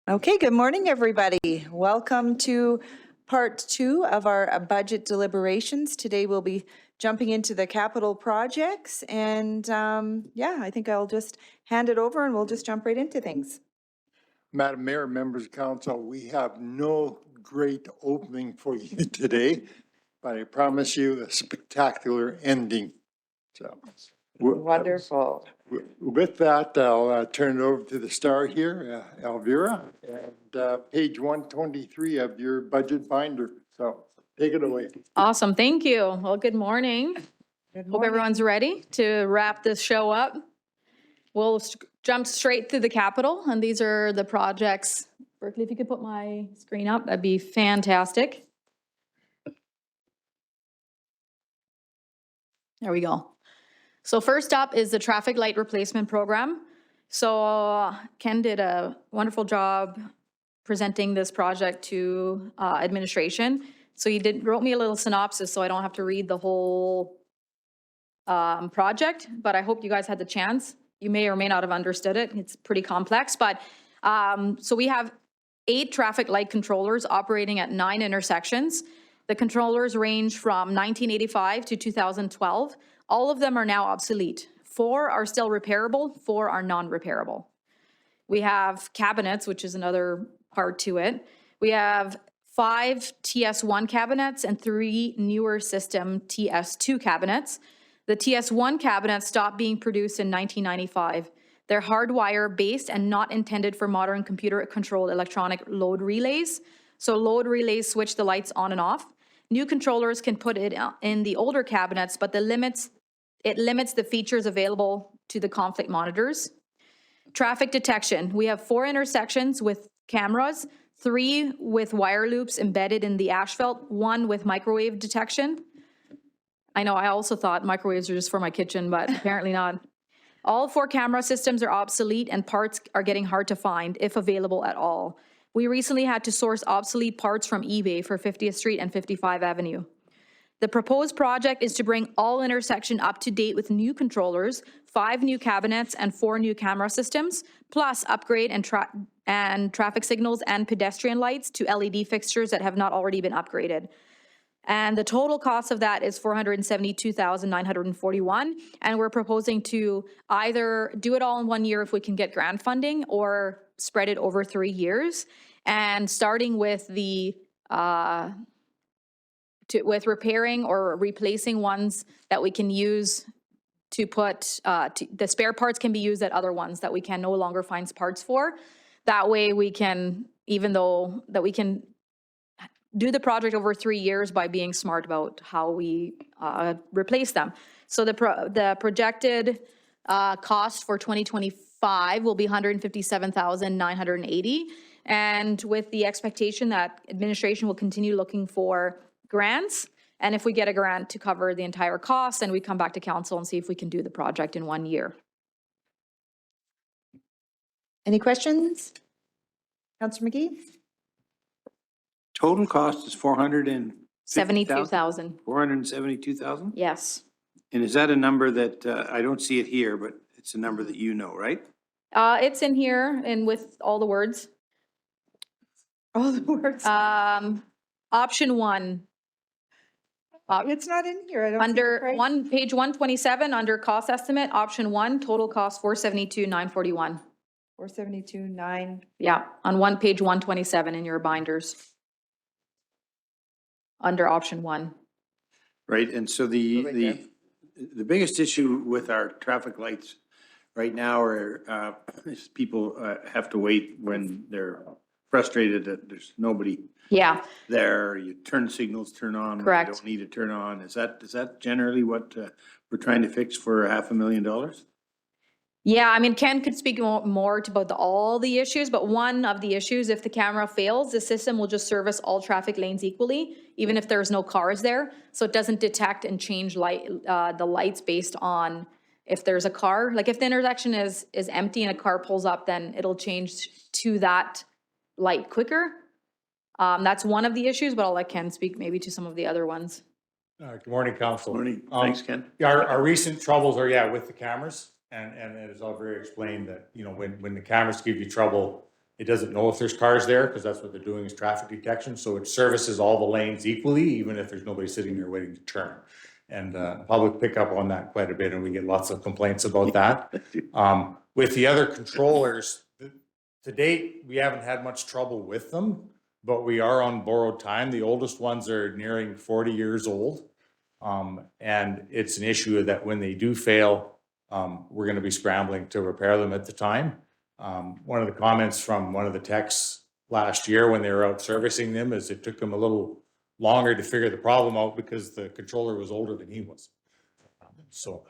Okay, good morning, everybody. Welcome to part 2 of our budget deliberations. Today we'll be jumping into the capital projects and yeah, I think I'll just hand it over and we'll just jump right into things. Madam Mayor, members of council, we have no great opening for you today, but I promise you a spectacular ending. So, Wonderful. with that, I'll turn it over to the star here, Elvira, and page 123 of your budget binder. So take it away. Awesome, thank you. Well, good morning. Good Hope morning. everyone's ready to wrap this show up. We'll jump straight through the capital, and these are the projects. Berkeley, if you could put my screen up, that'd be fantastic. There we go. So first up is the traffic light replacement program. So Ken did a wonderful job presenting this project to administration. So he wrote me a little synopsis so I don't have to read the whole project, but I hope you guys had the chance. You may or may not have understood it. It's pretty complex, but so we have 8 traffic light controllers operating at 9 intersections. The controllers range from 1985 to 2012. All of them are now obsolete. 4 are still repairable, 4 are non-repairable. We have cabinets, which is another part to it. We have 5 TS1 cabinets and 3 newer system TS2 cabinets. The TS1 cabinets stopped being produced in 1995. They're hardwire based and not intended for modern computer controlled electronic load relays. So load relays switch the lights on and off. New controllers can put it in the older cabinets, but it limits the features available to the conflict monitors. Traffic detection. We have 4 intersections with cameras, 3 with wire loops embedded in the asphalt, 1 with microwave detection. I know, I also thought microwaves are just for my kitchen, but apparently not. All 4 camera systems are obsolete and parts are getting hard to find, if available at all. We recently had to source obsolete parts from eBay for 50th Street and 55 Avenue. The proposed project is to bring all intersection up to date with new controllers, 5 new cabinets and 4 new camera systems, plus upgrade and traffic signals and pedestrian lights to LED fixtures that have not already been upgraded. And the total cost of that is $472,941. And we're proposing to either do it all in 1 year if we can get grant funding, or spread it over 3 years. And starting with the with repairing or replacing ones that we can use to put, the spare parts can be used at other ones that we can no longer find parts for. That way we can, even though that we can do the project over 3 years by being smart about how we replace them. So the projected cost for 2025 will be $157,980. And with the expectation that administration will continue looking for grants, and if we get a grant to cover the entire cost, then we come back to council and see if we can do the project in 1 year. Any questions? Councillor McGee? Total cost is 72,000. 472,000? Yes. And is that a number that, I don't see it here, but it's a number that you know, right? It's in here and with all the words. All the words. Option 1. It's not in here. I don't see the Under price. page 127, under cost estimate, option 1, total cost 472,941. 472,9. Yeah, on page 127 in your binders. Under option 1. Right, and so Right there. the biggest issue with our traffic lights right now are, is people have to wait when they're frustrated that there's nobody Yeah, there. You turn signals, turn on. when you Correct. don't need to turn on. Is that generally what we're trying to fix for $500,000? yeah, I mean, Ken could speak more about all the issues, but one of the issues, if the camera fails, the system will just service all traffic lanes equally, even if there's no cars there. So it doesn't detect and change the lights based on if there's a car. Like if the intersection is empty and a car pulls up, then it'll change to that light quicker. That's one of the issues, but I'll let Ken speak maybe to some of the other ones. Good morning, council. Morning. Thanks, Ken. Yeah, our recent troubles are, with the cameras, and it is all very explained that, when the cameras give you trouble, It doesn't know if there's cars there because that's what they're doing is traffic detection. So it services all the lanes equally, even if there's nobody sitting there waiting to turn. And public pick up on that quite a bit, and we get lots of complaints about that. With the other controllers, to date, we haven't had much trouble with them, but we are on borrowed time. The oldest ones are nearing 40 years old. And it's an issue that when they do fail, we're going to be scrambling to repair them at the time. One of the comments from one of the techs last year when they were out servicing them is it took them a little longer to figure the problem out because the controller was older than he was. So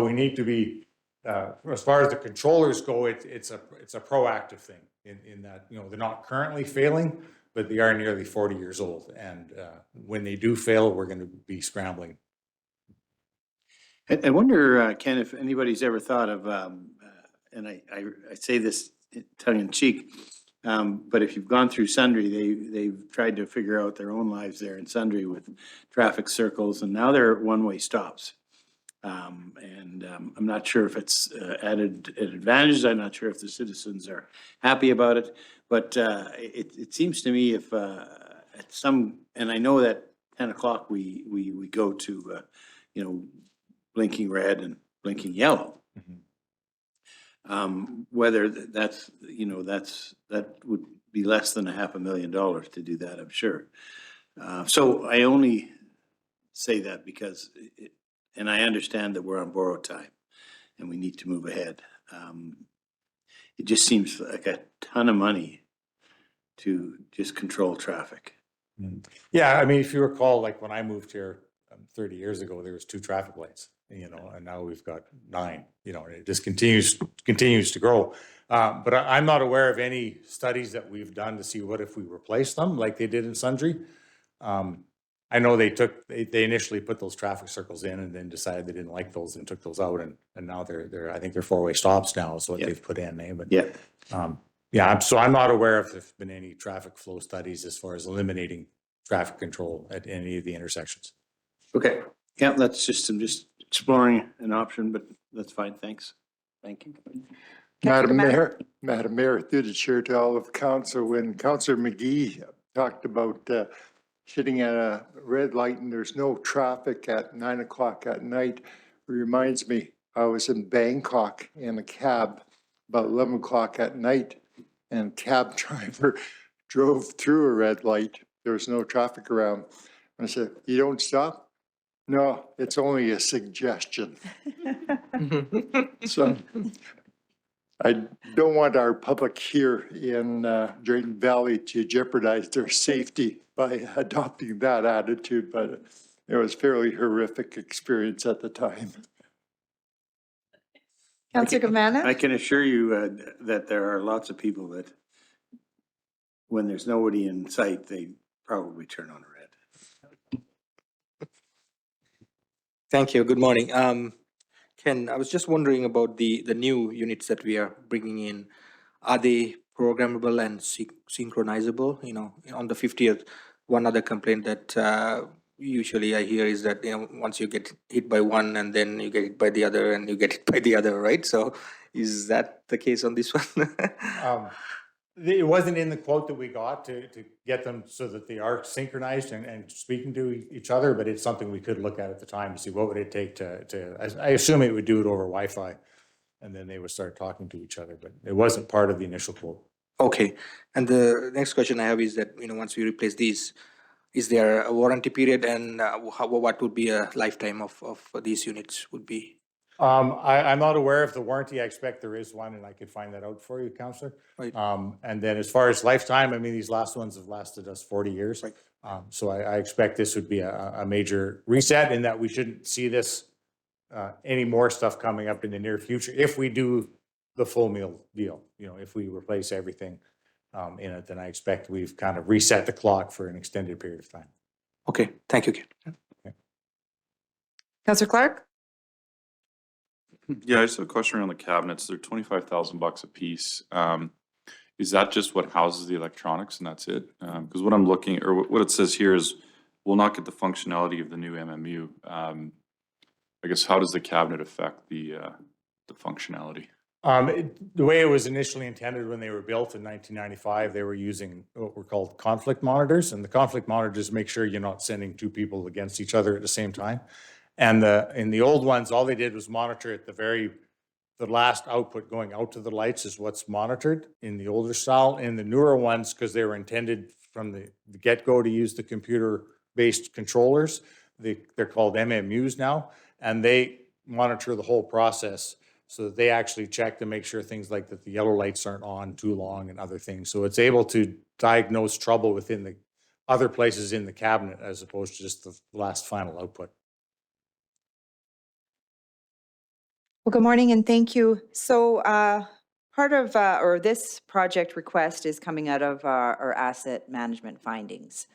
we need to be, as far as the controllers go, it's a proactive thing in that, you know, they're not currently failing, but they are nearly 40 years old. And when they do fail, we're going to be scrambling. I wonder, Ken, if anybody's ever thought of, and I say this tongue in cheek, but if you've gone through Sundre, they've tried to figure out their own lives there in Sundre with traffic circles, and now they're one-way stops. I'm not sure if it's added advantages. I'm not sure if the citizens are happy about it, but it seems to me if at some, and I know that 10 o'clock we go to, you know, blinking red and blinking yellow. Whether that's, you know, that would be less than $500,000 to do that, I'm sure. So I only say that because, and I understand that we're on borrowed time and we need to move ahead. It just seems like a ton of money to just control traffic. Yeah, I mean, if you recall, like when I moved here 30 years ago, there was 2 traffic lights, you know, and now we've got 9, you know, and it just continues to grow. But I'm not aware of any studies that we've done to see what if we replace them like they did in Sundre. I know they initially put those traffic circles in and then decided they didn't like those and took those out, and now I think they're 4-way stops now is what they've put in. But so I'm not aware if there's been any traffic flow studies as far as eliminating traffic control at any of the intersections. Okay, yeah, I'm just exploring an option, but that's fine, thanks. Thank you. Madam Mayor, through the chair to all of council, when Councillor McGee talked about sitting at a red light and there's no traffic at 9 o'clock at night, it reminds me, I was in Bangkok in a cab about 11 o'clock at night, and a cab driver drove through a red light. There was no traffic around. I said, "You don't stop?" "No, it's only a suggestion." So I don't want our public here in Drayton Valley to jeopardize their safety by adopting that attitude, but it was a fairly horrific experience at the time. Councillor Gumana? I can assure you that there are lots of people that when there's nobody in sight, they probably turn on red. Thank you. Good morning. Ken, I was just wondering about the new units that we are bringing in. Are they programmable and synchronizable? You know, on the 50th, one other complaint that usually I hear is that, you know, once you get hit by one and then you get hit by the other and you get hit by the other, right? So is that the case on this one? It wasn't in the quote that we got to get them so that they are synchronized and speaking to each other, but it's something we could look at the time to see what would it take I assume it would do it over Wi-Fi, and then they would start talking to each other, but it wasn't part of the initial quote. Okay. And the next question I have is that, you know, once we replace these, is there a warranty period, and what would be a lifetime of these units would be? I'm not aware of the warranty. I expect there is one, and I could find that out for you, Councillor. Right. And then as far as lifetime, I mean, these last ones have lasted us 40 years. Right. So I expect this would be a major reset, in that we shouldn't see this, any more stuff coming up in the near future. If we do the full meal deal, you know, if we replace everything in it, then I expect we've kind of reset the clock for an extended period of time. Okay. Thank you, Ken. Okay. Councillor Clark? Yeah, I just have a question around the cabinets. They're $25,000 a piece. Is that just what houses the electronics and that's it? Because what I'm looking, or what it says here is, will not get the functionality of the new MMU. I guess, how does the cabinet affect the functionality? The way it was initially intended when they were built in 1995, they were using what were called conflict monitors, and the conflict monitors make sure you're not sending two people against each other at the same time. And in the old ones, all they did was monitor at the last output going out to the lights is what's monitored in the older style. In the newer ones, because they were intended from the get-go to use the computer-based controllers, they're called MMUs now, and they monitor the whole process. So that they actually check to make sure things like that the yellow lights aren't on too long and other things. So it's able to diagnose trouble within the other places in the cabinet as opposed to just the last final output. Well, good morning and thank you. So part of, or this project request is coming out of our asset management findings,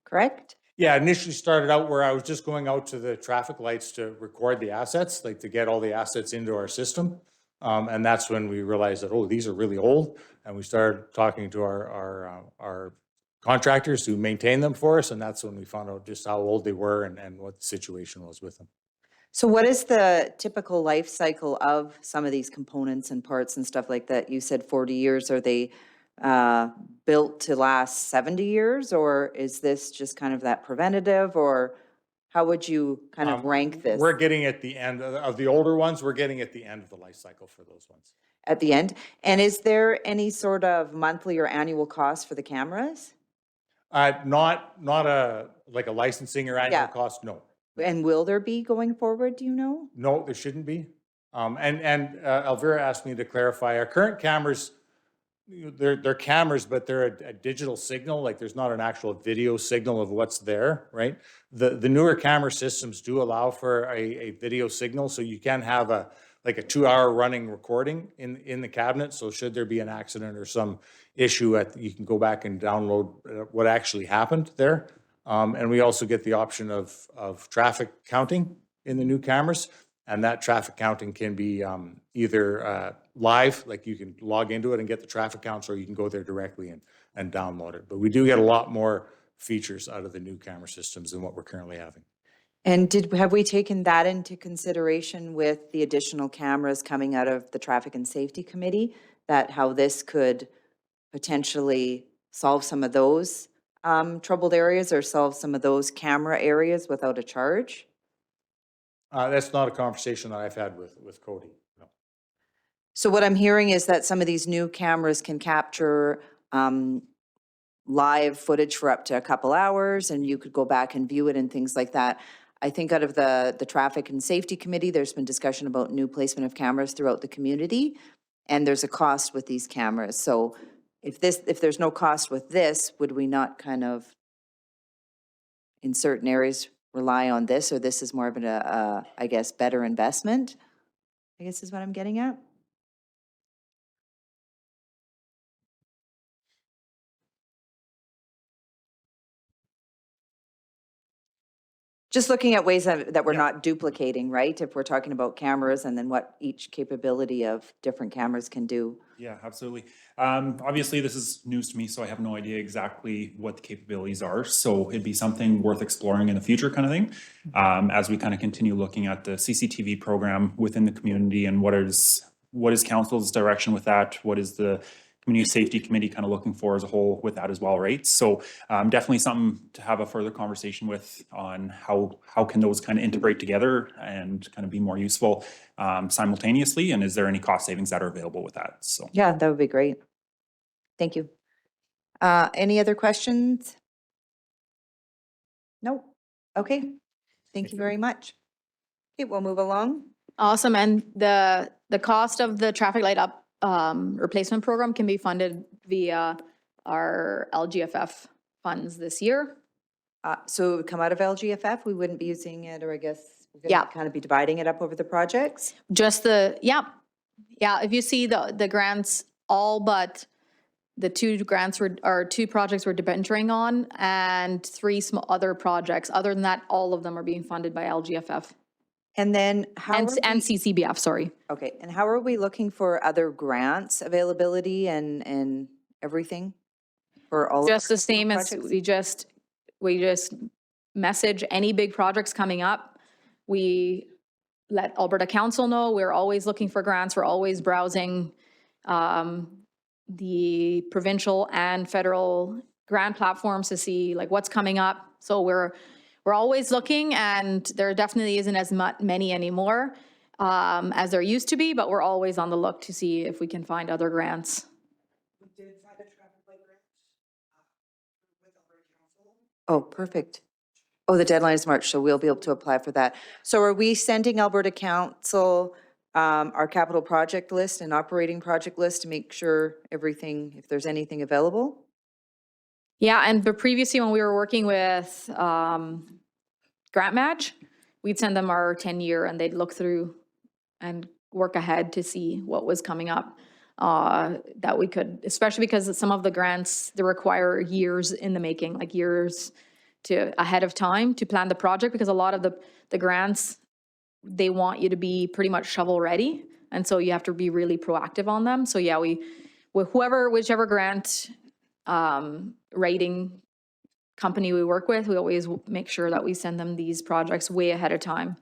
correct? Yeah, initially started out where I was just going out to the traffic lights to record the assets, like to get all the assets into our system. And that's when we realized that, oh, these are really old. And we started talking to our contractors who maintain them for us. And that's when we found out just how old they were and what the situation was with them. So what is the typical life cycle of some of these components and parts and stuff like that? You said 40 years. Are they built to last 70 years? Or is this just kind of that preventative? Or how would you kind of rank this We're getting at the end of the older ones, we're getting at the end of the life cycle for those ones. at the end? And is there any sort of monthly or annual cost for the cameras? Not like a licensing or annual Yeah. cost, no. And will there be going forward, do you know? No, there shouldn't be. And Elvira asked me to clarify, our current cameras, they're cameras, but they're a digital signal, like there's not an actual video signal of what's there, right? The newer camera systems do allow for a video signal, so you can have like a 2-hour running recording in the cabinet, so should there be an accident or some issue, you can go back and download what actually happened there. And we also get the option of traffic counting in the new cameras. And that traffic counting can be either live, like you can log into it and get the traffic counts, or you can go there directly and download it. But we do get a lot more features out of the new camera systems than what we're currently having. And have we taken that into consideration with the additional cameras coming out of the Traffic and Safety Committee? That how this could potentially solve some of those troubled areas or solve some of those camera areas without a charge? That's not a conversation that I've had with Cody, no. So what I'm hearing is that some of these new cameras can capture live footage for up to a couple hours, and you could go back and view it and things like that. I think out of the Traffic and Safety Committee, there's been discussion about new placement of cameras throughout the community, and there's a cost with these cameras. So if there's no cost with this, would we not kind of, in certain areas, rely on this, or this is more of I guess, better investment, I guess is what I'm getting at? Just looking at ways that we're not duplicating, right? If we're talking about cameras and then what each capability of different cameras can do. Yeah, absolutely. Obviously, this is news to me, so I have no idea exactly what the capabilities are. So it'd be something worth exploring in the future kind of thing. As we kind of continue looking at the CCTV program within the community and what is council's direction with that? What is the Community Safety Committee kind of looking for as a whole with that as well, right? So definitely something to have a further conversation with on how can those kind of integrate together and kind of be more useful simultaneously, and is there any cost savings that are available with that? So Yeah, that would be great. Thank you. Any other questions? No? Okay. Thank you very much. Okay, we'll move along. Awesome. And the cost of the traffic light replacement program can be funded via our LGFF funds this year. So it would come out of LGFF, we wouldn't be using it, or I guess we're Yeah. gonna kind of be dividing it up over the projects? Just yeah. If you see the grants, all but the two projects we're debentering on, and 3 small other projects. Other than that, all of them are being funded by LGFF And then how and are we, CCBF, sorry. okay, and how are we looking for other grants availability and everything? For all of Just our the same as projects? we just message any big projects coming up. We let Alberta Council know. We're always looking for grants. We're always browsing the provincial and federal grant platforms to see like what's coming up. So we're always looking, and there definitely isn't as many anymore as there used to be, but we're always on the look to see if we can find other grants. Oh, perfect. Oh, the deadline is March, so we'll be able to apply for that. So are we sending Alberta Council our capital project list and operating project list to make sure everything, if there's anything available? Yeah, and but previously when we were working with Grant Match, we'd send them our 10-year and they'd look through and work ahead to see what was coming up that we could, especially because some of the grants, they require years in the making, like years to ahead of time to plan the project, because a lot of the grants, they want you to be pretty much shovel ready. And so you have to be really proactive on them. So yeah, whichever grant rating company we work with, we always make sure that we send them these projects way ahead of time.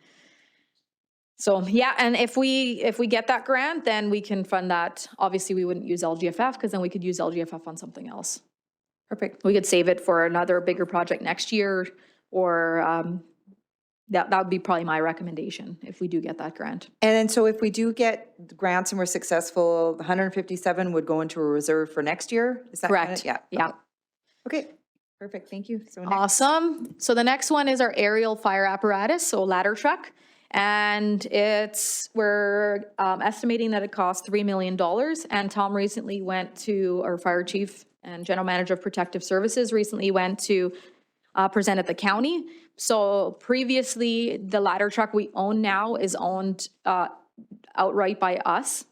So yeah, and if we get that grant, then we can fund that. Obviously, we wouldn't use LGFF because then we could use LGFF on something else. Perfect. We could save it for another bigger project next year, or that would be probably my recommendation if we do get that grant. And then so if we do get grants and we're successful, the 157 would go into a reserve for next year? Is that kinda- Correct. Yeah. Yeah. Okay, perfect, thank you. So next. Awesome. So the next one is our aerial fire apparatus, so ladder truck. And we're estimating that it costs $3 million. And Tom recently went to, our fire chief and general manager of protective services recently went to present at the county. So previously, the ladder truck we own now is owned outright by us,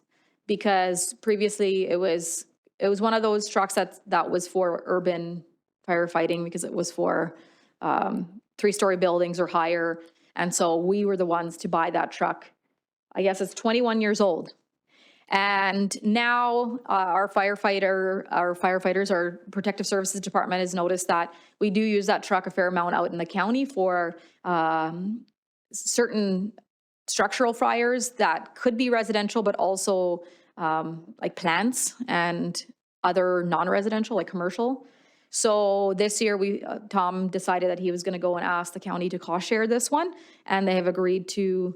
because previously it was one of those trucks that was for urban firefighting, because it was for 3-story buildings or higher. And so we were the ones to buy that truck. I guess it's 21 years old. And now our firefighters, our protective services department has noticed that we do use that truck a fair amount out in the county for certain structural fires that could be residential, but also like plants and other non-residential, like commercial. So this year, Tom decided that he was going to go and ask the county to cost share this one, and they have agreed to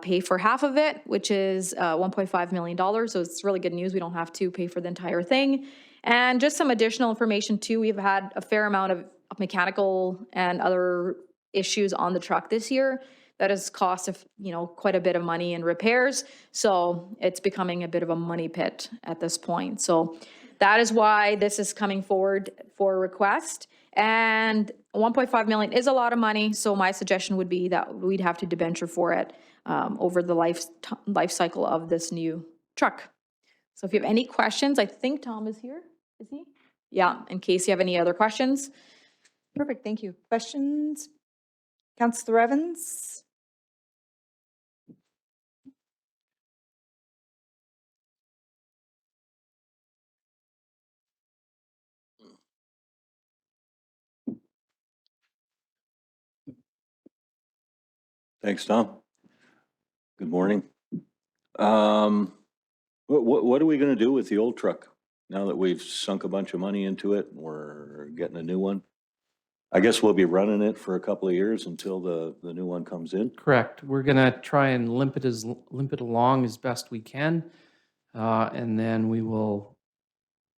pay for half of it, which is $1.5 million. So it's really good news. We don't have to pay for the entire thing. And just some additional information too, we've had a fair amount of mechanical and other issues on the truck this year that has cost quite a bit of money in repairs. So it's becoming a bit of a money pit at this point. So that is why this is coming forward for a request. And 1.5 million is a lot of money. So my suggestion would be that we'd have to debenture for it over the life cycle of this new truck. So if you have any questions, I think Tom is here. Is he? Yeah, in case you have any other questions. Perfect, thank you. Questions? Councillor Evans? Thanks, Tom. Good morning. What are we gonna do with the old truck now that we've sunk a bunch of money into it and we're getting a new one? I guess we'll be running it for a couple of years until the new one comes in. Correct. We're gonna try and limp it along as best we can. And then we will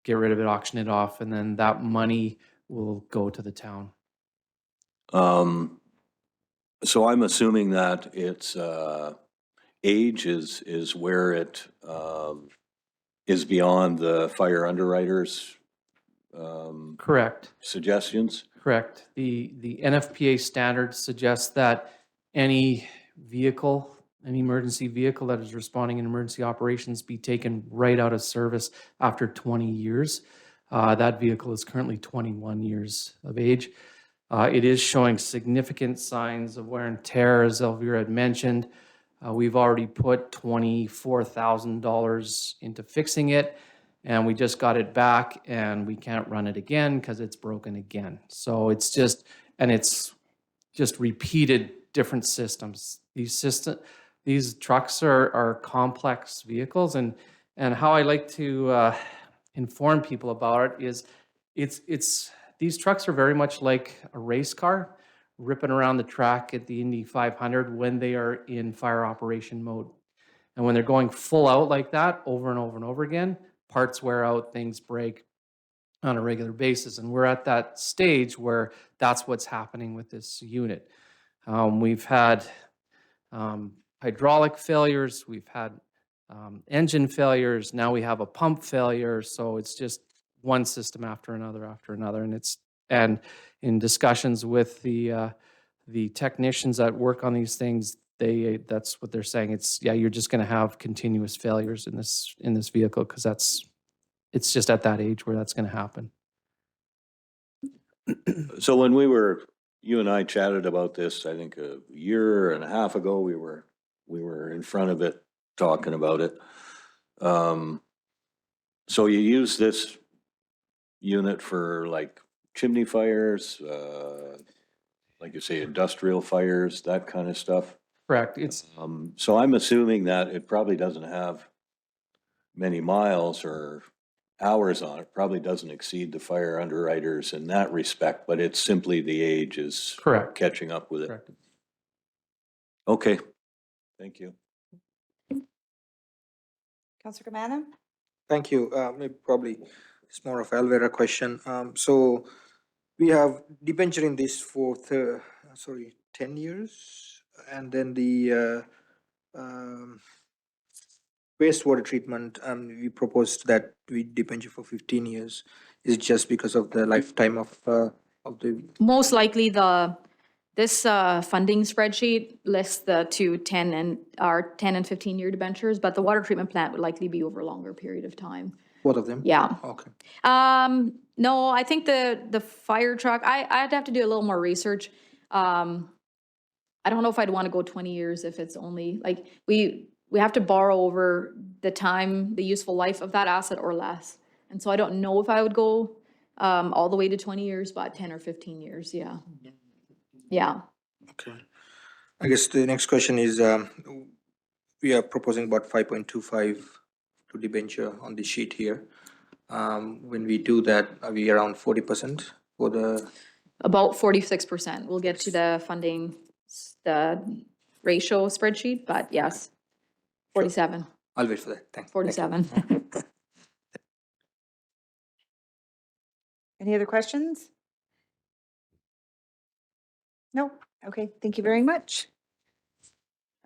get rid of it, auction it off, and then that money will go to the town. So I'm assuming that its age is where it is beyond the fire underwriters Correct. suggestions. Correct. The NFPA standard suggests that any emergency vehicle that is responding in emergency operations be taken right out of service after 20 years. That vehicle is currently 21 years of age. It is showing significant signs of wear and tear, as Elvira had mentioned. We've already put $24,000 into fixing it, and we just got it back, and we can't run it again because it's broken again. So it's just repeated different systems. these trucks are complex vehicles, and how I like to inform people about it is these trucks are very much like a race car ripping around the track at the Indy 500 when they are in fire operation mode. And when they're going full out like that over and over and over again, parts wear out, things break on a regular basis. And we're at that stage where that's what's happening with this unit. We've had hydraulic failures, we've had engine failures, now we have a pump failure. So it's just one system after another. And in discussions with the technicians that work on these things, that's what they're saying. You're just going to have continuous failures in this vehicle because it's just at that age where that's going to happen. So when you and I chatted about this, I think a year and a half ago, we were in front of it talking about it. So you use this unit for like chimney fires, like you say, industrial fires, that kind of stuff. Correct. So I'm assuming that it probably doesn't have many miles or hours on it, probably doesn't exceed the fire underwriters in that respect, but it's simply the age is Correct. catching up with it. Correct. Okay, thank you. Councillor Kamana? Thank you. Maybe probably it's more of Alvera question. So we have debenture in this for 10 years, and then the wastewater treatment, we proposed that we debenture for 15 years. Is it just because of the lifetime of the? Most likely this funding spreadsheet lists the 10 and 15 year debentures, but the water treatment plant would likely be over a longer period of time. Both of them? Yeah. Okay. No, I think the fire truck, I'd have to do a little more research. I don't know if I'd want to go 20 years if it's only, like, we have to borrow over the time, the useful life of that asset or less. And so I don't know if I would go all the way to 20 years, but 10 or 15 years, yeah. Yeah. Okay. I guess the next question is, we are proposing about 5.25 to debenture on the sheet here. When we do that, are we around 40% for the? About 46%. We'll get to the funding, the ratio spreadsheet, but yes, 47, I'll wait for that. Thanks. 47. Any other questions? No? Okay, thank you very much.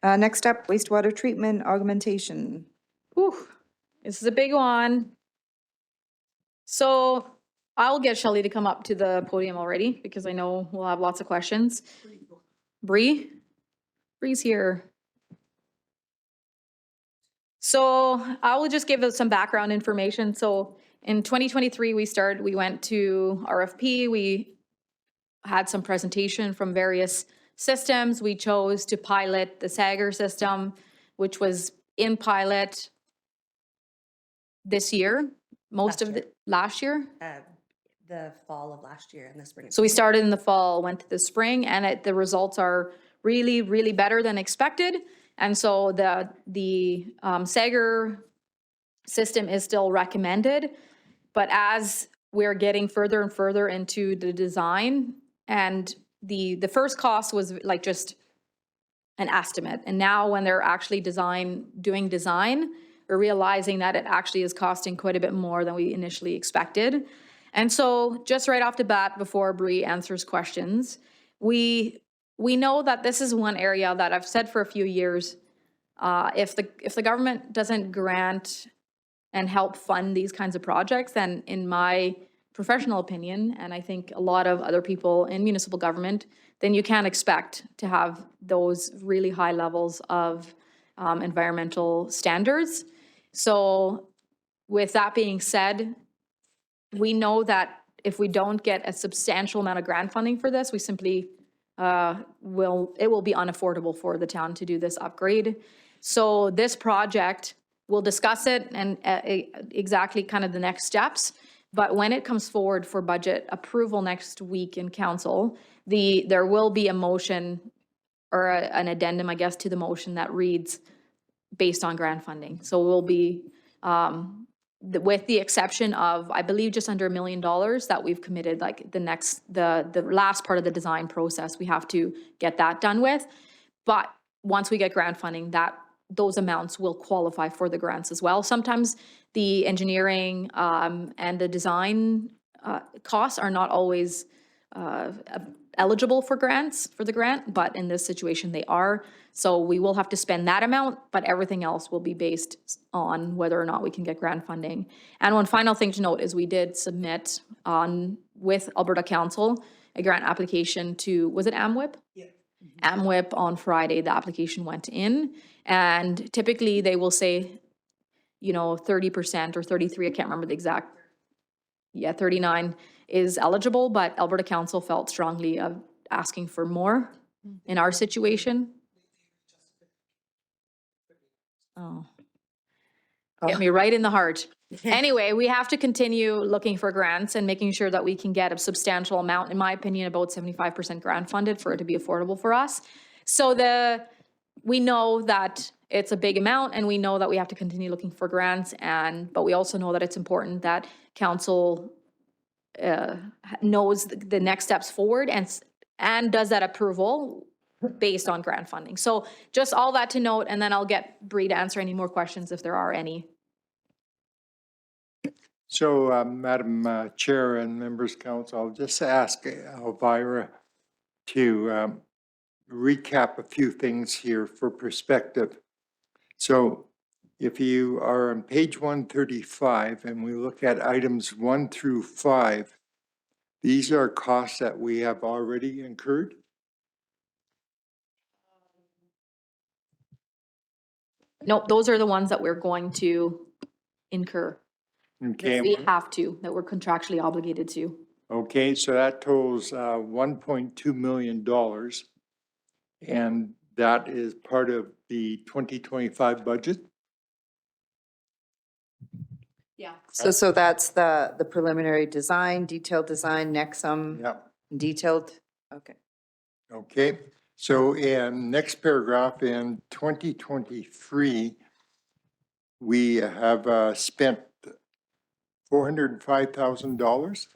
Next up, wastewater treatment augmentation. Whew, this is a big one. So I'll get Shelley to come up to the podium already because I know we'll have lots of questions. Bree? Bree's here. So I will just give us some background information. So in 2023, we went to RFP. We had some presentation from various systems. We chose to pilot the Sager system, which was in pilot this year, last year. The fall of last year and the spring. So we started in the fall, went to the spring, and the results are really, really better than expected. And so the Sager system is still recommended, but as we're getting further and further into the design, and the first cost was like just an estimate. And now when they're actually doing design, we're realizing that it actually is costing quite a bit more than we initially expected. And so just right off the bat, before Bree answers questions, we know that this is one area that I've said for a few years, if the government doesn't grant and help fund these kinds of projects, then in my professional opinion, and I think a lot of other people in municipal government, then you can't expect to have those really high levels of environmental standards. So with that being said, we know that if we don't get a substantial amount of grant funding for this, we simply it will be unaffordable for the town to do this upgrade. So this project, we'll discuss it and exactly kind of the next steps. But when it comes forward for budget approval next week in council, there will be a motion or an addendum, I guess, to the motion that reads based on grant funding. So we'll be, with the exception of, I believe, just under $1 million that we've committed, like the last part of the design process, we have to get that done with. But once we get grant funding, those amounts will qualify for the grants as well. Sometimes the engineering and the design costs are not always eligible for the grant, but in this situation they are. So we will have to spend that amount, but everything else will be based on whether or not we can get grant funding. And one final thing to note is we did submit with Alberta Council a grant application to, was it AMWIP? Yeah. AMWIP on Friday, the application went in, and typically they will say, 30% or 33, I can't remember the exact. Yeah, 39 is eligible, but Alberta Council felt strongly of asking for more in our situation. Oh, get me right in the heart. Anyway, we have to continue looking for grants and making sure that we can get a substantial amount, in my opinion, about 75% grant funded for it to be affordable for us. So we know that it's a big amount, and we know that we have to continue looking for grants, but we also know that it's important that council knows the next steps forward and does that approval based on grant funding. So just all that to note, and then I'll get Bree to answer any more questions if there are any. So, Madam Chair and members of council, I'll just ask Elvira to recap a few things here for perspective. So if you are on page 135 and we look at items 1 through 5, these are costs that we have already incurred. Nope, those are the ones that we're going to incur. Okay. We have to, that we're contractually obligated to. Okay, so that totals $1.2 million. And that is part of the 2025 budget? Yeah. So that's the preliminary design, detailed design, Nexum, Yeah. detailed, okay. Okay, so in next paragraph, in 2023, we have spent $405,000.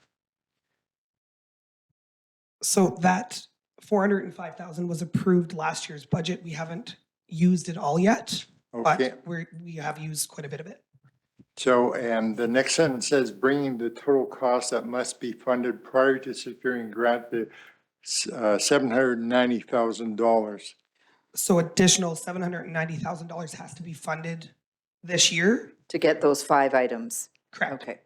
So that 405,000 was approved last year's budget. We haven't used it all yet, Okay, but we have used quite a bit of it. so, and the next sentence says, bringing the total cost that must be funded prior to securing grant to $790,000. So additional $790,000 has to be funded this year. To get those 5 items, Correct. okay.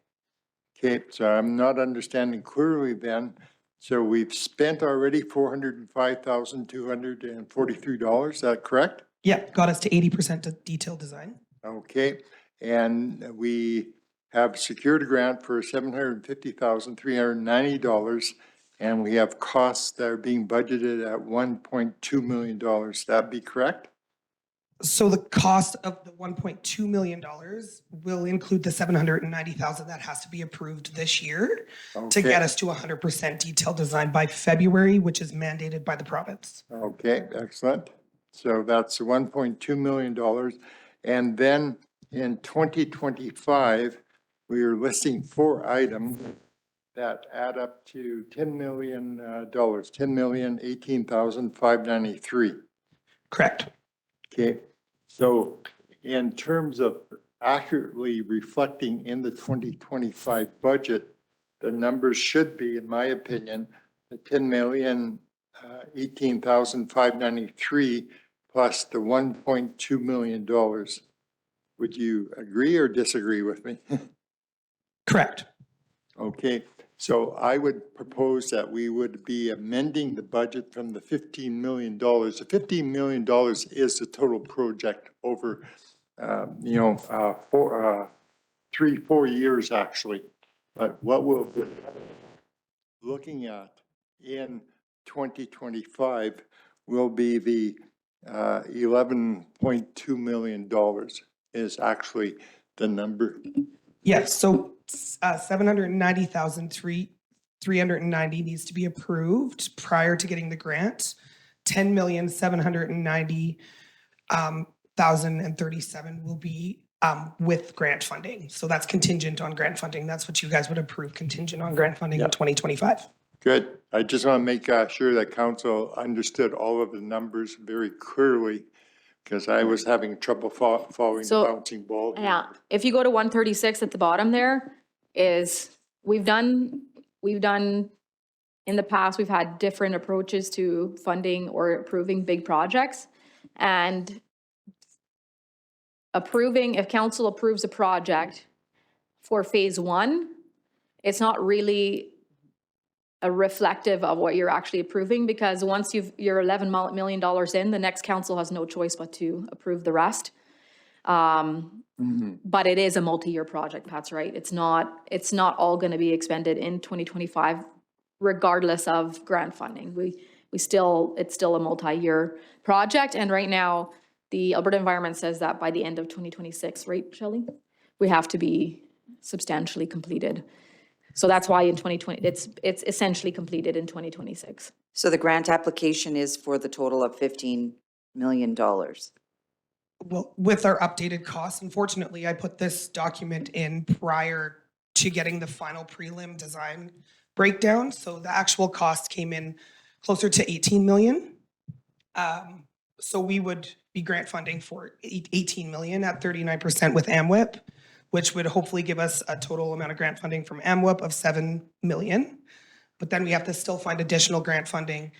Okay, so I'm not understanding clearly then. So we've spent already $405,243, is that correct? Yeah, got us to 80% of detailed design. Okay, and we have secured a grant for $750,390, and we have costs that are being budgeted at $1.2 million. That be correct? So the cost of the $1.2 million will include the $790,000 that has to be approved this year to Okay. get us to 100% detailed design by February, which is mandated by the province. Okay, excellent. So that's $1.2 million. And then in 2025, we are listing 4 items that add up to $10 million, $10,018,593. Correct. Okay, so in terms of accurately reflecting in the 2025 budget, the numbers should be, in my opinion, the $10,018,593 plus the $1.2 million. Would you agree or disagree with me? Correct. Okay, so I would propose that we would be amending the budget from the $15 million. The $15 million is the total project over, 3-4 years actually. But what we'll be looking at in 2025 will be the $11.2 million is actually the number. Yes, so 790,390 needs to be approved prior to getting the grant. 10,790,037 will be with grant funding. So that's contingent on grant funding. That's what you guys would approve, contingent on grant funding in 2025. Good. I just want to make sure that council understood all of the numbers very clearly, because I was having trouble following the So, bouncing ball. here. Yeah, if you go to 136 at the bottom there, is we've done, in the past, we've had different approaches to funding or approving big projects. And if council approves a project for phase one, it's not really a reflective of what you're actually approving, because once you're $11 million in, the next council has no choice but to approve the rest. But it is a multi-year project, Pat's right. It's not all gonna be expended in 2025, regardless of grant funding. It's still a multi-year project, and right now, the Alberta Environment says that by the end of 2026, right, Shelley? We have to be substantially completed. So that's why in 2020, it's essentially completed in 2026. So the grant application is for the total of $15 million. Well, with our updated costs, unfortunately, I put this document in prior to getting the final prelim design breakdown. So the actual cost came in closer to 18 million. So we would be grant funding for 18 million at 39% with AMWIP, which would hopefully give us a total amount of grant funding from AMWIP of 7 million. But then we have to still find additional grant funding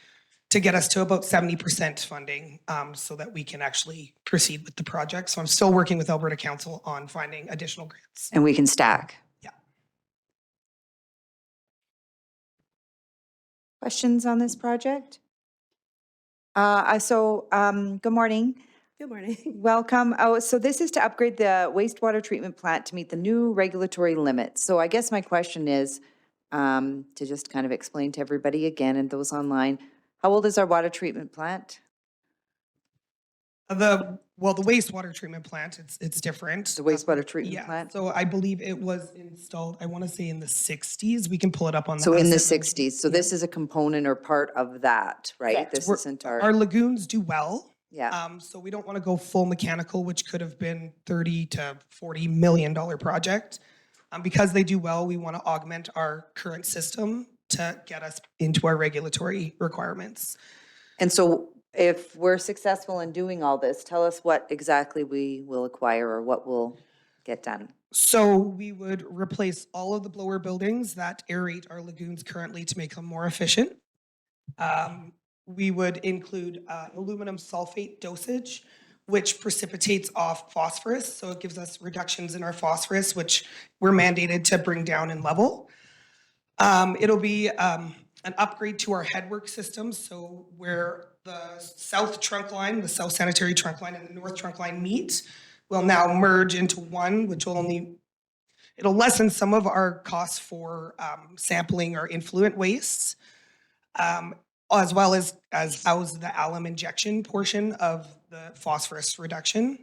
to get us to about 70% funding, so that we can actually proceed with the project. So I'm still working with Alberta Council on finding additional grants. And we can stack. Yeah. Questions on this project? Good morning. Good morning. Welcome. Oh, so this is to upgrade the wastewater treatment plant to meet the new regulatory limits. So I guess my question is, to just kind of explain to everybody again and those online, how old is our water treatment plant? The wastewater treatment plant, it's different. The wastewater treatment Yeah, plant? so I believe it was installed, I want to say in the 60s. We can pull it up on the. So in the asset 60s. So this is a component or part of that, right? Correct. This We're- isn't Our our, lagoons do well. yeah. So we don't want to go full mechanical, which could have been $30 to $40 million project. Because they do well, we want to augment our current system to get us into our regulatory requirements. And so if we're successful in doing all this, tell us what exactly we will acquire or what will get done. So we would replace all of the blower buildings that aerate our lagoons currently to make them more efficient. We would include aluminum sulfate dosage, which precipitates off phosphorus. So it gives us reductions in our phosphorus, which we're mandated to bring down in level. It'll be an upgrade to our headwork systems. So where the south trunk line, the south sanitary trunk line and the north trunk line meet, will now merge into one, which will it'll lessen some of our costs for sampling our influent wastes, as well as house the alum injection portion of the phosphorus reduction.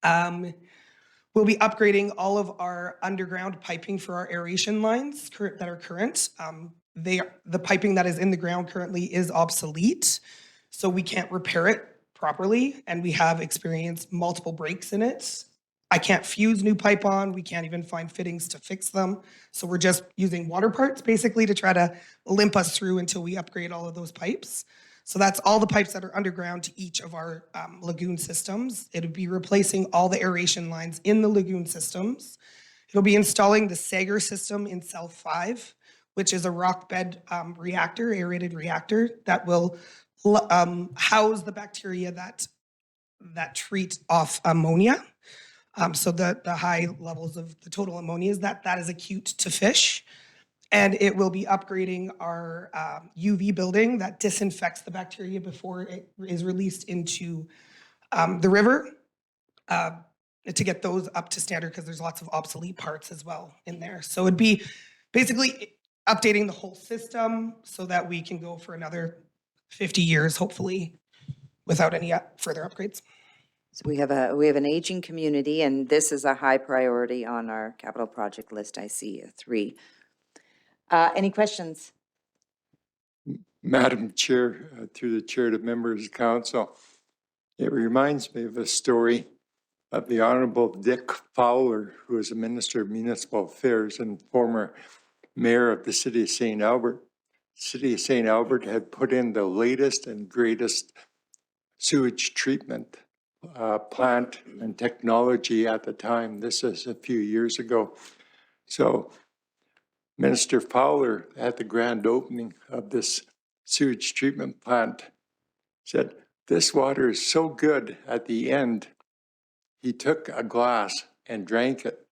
We'll be upgrading all of our underground piping for our aeration lines that are current. The piping that is in the ground currently is obsolete, so we can't repair it properly, and we have experienced multiple breaks in it. I can't fuse new pipe on, we can't even find fittings to fix them. So we're just using water parts basically to try to limp us through until we upgrade all of those pipes. So that's all the pipes that are underground to each of our lagoon systems. It'll be replacing all the aeration lines in the lagoon systems. It'll be installing the Sager system in cell 5, which is a rock bed reactor, aerated reactor that will house the bacteria that treat off ammonia. So the high levels of the total ammonia that is acute to fish. And it will be upgrading our UV building that disinfects the bacteria before it is released into the river to get those up to standard, because there's lots of obsolete parts as well in there. So it'd be basically updating the whole system so that we can go for another 50 years, hopefully, without any further upgrades. So we have an aging community, and this is a high priority on our capital project list. I see 3. Any questions? Madam Chair, through the chair to members of council, it reminds me of a story of the Honorable Dick Fowler, who is a Minister of Municipal Affairs and former mayor of the city of St. Albert. City of St. Albert had put in the latest and greatest sewage treatment plant and technology at the time. This is a few years ago. So Minister Fowler, at the grand opening of this sewage treatment plant, said, "This water is so good." At the end, he took a glass and drank it.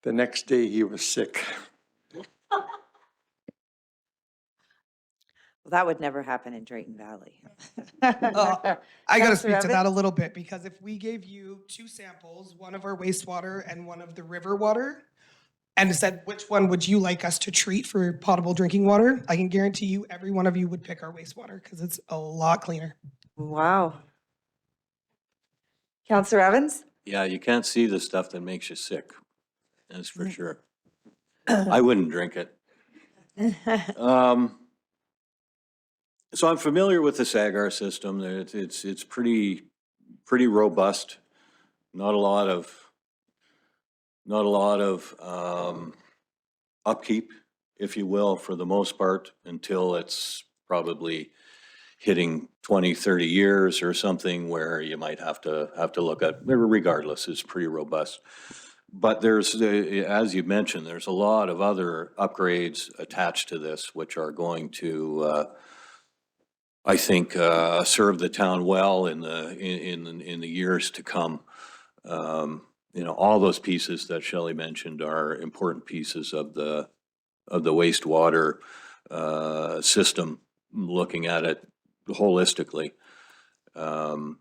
The next day, he was sick. Well, that would never happen in Drayton Valley. I got to Councillor speak to that a Evans? little bit, because if we gave you 2 samples, one of our wastewater and one of the river water, and said, which one would you like us to treat for potable drinking water? I can guarantee you, every one of you would pick our wastewater because it's a lot cleaner. Wow. Councillor Evans? Yeah, you can't see the stuff that makes you sick. That's for sure. I wouldn't drink it. So I'm familiar with the Sagar system. It's pretty robust. Not a lot of upkeep, if you will, for the most part, until it's probably hitting 20, 30 years or something where you might have to look at, regardless, it's pretty robust. But there's, as you mentioned, there's a lot of other upgrades attached to this, which are going to, I think, serve the town well in the years to come. You know, all those pieces that Shelley mentioned are important pieces of the wastewater system, looking at it holistically. And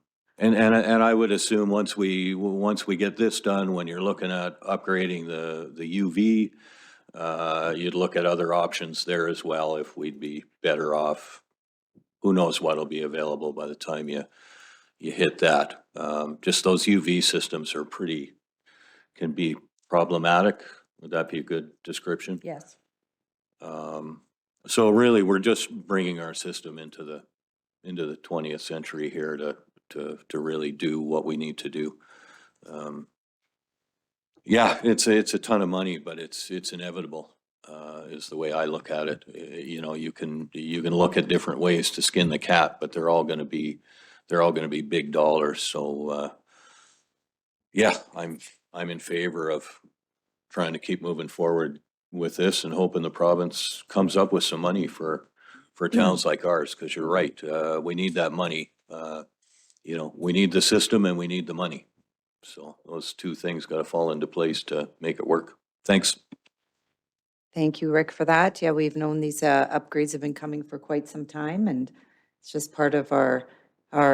I would assume once we get this done, when you're looking at upgrading the UV, you'd look at other options there as well if we'd be better off. Who knows what'll be available by the time you hit that. Just those UV systems are can be problematic. Would that be a good description? Yes. So really, we're just bringing our system into the 20th century here to really do what we need to do. Yeah, it's a ton of money, but it's inevitable, is the way I look at it. You know, you can look at different ways to skin the cat, but they're all going to be big dollars. So yeah, I'm in favor of trying to keep moving forward with this and hoping the province comes up with some money for towns like ours, because you're right, we need that money. You know, we need the system and we need the money. So those two things got to fall into place to make it work. Thanks. Thank you, Rick, for that. Yeah, we've known these upgrades have been coming for quite some time, and it's just part of our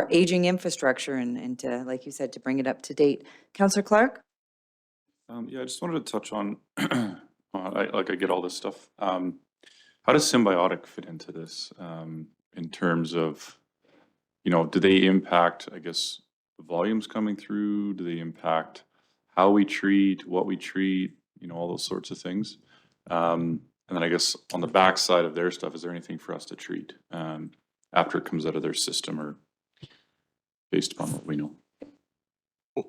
aging infrastructure and to, like you said, to bring it up to date. Councillor Clark? Yeah, I just wanted to touch on, I get all this stuff. How does Symbiotic fit into this in terms of, you know, do they impact, I guess, the volumes coming through? Do they impact how we treat, what we treat, you know, all those sorts of things? And then I guess on the backside of their stuff, is there anything for us to treat after it comes out of their system or based upon what we know?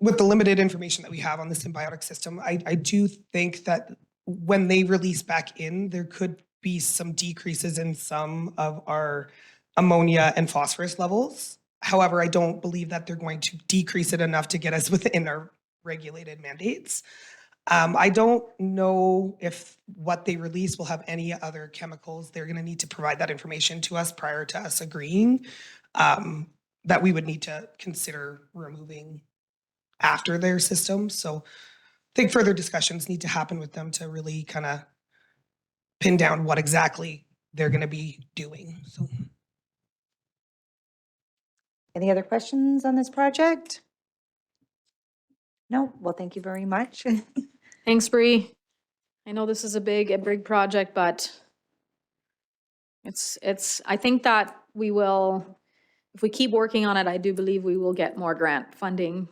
With the limited information that we have on the Symbiotic system, I do think that when they release back in, there could be some decreases in some of our ammonia and phosphorus levels. However, I don't believe that they're going to decrease it enough to get us within our regulated mandates. I don't know if what they release will have any other chemicals. They're going to need to provide that information to us prior to us agreeing that we would need to consider removing after their system. So I think further discussions need to happen with them to really kind of pin down what exactly they're going to be doing. So. Any other questions on this project? No? Well, thank you very much. Thanks, Bree. I know this is a big project, but I think that we will, if we keep working on it, I do believe we will get more grant funding.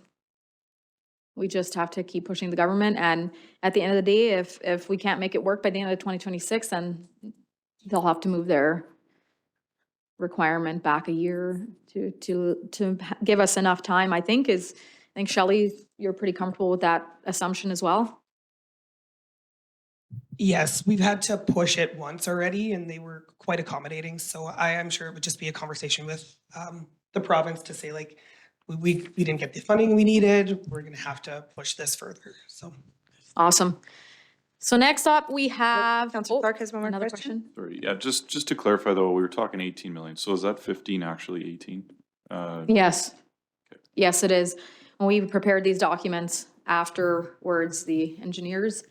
We just have to keep pushing the government, and at the end of the day, if we can't make it work by the end of 2026, then they'll have to move their requirement back a year to give us enough time, I think Shelley, you're pretty comfortable with that assumption as well? Yes, we've had to push it once already and they were quite accommodating. So I am sure it would just be a conversation with the province to say like, we didn't get the funding we needed. We're gonna have to push this further, so. Awesome. So next up, we have. Councillor oh, Clark has one more another question. Sorry, yeah, just to clarify though, we were talking 18 million. So is that 15 actually 18? Yes. Yes, it is. When we prepared these documents afterwards, the engineers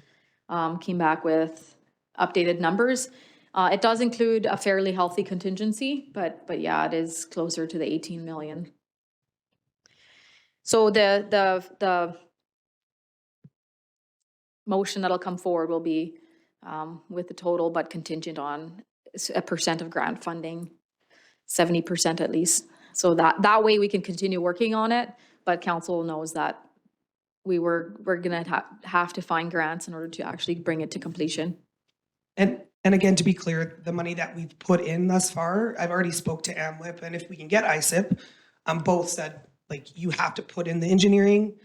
came back with updated numbers. It does include a fairly healthy contingency, but yeah, it is closer to the 18 million. So the motion that'll come forward will be with the total, but contingent on a percent of grant funding, 70% at least. So that way we can continue working on it, but council knows that we're gonna have to find grants in order to actually bring it to completion. And again, to be clear, the money that we've put in thus far, I've already spoke to AMWIP, and if we can get ISIP, both said, like, you have to put in the engineering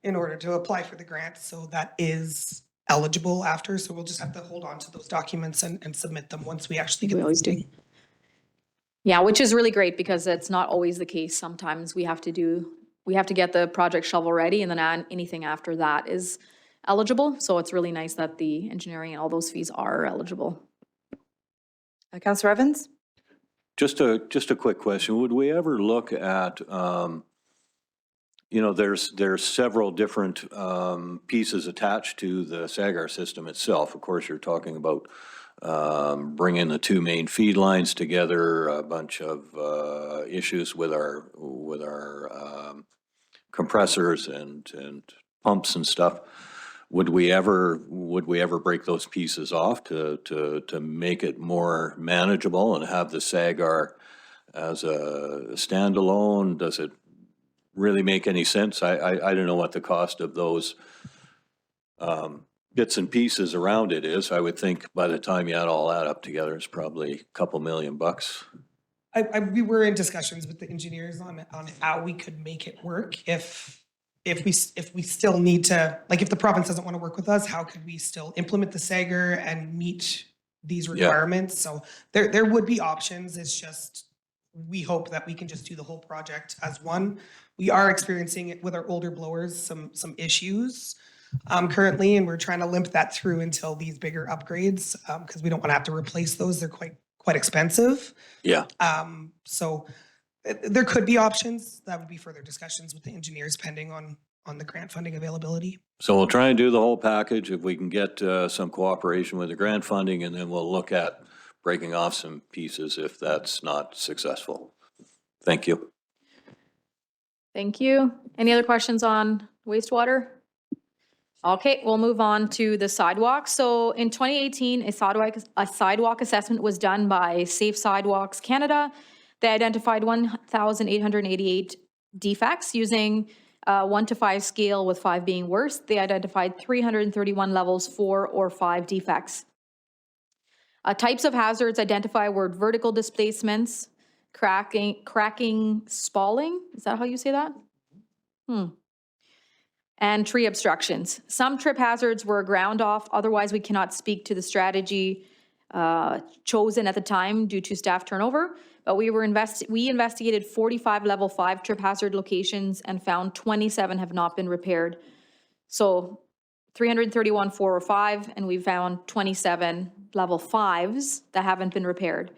in order to apply for the grant, so that is eligible after, so we'll just have to hold on to those documents and submit them once we actually get We the always do. funding. Yeah, which is really great because it's not always the case. Sometimes we have to get the project shovel ready and then anything after that is eligible. So it's really nice that the engineering and all those fees are eligible. Councillor Evans? Just a quick question. Would we ever look at, there's several different pieces attached to the Sagar system itself. Of course, you're talking about bringing the two main feed lines together, a bunch of issues with our compressors and pumps and stuff. Would we ever break those pieces off to make it more manageable and have the Sagar as a standalone? Does it really make any sense? I don't know what the cost of those bits and pieces around it is. I would think by the time you add all that up together, it's probably a couple $1 million. We were in discussions with the engineers on how we could make it work if we still need to, like, if the province doesn't want to work with us, how could we still implement the Sagar and meet these requirements? So there would be options. It's just, we hope that we can just do the whole project as one. We are experiencing it with our older blowers, some issues currently, and we're trying to limp that through until these bigger upgrades, because we don't want to have to replace those. They're quite expensive. Yeah. So there could be options. That would be further discussions with the engineers pending on the grant funding availability. So we'll try and do the whole package if we can get some cooperation with the grant funding, and then we'll look at breaking off some pieces if that's not successful. Thank you. Thank you. Any other questions on wastewater? Okay, we'll move on to the sidewalk. So in 2018, a sidewalk assessment was done by Safe Sidewalks Canada. They identified 1,888 defects using a 1 to 5 scale, with 5 being worst. They identified 331 levels 4 or 5 defects. Types of hazards identified were vertical displacements, cracking, spalling. Is that how you say that? And tree obstructions. Some trip hazards were ground off. Otherwise, we cannot speak to the strategy chosen at the time due to staff turnover. But we investigated 45 level 5 trip hazard locations and found 27 have not been repaired. So 331 4 or 5, and we found 27 level 5s that haven't been repaired.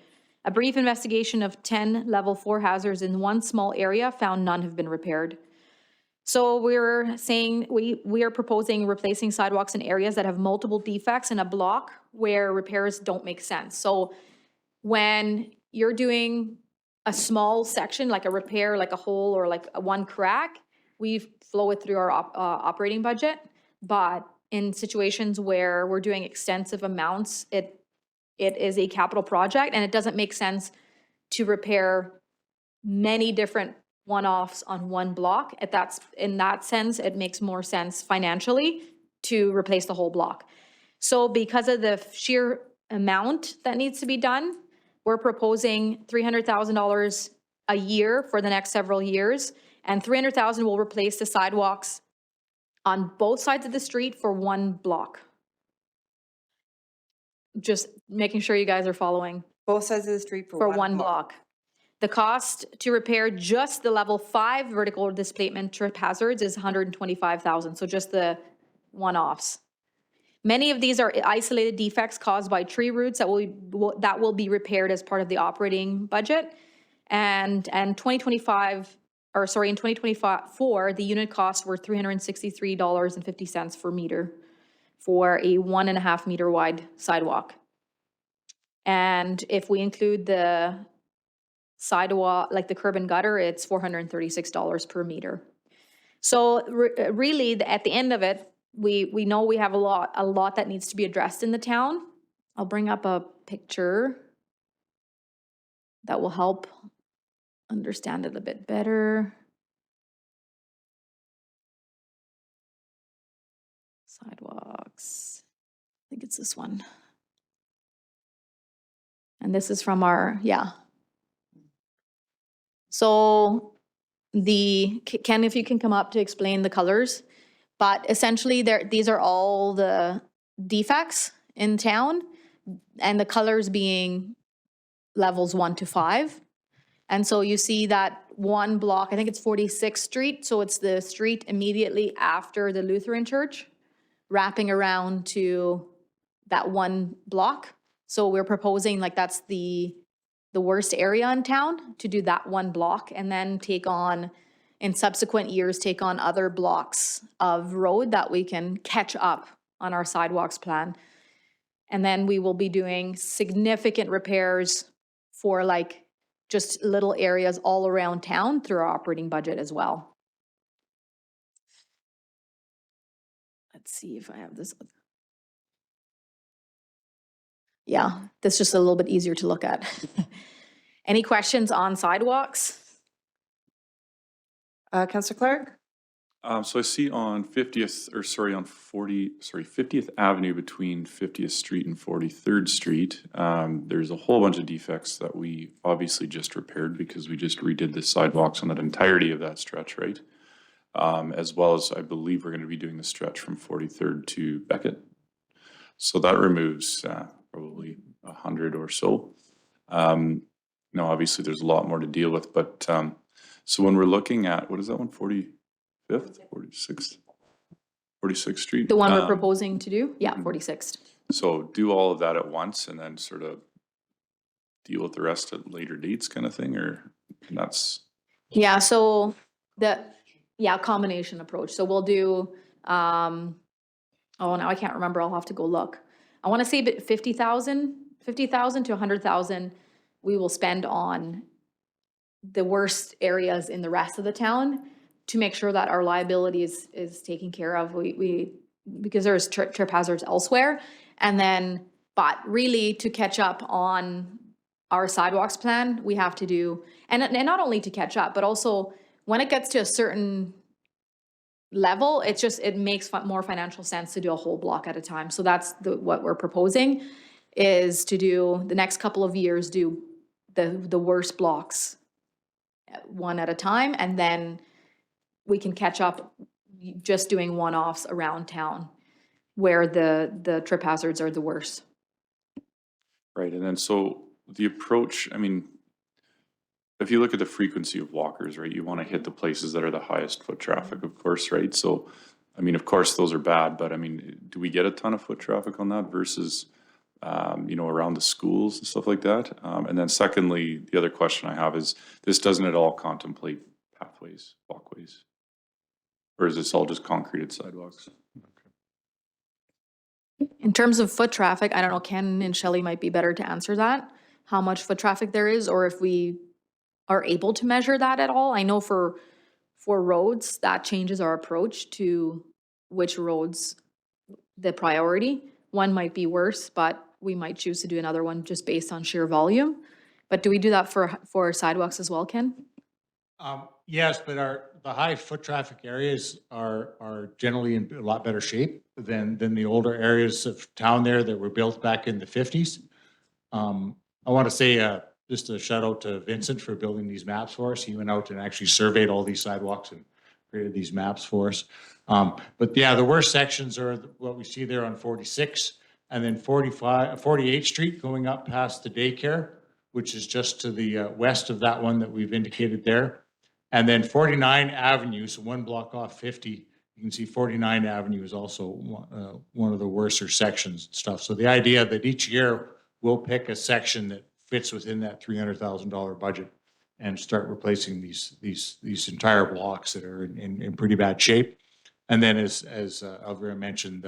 A brief investigation of 10 level 4 hazards in one small area found none have been repaired. So we're saying we are proposing replacing sidewalks in areas that have multiple defects in a block where repairs don't make sense. So when you're doing a small section, like a repair, like a hole or like one crack, we flow it through our operating budget. But in situations where we're doing extensive amounts, it is a capital project, and it doesn't make sense to repair many different one-offs on one block. In that sense, it makes more sense financially to replace the whole block. So because of the sheer amount that needs to be done. We're proposing $300,000 a year for the next several years, and $300,000 will replace the sidewalks on both sides of the street for one block. Just making sure you guys are following. Both sides of the street For one block. The cost to repair just the level 5 vertical displacement trip hazards is $125,000, so just the one-offs. Many of these are isolated defects caused by tree roots that will be repaired as part of the operating budget. And in 2024, the unit costs were $363.50 per meter for a 1.5 meter wide sidewalk. And if we include the sidewalk, like the curb and gutter, it's $436 per meter. So really, at the end of it, we know we have a lot that needs to be addressed in the town. I'll bring up a picture that will help understand it a bit better. Sidewalks. I think it's this one. And this is from our, yeah. So Ken, if you can come up to explain the colors. But essentially, these are all the defects in town, and the colors being levels 1 to 5. And so you see that one block, I think it's 46th Street, so it's the street immediately after the Lutheran Church, wrapping around to that one block. So we're proposing, like, that's the worst area in town, to do that one block, and then in subsequent years, take on other blocks of road that we can catch up on our sidewalks plan. And then we will be doing significant repairs for, like, just little areas all around town through our operating budget as well. Let's see if I have this. Yeah, that's just a little bit easier to look at. Any questions on sidewalks? Councillor Clark? So I see on 50th Avenue between 50th Street and 43rd Street, there's a whole bunch of defects that we obviously just repaired because we just redid the sidewalks on that entirety of that stretch, right? As well as I believe we're going to be doing the stretch from 43rd to Beckett. So that removes probably 100 or so. Now, obviously, there's a lot more to deal with, but so when we're looking at, what is that one, 45th, 46th Street? The one we're proposing to do? Yeah, 46th. So do all of that at once and then sort of deal with the rest at later dates kind of thing, or that's? Yeah, so combination approach. So we'll do, now I can't remember, I'll have to go look. I want to say 50,000 to 100,000 we will spend on the worst areas in the rest of the town to make sure that our liability is taken care of. Because there's trip hazards elsewhere. And then, but really to catch up on our sidewalks plan, we have to do, and not only to catch up, but also when it gets to a certain level, it makes more financial sense to do a whole block at a time. So that's what we're proposing, is to do the next couple of years, do the worst blocks one at a time, and then we can catch up just doing one-offs around town where the trip hazards are the worst. Right, and then so the approach, I mean, if you look at the frequency of walkers, right, you want to hit the places that are the highest foot traffic, of course, right? So, I mean, of course, those are bad, but I mean, do we get a ton of foot traffic on that versus, around the schools and stuff like that? And then secondly, the other question I have is, this doesn't at all contemplate pathways, walkways? Or is this all just concreted sidewalks? In terms of foot traffic, I don't know, Ken and Shelley might be better to answer that, how much foot traffic there is, or if we are able to measure that at all. I know for roads, that changes our approach to which roads the priority. One might be worse, but we might choose to do another one just based on sheer volume. But do we do that for sidewalks as well, Ken? Yes, but the high foot traffic areas are generally in a lot better shape than the older areas of town there that were built back in the 50s. I want to say just a shout out to Vincent for building these maps for us. He went out and actually surveyed all these sidewalks and created these maps for us. But yeah, the worst sections are what we see there on 46 and then 48th Street going up past the daycare, which is just to the west of that one that we've indicated there. And then 49 Avenue, so one block off 50, you can see 49 Avenue is also one of the worser sections and stuff. So the idea that each year we'll pick a section that fits within that $300,000 budget and start replacing these entire blocks that are in pretty bad shape. And then as Elvira mentioned,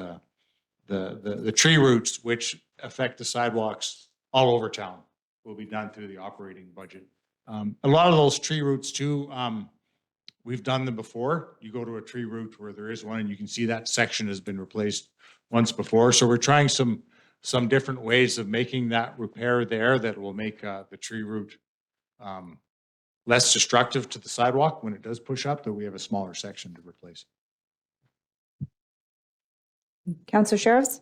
the tree roots, which affect the sidewalks all over town, will be done through the operating budget. A lot of those tree roots too, we've done them before. You go to a tree root where there is one and you can see that section has been replaced once before. So we're trying some different ways of making that repair there that will make the tree root less destructive to the sidewalk when it does push up, that we have a smaller section to replace. Councillor Sheriffs?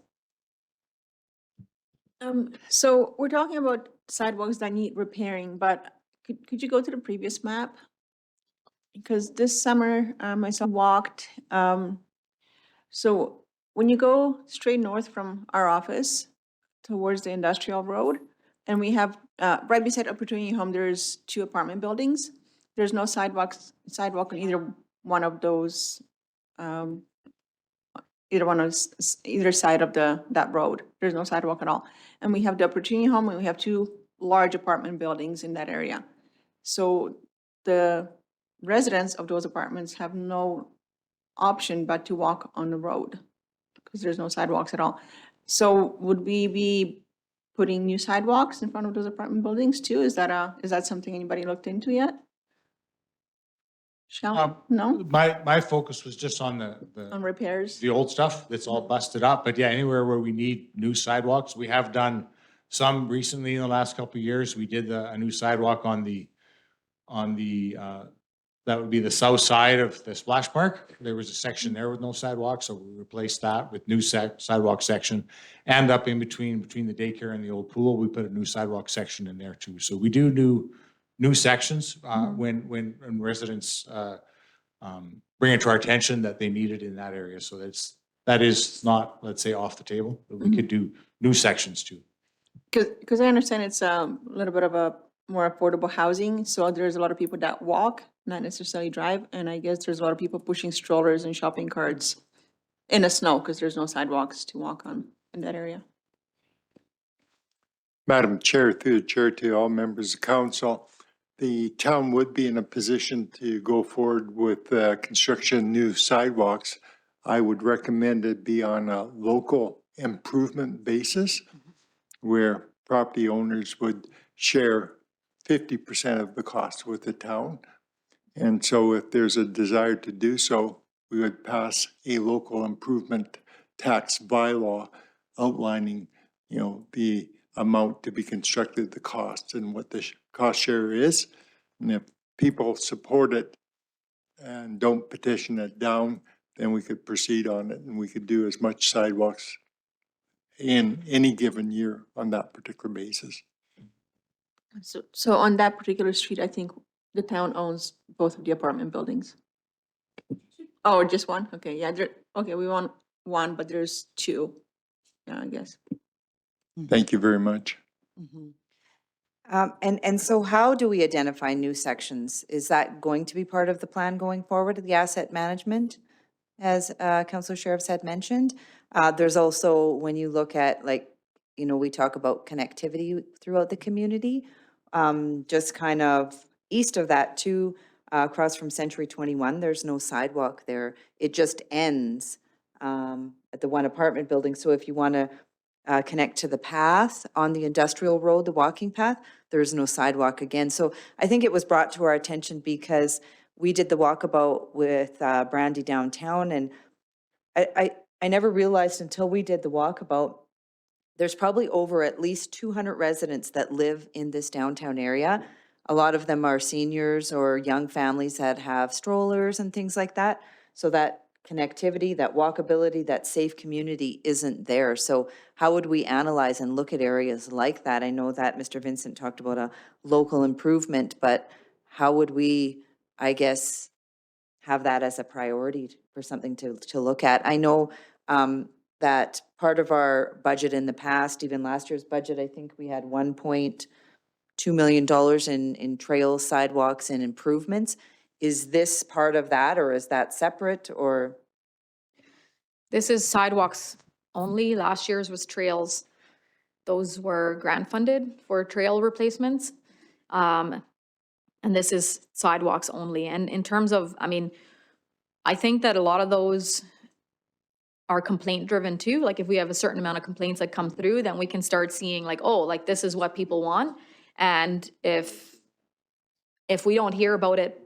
So we're talking about sidewalks that need repairing, but could you go to the previous map? Because this summer, my son walked, so when you go straight north from our office towards the industrial road, and we have, right beside Opportunity Home, there's 2 apartment buildings. There's no sidewalk on either one of those, either side of that road. There's no sidewalk at all. And we have the Opportunity Home, and we have 2 large apartment buildings in that area. So the residents of those apartments have no option but to walk on the road because there's no sidewalks at all. So would we be putting new sidewalks in front of those apartment buildings too? Is that something anybody looked into yet? No? My focus was just on On repairs? the old stuff that's all busted up. But yeah, anywhere where we need new sidewalks, we have done some recently in the last couple of years. We did a new sidewalk on the that would be the south side of the splash park. There was a section there with no sidewalk, so we replaced that with new sidewalk section. And up in between the daycare and the old pool, we put a new sidewalk section in there too. So we do new sections when residents bring it to our attention that they need it in that area. So that is not, let's say, off the table, but we could do new sections too. Because I understand it's a little bit of a more affordable housing, so there's a lot of people that walk, not necessarily drive, and I guess there's a lot of people pushing strollers and shopping carts in the snow because there's no sidewalks to walk on in that area. Madam Chair, through the chair to all members of council, the town would be in a position to go forward with construction new sidewalks. I would recommend it be on a local improvement basis where property owners would share 50% of the cost with the town. And so if there's a desire to do so, we would pass a local improvement tax bylaw outlining, the amount to be constructed, the cost, and what the cost share is. And if people support it and don't petition it down, then we could proceed on it and we could do as much sidewalks in any given year on that particular basis. So on that particular street, I think the town owns both of the apartment buildings. Oh, just one? Okay, yeah, okay, we want one, but there's 2, yeah, I guess. Thank you very much. And so how do we identify new sections? Is that going to be part of the plan going forward, the asset management, as Councillor Sheriffs had mentioned? There's also, when you look at we talk about connectivity throughout the community, just kind of east of that too, across from Century 21, there's no sidewalk there. It just ends at the one apartment building. So if you want to connect to the path on the industrial road, the walking path, there's no sidewalk again. So I think it was brought to our attention because we did the walkabout with Brandy downtown, and I never realized until we did the walkabout, there's probably over at least 200 residents that live in this downtown area. a lot of them are seniors or young families that have strollers and things like that. So that connectivity, that walkability, that safe community isn't there. So how would we analyze and look at areas like that? I know that Mr. Vincent talked about a local improvement, but how would we, I guess, have that as a priority for something to look at? I know that part of our budget in the past, even last year's budget, I think we had $1.2 million in trails, sidewalks, and improvements. Is this part of that, or is that separate, or? This is sidewalks only. Last year's was trails. Those were grant funded for trail replacements. And this is sidewalks only. And in terms of, I mean, I think that a lot of those are complaint driven too. Like if we have a certain amount of complaints that come through, then we can start seeing like, oh, like this is what people want. And if we don't hear about it,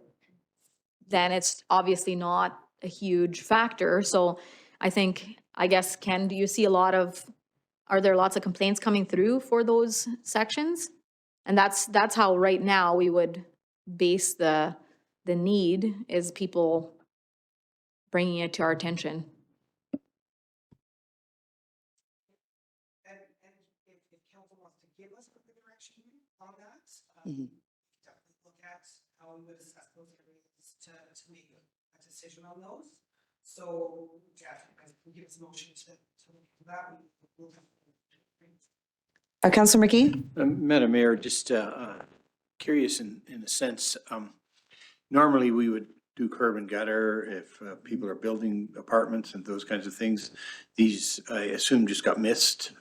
then it's obviously not a huge factor. So I think, I guess, Ken, do you see are there lots of complaints coming through for those sections? And that's how right now we would base the need, is people bringing it to our attention. And if council wants to give us the direction on that, Mhm. definitely look at how we would assess those areas to make a decision on those. So, Jeff, you guys can give us a motion to look at that. We'll have- Councillor McGee? Madam Mayor, just curious in a sense, normally we would do curb and gutter if people are building apartments and those kinds of things. These, I assume, just got missed.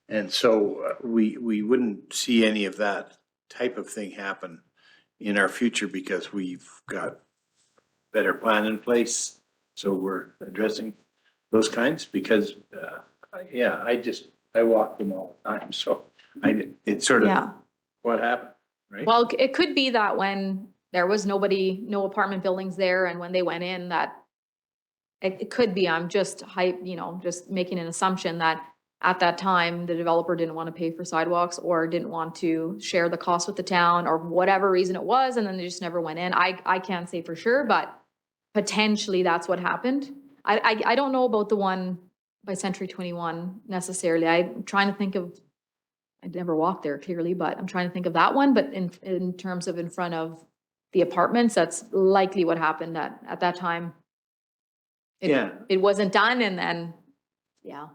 And so we wouldn't see any of that type of thing happen in our future because we've got better plan in place. So we're addressing those kinds because, yeah, I walk them all the time. So it's sort of Yeah. what happened, right? Well, it could be that when there was no apartment buildings there, and when they went in, that it could be, I'm just just making an assumption that at that time, the developer didn't want to pay for sidewalks or didn't want to share the cost with the town or whatever reason it was, and then they just never went in. I can't say for sure, but potentially that's what happened. I don't know about the one by Century 21 necessarily. I'm trying to think of, I'd never walked there clearly, but I'm trying to think of that one. But in terms of in front of the apartments, that's likely what happened at that time. It wasn't done, and then, yeah.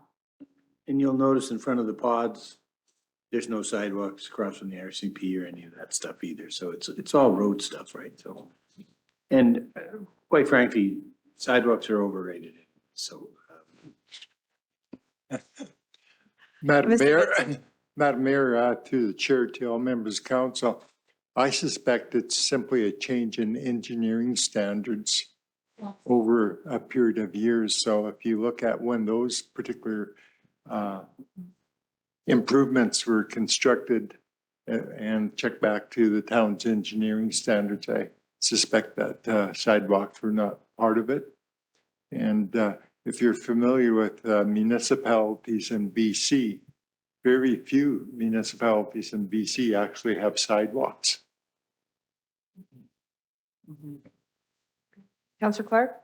And you'll notice in front of the pods, there's no sidewalks across from the RCP or any of that stuff either. So it's all road stuff, right? So, and quite frankly, sidewalks are overrated. So. Madam Mr. Mayor, Vincent. Madam Mayor, to the chair, to all members of council, I suspect it's simply a change in engineering standards over a period of years. So if you look at when those particular improvements were constructed and check back to the town's engineering standards, I suspect that sidewalks were not part of it. And if you're familiar with municipalities in BC, very few municipalities in BC actually have sidewalks. Councillor Clark?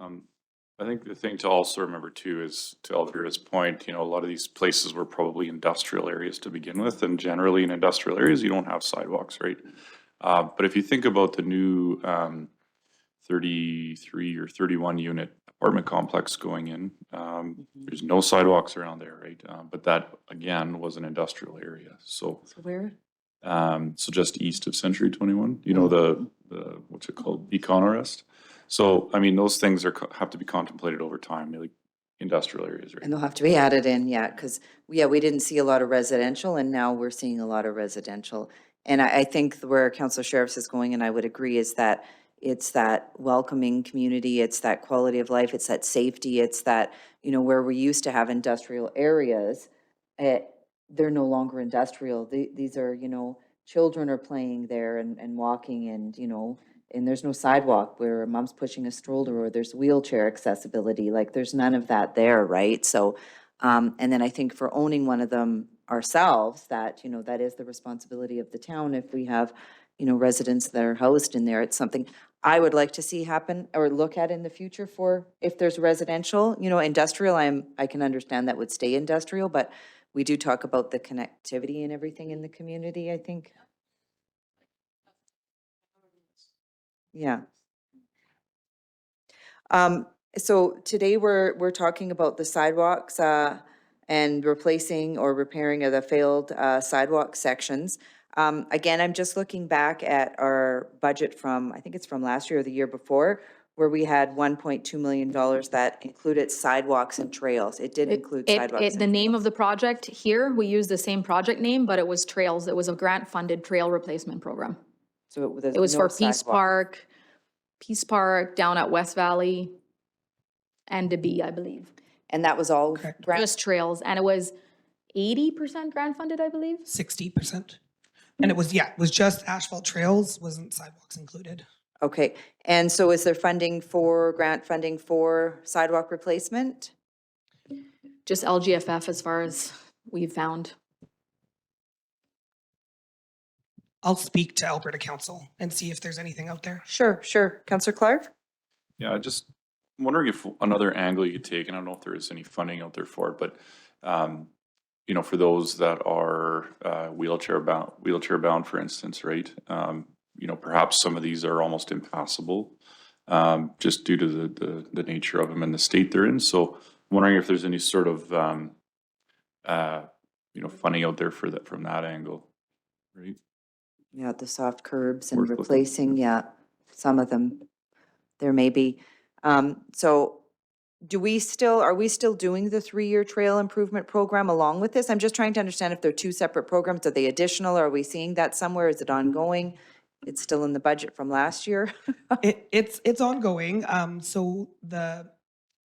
I think the thing to also remember too is, to Elvira's point, a lot of these places were probably industrial areas to begin with, and generally in industrial areas, you don't have sidewalks, right? But if you think about the new 33 or 31 unit apartment complex going in, there's no sidewalks around there, right? But that, again, was an industrial area, so. So where? So just east of Century 21, the what's it called, Econorest. So, I mean, those things have to be contemplated over time, like industrial areas, right? And they'll have to be added in, yeah, because, we didn't see a lot of residential, and now we're seeing a lot of residential. And I think where Councillor Sheriffs is going, and I would agree, is that it's that welcoming community, it's that quality of life, it's that safety, it's that, where we used to have industrial areas, they're no longer industrial. These are, children are playing there and walking, and, and there's no sidewalk where mom's pushing a stroller, or there's wheelchair accessibility. Like, there's none of that there, right? So, and then I think for owning one of them ourselves that, that is the responsibility of the town if we have, residents that are housed in there. It's something I would like to see happen or look at in the future for if there's residential, industrial, I can understand that would stay industrial, but we do talk about the connectivity and everything in the community, I think. Yeah. So today we're talking about the sidewalks, and replacing or repairing of the failed, sidewalk sections. Again, I'm just looking back at our budget from, I think it's from last year or the year before, where we had $1.2 million that included sidewalks and trails. It did include sidewalks. The name of the project here, we used the same project name, but it was trails. It was a grant-funded trail replacement program. So It was for Peace Park down at West Valley and DeBee, I believe. And that was all grant. Just trails, and it was 80% grant funded, I believe. 60%. And it was just asphalt trails, wasn't sidewalks included. Okay, and so is there grant funding for sidewalk replacement? Just LGFF as far as we've found. I'll speak to Alberta Council and see if there's anything out there. Sure. Councillor Clark? Yeah, just wondering if another angle you could take, and I don't know if there is any funding out there for it, but, for those that are wheelchair bound, for instance, right? Perhaps some of these are almost impassable, just due to the nature of them and the state they're in. So I'm wondering if there's any sort of, funding out there for that, from that angle, right? Yeah, the soft curbs and Worth looking. replacing, some of them, there may be. So are we still doing the 3-year trail improvement program along with this? I'm just trying to understand if they're two separate programs. Are they additional? Are we seeing that somewhere? Is it ongoing? It's still in the budget from last year? It's ongoing.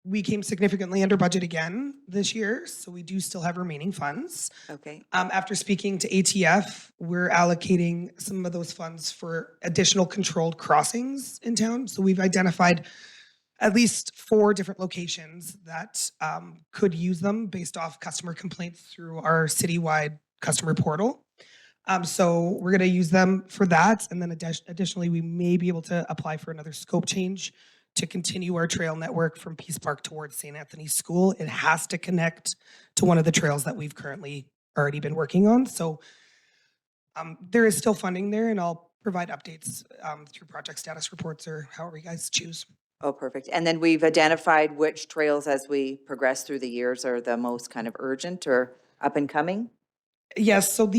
We came significantly under budget again this year, so we do still have remaining funds. Okay, After speaking to ATF, we're allocating some of those funds for additional controlled crossings in town. So we've identified at least 4 different locations that could use them based off customer complaints through our citywide customer portal. So we're going to use them for that. And then additionally, we may be able to apply for another scope change to continue our trail network from Peace Park towards St. Anthony's School. It has to connect to one of the trails that we've currently already been working on. So there is still funding there, and I'll provide updates through project status reports or however you guys choose. oh, perfect. And then we've identified which trails as we progress through the years are the most kind of urgent or up and coming? Yes, so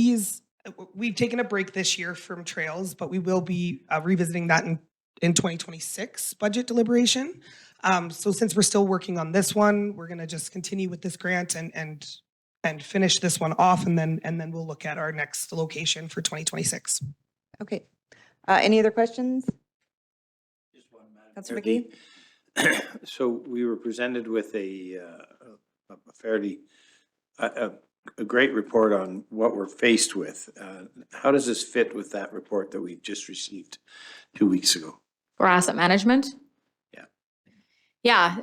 we've taken a break this year from trails, but we will be revisiting that in 2026 budget deliberation. So since we're still working on this one, we're going to just continue with this grant and finish this one off, and then we'll look at our next location for 2026. Okay. Any other questions? Councillor McGee? So we were presented with a fairly, a great report on what we're faced with. How does this fit with that report that we just received 2 weeks ago? For asset management? Yeah. Yeah,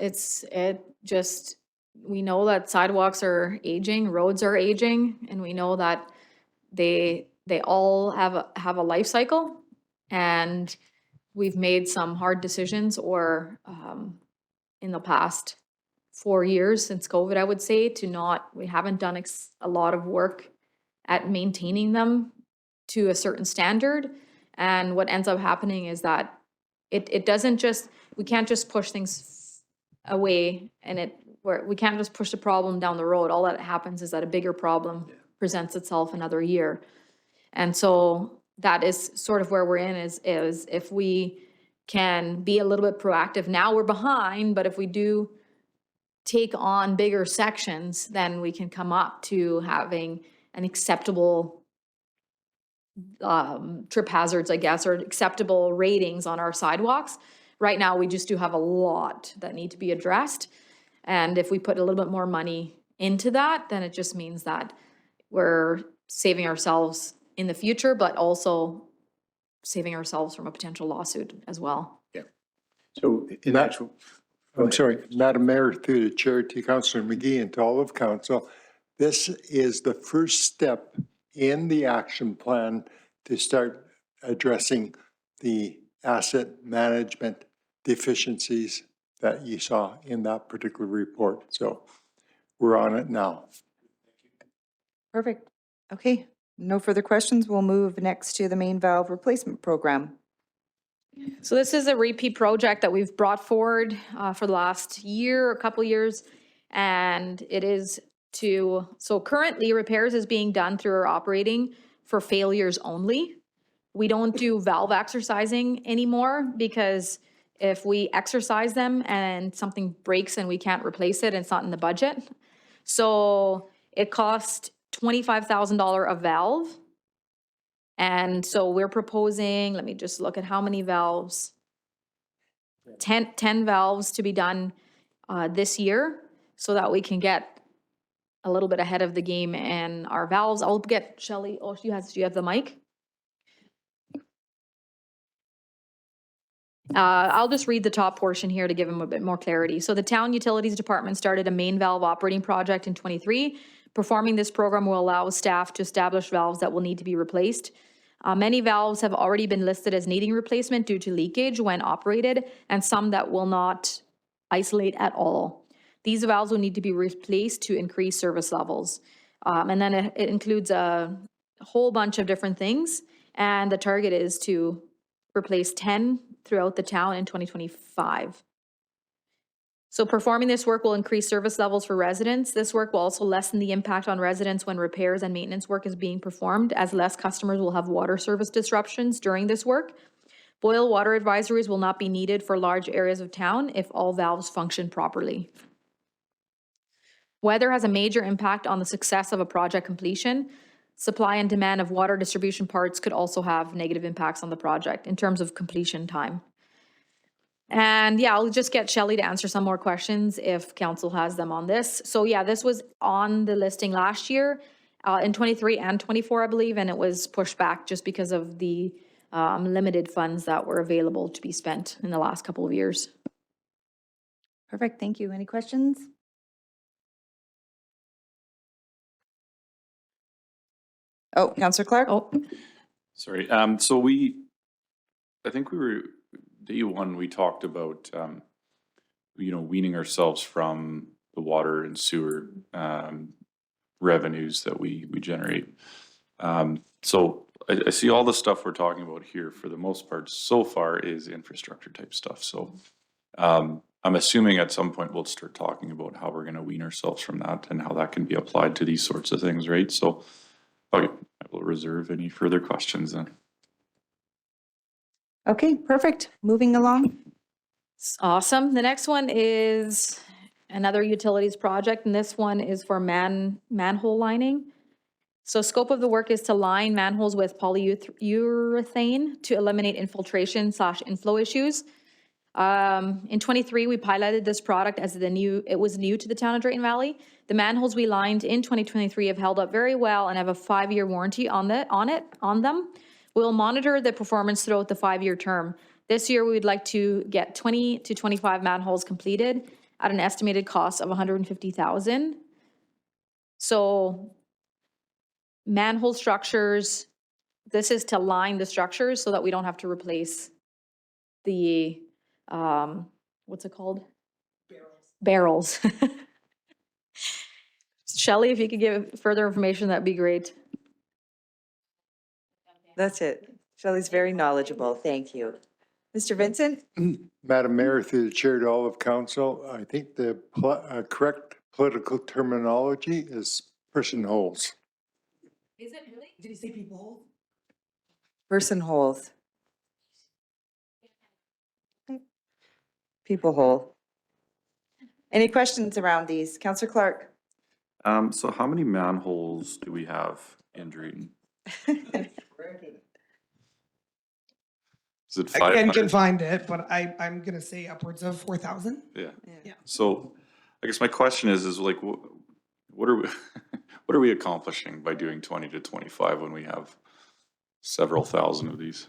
we know that sidewalks are aging, roads are aging, and we know that they all have a life cycle. And we've made some hard decisions in the past 4 years since COVID, I would say, we haven't done a lot of work at maintaining them to a certain standard. And what ends up happening is that we can't just push things away we can't just push the problem down the road. All that happens is that a bigger problem presents itself another year. And so that is sort of where we're in is if we can be a little bit proactive. Now we're behind, but if we do take on bigger sections, then we can come up to having an acceptable trip hazards, I guess, or acceptable ratings on our sidewalks. Right now, we just do have a lot that need to be addressed. And if we put a little bit more money into that, then it just means that we're saving ourselves in the future, but also saving ourselves from a potential lawsuit as well. Yeah. So I'm sorry, Madam Mayor, through the chair to Councillor McGee and to all of council, This is the first step in the action plan to start addressing the asset management deficiencies that you saw in that particular report. So we're on it now. Perfect. Okay, no further questions. We'll move next to the main valve replacement program. So this is a repeat project that we've brought forward for the last year, a couple years. And it is so currently repairs is being done through our operating for failures only. We don't do valve exercising anymore because if we exercise them and something breaks and we can't replace it, it's not in the budget. So it cost $25,000 a valve. And so we're proposing, let me just look at how many valves. 10 valves to be done this year so that we can get a little bit ahead of the game and our valves. I'll get Shelley, oh, do you have the mic? I'll just read the top portion here to give them a bit more clarity. So the Town Utilities Department started a main valve operating project in '23. Performing this program will allow staff to establish valves that will need to be replaced. Many valves have already been listed as needing replacement due to leakage when operated, and some that will not isolate at all. These valves will need to be replaced to increase service levels. And then it includes a whole bunch of different things, and the target is to replace 10 throughout the town in 2025. So performing this work will increase service levels for residents. This work will also lessen the impact on residents when repairs and maintenance work is being performed, as less customers will have water service disruptions during this work. Boil water advisories will not be needed for large areas of town if all valves function properly. Weather has a major impact on the success of a project completion. Supply and demand of water distribution parts could also have negative impacts on the project in terms of completion time. And yeah, I'll just get Shelley to answer some more questions if council has them on this. So yeah, this was on the listing last year in 23 and 24, I believe, and it was pushed back just because of the limited funds that were available to be spent in the last couple of years. Perfect, thank you. Any questions? Oh, Councillor Clark? Oh, Sorry, so I think we were, day one, we talked about, weaning ourselves from the water and sewer revenues that we generate. So I see all the stuff we're talking about here, for the most part, so far is infrastructure type stuff. So I'm assuming at some point we'll start talking about how we're gonna wean ourselves from that and how that can be applied to these sorts of things, right? So, okay, I will reserve any further questions then. Okay, perfect. Moving along. awesome. The next one is another utilities project, and this one is for manhole lining. So scope of the work is to line manholes with polyurethane to eliminate infiltration/inflow issues. In 23, we piloted this product as it was new to the town of Drayton Valley. The manholes we lined in 2023 have held up very well and have a 5-year warranty on them. We'll monitor the performance throughout the 5-year term. This year, we would like to get 20 to 25 manholes completed at an estimated cost of $150,000. So manhole structures, this is to line the structures so that we don't have to replace the, what's it called? Barrels. Shelley, if you could give further information, that'd be great. That's it. Shelley's very knowledgeable. Thank you. Mr. Vincent? Madam Mayor, through the chair to all of council, I think the correct political terminology is person holes. Is it really? Did he say people hold? Person holes. People hole. Any questions around these? Councillor Clark? So how many manholes do we have in Drayton? Is it I 500? can find it, but I'm gonna say upwards of 4,000. Yeah. Yeah. So I guess my question is like, what are we, what are we accomplishing by doing 20 to 25 when we have several thousand of these?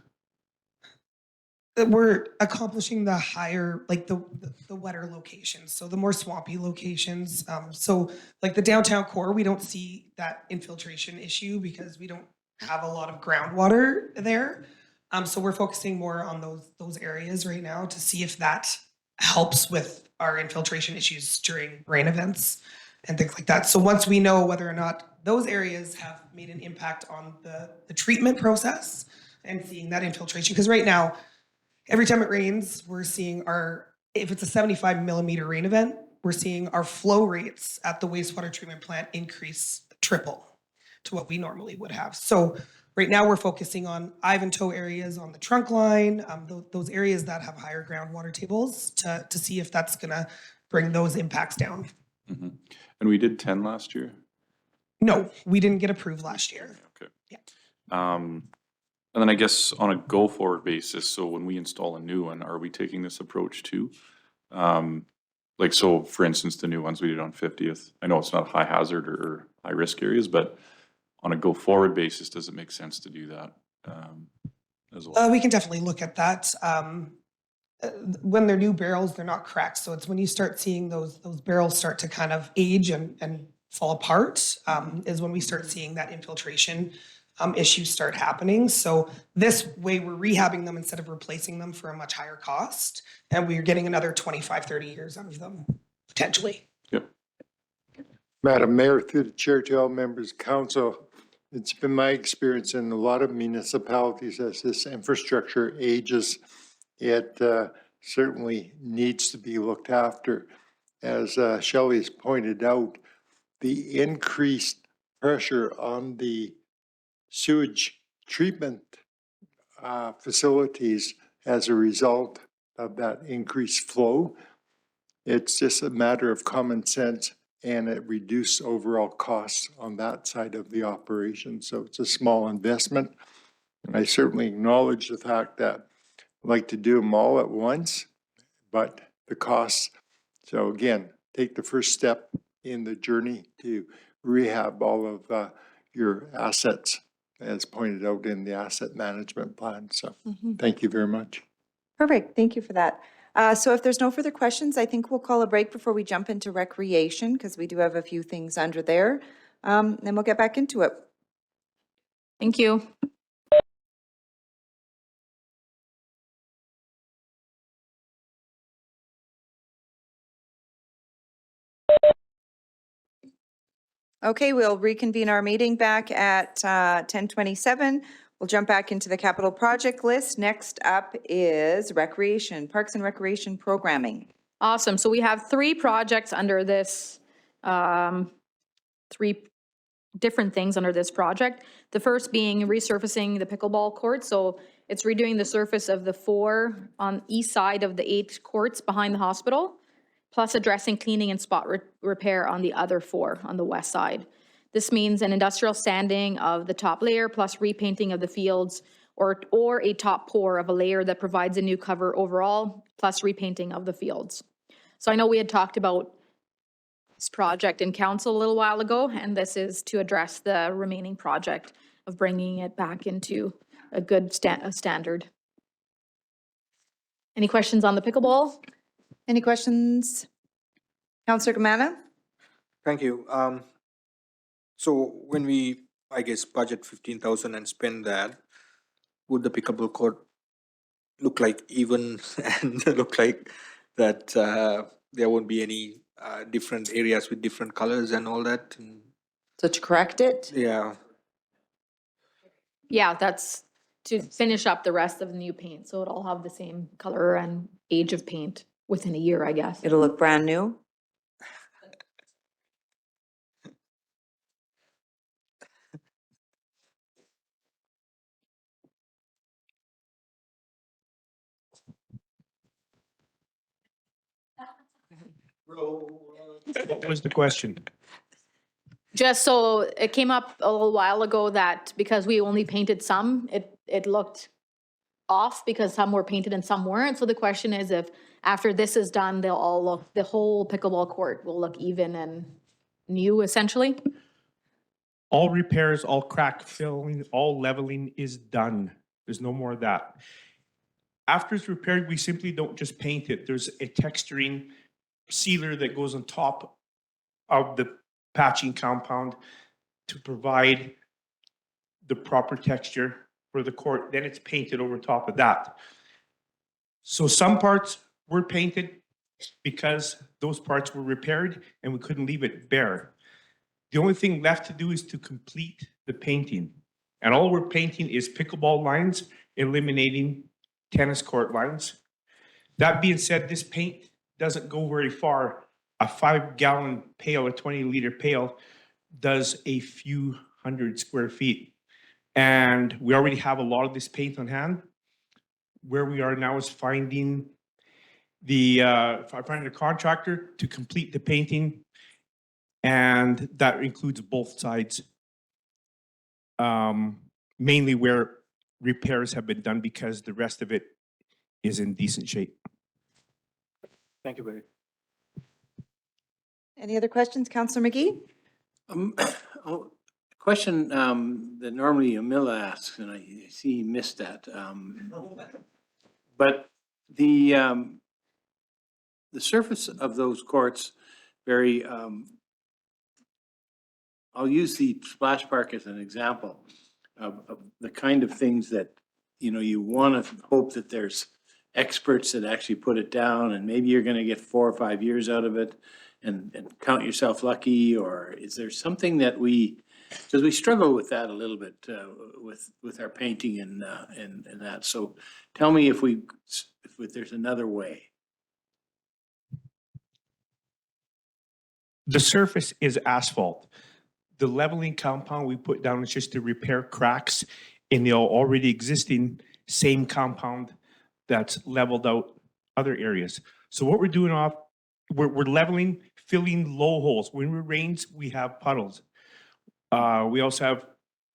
we're accomplishing the higher, like the wetter locations, so the more swampy locations. So like the downtown core, we don't see that infiltration issue because we don't have a lot of groundwater there. So we're focusing more on those areas right now to see if that helps with our infiltration issues during rain events and things like that. So once we know whether or not those areas have made an impact on the treatment process and seeing that infiltration, because right now, every time it rains, we're seeing if it's a 75 millimeter rain event, we're seeing our flow rates at the wastewater treatment plant increase triple to what we normally would have. So right now we're focusing on Ivantoe areas on the trunk line, those areas that have higher groundwater tables to see if that's gonna bring those impacts down. Mhm. And we did 10 last year? No, we didn't get approved last year. Okay. Yeah. And then I guess on a go-forward basis, so when we install a new one, are we taking this approach too? Like, so for instance, the new ones we did on 50th, I know it's not high hazard or high risk areas, but on a go-forward basis, does it make sense to do that as well? We can definitely look at that. When they're new barrels, they're not cracked. So it's when you start seeing those barrels start to kind of age and fall apart, is when we start seeing that infiltration issues start happening. So this way we're rehabbing them instead of replacing them for a much higher cost. And we're getting another 25, 30 years out of them, potentially. Yep. Madam Mayor, through the chair to all members of council, it's been my experience in a lot of municipalities as this infrastructure ages, it certainly needs to be looked after. As Shelley's pointed out, the increased pressure on the sewage treatment facilities as a result of that increased flow, it's just a matter of common sense, and it reduced overall costs on that side of the operation. So it's a small investment. And I certainly acknowledge the fact that I'd like to do them all at once, but the costs. So again, take the first step in the journey to rehab all of your assets, as pointed out in the asset management plan. So thank you very much. Perfect, thank you for that. So if there's no further questions, I think we'll call a break before we jump into recreation, because we do have a few things under there. Then we'll get back into it. Thank you. Okay, we'll reconvene our meeting back at 10:27. We'll jump back into the capital project list. Next up is recreation, parks and recreation programming. Awesome. So we have 3 projects under this, 3 different things under this project. The first being resurfacing the pickleball court. So it's redoing the surface of the 4 on east side of the 8 courts behind the hospital, plus addressing cleaning and spot repair on the other 4 on the west side. This means an industrial sanding of the top layer plus repainting of the fields, or a top pour of a layer that provides a new cover overall, plus repainting of the fields. So I know we had talked about this project in council a little while ago, and this is to address the remaining project of bringing it back into a good standard. Any questions on the pickleball? Any questions? Councillor Gamana? Thank you. So when we, I guess, budget 15,000 and spend that, would the pickleball court look like even and look like that there won't be any different areas with different colors and all that? So to correct it? Yeah. Yeah, that's to finish up the rest of the new paint, so it'll have the same color and age of paint within a year, I guess. It'll look brand new? What was the question? Just so, it came up a little while ago that because we only painted some, it looked off because some were painted and some weren't. So the question is if after this is done, they'll all look, the whole pickleball court will look even and new essentially? All repairs, all crack filling, all leveling is done. There's no more of that. After it's repaired, we simply don't just paint it. There's a texturing sealer that goes on top of the patching compound to provide the proper texture for the court. Then it's painted over top of that. So some parts were painted because those parts were repaired and we couldn't leave it bare. The only thing left to do is to complete the painting. And all we're painting is pickleball lines, eliminating tennis court lines. That being said, this paint doesn't go very far. A 5-gallon pail, a 20-liter pail, does a few hundred square feet. And we already have a lot of this paint on hand. Where we are now is finding a contractor to complete the painting, and that includes both sides. Mainly where repairs have been done because the rest of it is in decent shape. Thank you, Barry. Any other questions, Councillor McGee? Question that normally Emila asks, and I see he missed that. But the surface of those courts, Barry, I'll use the splash park as an example of the kind of things that, you know, you want to hope that there's experts that actually put it down, and maybe you're going to get 4 or 5 years out of it and count yourself lucky. Or is there something that because we struggle with that a little bit with our painting and that. So tell me if there's another way. The surface is asphalt. The leveling compound we put down is just to repair cracks in the already existing same compound that's leveled out other areas. So what we're doing we're leveling, filling low holes. When it rains, we have puddles. We also have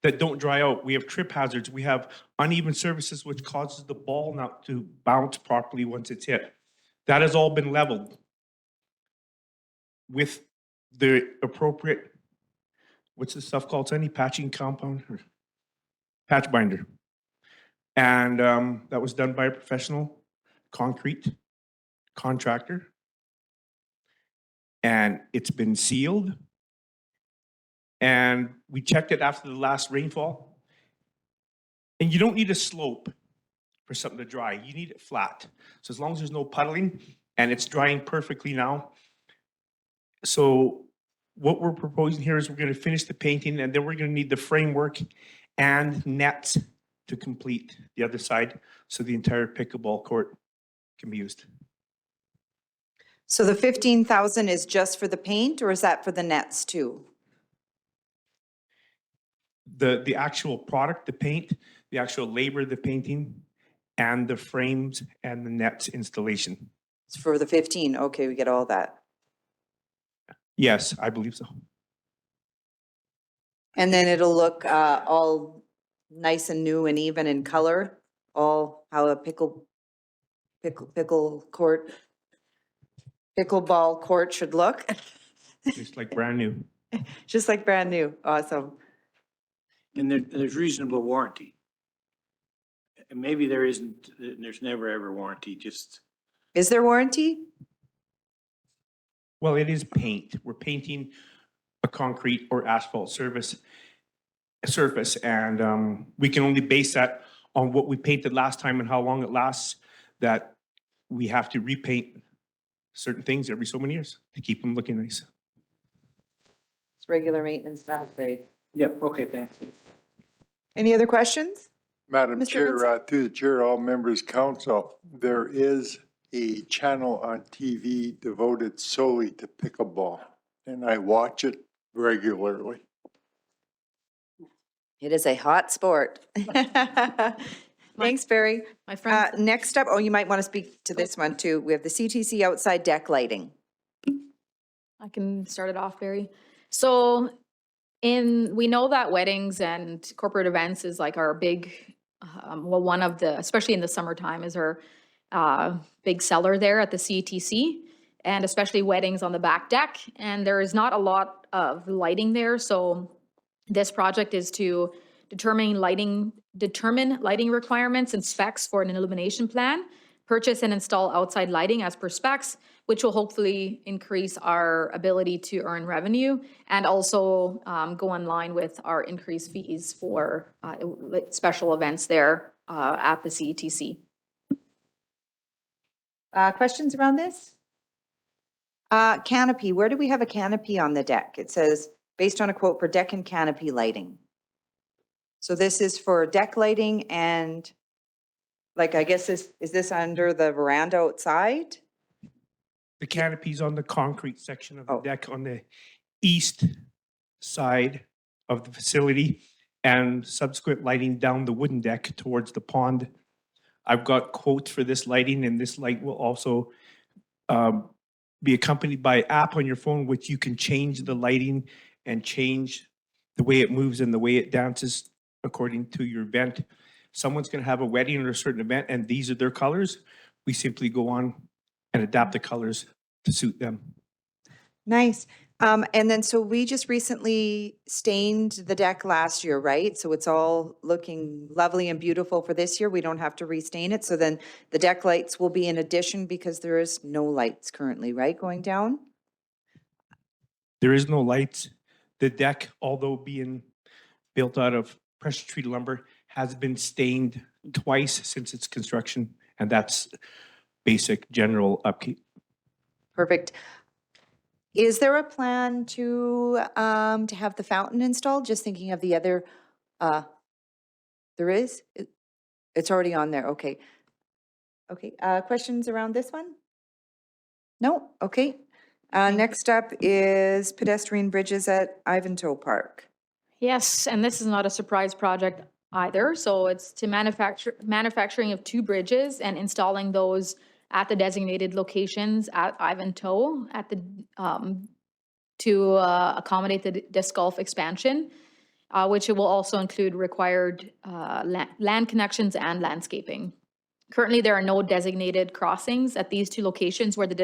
that don't dry out. We have trip hazards. We have uneven surfaces, which causes the ball not to bounce properly once it's hit. That has all been leveled with the appropriate, what's the stuff called, Sunny? Patching compound or patch binder. And that was done by a professional concrete contractor. And it's been sealed. And we checked it after the last rainfall. And you don't need a slope for something to dry. You need it flat. So as long as there's no puddling and it's drying perfectly now. So what we're proposing here is we're going to finish the painting, and then we're going to need the framework and nets to complete the other side so the entire pickleball court can be used. So the 15,000 is just for the paint, or is that for the nets too? The actual product, the paint, the actual labor, the painting, and the frames and the nets installation. It's for the 15. Okay, we get all that. Yes, I believe so. And then it'll look all nice and new and even in color, all how a pickleball court should look. Just like brand new. Just like brand new. Awesome. And there's reasonable warranty. And maybe there isn't, there's never ever warranty, just. Is there warranty? Well, it is paint. We're painting a concrete or asphalt surface, and we can only base that on what we painted last time and how long it lasts. That we have to repaint certain things every so many years to keep them looking nice. It's regular maintenance, that's great. Yep, okay, thanks. Any other questions? Madam Mr. Chair, through the chair, all members council, there is a channel on TV devoted solely to pickleball, and I watch it regularly. It is a hot sport. Thanks, Barry. My friend, Next up, you might want to speak to this one too. We have the CTC outside deck lighting. I can start it off, Barry. So we know that weddings and corporate events is like our big, one of the, especially in the summertime, is our big seller there at the CTC, and especially weddings on the back deck. And there is not a lot of lighting there. So this project is to determine lighting requirements and specs for an illumination plan, purchase and install outside lighting as per specs, which will hopefully increase our ability to earn revenue and also go in line with our increased fees for special events there at the CETC. Questions around this? Canopy, where do we have a canopy on the deck? It says, based on a quote for deck and canopy lighting. So this is for deck lighting and, like, I guess is this under the veranda outside? The canopy's on the concrete section of the Oh. deck on the east side of the facility and subsequent lighting down the wooden deck towards the pond. I've got quotes for this lighting, and this light will also be accompanied by an app on your phone, which you can change the lighting and change the way it moves and the way it dances according to your event. Someone's going to have a wedding or a certain event, and these are their colors. We simply go on and adapt the colors to suit them. Nice. And then, so we just recently stained the deck last year, right? So it's all looking lovely and beautiful for this year. We don't have to restain it. So then the deck lights will be in addition because there is no lights currently, right, going down? There is no lights. The deck, although being built out of pressure treated lumber, has been stained twice since its construction, and that's basic general upkeep. Perfect. Is there a plan to have the fountain installed? Just thinking of the other, there is? It's already on there, okay. Okay, questions around this one? No, okay. Next up is pedestrian bridges at Ivantoe Park. Yes, and this is not a surprise project either. So it's to manufacturing of 2 bridges and installing those at the designated locations at Ivantoe at the to accommodate the disc golf expansion, which it will also include required land connections and landscaping. Currently, there are no designated crossings at these 2 locations where the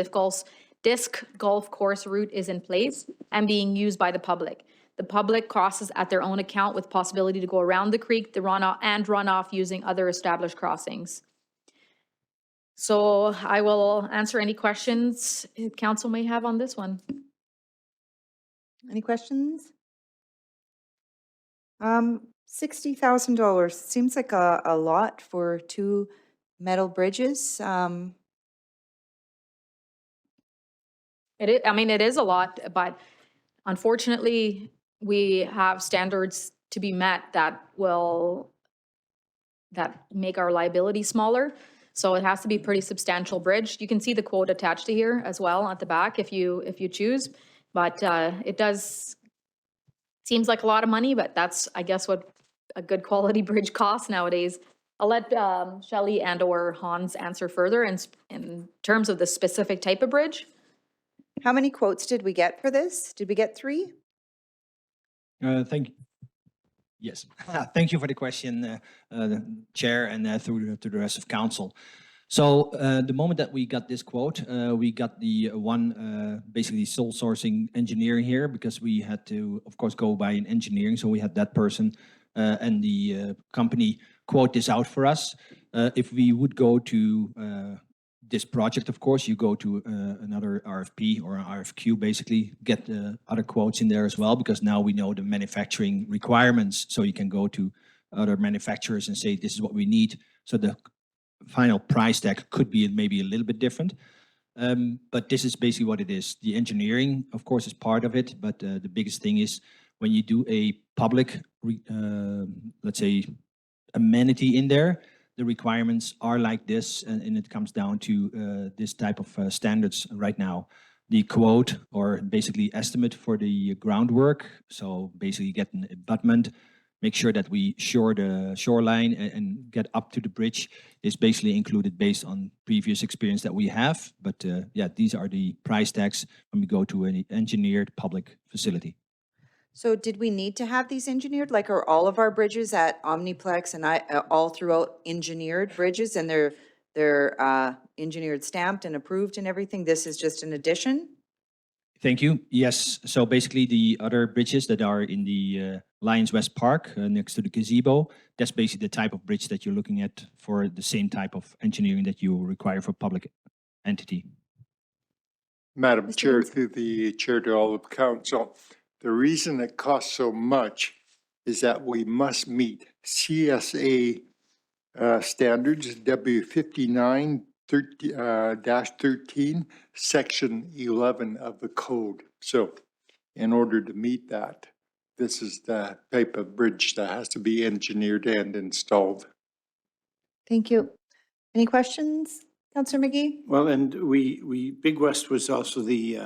disc golf course route is in place and being used by the public. The public crosses at their own account with possibility to go around the creek, the runoff, and run off using other established crossings. So I will answer any questions council may have on this one. Any questions? $60,000 seems like a lot for 2 metal bridges. It is, I mean, it is a lot, but unfortunately, we have standards to be met that make our liability smaller. So it has to be a pretty substantial bridge. You can see the quote attached to here as well at the back if you choose. But it seems like a lot of money, but that's, I guess, what a good quality bridge costs nowadays. I'll let Shelley and or Hans answer further in terms of the specific type of bridge. How many quotes did we get for this? Did we get 3? Thank you. Yes, thank you for the question, Chair, and through to the rest of council. So the moment that we got this quote, we got the one basically sole sourcing engineer here because we had to, of course, go by an engineering. So we had that person and the company quote this out for us. If we would go to this project, of course, you go to another RFP or an RFQ, basically get other quotes in there as well, because now we know the manufacturing requirements. So you can go to other manufacturers and say, this is what we need. So the final price tag could be maybe a little bit different. But this is basically what it is. The engineering, of course, is part of it. But the biggest thing is when you do a public, let's say, amenity in there, the requirements are like this, and it comes down to this type of standards right now. The quote, or basically estimate for the groundwork, so basically get an abutment, make sure that we shore the shoreline and get up to the bridge, is basically included based on previous experience that we have. But yeah, these are the price tags when we go to an engineered public facility. So did we need to have these engineered? Like, are all of our bridges at Omniplex and all throughout engineered bridges, and they're engineered, stamped and approved and everything? This is just an addition? Thank you. Yes. So basically the other bridges that are in the Lions West Park next to the gazebo. That's basically the type of bridge that you're looking at for the same type of engineering that you require for public entity. Madam Mr. Chair, Vince? through the chair to all of council, the reason it costs so much is that we must meet CSA standards, W59 13, section 11 of the code. So in order to meet that, this is the type of bridge that has to be engineered and installed. Thank you. Any questions, Councillor McGee? Well, and Big West was also the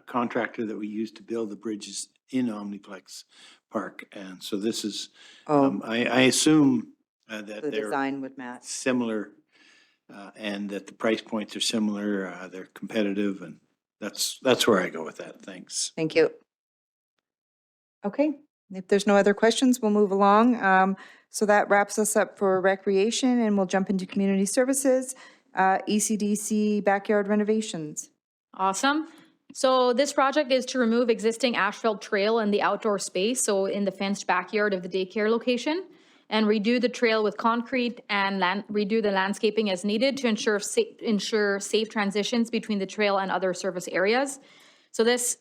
contractor that we used to build the bridges in Omniplex Park. And so this is, I assume that The they're design would match. similar and that the price points are similar, they're competitive, and that's where I go with that. Thanks. Thank you. Okay, if there's no other questions, we'll move along. So that wraps us up for recreation, and we'll jump into community services, ECDC backyard renovations. Awesome. So this project is to remove existing asphalt trail in the outdoor space, so in the fenced backyard of the daycare location, and redo the trail with concrete and redo the landscaping as needed to ensure safe transitions between the trail and other service areas. So this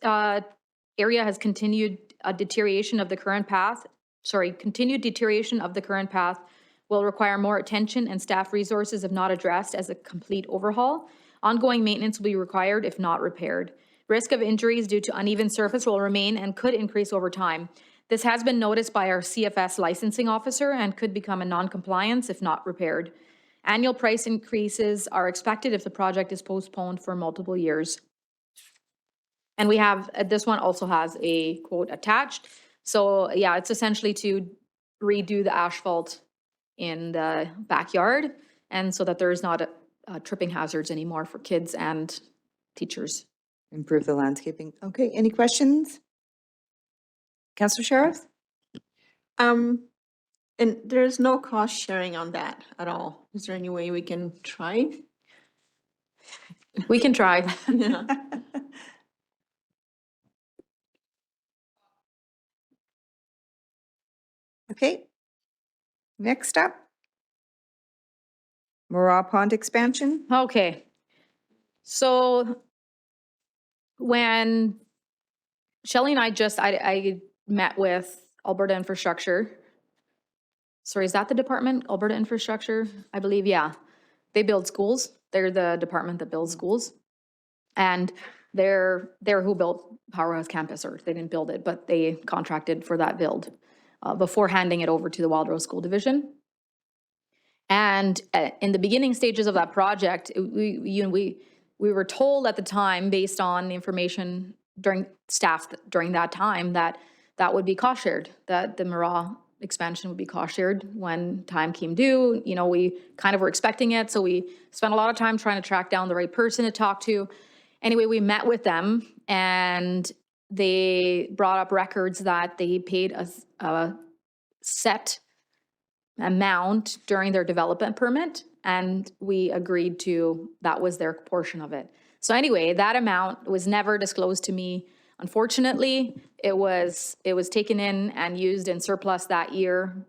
area has continued deterioration of the current path. Continued deterioration of the current path will require more attention and staff resources if not addressed as a complete overhaul. Ongoing maintenance will be required if not repaired. Risk of injuries due to uneven surface will remain and could increase over time. This has been noticed by our CFS licensing officer and could become a non-compliance if not repaired. Annual price increases are expected if the project is postponed for multiple years. And we have, this one also has a quote attached. So yeah, it's essentially to redo the asphalt in the backyard and so that there's not tripping hazards anymore for kids and teachers. Improve the landscaping. Okay, any questions? Councillor Sheriff? And there's no cost sharing on that at all. Is there any way we can try? We can try. Yeah. Okay. Next up. Murrah Pond expansion. Okay. So when Shelley and I met with Alberta Infrastructure. Sorry, is that the department, Alberta Infrastructure? I believe, yeah. They build schools. They're the department that builds schools. And they're who built Powerhouse Campus, or they didn't build it, but they contracted for that build before handing it over to the Wildrose School Division. And in the beginning stages of that project, we were told at the time, based on the information during that time, that would be cost shared, that the Murrah expansion would be cost shared when time came due. You know, we kind of were expecting it, so we spent a lot of time trying to track down the right person to talk to. Anyway, we met with them, and they brought up records that they paid a set amount during their development permit, and we agreed to, that was their portion of it. So anyway, that amount was never disclosed to me. Unfortunately, it was taken in and used in surplus that year,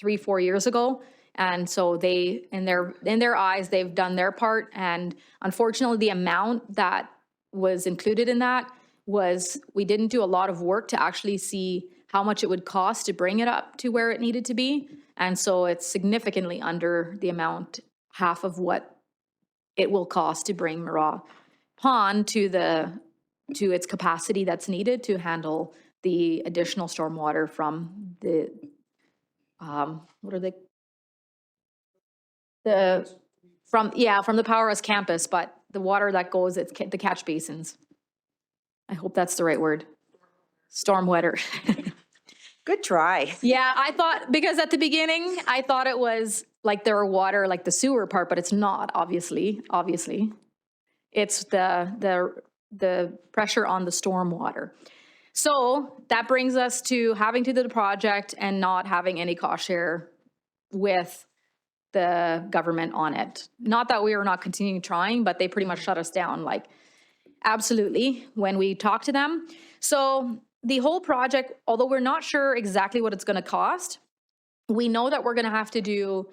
3-4 years ago. And so they, in their eyes, they've done their part. And unfortunately, the amount that was included in that was, we didn't do a lot of work to actually see how much it would cost to bring it up to where it needed to be. And so it's significantly under the amount, half of what it will cost to bring Murrah Pond to its capacity that's needed to handle the additional stormwater from the, from the Powerhouse campus, but the water that goes, it's the catch basins. I hope that's the right word. Stormwater. Good try. Yeah, I thought, because at the beginning, I thought it was like there were water, like the sewer part, but it's not, obviously. It's the pressure on the stormwater. So that brings us to having to do the project and not having any cost share with the government on it. Not that we were not continuing trying, but they pretty much shut us down, like, absolutely, when we talked to them. So the whole project, although we're not sure exactly what it's going to cost, we know that we're going to have to do,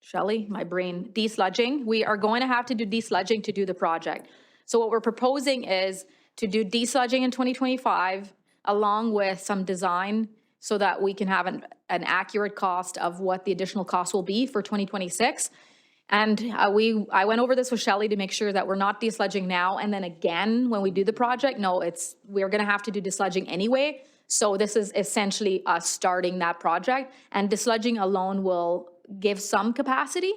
Shelley, my brain, desludging. We are going to have to do desludging to do the project. So what we're proposing is to do desludging in 2025 along with some design so that we can have an accurate cost of what the additional cost will be for 2026. And I went over this with Shelley to make sure that we're not desludging now and then again when we do the project. No, we're going to have to do desludging anyway. So this is essentially us starting that project, and desludging alone will give some capacity.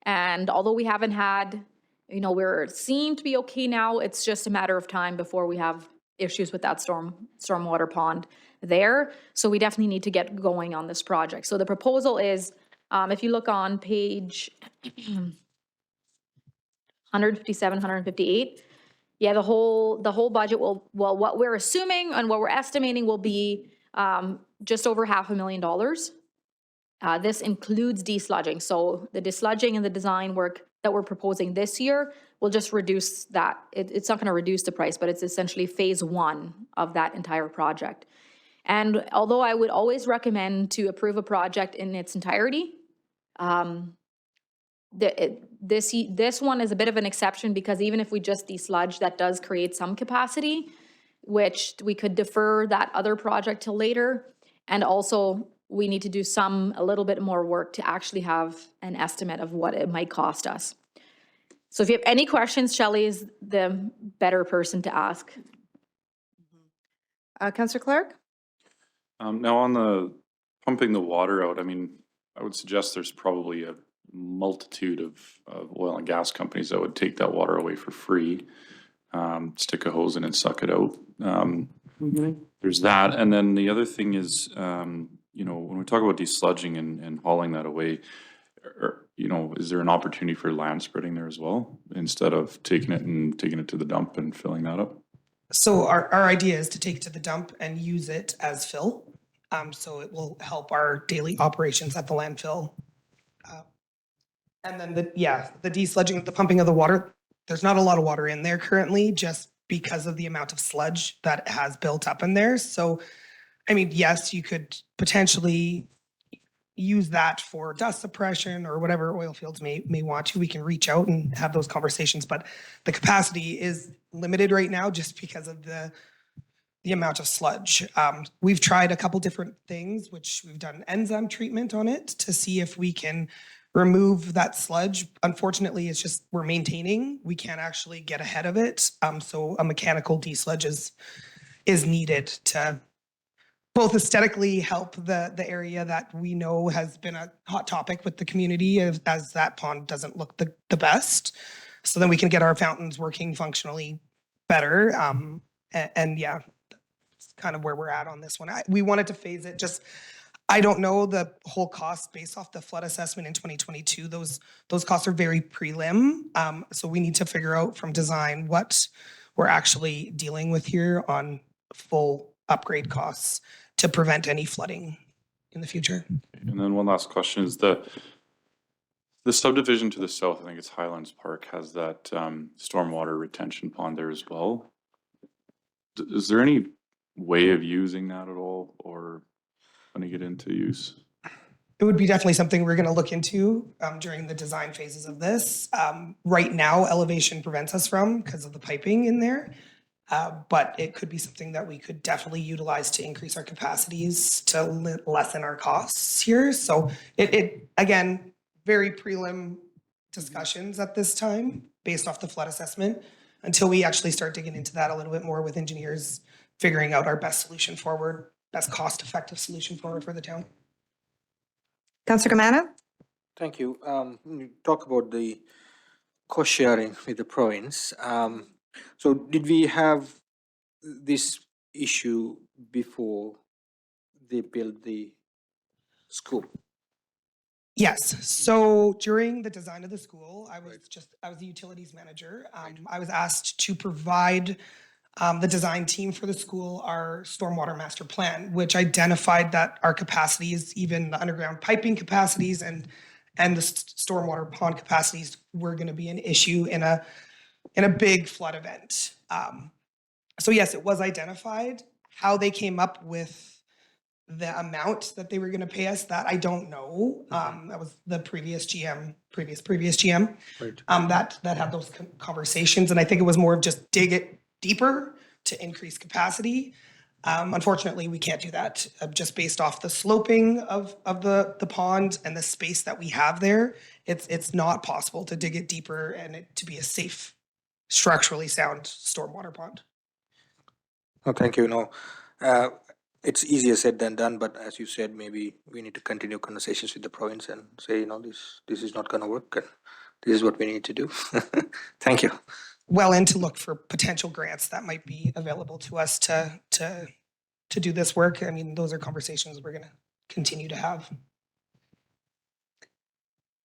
And although we haven't had, we're seem to be okay now, it's just a matter of time before we have issues with that stormwater pond there. So we definitely need to get going on this project. So the proposal is, if you look on page 157, 158, yeah, the whole budget will, well, what we're assuming and what we're estimating will be just over $500,000. This includes desludging. So the desludging and the design work that we're proposing this year will just reduce that. It's not going to reduce the price, but it's essentially phase one of that entire project. And although I would always recommend to approve a project in its entirety, this one is a bit of an exception because even if we just desludge, that does create some capacity, which we could defer that other project till later. And also we need to do a little bit more work to actually have an estimate of what it might cost us. So if you have any questions, Shelley is the better person to ask. Councillor Clark? Now on the pumping the water out, I mean, I would suggest there's probably a multitude of oil and gas companies that would take that water away for free, stick a hose in and suck it out. There's that. And then the other thing is, when we talk about desludging and hauling that away, is there an opportunity for land spreading there as well, instead of taking it to the dump and filling that up? So our idea is to take it to the dump and use it as fill. So it will help our daily operations at the landfill. And then the desludging, the pumping of the water, there's not a lot of water in there currently just because of the amount of sludge that has built up in there. So, I mean, yes, you could potentially use that for dust suppression or whatever oil fields may want to. We can reach out and have those conversations, but the capacity is limited right now just because of the amount of sludge. We've tried a couple different things, which we've done enzyme treatment on it to see if we can remove that sludge. Unfortunately, it's just we're maintaining. We can't actually get ahead of it. So a mechanical desludge is needed to both aesthetically help the area that we know has been a hot topic with the community as that pond doesn't look the best. So then we can get our fountains working functionally better. And yeah, that's kind of where we're at on this one. We wanted to phase it just, I don't know the whole cost based off the flood assessment in 2022. Those costs are very prelim. So we need to figure out from design what we're actually dealing with here on full upgrade costs to prevent any flooding in the future. And then one last question is the subdivision to the south, I think it's Highlands Park, has that stormwater retention pond there as well. Is there any way of using that at all, or when you get into use? It would be definitely something we're going to look into during the design phases of this. Right now, elevation prevents us from because of the piping in there. But it could be something that we could definitely utilize to increase our capacities to lessen our costs here. So it again, very prelim discussions at this time based off the flood assessment until we actually start digging into that a little bit more with engineers, figuring out our best solution forward, best cost-effective solution forward for the town. Councillor Kamana? Thank you. When you talk about the cost sharing with the province. So did we have this issue before they built the school? Yes. So during the design of the school, I was the utilities manager. I was asked to provide the design team for the school our stormwater master plan, which identified that our capacities, even the underground piping capacities and the stormwater pond capacities, were going to be an issue in a in a big flood event. So yes, it was identified. How they came up with the amount that they were going to pay us, that I don't know. That was the previous GM, previous GM, that had those conversations. And I think it was more of just dig it deeper to increase capacity. Unfortunately, we can't do that just based off the sloping of the pond and the space that we have there. It's not possible to dig it deeper and it to be a safe, structurally sound stormwater pond. Oh, thank you. No, it's easier said than done, but as you said, maybe we need to continue conversations with the province and say, you know, this is not gonna work and this is what we need to do. Thank you. Well, and to look for potential grants that might be available to us to do this work. I mean, those are conversations we're gonna continue to have.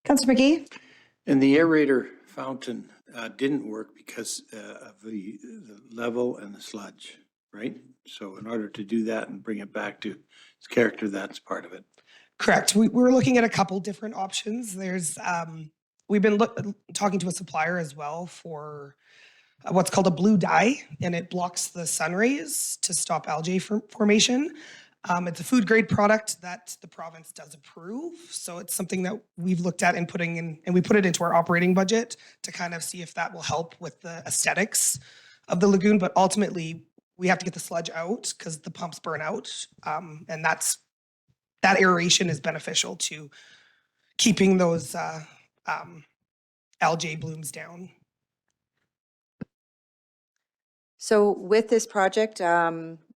Councillor McGee? And the aerator fountain didn't work because of the level and the sludge, right? So in order to do that and bring it back to its character, that's part of it. Correct. We're looking at a couple different options. There's, we've been talking to a supplier as well for what's called a blue dye, and it blocks the sun rays to stop algae formation. It's a food grade product that the province does approve. So it's something that we've looked at and putting in, and we put it into our operating budget to kind of see if that will help with the aesthetics of the lagoon. But ultimately, we have to get the sludge out because the pumps burn out. And that aeration is beneficial to keeping those algae blooms down. So with this project,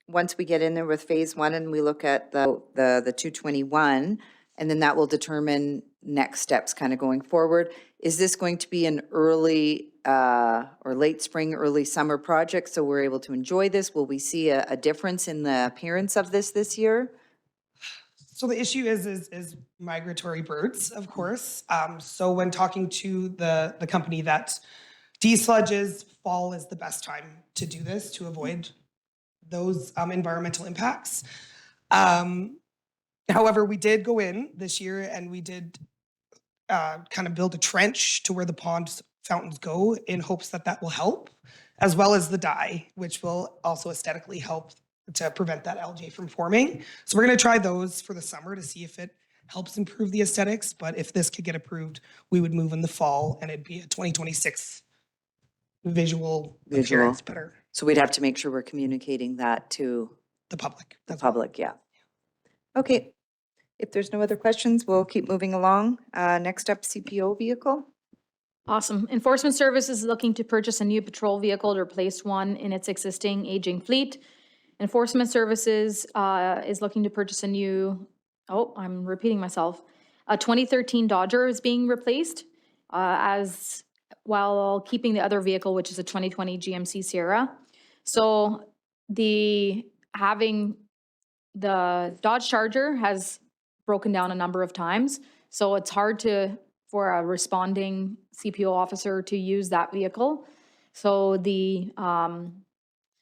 once we get in there with phase one and we look at the 221, and then that will determine next steps kind of going forward. Is this going to be an early or late spring, early summer project so we're able to enjoy this? Will we see a difference in the appearance of this year? So the issue is migratory birds, of course. So when talking to the company that desludges, fall is the best time to do this to avoid those environmental impacts. However, we did go in this year and we did kind of build a trench to where the pond fountains go in hopes that that will help, as well as the dye, which will also aesthetically help to prevent that algae from forming. So we're going to try those for the summer to see if it helps improve the aesthetics. But if this could get approved, we would move in the fall and it'd be a 2026 visual appearance better. So we'd have to make sure we're communicating that to The public. the public, yeah. Okay, if there's no other questions, we'll keep moving along. Next up, CPO vehicle. Awesome. Enforcement Services is looking to purchase a new patrol vehicle to replace one in its existing aging fleet. Enforcement Services is looking to purchase a new, I'm repeating myself, a 2013 Dodger is being replaced as while keeping the other vehicle, which is a 2020 GMC Sierra. So having the Dodge Charger has broken down a number of times. So it's hard for a responding CPO officer to use that vehicle. So the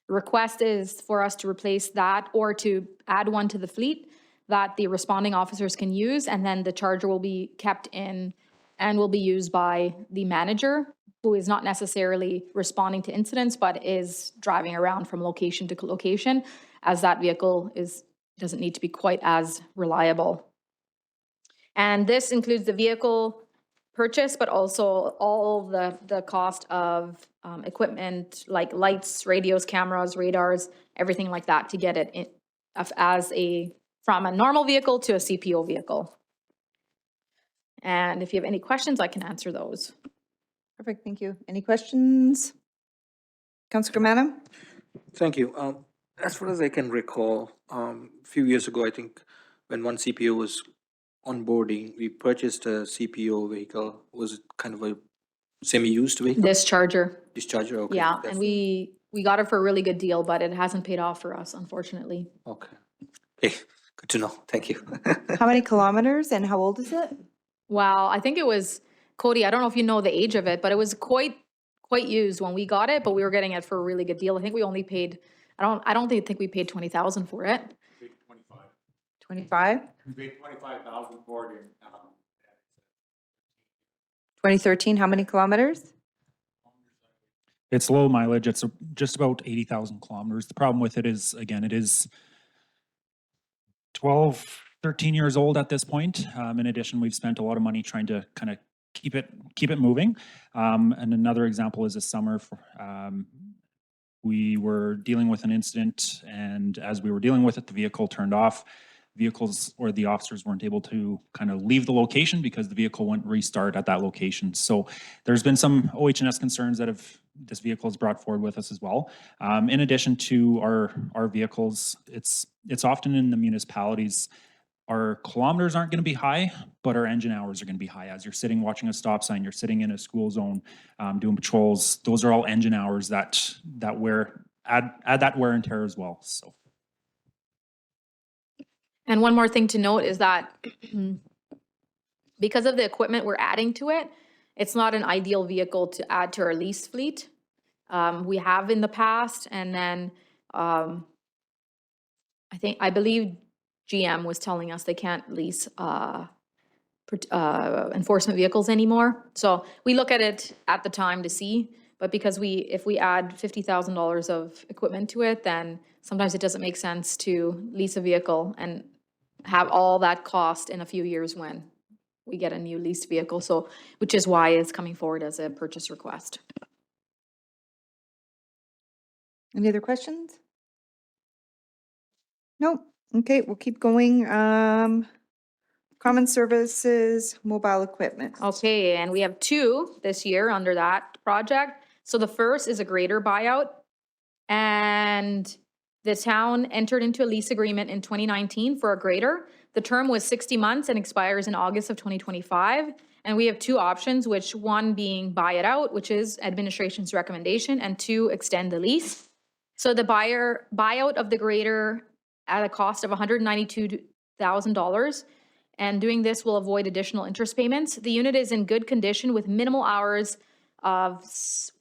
request is for us to replace that or to add one to the fleet that the responding officers can use, and then the Charger will be kept in and will be used by the manager, who is not necessarily responding to incidents, but is driving around from location to location, as that vehicle doesn't need to be quite as reliable. And this includes the vehicle purchase, but also all the cost of equipment like lights, radios, cameras, radars, everything like that to get it from a normal vehicle to a CPO vehicle. And if you have any questions, I can answer those. Perfect, thank you. Any questions? Councillor Manham? Thank you. As far as I can recall, a few years ago, I think when one CPO was onboarding, we purchased a CPO vehicle. Was it kind of a semi-used vehicle? This Charger. This Charger, okay. Yeah, and we got it for a really good deal, but it hasn't paid off for us, unfortunately. Okay. Okay, good to know. Thank you. How many kilometers and how old is it? Wow, I think it was, Cody, I don't know if you know the age of it, but it was quite used when we got it, but we were getting it for a really good deal. I think we only paid, I don't think we paid 20,000 for it. 25? We paid 25,000 for it in 2013, how many kilometers? It's low mileage. It's just about 80,000 kilometers. The problem with it is, again, it is 12, 13 years old at this point. In addition, we've spent a lot of money trying to kind of keep it moving. And another example is this summer, we were dealing with an incident, and as we were dealing with it, the vehicle turned off. Vehicles or the officers weren't able to kind of leave the location because the vehicle wouldn't restart at that location. So there's been some OH&S concerns that this vehicle has brought forward with us as well. In addition to our vehicles, it's often in the municipalities, our kilometers aren't going to be high, but our engine hours are going to be high. As you're sitting watching a stop sign, you're sitting in a school zone, doing patrols. Those are all engine hours that add that wear and tear as well. So. And one more thing to note is that because of the equipment we're adding to it, it's not an ideal vehicle to add to our lease fleet. We have in the past, and then I believe GM was telling us they can't lease enforcement vehicles anymore. So we look at it at the time to see, but because if we add $50,000 of equipment to it, then sometimes it doesn't make sense to lease a vehicle and have all that cost in a few years when we get a new leased vehicle. So, which is why it's coming forward as a purchase request. Any other questions? No. Okay, we'll keep going. Common services, mobile equipment. Okay, and we have two this year under that project. So the first is a grader buyout, and the town entered into a lease agreement in 2019 for a grader. The term was 60 months and expires in August of 2025. And we have two options, which one being buy it out, which is administration's recommendation, and two, extend the lease. So the buyout of the grader at a cost of $192,000. And doing this will avoid additional interest payments. The unit is in good condition with minimal hours of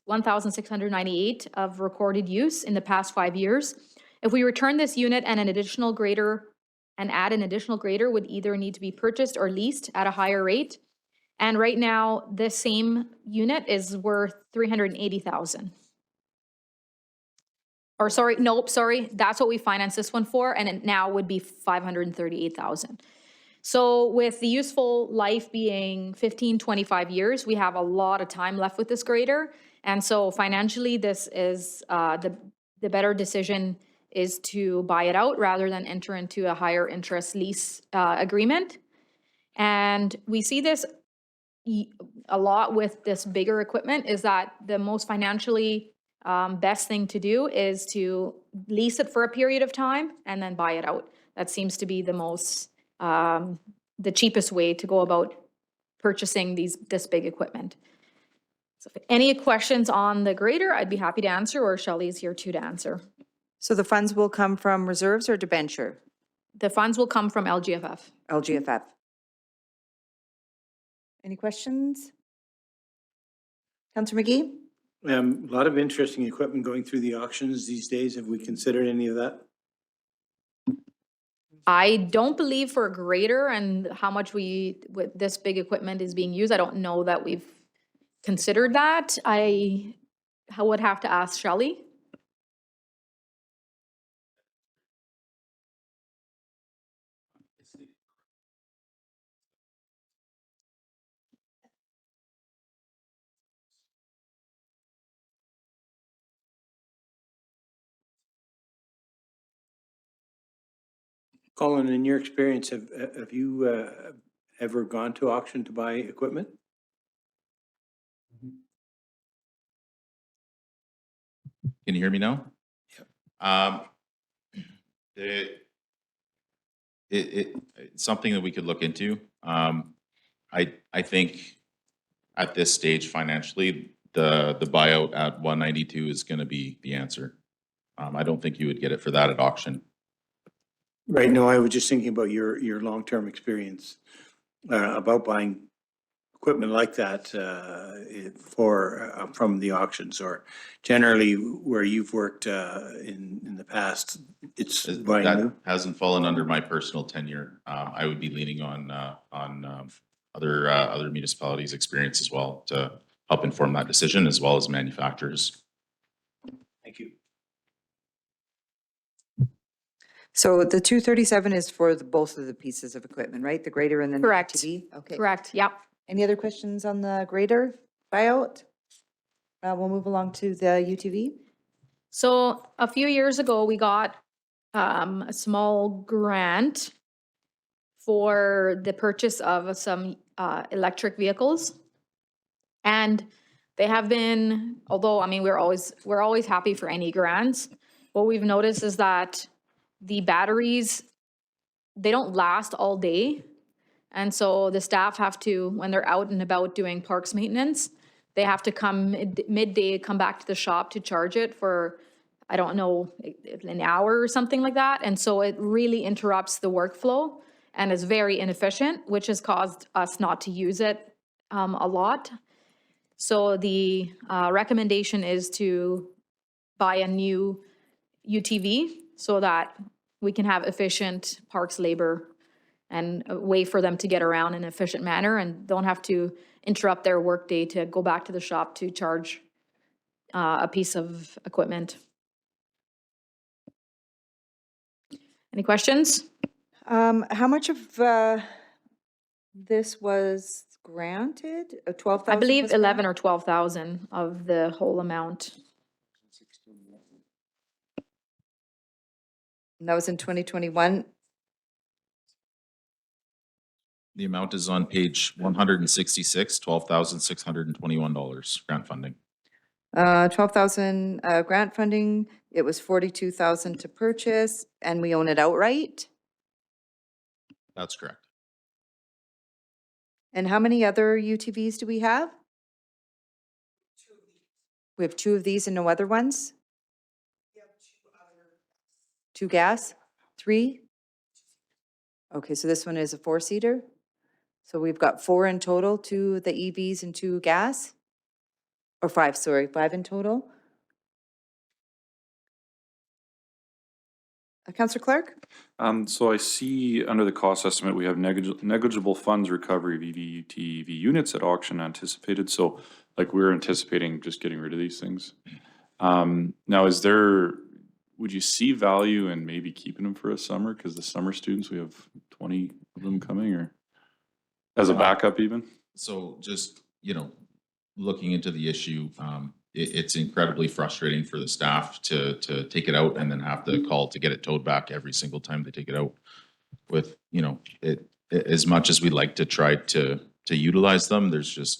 1,698 of recorded use in the past 5 years. If we return this unit and add an additional grader would either need to be purchased or leased at a higher rate. And right now, this same unit is worth $380,000. Or sorry, that's what we financed this one for, and it now would be $538,000. So with the useful life being 15, 25 years, we have a lot of time left with this grader. And so financially, this is the better decision is to buy it out rather than enter into a higher interest lease agreement. And we see this a lot with this bigger equipment, is that the most financially best thing to do is to lease it for a period of time and then buy it out. That seems to be the most, the cheapest way to go about purchasing this big equipment. So if any questions on the grader, I'd be happy to answer, or Shelley's here too to answer. So the funds will come from reserves or debenture? The funds will come from LGFF. LGFF. Any questions? Councillor McGee? A lot of interesting equipment going through the auctions these days. Have we considered any of that? I don't believe for a grader and how much with this big equipment is being used, I don't know that we've considered that. I would have to ask Shelley. Colin, in your experience, have you ever gone to auction to buy equipment? Can you hear me now? Yeah. It's something that we could look into. I think at this stage financially, the buyout at 192 is going to be the answer. I don't think you would get it for that at auction. Right. No, I was just thinking about your long-term experience about buying equipment like that from the auctions, or generally where you've worked in the past. It's buying that new. Hasn't fallen under my personal tenure. I would be leaning on other municipalities' experience as well to help inform that decision, as well as manufacturers. Thank you. So the 237 is for both of the pieces of equipment, right? The grader and then the Correct. UTV? Okay. Correct, yep. Any other questions on the grader buyout? We'll move along to the UTV. So a few years ago, we got a small grant for the purchase of some electric vehicles. And they have been, although, I mean, we're always happy for any grants. What we've noticed is that the batteries, they don't last all day. And so the staff have to, when they're out and about doing parks maintenance, they have to come midday, come back to the shop to charge it for, I don't know, an hour or something like that. And so it really interrupts the workflow and is very inefficient, which has caused us not to use it a lot. So the recommendation is to buy a new UTV so that we can have efficient parks labor and a way for them to get around in an efficient manner and don't have to interrupt their workday to go back to the shop to charge a piece of equipment. Any questions? How much of this was granted? 12,000? I believe was 11 granted? or 12,000 of the whole amount. And that was in 2021? The amount is on page 166, $12,621 grant funding. 12,000 grant funding, it was 42,000 to purchase, and we own it outright? That's correct. And how many other UTVs do we have? We have 2 of these and no other ones? 2 gas? 3? Okay, so this one is a 4-seater? So we've got 4 in total, 2 the EVs and 2 gas? Or 5, sorry, 5 in total? Councillor Clark? So I see under the cost estimate, we have negligible funds recovery of EV units at auction anticipated. So like we're anticipating just getting rid of these things. Now would you see value in maybe keeping them for a summer? Because the summer students, we have 20 of them coming, or as a backup even? So just, looking into the issue, it's incredibly frustrating for the staff to take it out and then have to call to get it towed back every single time they take it out. With, as much as we like to try to utilize them,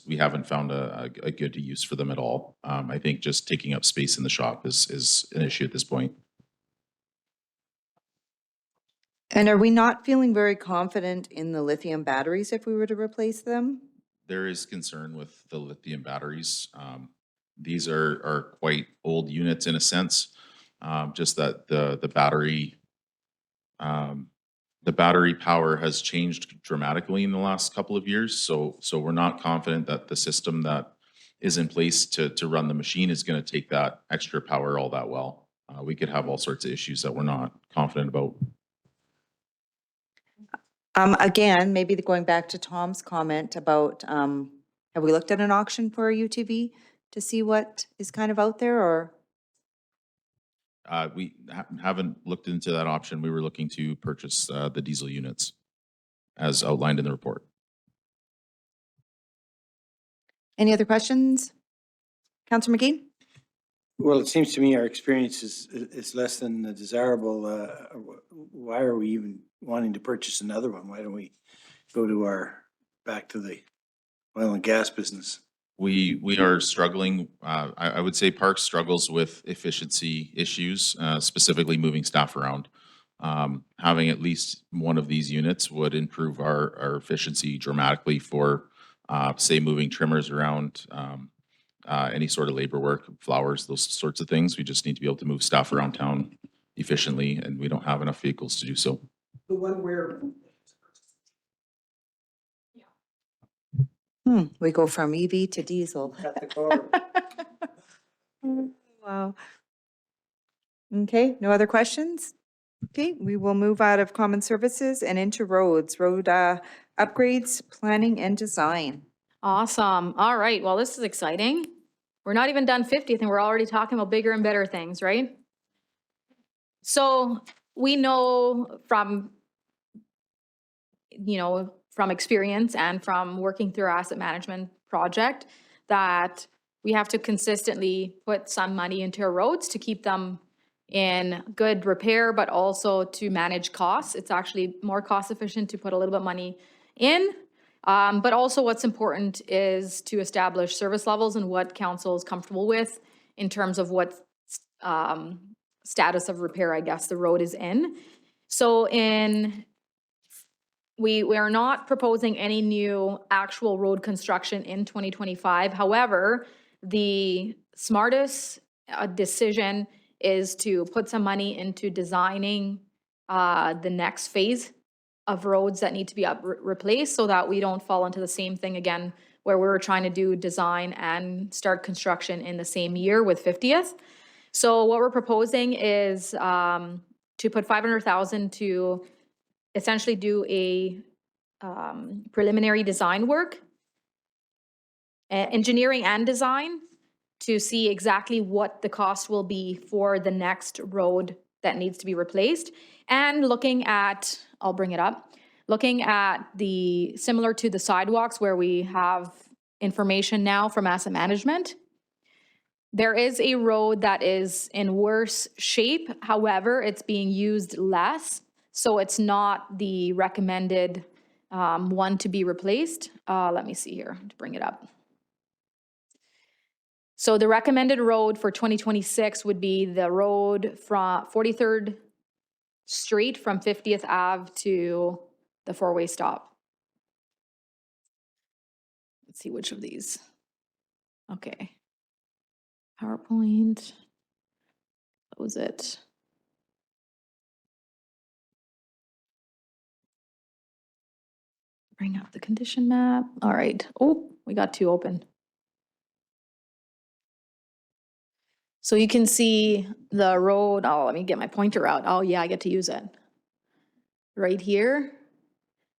we haven't found a good use for them at all. I think just taking up space in the shop is an issue at this point. And are we not feeling very confident in the lithium batteries if we were to replace them? There is concern with the lithium batteries. These are quite old units in a sense, just that the battery power has changed dramatically in the last couple of years. So we're not confident that the system that is in place to run the machine is going to take that extra power all that well. We could have all sorts of issues that we're not confident about. Again, maybe going back to Tom's comment about, have we looked at an auction for a UTV to see what is kind of out there, or? We haven't looked into that option. We were looking to purchase the diesel units as outlined in the report. Any other questions? Councillor McGee? Well, it seems to me our experience is less than desirable. Why are we even wanting to purchase another one? Why don't we go back to the oil and gas business? We are struggling. I would say Parks struggles with efficiency issues, specifically moving staff around. Having at least one of these units would improve our efficiency dramatically for, say, moving trimmers around, any sort of labor work, flowers, those sorts of things. We just need to be able to move staff around town efficiently, and we don't have enough vehicles to do so. The one where We go from EV to diesel. Wow. Okay, no other questions? Okay, we will move out of common services and into roads, road upgrades, planning and design. Awesome. All right. Well, this is exciting. We're not even done 50th and we're already talking about bigger and better things, right? So we know from, from experience and from working through our asset management project that we have to consistently put some money into our roads to keep them in good repair, but also to manage costs. It's actually more cost efficient to put a little bit of money in. But also what's important is to establish service levels and what council is comfortable with in terms of what status of repair, I guess, the road is in. So we are not proposing any new actual road construction in 2025. However, the smartest decision is to put some money into designing the next phase of roads that need to be replaced so that we don't fall into the same thing again where we were trying to do design and start construction in the same year with 50th. So what we're proposing is to put 500,000 to essentially do a preliminary design work, engineering and design, to see exactly what the cost will be for the next road that needs to be replaced. And looking at, I'll bring it up, looking at the, similar to the sidewalks where we have information now from asset management, there is a road that is in worse shape. However, it's being used less. So it's not the recommended one to be replaced. Let me see here to bring it up. So the recommended road for 2026 would be the road from 43rd Street from 50th Ave to the four-way stop. Let's see which of these. Okay. PowerPoint. Close it. Bring up the condition map. All right. Oh, we got two open. So you can see the road. Oh, let me get my pointer out. Oh yeah, I get to use it. Right here.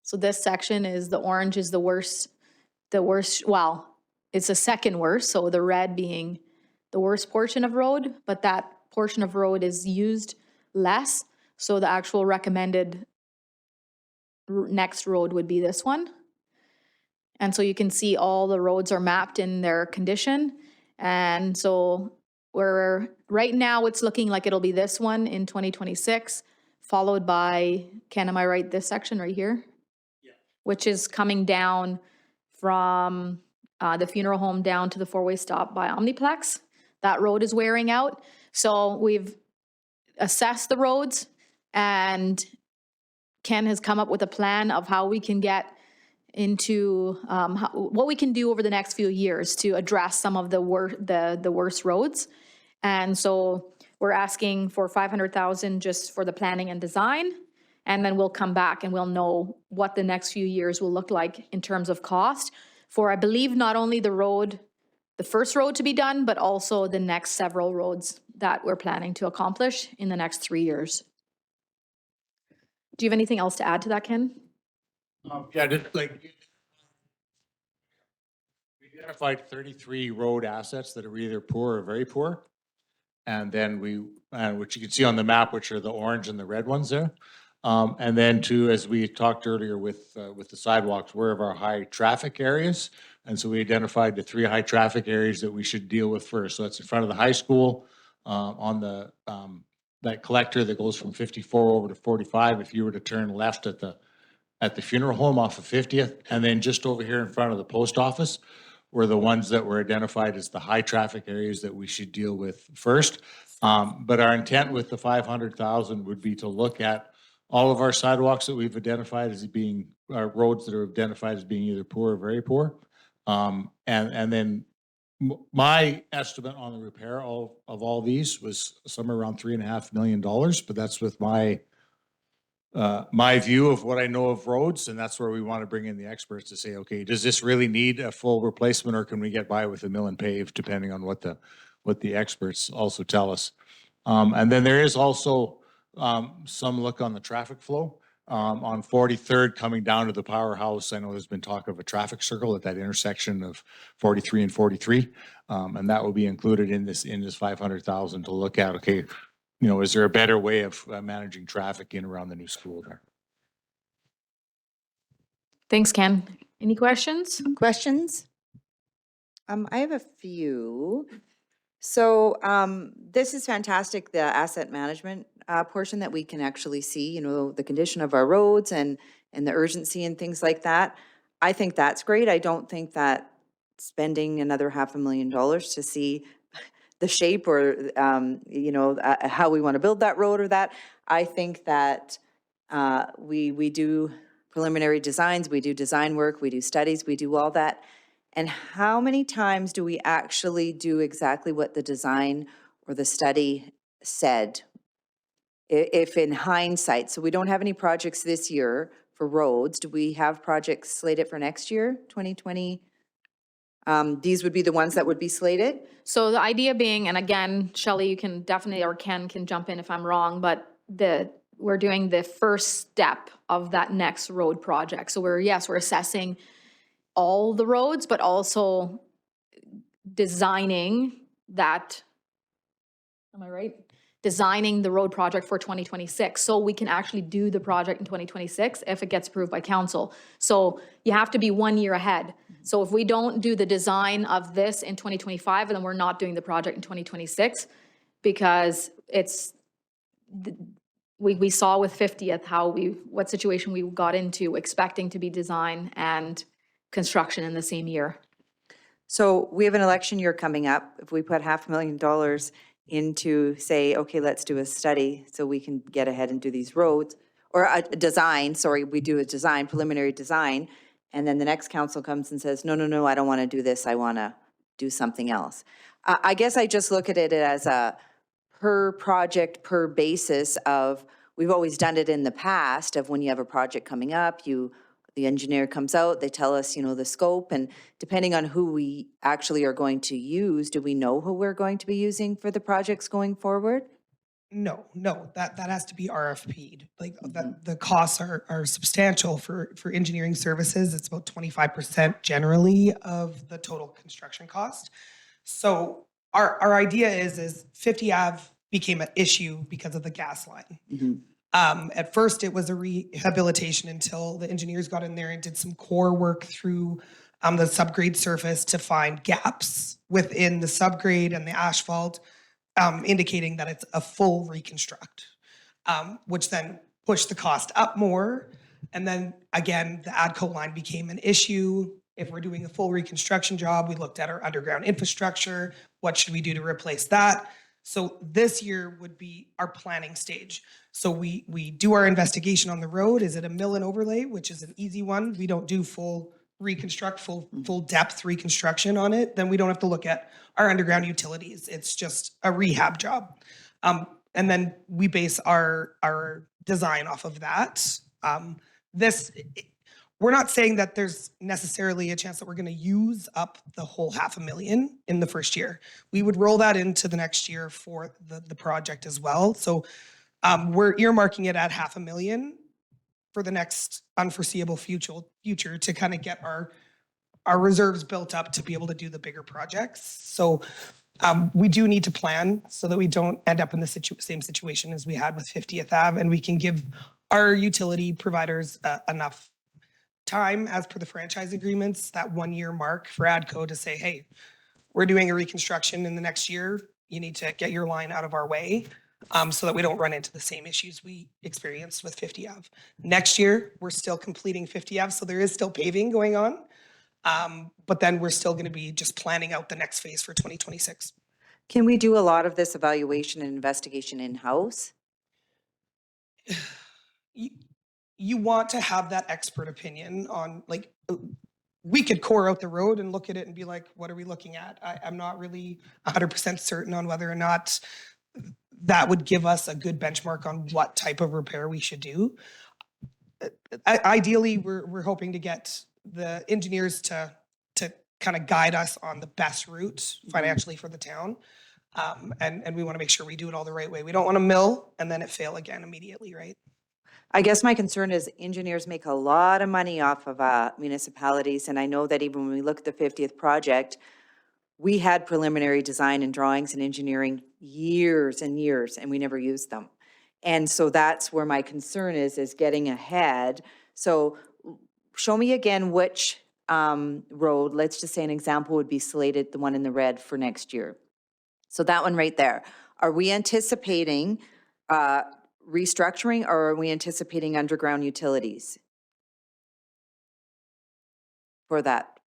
So this section is the orange is the worst, well, it's the second worst. So the red being the worst portion of road, but that portion of road is used less. So the actual recommended next road would be this one. And so you can see all the roads are mapped in their condition. And so right now it's looking like it'll be this one in 2026, followed by, Ken, am I right, this section right here? Yeah. Which is coming down from the funeral home down to the four-way stop by Omniplex. That road is wearing out. So we've assessed the roads and Ken has come up with a plan of how we can get into what we can do over the next few years to address some of the worst roads. And so we're asking for 500,000 just for the planning and design. And then we'll come back and we'll know what the next few years will look like in terms of cost for, I believe, not only the first road to be done, but also the next several roads that we're planning to accomplish in the next 3 years. Do you have anything else to add to that, Ken? Yeah, just like we identified 33 road assets that are either poor or very poor. And then which you can see on the map, which are the orange and the red ones there. And then too, as we talked earlier with the sidewalks, where of our high traffic areas. And so we identified the 3 high traffic areas that we should deal with first. So that's in front of the high school, on the, that collector that goes from 54 over to 45. If you were to turn left at the funeral home off of 50th, and then just over here in front of the post office were the ones that were identified as the high traffic areas that we should deal with first. But our intent with the 500,000 would be to look at all of our sidewalks that we've identified as being, roads that are identified as being either poor or very poor. And then my estimate on the repair of all these was somewhere around $3.5 million, but that's with my view of what I know of roads, and that's where we want to bring in the experts to say, okay, does this really need a full replacement, or can we get by with a mill and pave, depending on what the experts also tell us. And then there is also some look on the traffic flow. On 43rd, coming down to the powerhouse, I know there's been talk of a traffic circle at that intersection of 43 and 43. And that will be included in this 500,000 to look at, okay, is there a better way of managing traffic in around the new school there? Thanks, Ken. Any questions? Questions? I have a few. So this is fantastic, the asset management portion that we can actually see, the condition of our roads and the urgency and things like that. I think that's great. I don't think that spending another $500,000 to see the shape or, how we want to build that road or that. I think that we do preliminary designs, we do design work, we do studies, we do all that. And how many times do we actually do exactly what the design or the study said? If in hindsight, so we don't have any projects this year for roads, do we have projects slated for next year, 2020? These would be the ones that would be slated? So the idea being, and again, Shelley, you can definitely, or Ken can jump in if I'm wrong, but we're doing the first step of that next road project. So we're assessing all the roads, but also designing that, am I right? Designing the road project for 2026, so we can actually do the project in 2026 if it gets approved by council. So you have to be 1 year ahead. So if we don't do the design of this in 2025, then we're not doing the project in 2026, because we saw with 50th what situation we got into expecting to be design and construction in the same year. So we have an election year coming up. If we put $500,000 into, say, okay, let's do a study so we can get ahead and do these roads, or a design, sorry, we do a design, preliminary design, and then the next council comes and says, no, I don't want to do this, I want to do something else. I guess I just look at it as a per project, per basis of, we've always done it in the past of when you have a project coming up, the engineer comes out, they tell us, the scope, and depending on who we actually are going to use, do we know who we're going to be using for the projects going forward? No, that has to be RFP'd. Like the costs are substantial for engineering services. It's about 25% generally of the total construction cost. So our idea is 50 Ave became an issue because of the gas line. At first, it was a rehabilitation until the engineers got in there and did some core work through the subgrade surface to find gaps within the subgrade and the asphalt, indicating that it's a full reconstruct, which then pushed the cost up more. And then again, the ADCO line became an issue. If we're doing a full reconstruction job, we looked at our underground infrastructure. What should we do to replace that? So this year would be our planning stage. So we do our investigation on the road. Is it a mill and overlay, which is an easy one? We don't do full reconstruct, full depth reconstruction on it. Then we don't have to look at our underground utilities. It's just a rehab job. And then we base our design off of that. We're not saying that there's necessarily a chance that we're going to use up the whole $500,000 in the first year. We would roll that into the next year for the project as well. So we're earmarking it at $500,000 for the next unforeseeable future to kind of get our reserves built up to be able to do the bigger projects. So we do need to plan so that we don't end up in the same situation as we had with 50th Ave, and we can give our utility providers enough time as per the franchise agreements, that 1 year mark for ADCO to say, hey, we're doing a reconstruction in the next year. You need to get your line out of our way so that we don't run into the same issues we experienced with 50 Ave. Next year, we're still completing 50 Ave, so there is still paving going on. But then we're still going to be just planning out the next phase for 2026. Can we do a lot of this evaluation and investigation in-house? You want to have that expert opinion on, like, we could core out the road and look at it and be like, what are we looking at? I'm not really 100% certain on whether or not that would give us a good benchmark on what type of repair we should do. Ideally, we're hoping to get the engineers to kind of guide us on the best route financially for the town. And we want to make sure we do it all the right way. We don't want to mill and then it fail again immediately, right? I guess my concern is engineers make a lot of money off of municipalities, and I know that even when we look at the 50th project, we had preliminary design and drawings and engineering years and years, and we never used them. And so that's where my concern is getting ahead. So show me again which road, let's just say an example would be slated, the one in the red for next year. So that one right there. Are we anticipating restructuring, or are we anticipating underground utilities for that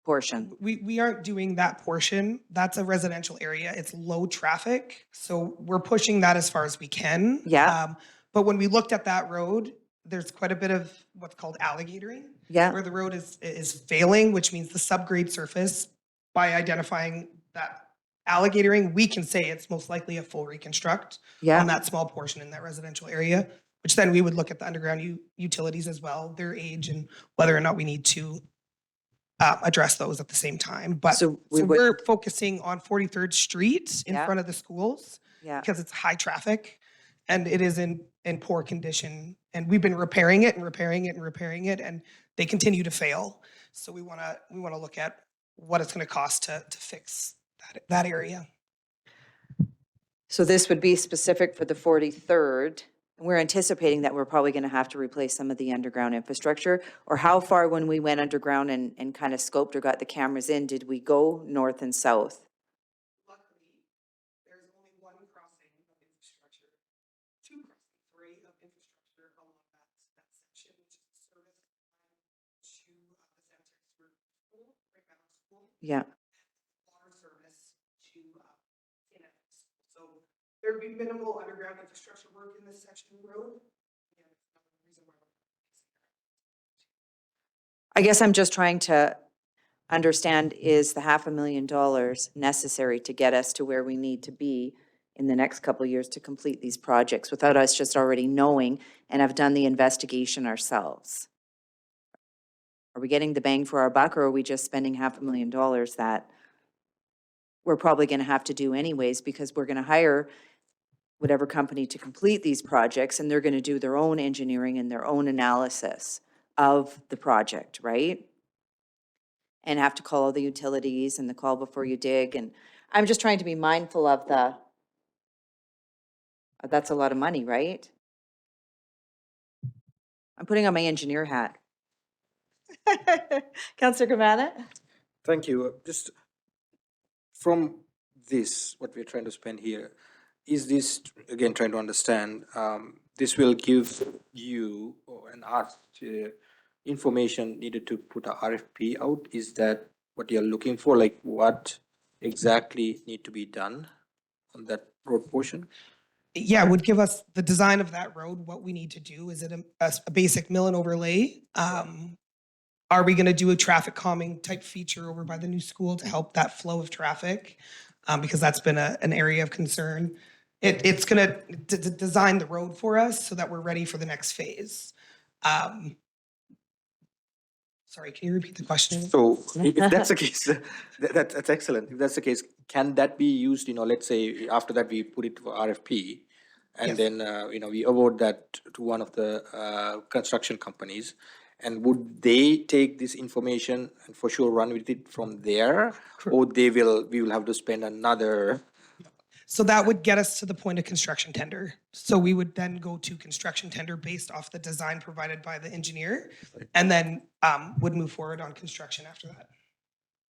portion? We aren't doing that portion. That's a residential area. It's low traffic. So we're pushing that as far as we can. Yeah. But when we looked at that road, there's quite a bit of what's called alligatoring. Yeah. Where the road is failing, which means the subgrade surface. By identifying that alligatoring, we can say it's most likely a full reconstruct Yeah. on that small portion in that residential area, which then we would look at the underground utilities as well, their age and whether or not we need to address those at the same time. But So so, we would- we're focusing on 43rd Street in Yeah. front of the schools Yeah. because it's high traffic and it is in poor condition. And we've been repairing it and repairing it and repairing it, and they continue to fail. So we want to look at what it's going to cost to fix that area. So this would be specific for the 43rd. We're anticipating that we're probably going to have to replace some of the underground infrastructure. Or how far, when we went underground and kind of scoped or got the cameras in, did we go north and south? Luckily, there's only one crossing of infrastructure, two crossings, three of infrastructure along that section, which is the service line to the Santa School, right now school. Yeah. Water service to CNF. So there would be minimal underground infrastructure work in this section of the road. Yeah, that's another reason why we're I guess I'm just trying to understand, is the $500,000 necessary to get us to where we need to be in the next couple of years to complete these projects without us just already knowing and have done the investigation ourselves? Are we getting the bang for our buck, or are we just spending $500,000 that we're probably going to have to do anyways, because we're going to hire whatever company to complete these projects, and they're going to do their own engineering and their own analysis of the project, right? And have to call all the utilities and the call before you dig. And I'm just trying to be mindful of that's a lot of money, right? I'm putting on my engineer hat. Councillor Kamana? Thank you. Just from this, what we're trying to spend here, is this, again, trying to understand, this will give you and us information needed to put a RFP out? Is that what you're looking for? Like what exactly need to be done on that road portion? Yeah, it would give us the design of that road, what we need to do. Is it a basic mill and overlay? Are we going to do a traffic calming type feature over by the new school to help that flow of traffic? Because that's been an area of concern. It's going to design the road for us so that we're ready for the next phase. Sorry, can you repeat the question? So if that's the case, that's excellent. If that's the case, can that be used, let's say after that we put it for RFP and Yes. then, we award that to one of the construction companies, and would they take this information and for sure run with it from there? Or we will have to spend another? So that would get us to the point of construction tender. So we would then go to construction tender based off the design provided by the engineer, and then would move forward on construction after that,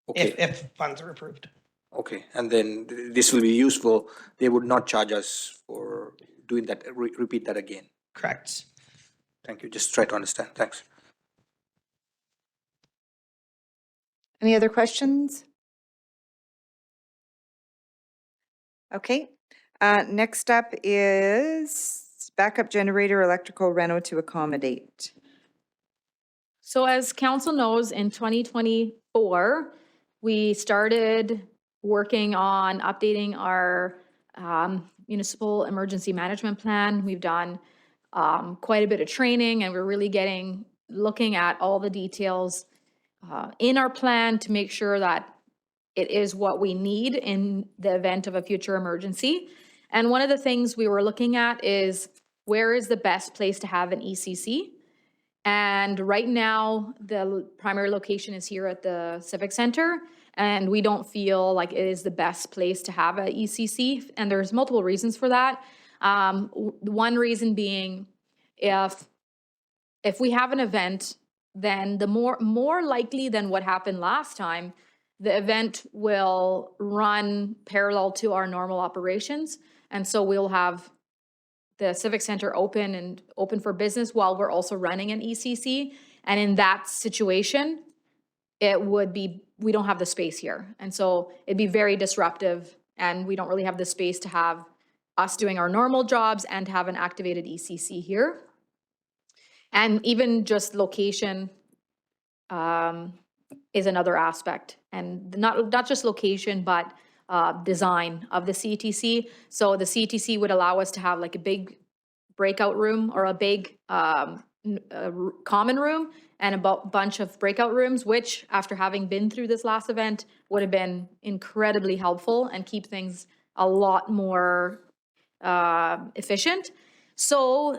Okay. if funds are approved. Okay, and then this will be useful. They would not charge us for doing that, repeat that again. Correct. Thank you. Just try to understand. Thanks. Any other questions? Okay. Next up is backup generator electrical reno to accommodate. So as council knows, in 2024, we started working on updating our municipal emergency management plan. We've done quite a bit of training, and we're really looking at all the details in our plan to make sure that it is what we need in the event of a future emergency. And one of the things we were looking at is where is the best place to have an ECC? And right now, the primary location is here at the Civic Center, and we don't feel like it is the best place to have a ECC, and there's multiple reasons for that. One reason being, if we have an event, then the more likely than what happened last time, the event will run parallel to our normal operations, and so we'll have the Civic Center open for business while we're also running an ECC. And in that situation, we don't have the space here. And so it'd be very disruptive, and we don't really have the space to have us doing our normal jobs and to have an activated ECC here. And even just location is another aspect. And not just location, but design of the CTC. So the CTC would allow us to have like a big breakout room or a big common room and a bunch of breakout rooms, which after having been through this last event would have been incredibly helpful and keep things a lot more efficient. So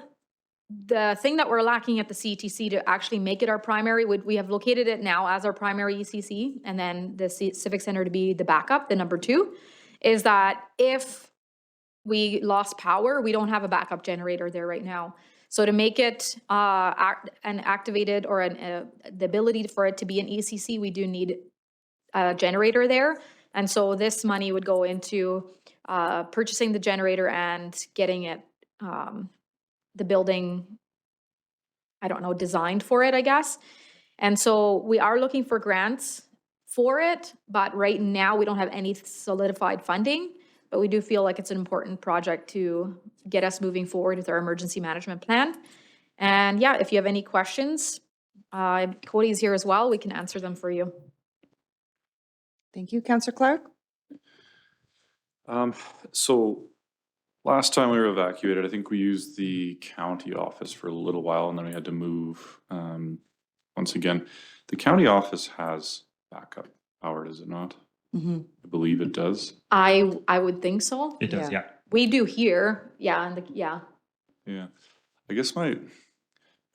the thing that we're lacking at the CTC to actually make it our primary, we have located it now as our primary ECC, and then the Civic Center to be the backup, the number 2, is that if we lost power, we don't have a backup generator there right now. So to make it an activated or the ability for it to be an ECC, we do need a generator there. And so this money would go into purchasing the generator and getting it the building, I don't know, designed for it, I guess. And so we are looking for grants for it, but right now we don't have any solidified funding, but we do feel like it's an important project to get us moving forward with our emergency management plan. And yeah, if you have any questions, Cody's here as well. We can answer them for you. Thank you. Councillor Clark? So last time we were evacuated, I think we used the county office for a little while, and then we had to move. Once again, the county office has backup power, does it not? Mm-hmm. I believe it does. I would think so. It does, yeah. We do here, yeah, Yeah. I guess my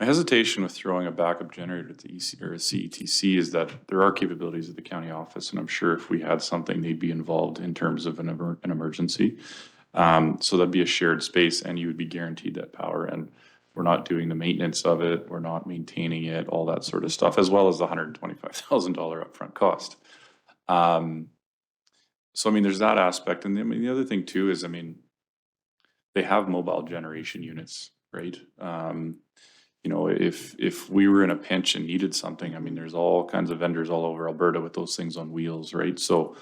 hesitation with throwing a backup generator at the EC or a CETC is that there are capabilities at the county office, and I'm sure if we had something, they'd be involved in terms of an emergency. So that'd be a shared space, and you would be guaranteed that power, and we're not doing the maintenance of it, we're not maintaining it, all that sort of stuff, as well as the $125,000 upfront cost. So I mean, there's that aspect, and I mean, the other thing too is, I mean, they have mobile generation units, right? You know, if we were in a pinch and needed something, I mean, there's all kinds of vendors all over Alberta with those things on wheels, right? So,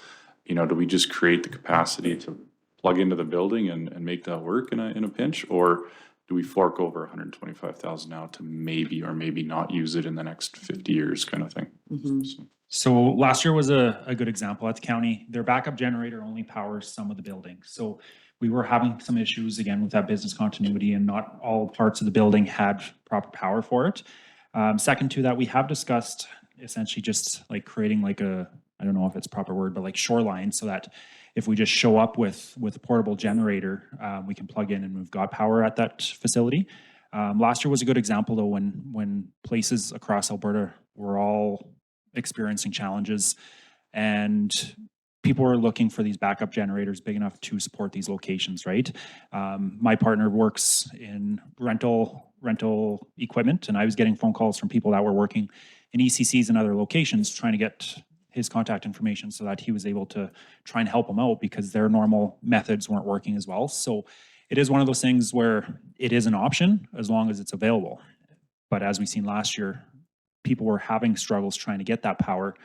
you know, do we just create the capacity to plug into the building and make that work in a pinch, or do we fork over $125,000 now to maybe or maybe not use it in the next 50 years, kind of thing? Mm-hmm. So last year was a good example at the county. Their backup generator only powers some of the buildings. So we were having some issues again with that business continuity, and not all parts of the building had proper power for it. Second to that, we have discussed essentially just like creating like I don't know if it's a proper word, but like shoreline, so that if we just show up with a portable generator, we can plug in and we've got power at that facility. Last year was a good example though, when places across Alberta were all experiencing challenges and people were looking for these backup generators big enough to support these locations, right? My partner works in rental equipment, and I was getting phone calls from people that were working in ECCs and other locations trying to get his contact information so that he was able to try and help them out because their normal methods weren't working as well. So it is one of those things where it is an option as long as it's available. But as we've seen last year, people were having struggles trying to get that power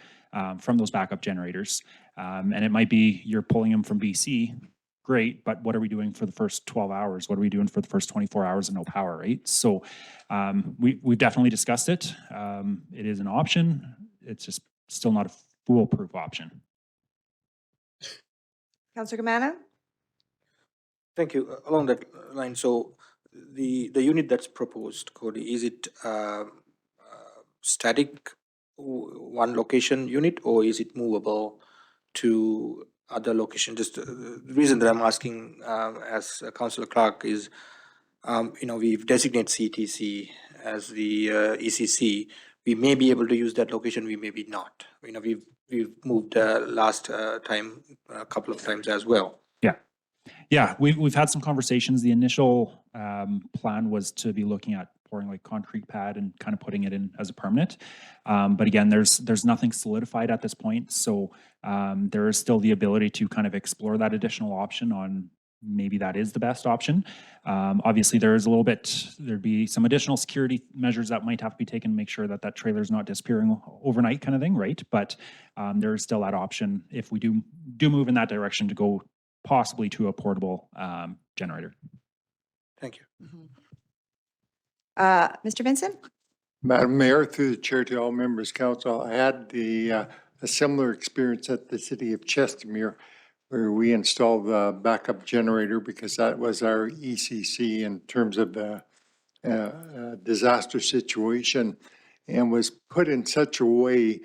from those backup generators. And it might be you're pulling them from BC, great, but what are we doing for the first 12 hours? What are we doing for the first 24 hours of no power, right? So we've definitely discussed it. It is an option. It's just still not a foolproof option. Councillor Gamana? Thank you. Along that line, so the unit that's proposed, Cody, is it static one location unit, or is it movable to other location? Just the reason that I'm asking as Councillor Clark is we've designated CTC as the ECC. We may be able to use that location, we may be not. We've moved last time, a couple of times as well. Yeah, we've had some conversations. The initial plan was to be looking at pouring like concrete pad and kind of putting it in as a permanent. But again, there's nothing solidified at this point. So there is still the ability to kind of explore that additional option on maybe that is the best option. Obviously, there'd be some additional security measures that might have to be taken to make sure that that trailer's not disappearing overnight kind of thing, right? But there is still that option if we do move in that direction to go possibly to a portable generator. Thank you. Mr. Vincent? Madam Mayor, through the chair to all members council, I had a similar experience at the city of Chestermere where we installed the backup generator because that was our ECC in terms of the disaster situation, and was put in such a way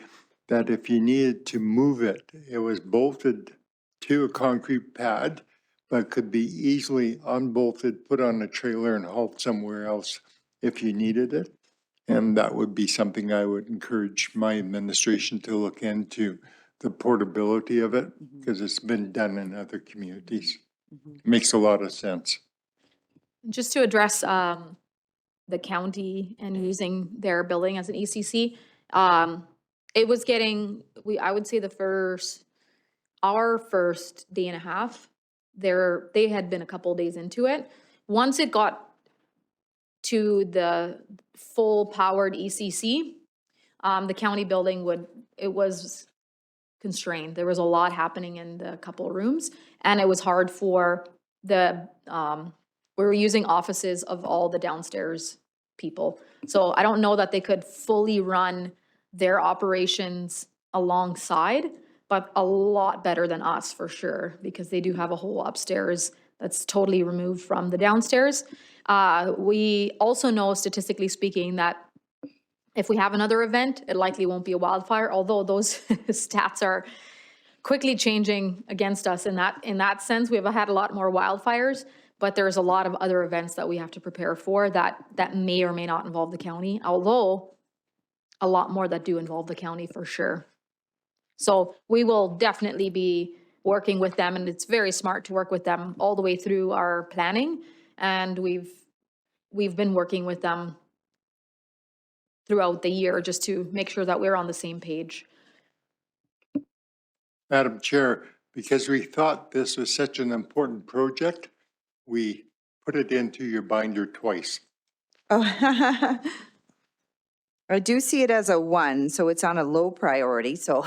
that if you needed to move it, it was bolted to a concrete pad, but could be easily unbolted, put on a trailer and hauled somewhere else if you needed it. And that would be something I would encourage my administration to look into, the portability of it, because it's been done in other communities. Makes a lot of sense. Just to address the county and using their building as an ECC, it was getting, I would say our first day and a half, they had been a couple of days into it. Once it got to the full powered ECC, the county building was constrained. There was a lot happening in the couple of rooms, and it was hard for we were using offices of all the downstairs people. So I don't know that they could fully run their operations alongside, but a lot better than us for sure, because they do have a whole upstairs that's totally removed from the downstairs. We also know, statistically speaking, that if we have another event, it likely won't be a wildfire, although those stats are quickly changing against us in that sense. We have had a lot more wildfires, but there's a lot of other events that we have to prepare for that may or may not involve the county, although a lot more that do involve the county for sure. So we will definitely be working with them, and it's very smart to work with them all the way through our planning. And we've been working with them throughout the year just to make sure that we're on the same page. Madam Chair, because we thought this was such an important project, we put it into your binder twice. Oh, I do see it as a 1, so it's on a low priority, so.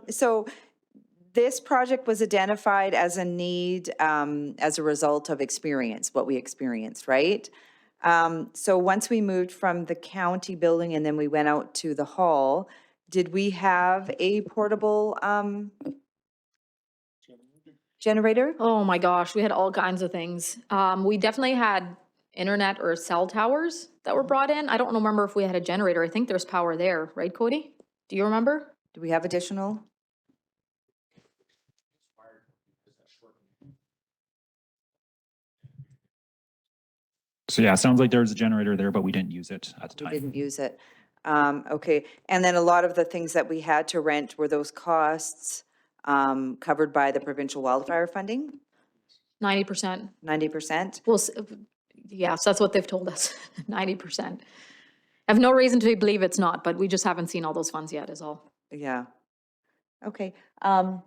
So this project was identified as a need as a result of what we experienced, right? So once we moved from the county building and then we went out to the hall, did we have a portable generator? Oh my gosh, we had all kinds of things. We definitely had internet or cell towers that were brought in. I don't remember if we had a generator. I think there's power there, right, Cody? Do you remember? Do we have additional? So yeah, it sounds like there was a generator there, but we didn't use it at the We time. didn't use it. Okay, and then a lot of the things that we had to rent, were those costs covered by the provincial wildfire funding? 90%. 90%? Well, yes, that's what they've told us, 90%. I have no reason to believe it's not, but we just haven't seen all those funds yet is all. Yeah. Okay. Councillor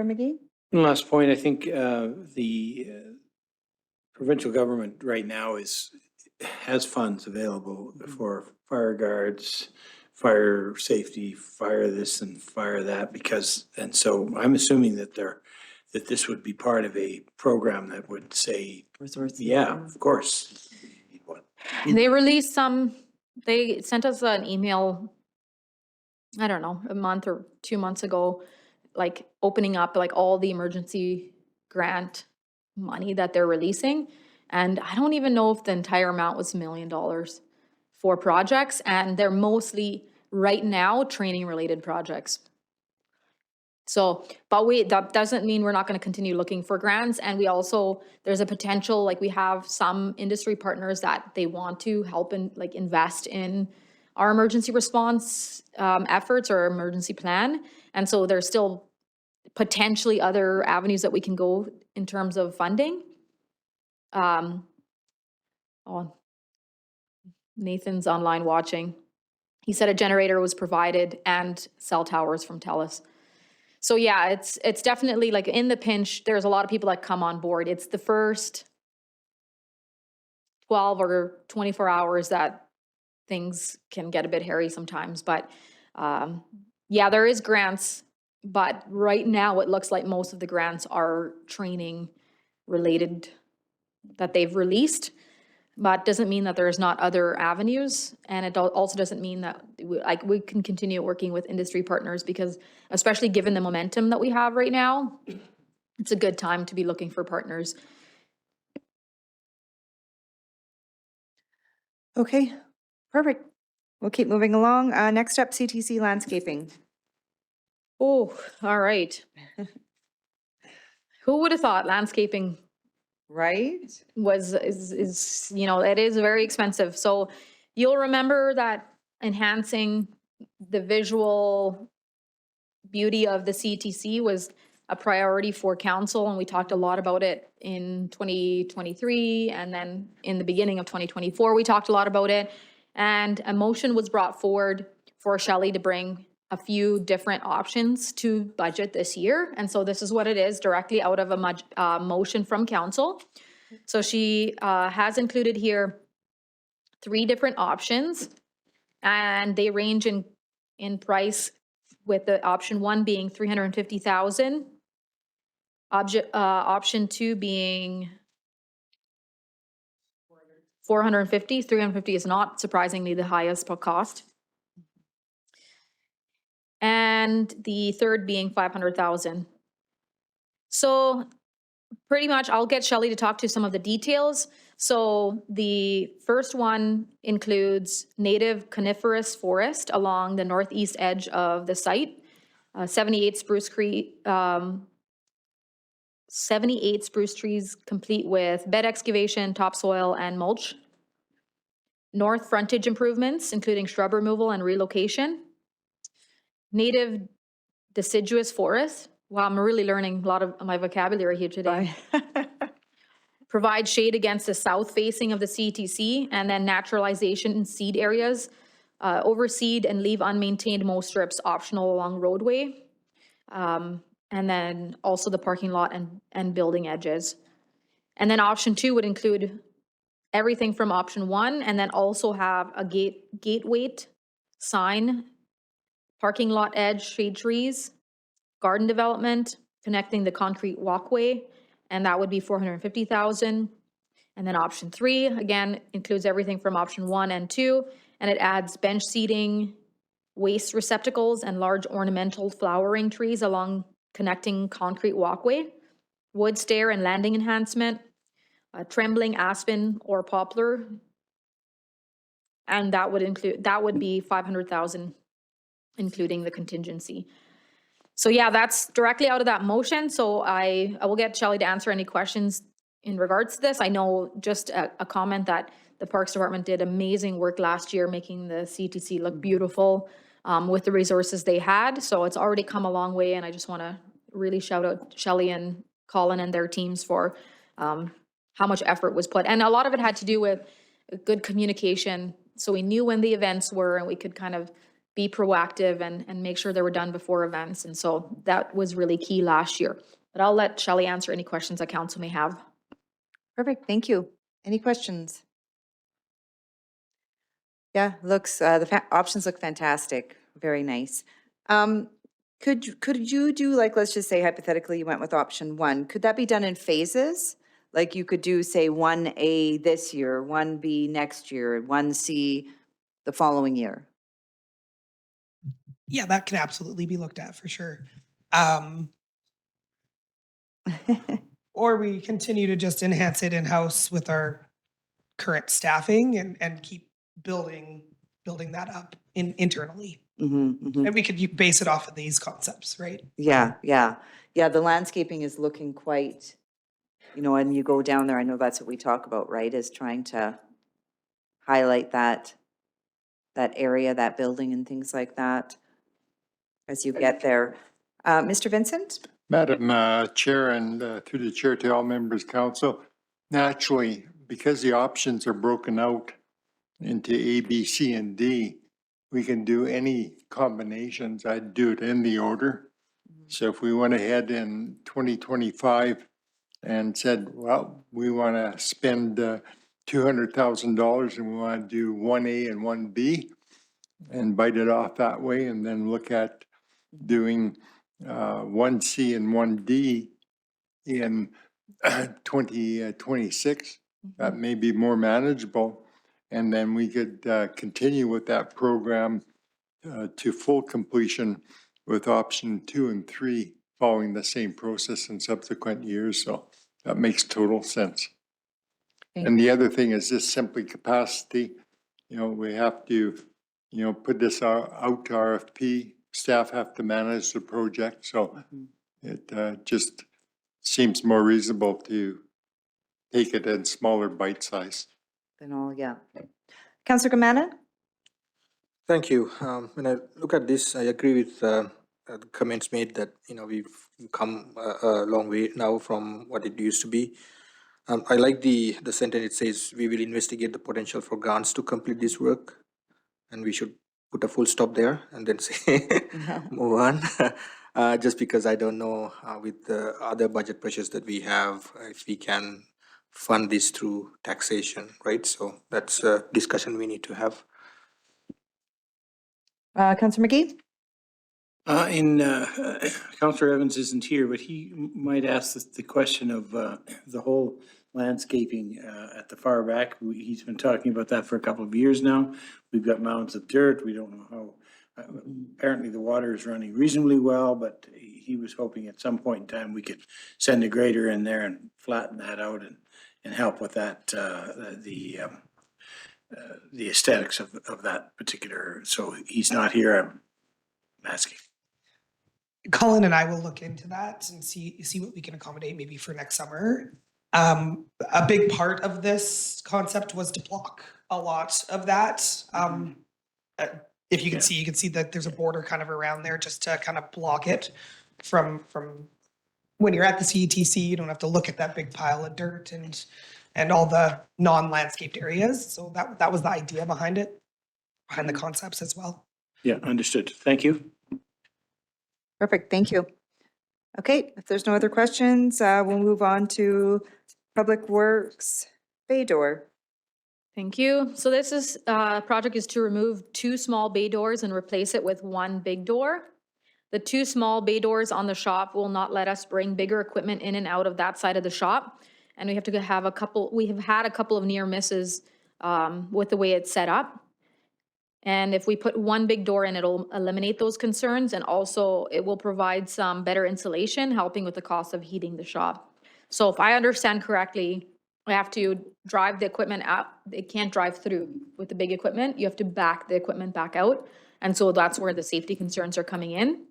McGee? Last point, I think the provincial government right now has funds available for fire guards, fire safety, fire this and fire that, and so I'm assuming that this would be part of a program that would say, Resources. yeah, of course. They released they sent us an email, I don't know, a month or 2 months ago, like opening up like all the emergency grant money that they're releasing. And I don't even know if the entire amount was $1 million for projects. And they're mostly right now training related projects. So, but that doesn't mean we're not going to continue looking for grants. And we also, there's a potential, like we have some industry partners that they want to help and like invest in our emergency response efforts or emergency plan. And so there's still potentially other avenues that we can go in terms of funding. Oh, Nathan's online watching. He said a generator was provided and cell towers from TELUS. So yeah, it's definitely like in the pinch, there's a lot of people that come on board. It's the first 12 or 24 hours that things can get a bit hairy sometimes. But yeah, there is grants, but right now it looks like most of the grants are training related that they've released. But doesn't mean that there's not other avenues, and it also doesn't mean that we can continue working with industry partners, because especially given the momentum that we have right now, it's a good time to be looking for partners. Okay, perfect. We'll keep moving along. Next up, CTC landscaping. Oh, all right. Who would have thought landscaping Right? is you know, it is very expensive. So you'll remember that enhancing the visual beauty of the CTC was a priority for council, and we talked a lot about it in 2023, and then in the beginning of 2024 we talked a lot about it, and a motion was brought forward for Shelley to bring a few different options to budget this year. And so this is what it is, directly out of a motion from council. So she has included here 3 different options, and they range in price, with the option 1 being 350,000, option 2 being 450. 350 is not surprisingly the highest per cost. And the third being 500,000. So pretty much I'll get Shelley to talk to some of the details. So the first one includes native coniferous forest along the northeast edge of the site, 78 spruce trees complete with bed excavation, topsoil, and mulch. North frontage improvements, including shrub removal and relocation. Native deciduous forest. Wow, I'm really learning a lot of my vocabulary here today. Provide shade against the south facing of the CTC, and then naturalization in seed areas. Overseed and leave unmaintained mow strips optional along roadway. And then also the parking lot and building edges. And then option 2 would include everything from option 1, and then also have a gate weight sign, parking lot edge, shade trees, garden development, connecting the concrete walkway, and that would be 450,000. And then option 3, again, includes everything from option 1 and 2, and it adds bench seating, waste receptacles, and large ornamental flowering trees along connecting concrete walkway, wood stair and landing enhancement, trembling aspen or poplar, and that would be 500,000, including the contingency. So yeah, that's directly out of that motion. So I will get Shelley to answer any questions in regards to this. I know just a comment that the Parks Department did amazing work last year, making the CTC look beautiful with the resources they had. So it's already come a long way, and I just want to really shout out Shelley and Colin and their teams for how much effort was put. And a lot of it had to do with good communication. So we knew when the events were, and we could kind of be proactive and make sure they were done before events. And so that was really key last year. But I'll let Shelley answer any questions that council may have. Perfect, thank you. Any questions? Yeah, looks, the options look fantastic, very nice. Could you do, like, let's just say hypothetically you went with option 1, could that be done in phases? Like you could do, say, 1A this year, 1B next year, 1C the following year? Yeah, that can absolutely be looked at for sure. Or we continue to just enhance it in-house with our current staffing and keep building building that up internally. Mm-hmm. And we could base it off of these concepts, right? Yeah, yeah. Yeah, the landscaping is looking quite, you know, and you go down there, I know that's what we talk about, right, is trying to highlight that area, that building and things like that as you get there. Mr. Vincent? Madam Chair, and through the chair to all members council, naturally, because the options are broken out into A, B, C, and D, we can do any combinations. I'd do it in the order. So if we went ahead in 2025 and said, well, we want to spend $200,000 and we want to do 1A and 1B and bite it off that way, and then look at doing 1C and 1D in 2026, that may be more manageable. And then we could continue with that program to full completion with option 2 and 3 following the same process in subsequent years. So that makes total sense. And the other thing is just simply capacity. You know, we have to, you know, put this out to RFP. Staff have to manage the project. So it just seems more reasonable to take it in smaller bite size. Then all, yeah. Councillor Gamana? Thank you. When I look at this, I agree with the comments made that, you know, we've come a long way now from what it used to be. I like the sentence. It says we will investigate the potential for grants to complete this work, and we should put a full stop there and then say move on. Just because I don't know with the other budget pressures that we have, if we can fund this through taxation, right? So that's a discussion we need to have. Councillor McGee? Councillor Evans isn't here, but he might ask the question of the whole landscaping at the far back. He's been talking about that for a couple of years now. We've got mounds of dirt. We don't know how. Apparently the water is running reasonably well, but he was hoping at some point in time we could send a grader in there and flatten that out and help with that, the aesthetics of that particular. So he's not here. I'm asking. Colin and I will look into that and see what we can accommodate maybe for next summer. A big part of this concept was to block a lot of that. If you can see, you can see that there's a border kind of around there just to kind of block it from when you're at the CETC, you don't have to look at that big pile of dirt and all the non-landscaped areas. So that was the idea behind it, behind the concepts as well. Yeah, understood. Thank you. Perfect, thank you. Okay, if there's no other questions, we'll move on to Public Works. Bador. Thank you. So this is, project is to remove 2 small bay doors and replace it with 1 big door. The 2 small bay doors on the shop will not let us bring bigger equipment in and out of that side of the shop. And we have to have we have had a couple of near misses with the way it's set up. And if we put 1 big door in, it'll eliminate those concerns, and also it will provide some better insulation, helping with the cost of heating the shop. So if I understand correctly, I have to drive the equipment out. It can't drive through with the big equipment. You have to back the equipment back out. And so that's where the safety concerns are coming in.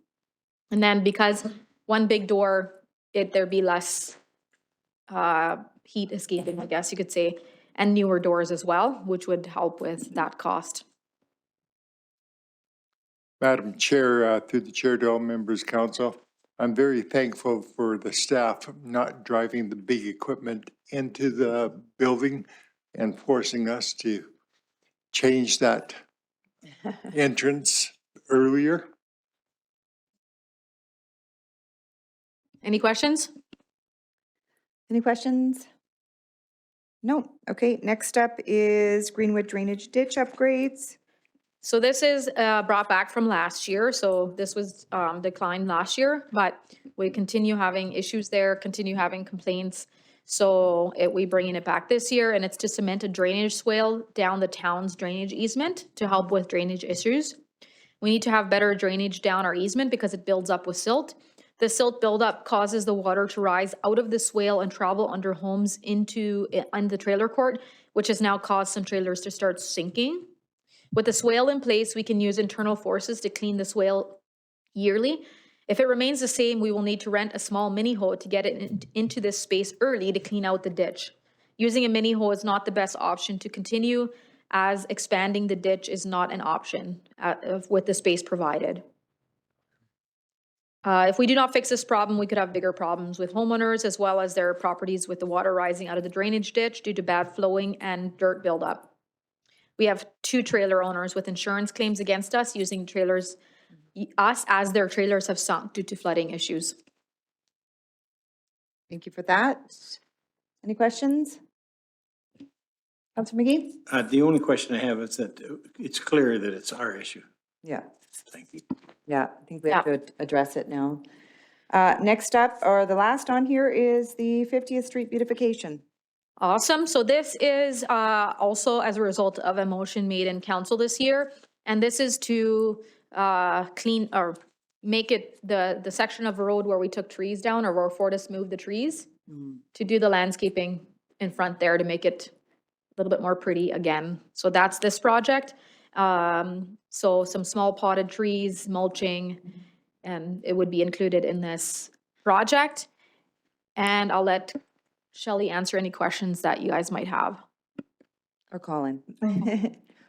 And then because 1 big door, there'd be less heat escaping, I guess you could say, and newer doors as well, which would help with that cost. Madam Chair, through the chair to all members council, I'm very thankful for the staff not driving the big equipment into the building and forcing us to change that entrance earlier. Any questions? Any questions? No. Okay, next up is Greenwood Drainage Ditch upgrades. So this is brought back from last year. So this was declined last year, but we continue having issues there, continue having complaints. So we bringing it back this year, and it's to cement a drainage swale down the town's drainage easement to help with drainage issues. We need to have better drainage down our easement because it builds up with silt. The silt buildup causes the water to rise out of the swale and travel under homes into the trailer court, which has now caused some trailers to start sinking. With the swale in place, we can use internal forces to clean the swale yearly. If it remains the same, we will need to rent a small mini hoe to get it into this space early to clean out the ditch. Using a mini hoe is not the best option to continue, as expanding the ditch is not an option with the space provided. If we do not fix this problem, we could have bigger problems with homeowners as well as their properties with the water rising out of the drainage ditch due to bad flowing and dirt buildup. We have 2 trailer owners with insurance claims against us using trailers, as their trailers have sunk due to flooding issues. Thank you for that. Any questions? Councillor McGee? The only question I have is that it's clear that it's our issue. Yeah. Thank you. Yeah, I think we have to address it now. Next up, or the last on here, is the 50th Street beautification. Awesome. So this is also as a result of a motion made in council this year. And this is to clean or make it the section of road where we took trees down or where Fortis moved the trees to do the landscaping in front there to make it a little bit more pretty again. So that's this project. So some small potted trees, mulching, and it would be included in this project. And I'll let Shelley answer any questions that you guys might have. Or Colin.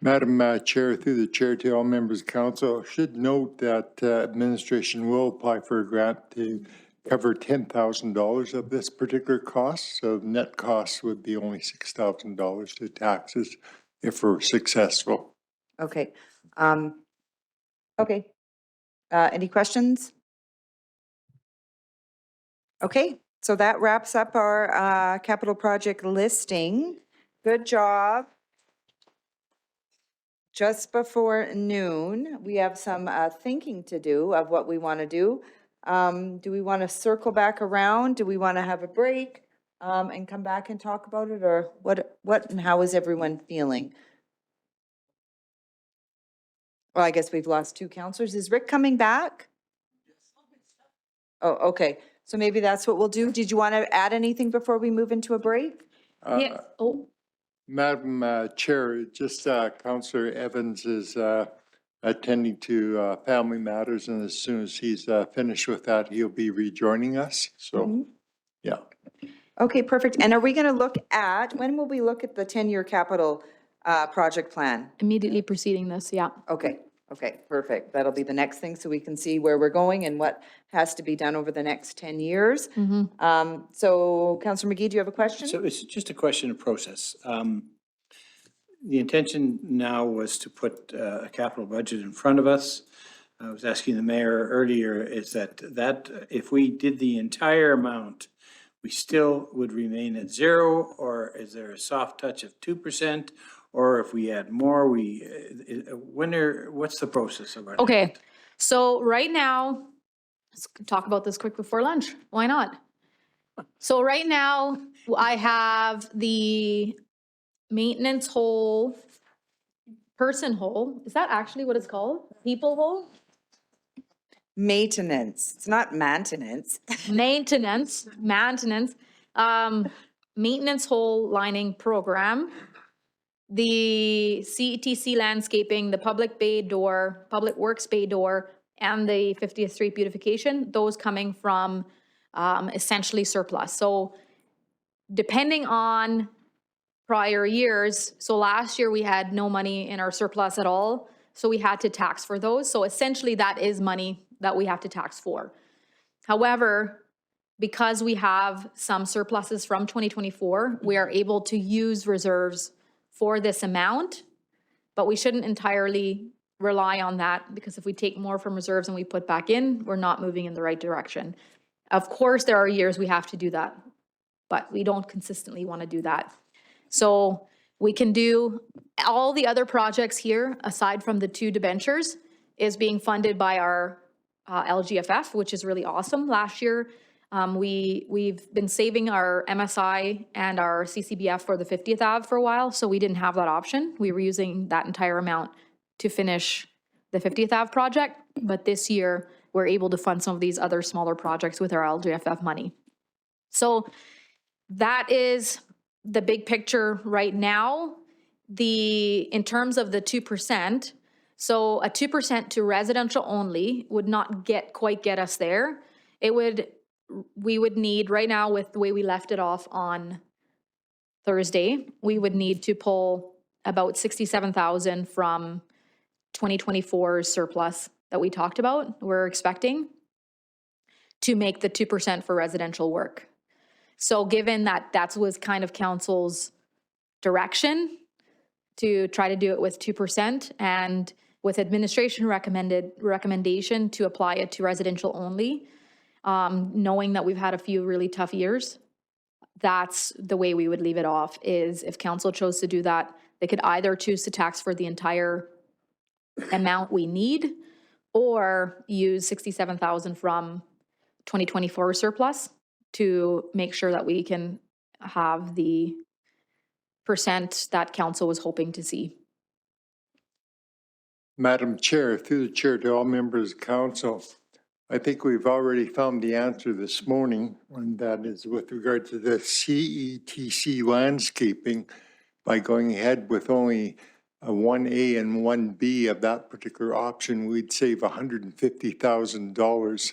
Madam Chair, through the chair to all members of council, should note that administration will apply for a grant to cover $10,000 of this particular cost. So net cost would be only $6,000 to taxes if we're successful. Okay. Okay. Any questions? Okay, so that wraps up our capital project listing. Good job. Just before noon, we have some thinking to do of what we want to do. Do we want to circle back around? Do we want to have a break and come back and talk about it? Or what and how is everyone feeling? Well, I guess we've lost 2 counselors. Is Rick coming back? Oh, okay. So maybe that's what we'll do. Did you want to add anything before we move into a break? Yeah. Oh, Madam Chair, just Councillor Evans is attending to family matters, and as soon as he's finished with that, he'll be rejoining us. So, yeah. Okay, perfect. And are we going to look at, when will we look at the 10-year capital project plan? immediately preceding this, yeah. Okay, okay, perfect. That'll be the next thing, so we can see where we're going and what has to be done over the next 10 years. So, Councillor McGee, do you have a question? So it's just a question of process. The intention now was to put a capital budget in front of us. I was asking the mayor earlier, is that if we did the entire amount, we still would remain at 0, or is there a soft touch of 2%? Or if we add more, what's the process of our? Okay, so right now, let's talk about this quick before lunch. Why not? So right now, I have the maintenance hole, person hole. Is that actually what it's called? People hole? Maintenance. It's not maintenance. Maintenance. Maintenance hole lining program. The CETC landscaping, the public bay door, public works bay door, and the 50th Street beautification, those coming from essentially surplus. So depending on prior years, so last year we had no money in our surplus at all, so we had to tax for those. So essentially that is money that we have to tax for. However, because we have some surpluses from 2024, we are able to use reserves for this amount, but we shouldn't entirely rely on that, because if we take more from reserves and we put back in, we're not moving in the right direction. Of course, there are years we have to do that, but we don't consistently want to do that. So we can do all the other projects here, aside from the 2 debentures, is being funded by our LGFF, which is really awesome. Last year, we've been saving our MSI and our CCBF for the 50th Ave for a while, so we didn't have that option. We were using that entire amount to finish the 50th Ave project, but this year we're able to fund some of these other smaller projects with our LGFF money. So that is the big picture right now. in terms of the 2%, so a 2% to residential only would not quite get us there. We would need, right now with the way we left it off on Thursday, we would need to pull about 67,000 from 2024's surplus that we talked about, we're expecting, to make the 2% for residential work. So given that was kind of council's direction to try to do it with 2%, and with administration recommendation to apply it to residential only, knowing that we've had a few really tough years, that's the way we would leave it off, is if council chose to do that, they could either choose to tax for the entire amount we need, or use 67,000 from 2024 surplus to make sure that we can have the percent that council was hoping to see. Madam Chair, through the chair to all members of council, I think we've already found the answer this morning, and that is with regard to the CETC landscaping. By going ahead with only a 1A and 1B of that particular option, we'd save $150,000.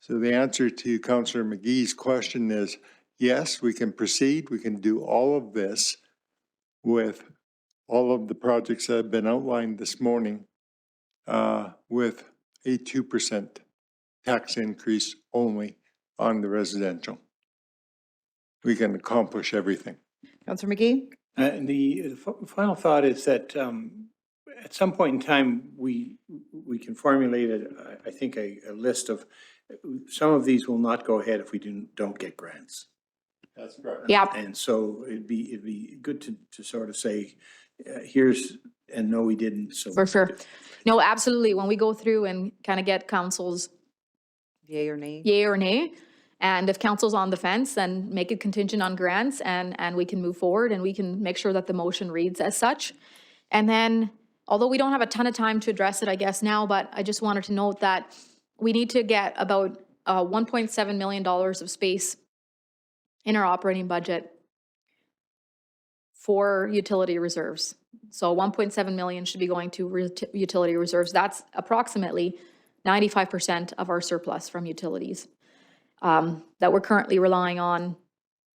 So the answer to Councillor McGee's question is, yes, we can proceed. We can do all of this with all of the projects that have been outlined this morning with a 2% tax increase only on the residential. We can accomplish everything. Councillor McGee? The final thought is that at some point in time, we can formulate, I think, a list of, some of these will not go ahead if we don't get grants. That's correct. Yeah. And so it'd be good to sort of say, here's, and no, we didn't. So For sure. No, absolutely. When we go through and kind of get council's Yay or nay? yay or nay, and if council's on the fence, then make it contingent on grants, and we can move forward, and we can make sure that the motion reads as such. And then, although we don't have a ton of time to address it, I guess now, but I just wanted to note that we need to get about $1.7 million of space in our operating budget for utility reserves. So 1.7 million should be going to utility reserves. That's approximately 95% of our surplus from utilities that we're currently relying on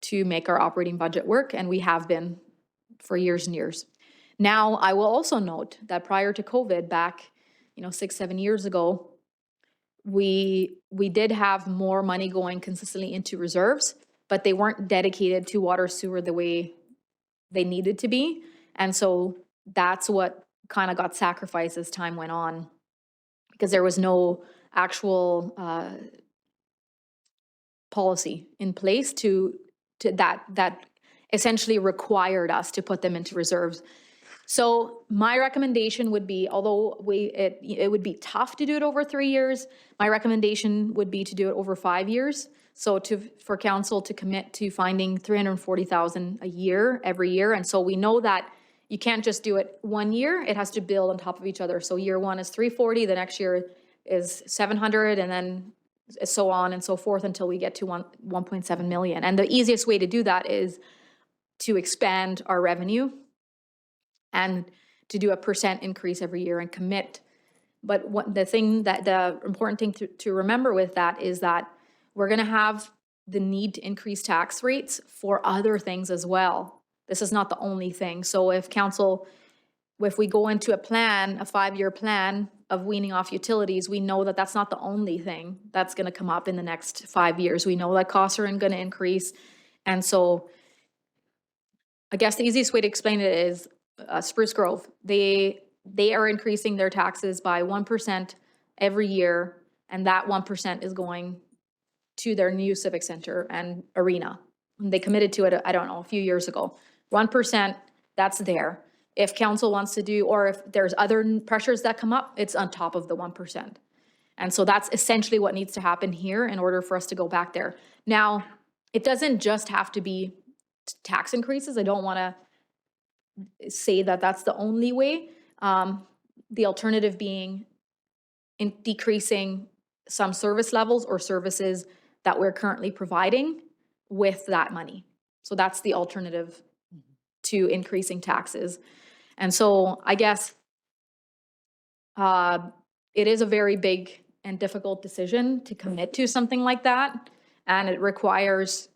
to make our operating budget work, and we have been for years and years. Now, I will also note that prior to COVID, back 6-7 years ago, we did have more money going consistently into reserves, but they weren't dedicated to water sewer the way they needed to be. And so that's what kind of got sacrificed as time went on, because there was no actual policy in place to that essentially required us to put them into reserves. So my recommendation would be, although it would be tough to do it over 3 years, my recommendation would be to do it over 5 years. So for council to commit to finding $340,000 a year every year. And so we know that you can't just do it 1 year, it has to build on top of each other. So year one is 340, the next year is 700, and then so on and so forth until we get to 1.7 million. And the easiest way to do that is to expand our revenue and to do a % increase every year and commit. But the important thing to remember with that is that we're gonna have the need to increase tax rates for other things as well. This is not the only thing. So if we go into a 5-year plan of weaning off utilities, we know that that's not the only thing that's gonna come up in the next 5 years. We know that costs are gonna increase. And so I guess the easiest way to explain it is Spruce Grove. They are increasing their taxes by 1% every year, and that 1% is going to their new civic center and arena. They committed to it, I don't know, a few years ago. 1%, that's there. If council wants to do, or if there's other pressures that come up, it's on top of the 1%. And so that's essentially what needs to happen here in order for us to go back there. Now, it doesn't just have to be tax increases. I don't want to say that that's the only way. The alternative being in decreasing some service levels or services that we're currently providing with that money. So that's the alternative to increasing taxes. And so I guess it is a very big and difficult decision to commit to something like that. And it requires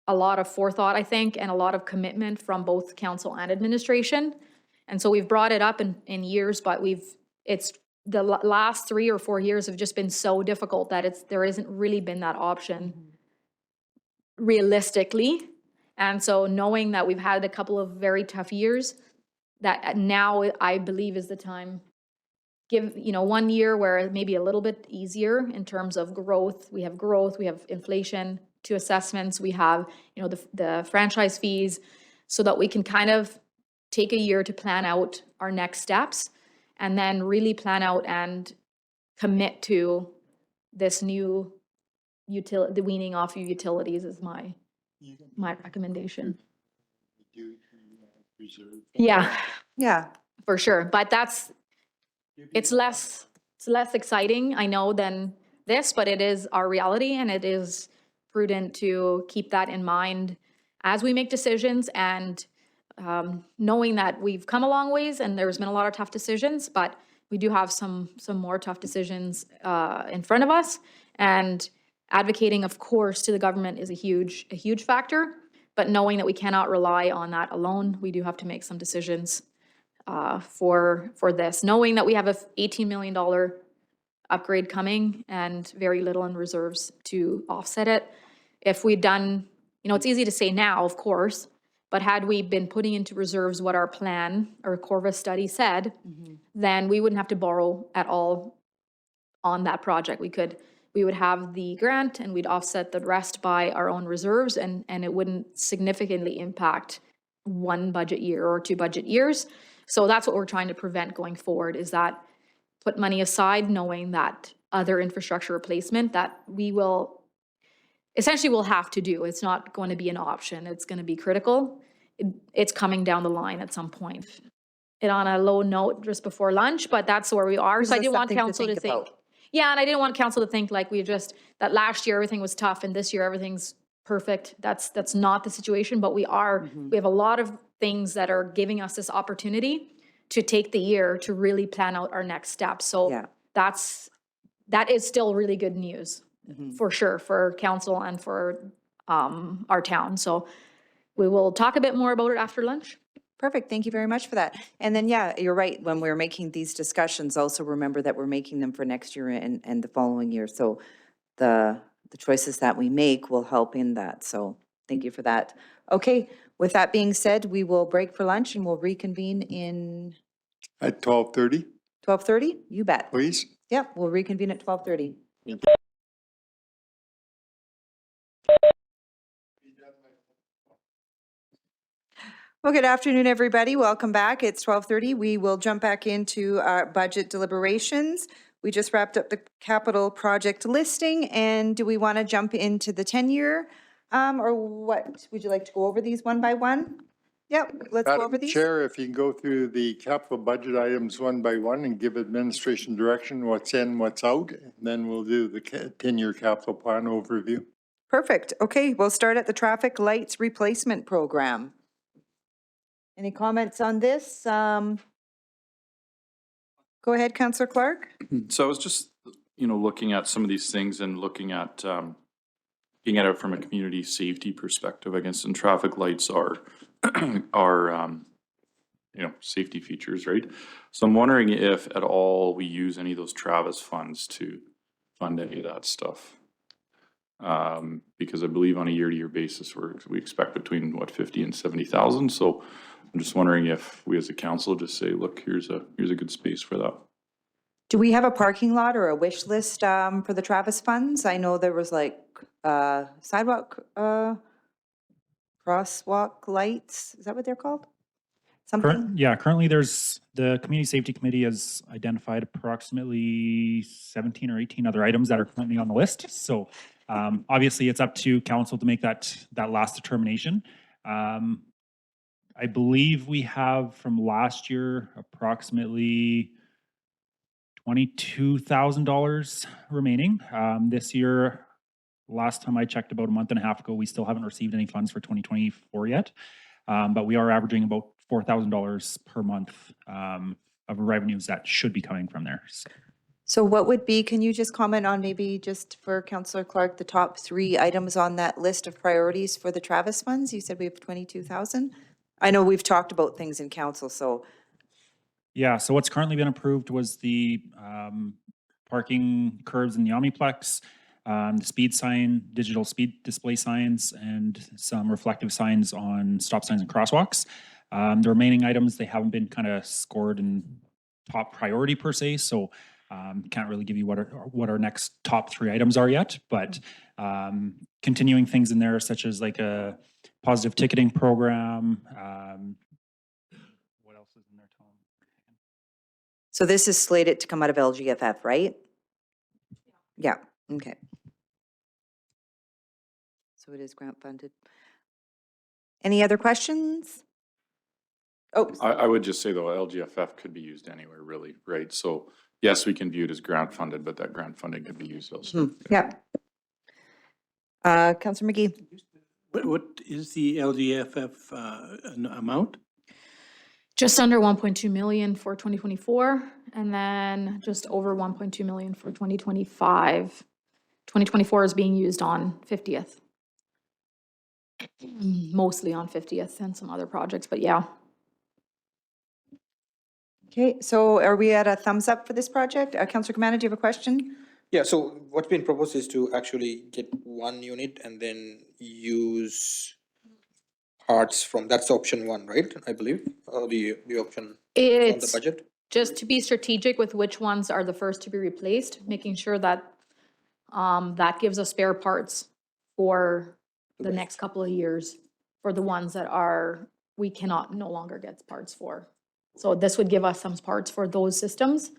a lot of forethought, I think, and a lot of commitment from both council and administration. And so we've brought it up in years, but it's the last 3 or 4 years have just been so difficult that there isn't really been that option realistically. And so knowing that we've had a couple of very tough years, that now I believe is the time. Give, 1 year where maybe a little bit easier in terms of growth. We have inflation, 2 assessments, we have, the franchise fees, so that we can kind of take a year to plan out our next steps and then really plan out and commit to this new the weaning off of utilities is my recommendation. Yeah, for sure. But it's less exciting, I know, than this, but it is our reality, and it is prudent to keep that in mind as we make decisions, and knowing that we've come a long ways and there's been a lot of tough decisions, but we do have some more tough decisions in front of us. And advocating, of course, to the government is a huge factor, but knowing that we cannot rely on that alone, we do have to make some decisions for this, knowing that we have a $18 million upgrade coming and very little in reserves to offset it. If we'd done, it's easy to say now, of course, but had we been putting into reserves what our plan or Corvus study said, then we wouldn't have to borrow at all on that project. We would have the grant and we'd offset the rest by our own reserves, and it wouldn't significantly impact 1 budget year or 2 budget years. So that's what we're trying to prevent going forward, is that put money aside, knowing that other infrastructure replacement that we'll have to do. It's not going to be an option. It's going to be critical. It's coming down the line at some point. On a low note just before lunch, but that's where we are. So I didn't want council to think. Yeah, and I didn't want council to think like that last year everything was tough and this year everything's perfect. That's not the situation, but we have a lot of things that are giving us this opportunity to take the year to really plan out our next steps. So that is still really good news for sure for council and for our town. So we will talk a bit more about it after lunch. Perfect. Thank you very much for that. And then, yeah, you're right. When we're making these discussions, also remember that we're making them for next year and the following year. So the choices that we make will help in that. So thank you for that. Okay. With that being said, we will break for lunch and we'll reconvene At 12:30, 12:30? You bet. please. Yep, we'll reconvene at 12:30. Well, good afternoon, everybody. Welcome back. It's 12:30. We will jump back into our budget deliberations. We just wrapped up the capital project listing, and do we want to jump into the 10-year? Or what? Would you like to go over these one by one? Yep, let's go over Madam these. Chair, if you can go through the capital budget items one by one and give administration direction, what's in, what's out, and then we'll do the 10-year capital plan overview. Perfect. Okay, we'll start at the traffic lights replacement program. Any comments on this? Go ahead, Councillor Clark. So I was just, looking at some of these things and looking at it from a community safety perspective, I guess, and traffic lights are safety features, right? So I'm wondering if at all we use any of those Travis funds to fund any of that stuff. Because I believe on a year-to-year basis, we expect between 50 and 70,000. So I'm just wondering if we as a council just say, look, here's a good space for that. Do we have a parking lot or a wish list for the Travis funds? I know there was sidewalk, crosswalk lights. Is that what they're called? Something? Currently there's, the Community Safety Committee has identified approximately 17 or 18 other items that are currently on the list. So obviously it's up to council to make that last determination. I believe we have from last year approximately $22,000 remaining. This year, last time I checked about a month and a half ago, we still haven't received any funds for 2024 yet. But we are averaging about $4,000 per month of revenues that should be coming from there. So what would be, can you just comment on maybe just for Councillor Clark, the top 3 items on that list of priorities for the Travis funds? You said we have 22,000. I know we've talked about things in council, so Yeah, so what's currently been approved was the parking curbs in the Omniplex, the speed sign, digital speed display signs, and some reflective signs on stop signs and crosswalks. The remaining items, they haven't been kind of scored in top priority per se, so can't really give you what our next top 3 items are yet, but continuing things in there such as like a positive ticketing program. What else is in there, Tom? so this is slated to come out of LGFF, right? Yeah, okay. So it is grant funded. Any other questions? Oh, I would just say though, LGFF could be used anywhere really, right? So yes, we can view it as grant funded, but that grant funding could be used elsewhere. yeah. Councillor McGee. What is the LGFF amount? Just under 1.2 million for 2024, and then just over 1.2 million for 2025. 2024 is being used on 50th. Mostly on 50th and some other projects, but yeah. Okay, so are we at a thumbs up for this project? Councillor Kamana, do you have a question? Yeah, so what's been proposed is to actually get 1 unit and then use parts from, that's option 1, right? I believe, the option on the It's budget. just to be strategic with which ones are the first to be replaced, making sure that that gives us spare parts for the next couple of years for the ones that we cannot no longer get parts for. So this would give us some parts for those systems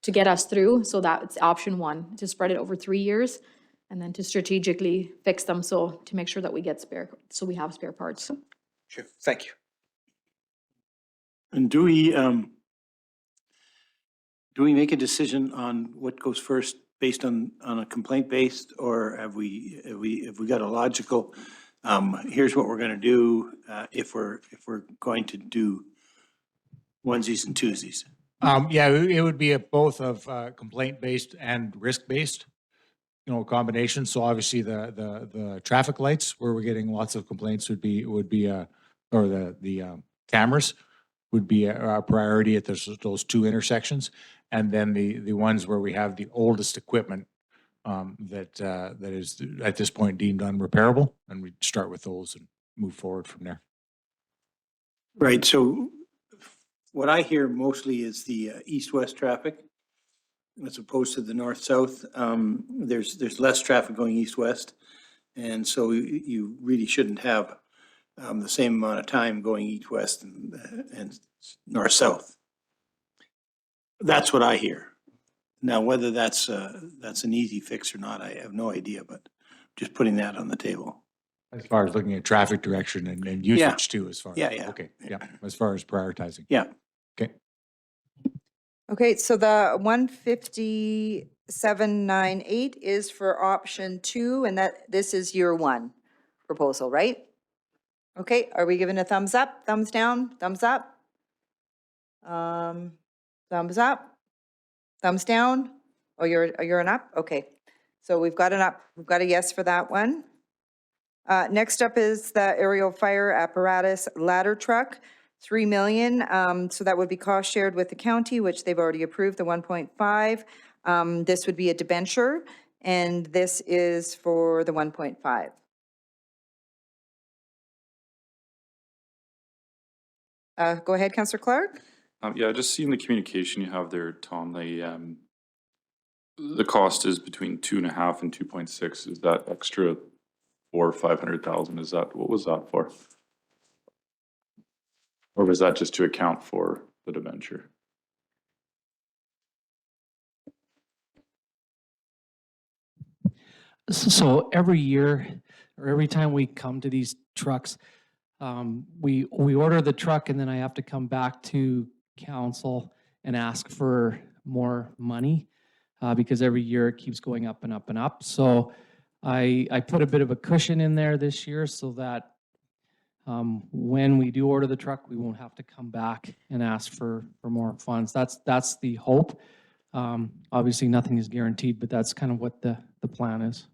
to get us through. So that's option 1, to spread it over 3 years and then to strategically fix them. So to make sure that we get so we have spare parts. Sure, thank you. And do we make a decision on what goes first based on a complaint based, or have we got a logical, here's what we're gonna do, if we're going to do onesies and twosies? Yeah, it would be both of complaint-based and risk-based, a combination. So obviously the traffic lights where we're getting lots of complaints would be or the cameras would be our priority at those 2 intersections. And then the ones where we have the oldest equipment that is at this point deemed unrepairable, and we start with those and move forward from there. Right, so what I hear mostly is the east-west traffic as opposed to the north-south. There's less traffic going east-west, and so you really shouldn't have the same amount of time going east-west and north-south. That's what I hear. Now, whether that's an easy fix or not, I have no idea, but just putting that on the table. As far as looking at traffic direction and usage too, as far as. Yeah. Okay, yeah, as far as prioritizing. Yeah. Okay. Okay, so the 15798 is for option 2, and this is year 1 proposal, right? Okay, are we giving a thumbs up, thumbs down, thumbs up? Thumbs up, thumbs down? Oh, you're an up? Okay, so we've got an up, we've got a yes for that one. Next up is the aerial fire apparatus ladder truck. 3 million, so that would be cost shared with the county, which they've already approved, the 1.5. This would be a debenture, and this is for the 1.5. Go ahead, Councillor Clark. Yeah, just seeing the communication you have there, Tom, the cost is between 2.5 and 2.6. Is that extra 400,000 or 500,000? Is that, what was that for? Or was that just to account for the debenture? So every year, or every time we come to these trucks, we order the truck and then I have to come back to council and ask for more money because every year it keeps going up and up and up. So I put a bit of a cushion in there this year so that When we do order the truck, we won't have to come back and ask for more funds. That's the hope. Obviously, nothing is guaranteed, but that's kind of what the plan is.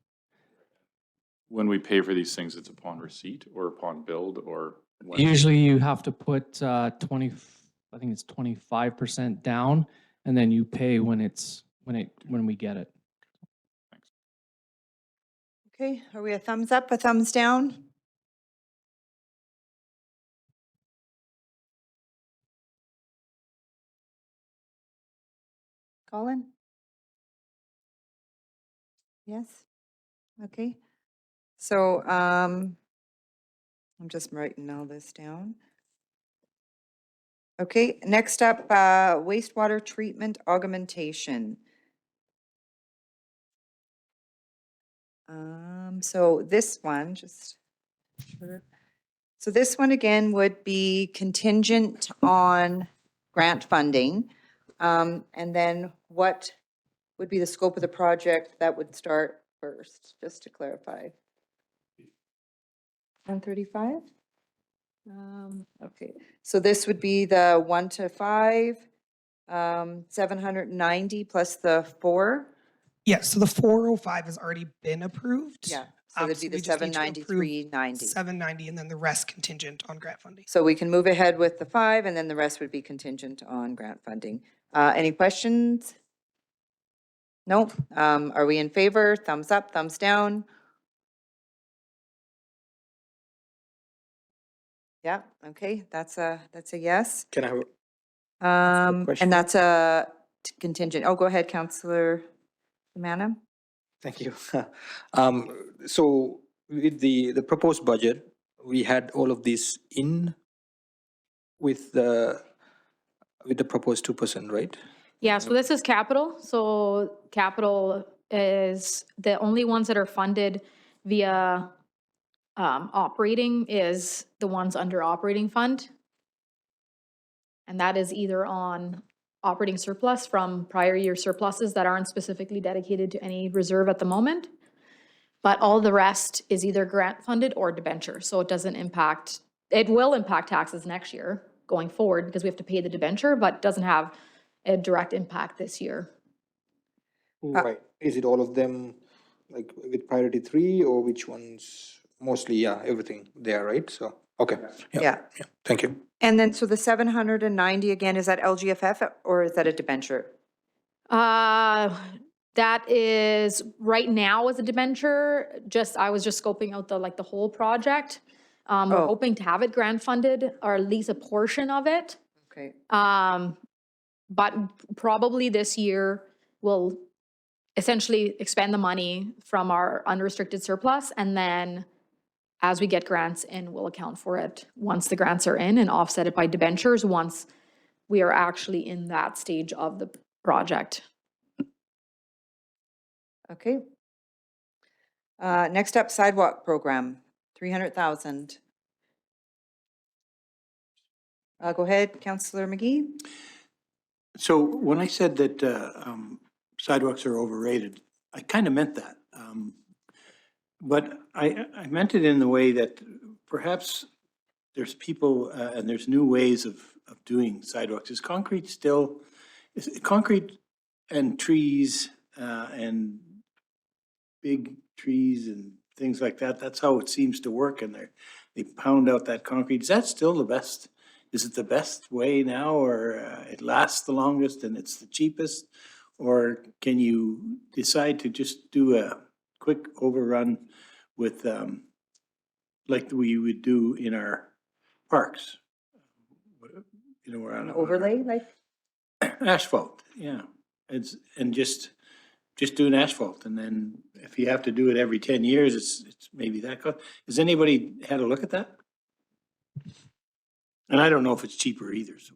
When we pay for these things, it's upon receipt or upon build or when? Usually you have to put 20, I think it's 25% down, and then you pay when we get it. Okay, are we a thumbs up, a thumbs down? Colin? Yes? Okay. So, I'm just writing all this down. Okay, next up, wastewater treatment augmentation. So this one, so this one again would be contingent on grant funding. And then what would be the scope of the project that would start first, just to clarify? 135? Okay, so this would be the 1 to 5, 790 plus the 4? Yes, so the 405 has already been approved. Yeah, so it'd be the we just need to approve 793.90. 790 and then the rest contingent on grant funding. So we can move ahead with the 5 and then the rest would be contingent on grant funding. Any questions? Nope. Are we in favor? Thumbs up, thumbs down? Yeah, okay, that's a yes. Can I have question? And that's a contingent. Oh, go ahead, Councillor Manna. Thank you. So with the proposed budget, we had all of these in with the proposed 2%, right? Yeah, so this is capital. So capital is the only ones that are funded via operating is the ones under operating fund. And that is either on operating surplus from prior year surpluses that aren't specifically dedicated to any reserve at the moment. But all the rest is either grant funded or debenture. So it doesn't impact, it will impact taxes next year going forward because we have to pay the debenture, but doesn't have a direct impact this year. Right. Is it all of them like with priority 3 or which ones? Mostly, yeah, everything there, right? So, okay. Yeah. Thank you. And then, so the 790 again, is that LGFF or is that a debenture? That is right now as a debenture. I was just scoping out the whole project. We're Oh. hoping to have it grant funded or at least a portion of it. Okay. But probably this year we'll essentially expend the money from our unrestricted surplus, and then as we get grants in, we'll account for it once the grants are in and offset it by debentures once we are actually in that stage of the project. Okay. Next up, sidewalk program, 300,000. Go ahead, Councillor McGee. So when I said that sidewalks are overrated, I kind of meant that. But I meant it in the way that perhaps there's people and there's new ways of doing sidewalks. Is concrete and trees and big trees and things like that, that's how it seems to work, and they pound out that concrete. Is that still the best? Is it the best way now, or it lasts the longest and it's the cheapest? Or can you decide to just do a quick overrun with, like we would do in our parks? You know, we're on Overlay, like? asphalt, yeah. And just do an asphalt, and then if you have to do it every 10 years, it's maybe that cost. Has anybody had a look at that? And I don't know if it's cheaper either, so.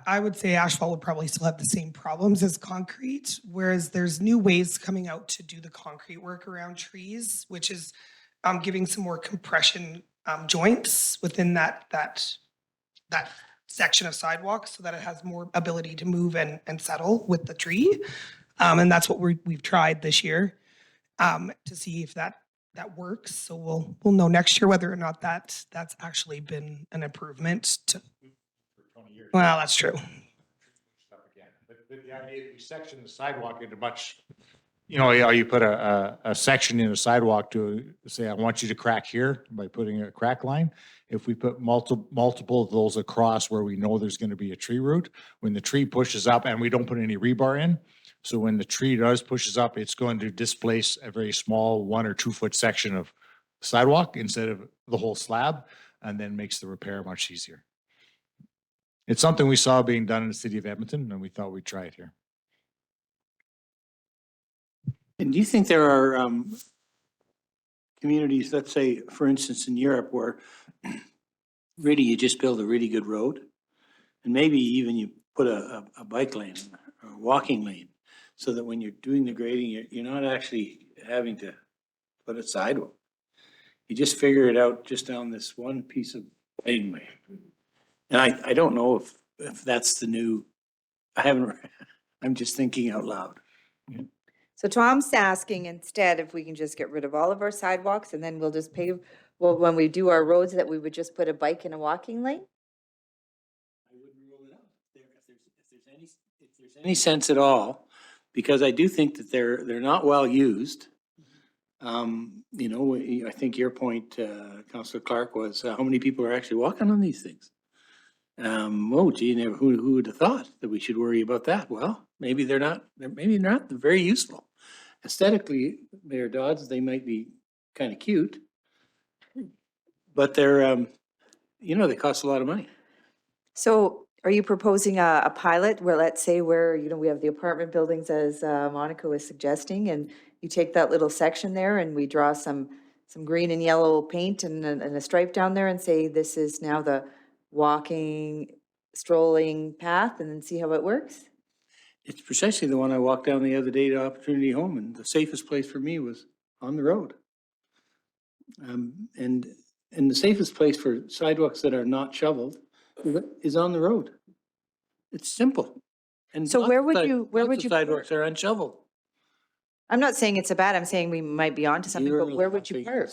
I would say asphalt would probably still have the same problems as concrete, whereas there's new ways coming out to do the concrete work around trees, which is giving some more compression joints within that section of sidewalk so that it has more ability to move and settle with the tree. And that's what we've tried this year to see if that that works. So we'll know next year whether or not that's actually been an improvement to, well, that's true. But the idea is we section the sidewalk into much, you know, you put a section in a sidewalk to say, I want you to crack here by putting a crack line. If we put multiple of those across where we know there's going to be a tree root, when the tree pushes up and we don't put any rebar in, so when the tree pushes up, it's going to displace a very small 1 or 2 foot section of sidewalk instead of the whole slab, and then makes the repair much easier. It's something we saw being done in the city of Edmonton, and we thought we'd try it here. And do you think there are communities, let's say, for instance, in Europe, where really you just build a really good road, and maybe even you put a bike lane or a walking lane, so that when you're doing the grading, you're not actually having to put a sidewalk. You just figure it out just down this one piece of laneway. And I don't know if that's the new, I'm just thinking out loud. So Tom's asking instead if we can just get rid of all of our sidewalks and then we'll just pave, well, when we do our roads, that we would just put a bike and a walking lane? I wouldn't rule it out. If there's any sense at all, because I do think that they're not well used. You know, I think your point, Councillor Clark, was how many people are actually walking on these things? Oh, gee, who would have thought that we should worry about that? Well, maybe they're not very useful. Aesthetically, they're Dodds, they might be kind of cute, but they're, you know, they cost a lot of money. So are you proposing a pilot where, let's say where, you know, we have the apartment buildings as Monica was suggesting, and you take that little section there and we draw some green and yellow paint and a stripe down there and say, this is now the walking, strolling path, and then see how it works? It's precisely the one I walked down the other day to Opportunity Home, and the safest place for me was on the road. And the safest place for sidewalks that are not shoveled is on the road. It's simple. And So where would you sidewalks are unshoveled. I'm not saying it's a bad, I'm saying we might be onto something, but where would you park?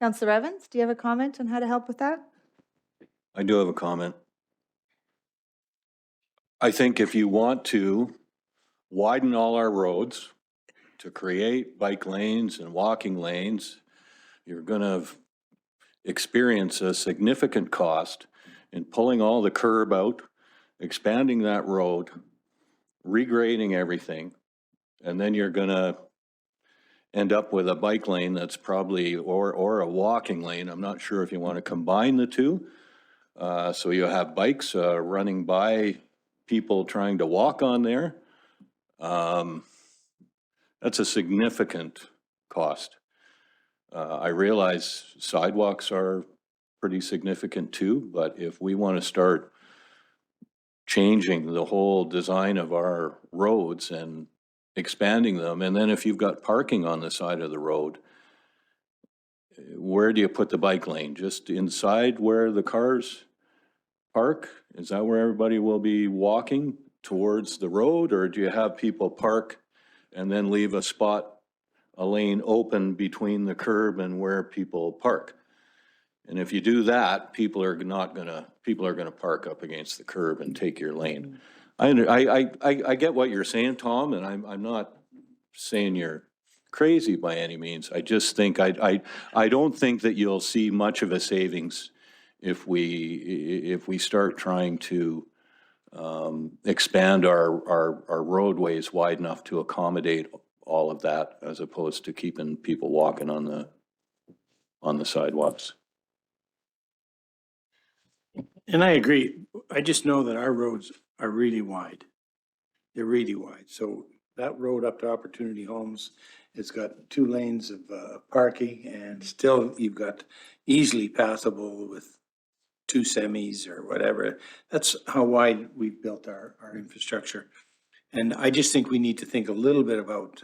Councillor Evans, do you have a comment on how to help with that? I do have a comment. I think if you want to widen all our roads to create bike lanes and walking lanes, you're going to experience a significant cost in pulling all the curb out, expanding that road, regrading everything, and then you're going to end up with a bike lane that's probably, or a walking lane. I'm not sure if you want to combine the two. So you have bikes running by people trying to walk on there. That's a significant cost. I realize sidewalks are pretty significant too, but if we want to start changing the whole design of our roads and expanding them, and then if you've got parking on the side of the road, where do you put the bike lane? Just inside where the cars park? Is that where everybody will be walking towards the road, or do you have people park and then leave a lane open between the curb and where people park? And if you do that, people are gonna park up against the curb and take your lane. I get what you're saying, Tom, and I'm not saying you're crazy by any means. I just think I don't think that you'll see much of a savings if we start trying to expand our roadways wide enough to accommodate all of that, as opposed to keeping people walking on the sidewalks. And I agree. I just know that our roads are really wide. They're really wide. So that road up to Opportunity Homes, it's got 2 lanes of parking, and still you've got easily passable with 2 semis or whatever. That's how wide we've built our infrastructure. And I just think we need to think a little bit about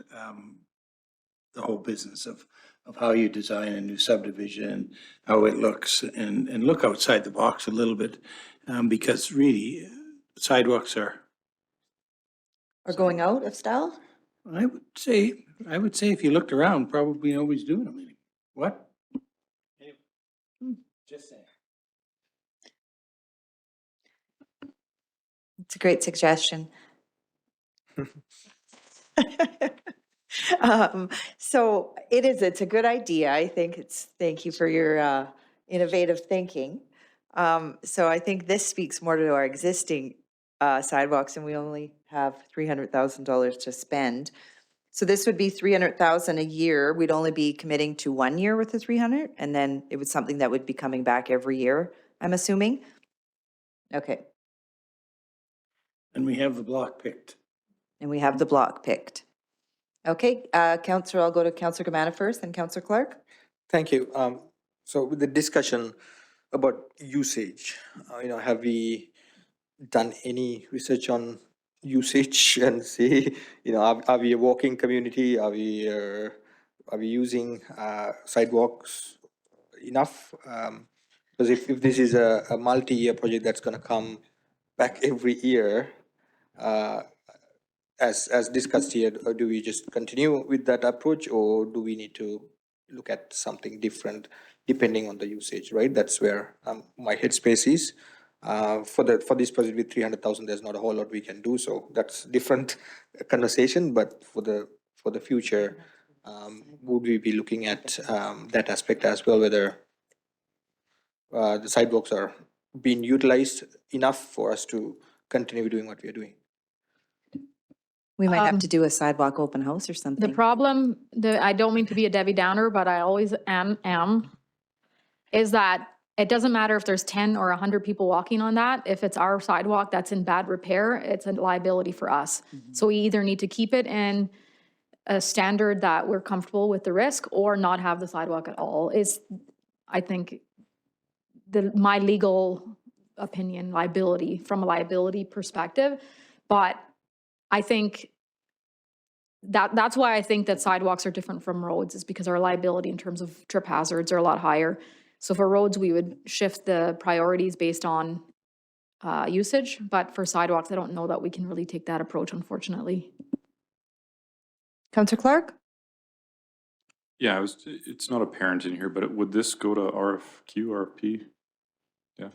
the whole business of how you design a new subdivision, how it looks, and look outside the box a little bit, because really sidewalks are Or going out of style? I would say if you looked around, probably nobody's doing them anymore. What? Just saying. It's a great suggestion. So it's a good idea. I think thank you for your innovative thinking. So I think this speaks more to our existing sidewalks, and we only have $300,000 to spend. So this would be 300,000 a year. We'd only be committing to 1 year with the 300, and then it was something that would be coming back every year, I'm assuming. Okay, And we have the block picked. and we have the block picked. Okay, Counselor, I'll go to Counselor Gamana first, then Counselor Clark. Thank you. So with the discussion about usage, have we done any research on usage and see, are we a walking community? Are we using sidewalks enough? Because if this is a multi-year project that's going to come back every year, as discussed here, do we just continue with that approach, or do we need to look at something different depending on the usage, right? That's where my headspace is. For this project with 300,000, there's not a whole lot we can do, so that's different conversation. But for the future, would we be looking at that aspect as well, whether the sidewalks are being utilized enough for us to continue doing what we are doing? We might have to do a sidewalk open house or The something. problem, I don't mean to be a Debbie Downer, but I always am, is that it doesn't matter if there's 10 or 100 people walking on that. If it's our sidewalk that's in bad repair, it's a liability for us. So we either need to keep it in a standard that we're comfortable with the risk, or not have the sidewalk at all, is, I think, my legal opinion, liability, from a liability perspective. But I think that's why I think that sidewalks are different from roads, is because our liability in terms of trip hazards are a lot higher. So for roads, we would shift the priorities based on usage, but for sidewalks, I don't know that we can really take that approach, unfortunately. Counselor Clark? Yeah, it's not apparent in here, but would this go to RFQ, RFP? Yeah.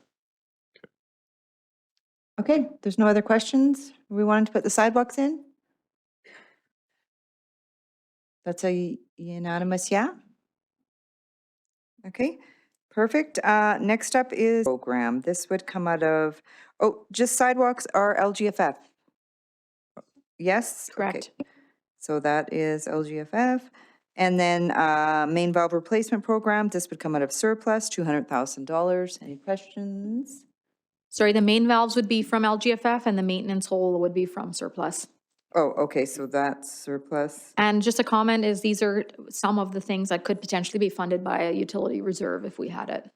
Okay, there's no other questions. We wanted to put the sidewalks in? That's a unanimous yeah? Okay, perfect. Next up is program. This would come out of, just sidewalks are LGFF? Yes? Correct. Okay. So that is LGFF. And then main valve replacement program, this would come out of surplus, $200,000. Any questions? Sorry, the main valves would be from LGFF and the maintenance hole would be from surplus. Oh, okay, so that's surplus. And just a comment is these are some of the things that could potentially be funded by a utility reserve if we had it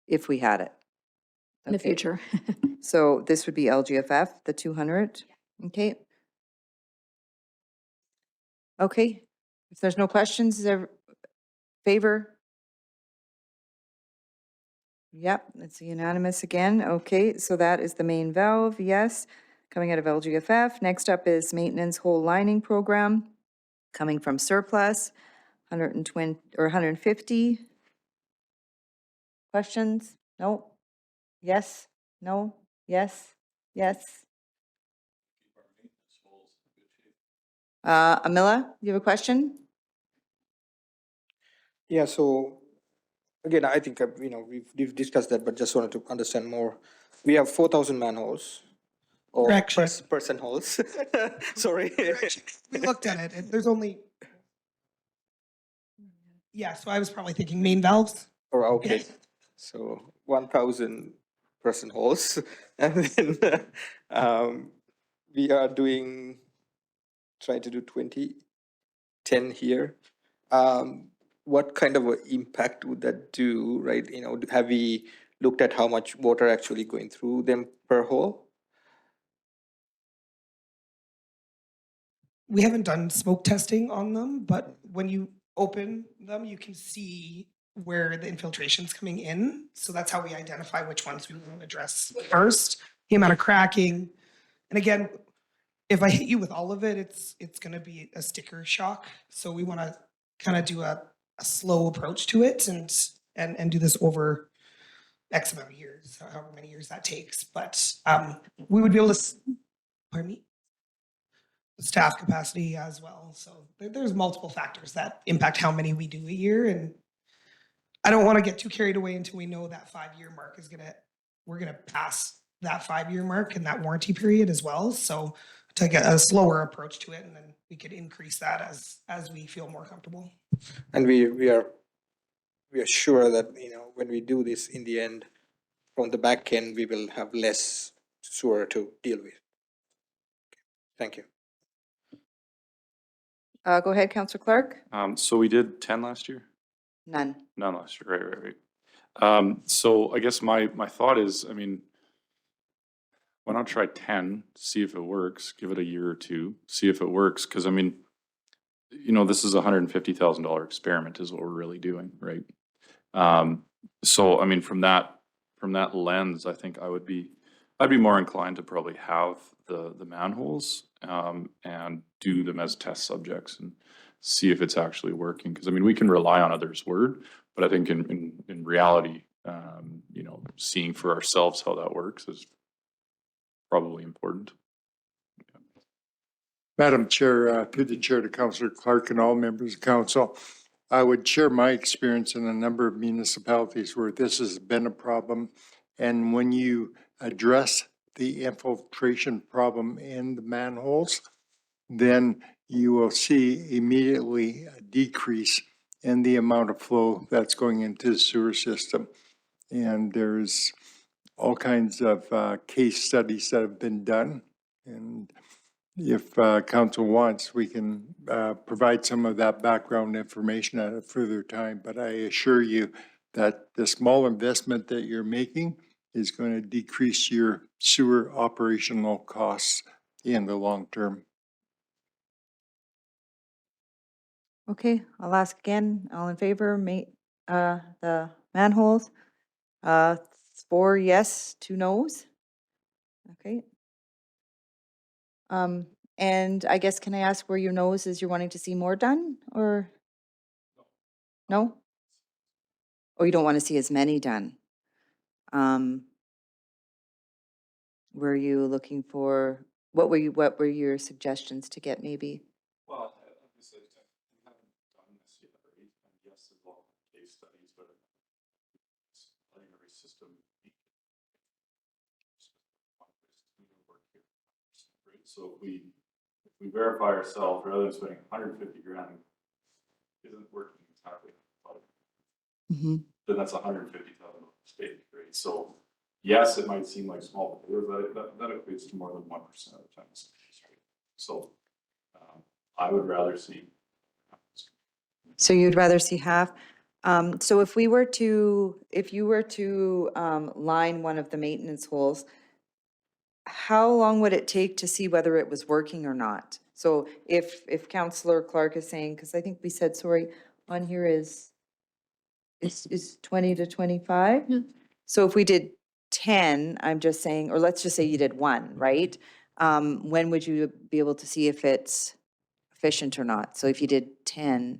If we had it. in the Okay. future. So this would be LGFF, the 200, okay? Okay, if there's no questions, is there favor? Yep, it's unanimous again, okay, so that is the main valve, yes, coming out of LGFF. Next up is maintenance hole lining program, coming from surplus, 120, or 150. Questions? No? Yes? No? Yes? Yes? Amila, you have a question? Yeah, so again, I think, we've discussed that, but just wanted to understand more. We have 4,000 manholes or Correction. person holes. Sorry. We looked at it, and there's only, yeah, so I was probably thinking main valves. Or, okay, Yes. so 1,000 person holes. And then we are trying to do 10 here. What kind of an impact would that do, right? Have we looked at how much water actually going through them per hole? We haven't done smoke testing on them, but when you open them, you can see where the infiltration's coming in. So that's how we identify which ones we want to address first, the amount of cracking. And again, if I hit you with all of it, it's gonna be a sticker shock. So we wanna kind of do a slow approach to it and do this over X amount of years, however many years that takes. But we would be able to, pardon me? Staff capacity as well. So there's multiple factors that impact how many we do a year. And I don't want to get too carried away until we know that 5-year mark we're gonna pass that 5-year mark and that warranty period as well. So to get a slower approach to it, and then we could increase that as we feel more comfortable. And we are sure that, you know, when we do this in the end, from the back end, we will have less sewer to deal with. Thank you. Go ahead, Councillor Clark. So we did 10 last year? None. None last year, right. So I guess my thought is, I mean, why not try 10, see if it works, give it a year or two, see if it works, because I mean, you know, this is a $150,000 experiment is what we're really doing, right? So I mean, from that lens, I think I'd be more inclined to probably have the manholes and do them as test subjects and see if it's actually working. Because I mean, we can rely on others' word, but I think in reality, you know, seeing for ourselves how that works is probably important. Madam Chair, through the chair to Councillor Clark and all members of council, I would share my experience in a number of municipalities where this has been a problem. And when you address the infiltration problem in the manholes, then you will see immediately a decrease in the amount of flow that's going into the sewer system. And there's all kinds of case studies that have been done. And if council wants, we can provide some of that background information at a further time. But I assure you that the small investment that you're making is going to decrease your sewer operational costs in the long term. Okay, I'll ask again. All in favor, the manholes? 4 yes, 2 no's. Okay. And I guess, can I ask where your nose is? You're wanting to see more done, or? No? Or you don't want to see as many done? Were you looking for, what were your suggestions to get maybe? Well, obviously, we haven't done this yet, right? And yes, there's a lot of case studies, but it's letting every system be. Right? So if we verify ourselves, rather than spending 150 grand, isn't working exactly, then that's 150,000 stake, right? So yes, it might seem like small, but that equates to more than 1% of the time. Right? So I would rather see. So you'd rather see half? So if you were to line one of the maintenance holes, how long would it take to see whether it was working or not? So if Councillor Clark is saying, because I think we said, sorry, on here is 20 to 25? So if we did 10, I'm just saying, or let's just say you did 1, right? When would you be able to see if it's efficient or not? So if you did 10,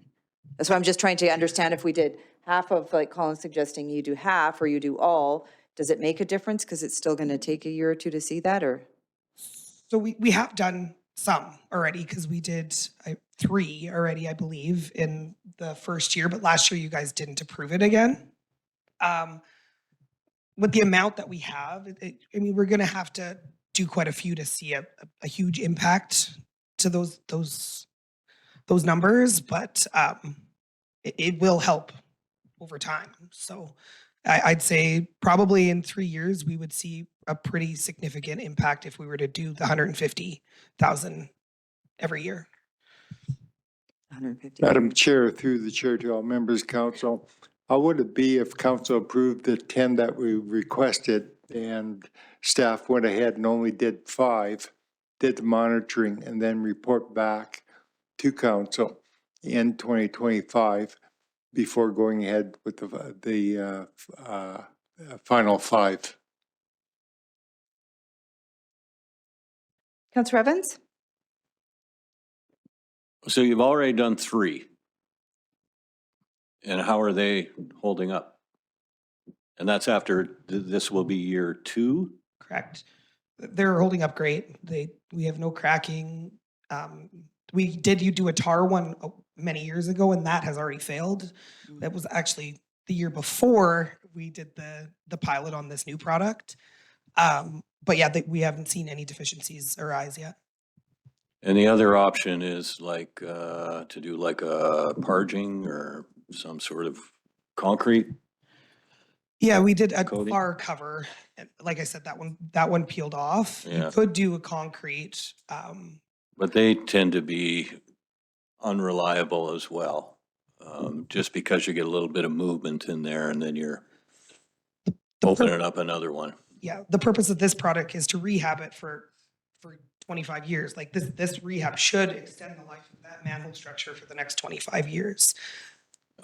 that's why I'm just trying to understand if we did half of, like Colin's suggesting, you do half or you do all, does it make a difference? Because it's still going to take a year or two to see that, or? So we have done some already, because we did 3 already, I believe, in the first year, but last year you guys didn't approve it again. With the amount that we have, I mean, we're gonna have to do quite a few to see a huge impact to those numbers, but it will help over time. So I'd say probably in 3 years, we would see a pretty significant impact if we were to do the 150,000 every year. 150. Madam Chair, through the chair to all members of council, how would it be if council approved the 10 that we requested and staff went ahead and only did 5, did the monitoring, and then report back to council in 2025 before going ahead with the final 5? Councillor Evans? So you've already done 3. And how are they holding up? And that's after, this will be year 2? Correct. They're holding up great. We have no cracking. We did do a tar one many years ago, and that has already failed. That was actually the year before we did the pilot on this new product. But yeah, we haven't seen any deficiencies arise yet. And the other option is like, to do like a parging or some sort of concrete? Yeah, we did a Coating? bar cover. And like I said, that one peeled off. Yeah. You could do a concrete. But they tend to be unreliable as well. Just because you get a little bit of movement in there and then you're opening up another one. Yeah, the purpose of this product is to rehab it for 25 years. Like this rehab should extend the life of that manhole structure for the next 25 years.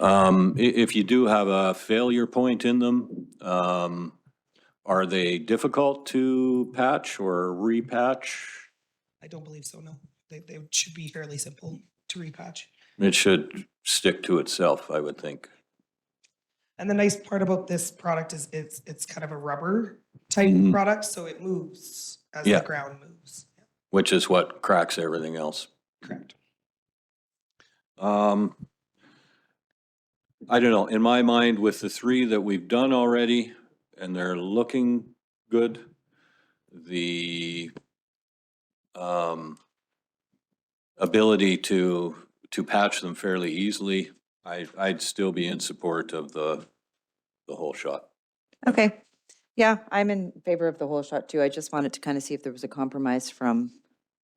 If you do have a failure point in them, are they difficult to patch or repatch? I don't believe so, no. They should be fairly simple to repatch. It should stick to itself, I would think. And the nice part about this product is it's kind of a rubber type product, so it moves as Yeah. the ground moves. Which is what cracks everything else. Correct. I don't know, in my mind, with the 3 that we've done already, and they're looking good, the ability to patch them fairly easily, I'd still be in support of the whole shot. Okay. Yeah, I'm in favor of the whole shot too. I just wanted to kind of see if there was a compromise from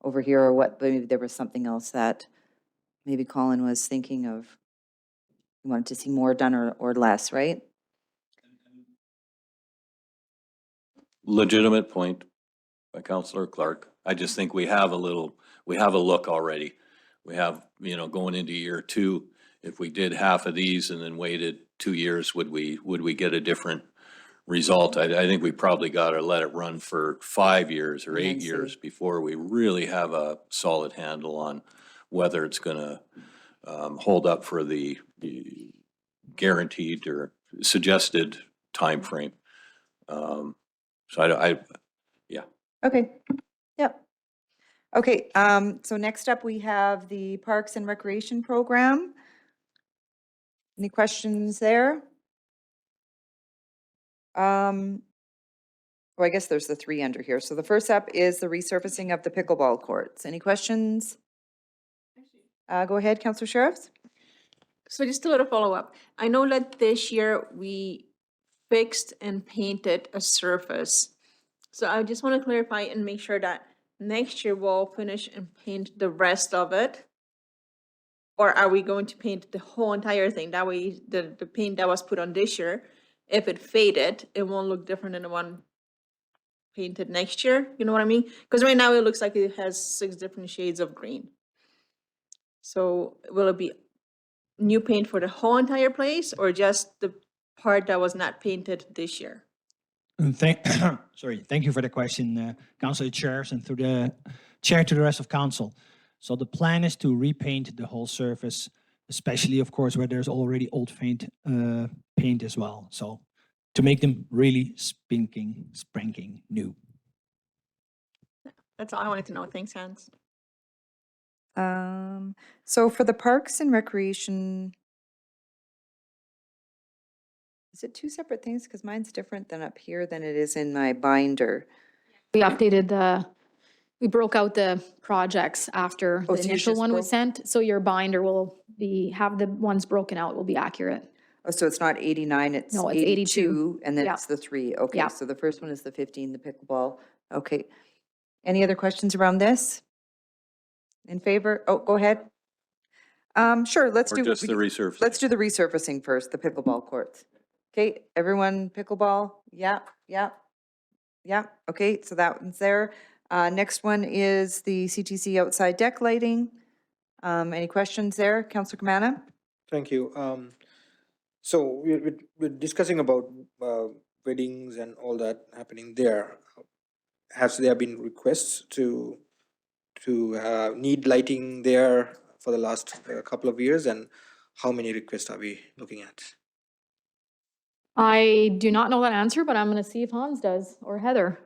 over here or what, maybe there was something else that maybe Colin was thinking of. You wanted to see more done or less, right? Legitimate point by Councillor Clark. I just think we have a look already. We have, going into year 2, if we did half of these and then waited 2 years, would we get a different result? I think we probably got to let it run for 5 years or 8 years before we really have a solid handle on whether it's going to hold up for the guaranteed or suggested timeframe. Yeah. Okay, yep. Okay, so next up we have the Parks and Recreation Program. Any questions there? Oh, I guess there's the 3 under here. So the first up is the resurfacing of the pickleball courts. Any questions? Go ahead, Councillor Sheriffs. So just a little follow-up. I know that this year we fixed and painted a surface. So I just want to clarify and make sure that next year we'll finish and paint the rest of it. Or are we going to paint the whole entire thing? That way the paint that was put on this year, if it faded, it won't look different than the one painted next year. You know what I mean? Because right now it looks like it has 6 different shades of green. So will it be new paint for the whole entire place or just the part that was not painted this year? Thank you for the question, Councilor Chairs, and through the chair to the rest of council. So the plan is to repaint the whole surface, especially, of course, where there's already old paint as well. So to make them really spanking new. That's all I wanted to know. Thanks, Hans. So for the Parks and Recreation, is it 2 separate things? Because mine's different than up here than it is in my binder. We updated we broke out the projects after Oh, the so you initial just one was broke- sent. So your binder will have the ones broken out will be accurate. Oh, so it's not 89, it's No, it's 82, and then Yeah. it's the 3. Okay, Yeah. so the first one is the 15, the pickleball. Okay. Any other questions around this? In favor? Oh, go ahead. Sure, let's Or do. just the resurfacing? Let's do the resurfacing first, the pickleball courts. Okay, everyone pickleball? Yeah, yeah, yeah. Okay, so that one's there. Next one is the CTC outside deck lighting. Any questions there, Councillor Kamana? Thank you. So we're discussing about weddings and all that happening there. Has there been requests to need lighting there for the last couple of years, and how many requests are we looking at? I do not know that answer, but I'm going to see if Hans does or Heather.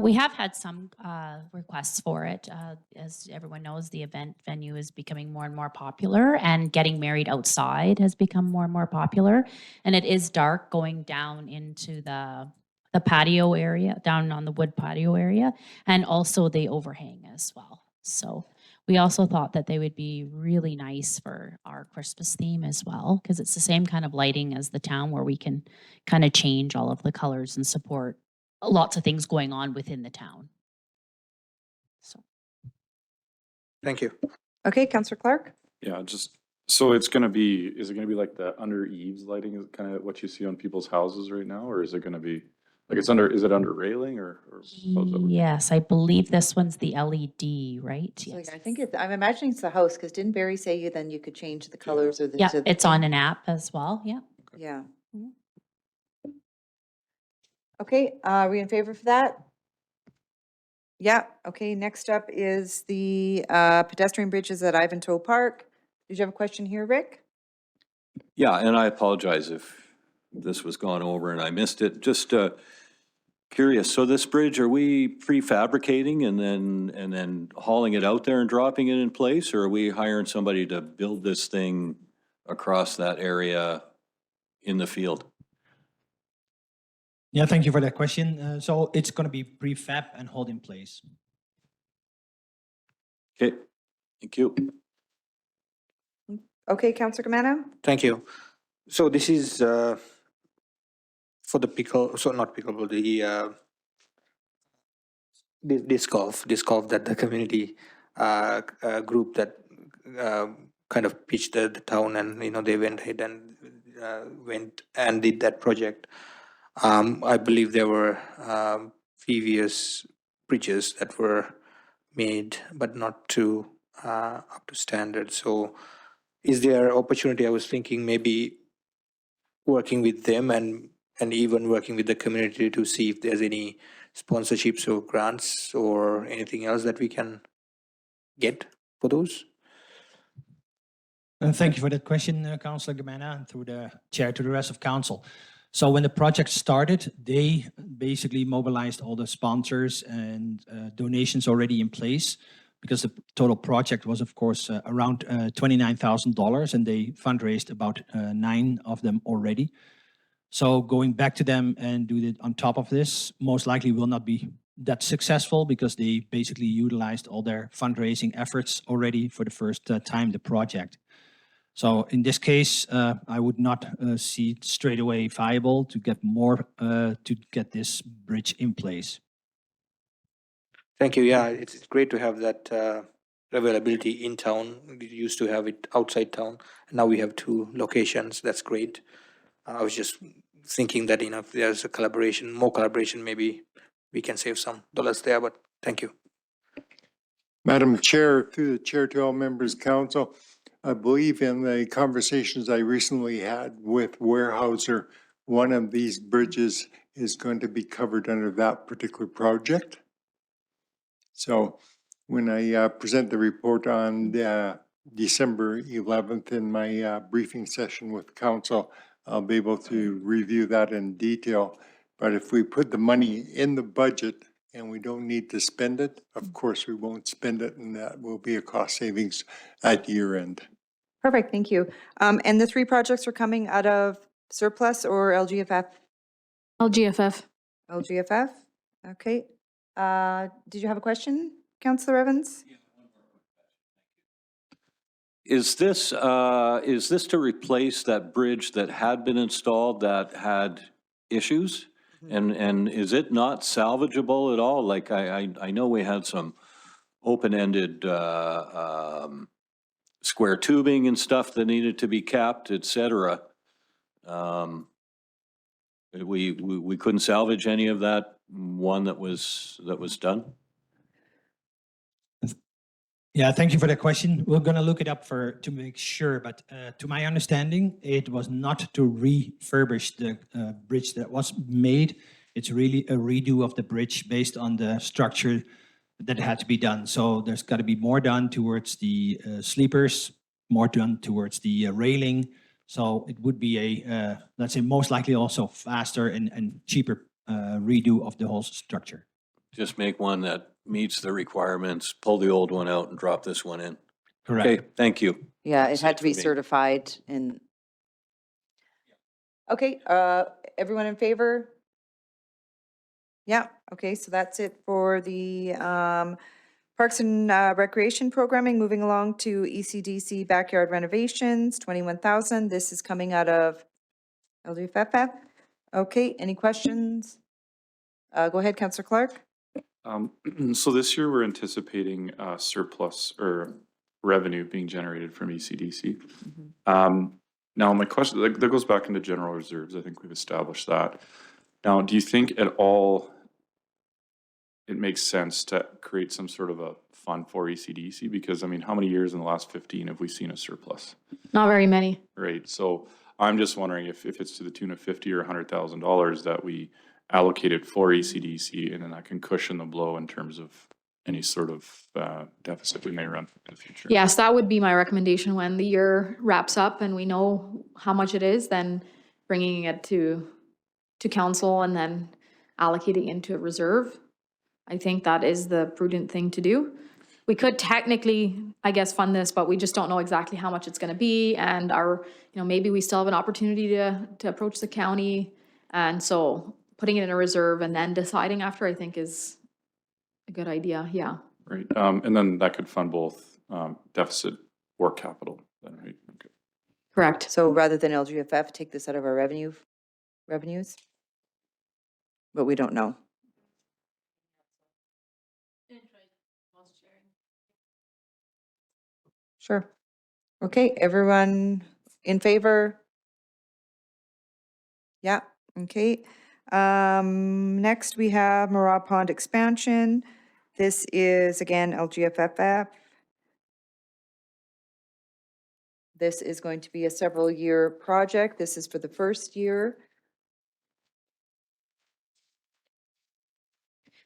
We have had some requests for it. As everyone knows, the event venue is becoming more and more popular, and getting married outside has become more and more popular. And it is dark going down into the patio area, down on the wood patio area, and also the overhang as well. So we also thought that they would be really nice for our Christmas theme as well, because it's the same kind of lighting as the town, where we can kind of change all of the colors and support lots of things going on within the town. So. Thank you. Okay, Councillor Clark? Yeah, just, so it's gonna be, is it gonna be like the under eaves lighting is kind of what you see on people's houses right now? Or is it gonna be, like it's under, is it under railing or how's that work? Yes, I believe this one's the LED, right? So, Yes. I think it's, I'm imagining it's the house, because didn't Barry say then you could change the colors or the? Yeah, to the- it's on an app as well, yeah. Yeah. Mhm. Okay, are we in favor for that? Yeah, okay, next up is the pedestrian bridges at Ivanhoe Park. Did you have a question here, Rick? Yeah, and I apologize if this was gone over and I missed it. Just curious, so this bridge, are we prefabricating and then hauling it out there and dropping it in place? Or are we hiring somebody to build this thing across that area in the field? Yeah, thank you for that question. So it's going to be prefab and hold in place. Okay, thank you. Okay, Councillor Camano? Thank you. So this is for the pickle, so not pickleball, the disc golf that the community group that kind of pitched the town, and they went ahead and went and did that project. I believe there were previous bridges that were made, but not to up to standard. So is there opportunity? I was thinking maybe working with them and even working with the community to see if there's any sponsorships or grants or anything else that we can get for those. Thank you for that question, Councillor Gamana, and through the chair to the rest of council. So when the project started, they basically mobilized all the sponsors and donations already in place, because the total project was, of course, around $29,000, and they fundraised about 9 of them already. So going back to them and do it on top of this most likely will not be that successful, because they basically utilized all their fundraising efforts already for the first time the project. So in this case, I would not see it straight away viable to get more to get this bridge in place. Thank you. Yeah, it's great to have that availability in town. We used to have it outside town, and now we have 2 locations. That's great. I was just thinking that if there's a collaboration, more collaboration, maybe we can save some dollars there. But thank you. Madam Chair, through the chair to all members of council, I believe in the conversations I recently had with Weyerhaeuser, one of these bridges is going to be covered under that particular project. So when I present the report on December 11th in my briefing session with council, I'll be able to review that in detail. But if we put the money in the budget and we don't need to spend it, of course we won't spend it, and that will be a cost savings at year end. Perfect, thank you. And the 3 projects are coming out of surplus or LGFF? LGFF. LGFF, okay. Did you have a question, Councillor Evans? Is this to replace that bridge that had been installed that had issues? And is it not salvageable at all? Like I know we had some open-ended square tubing and stuff that needed to be capped, et cetera. We couldn't salvage any of that one that was done? Yeah, thank you for that question. We're going to look it up to make sure, but to my understanding, it was not to refurbish the bridge that was made. It's really a redo of the bridge based on the structure that had to be done. So there's got to be more done towards the sleepers, more done towards the railing. So it would be a, let's say, most likely also faster and cheaper redo of the whole structure. Just make one that meets the requirements, pull the old one out and drop this one in. Correct. Okay, thank you. Yeah, it That's had it to be for me. certified and. Okay, everyone in favor? Yeah, okay, so that's it for the Parks and Recreation Programming. Moving along to ECDC backyard renovations, 21,000. This is coming out of LGFF. Okay, any questions? Go ahead, Councillor Clark. So this year, we're anticipating surplus or revenue being generated from ECDC. Now, my question, that goes back into general reserves. I think we've established that. Now, do you think at all it makes sense to create some sort of a fund for ECDC? Because, I mean, how many years in the last 15 have we seen a surplus? Not very many. Right, so I'm just wondering if it's to the tune of $50,000 or $100,000 that we allocated for ECDC, and then that can cushion the blow in terms of any sort of deficit we may run in the future. Yes, that would be my recommendation when the year wraps up and we know how much it is, then bringing it to council and then allocating into a reserve. I think that is the prudent thing to do. We could technically, I guess, fund this, but we just don't know exactly how much it's gonna be, and maybe we still have an opportunity to approach the county. And so putting it in a reserve and then deciding after, I think, is a good idea, yeah. Right, and then that could fund both deficit or capital, then, right? Okay. Correct. So rather than LGFF, take this out of our revenues? But we don't know. Sure. Okay, everyone in favor? Yeah, okay. Next we have Marab Pond expansion. This is again LGFFF. This is going to be a several-year project. This is for the first year.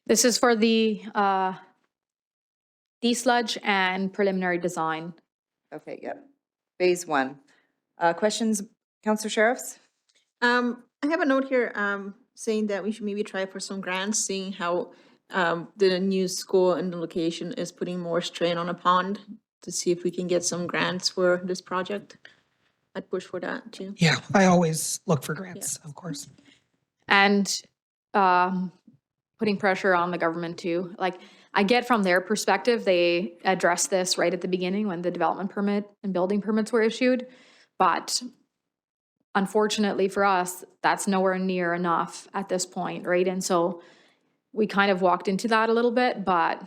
This is for the desludge and preliminary design. Okay, yep. Phase 1. Questions, Councillor Sheriffs? I have a note here saying that we should maybe try for some grants, seeing how the new school and the location is putting more strain on a pond, to see if we can get some grants for this project. I'd push for that too. Yeah, I always look for grants, of course. And putting pressure on the government too. Like, I get from their perspective, they addressed this right at the beginning when the development permit and building permits were issued. But unfortunately for us, that's nowhere near enough at this point, right? And so we kind of walked into that a little bit, but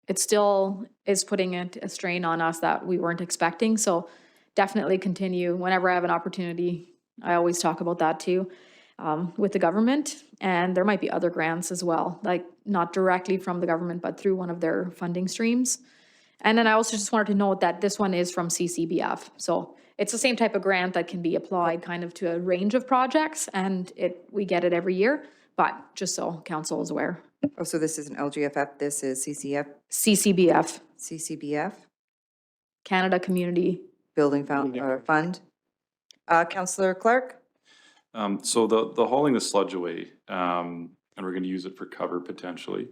it still is putting a strain on us that we weren't expecting. So definitely continue. Whenever I have an opportunity, I always talk about that too, with the government. And there might be other grants as well, like not directly from the government, but through one of their funding streams. And then I also just wanted to note that this one is from CCBF. So it's the same type of grant that can be applied kind of to a range of projects, and we get it every year, but just so council is aware. Oh, so this isn't LGFF, this is CCBF, CCBF, Canada Community Building Fund. Councillor Clark? So the hauling the sludge away, and we're gonna use it for cover potentially.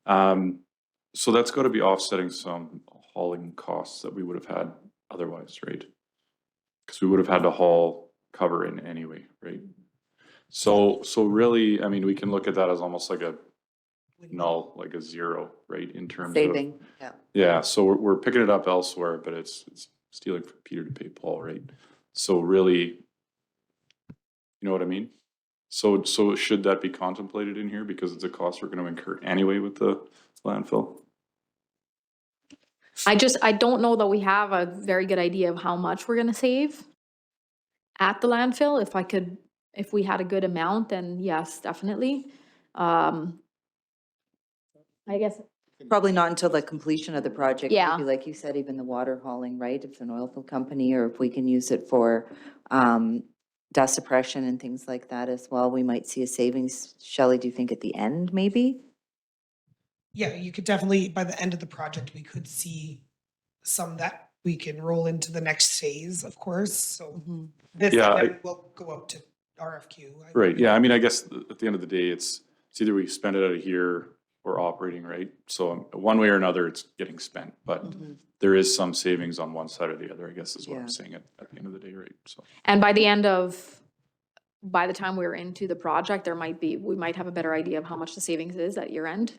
So that's gotta be offsetting some hauling costs that we would have had otherwise, right? Because we would have had to haul cover in anyway, right? So really, I mean, we can look at that as almost like a null, like a zero, right, in terms of. Saving, yeah. Yeah, so we're picking it up elsewhere, but it's stealing from Peter to pay Paul, right? So really, you know what I mean? So should that be contemplated in here because it's a cost we're gonna incur anyway with the landfill? I don't know that we have a very good idea of how much we're gonna save at the landfill. If we had a good amount, then yes, definitely. I guess. Probably not until the completion of the project. Yeah. Maybe like you said, even the water hauling, right? If it's an oil field company, or if we can use it for dust suppression and things like that as well, we might see a savings. Shelley, do you think at the end, maybe? Yeah, you could definitely, by the end of the project, we could see some that we can roll into the next phase, of course, so this Yeah, then will go out to RFQ. Right, yeah, I mean, I guess at the end of the day, it's either we spend it out of here or operating, right? So one way or another, it's getting spent, but there is some savings on one side or the other, I guess is what Yeah. I'm saying at the end of the day, right? So. And by the time we're into the project, we might have a better idea of how much the savings is at year end.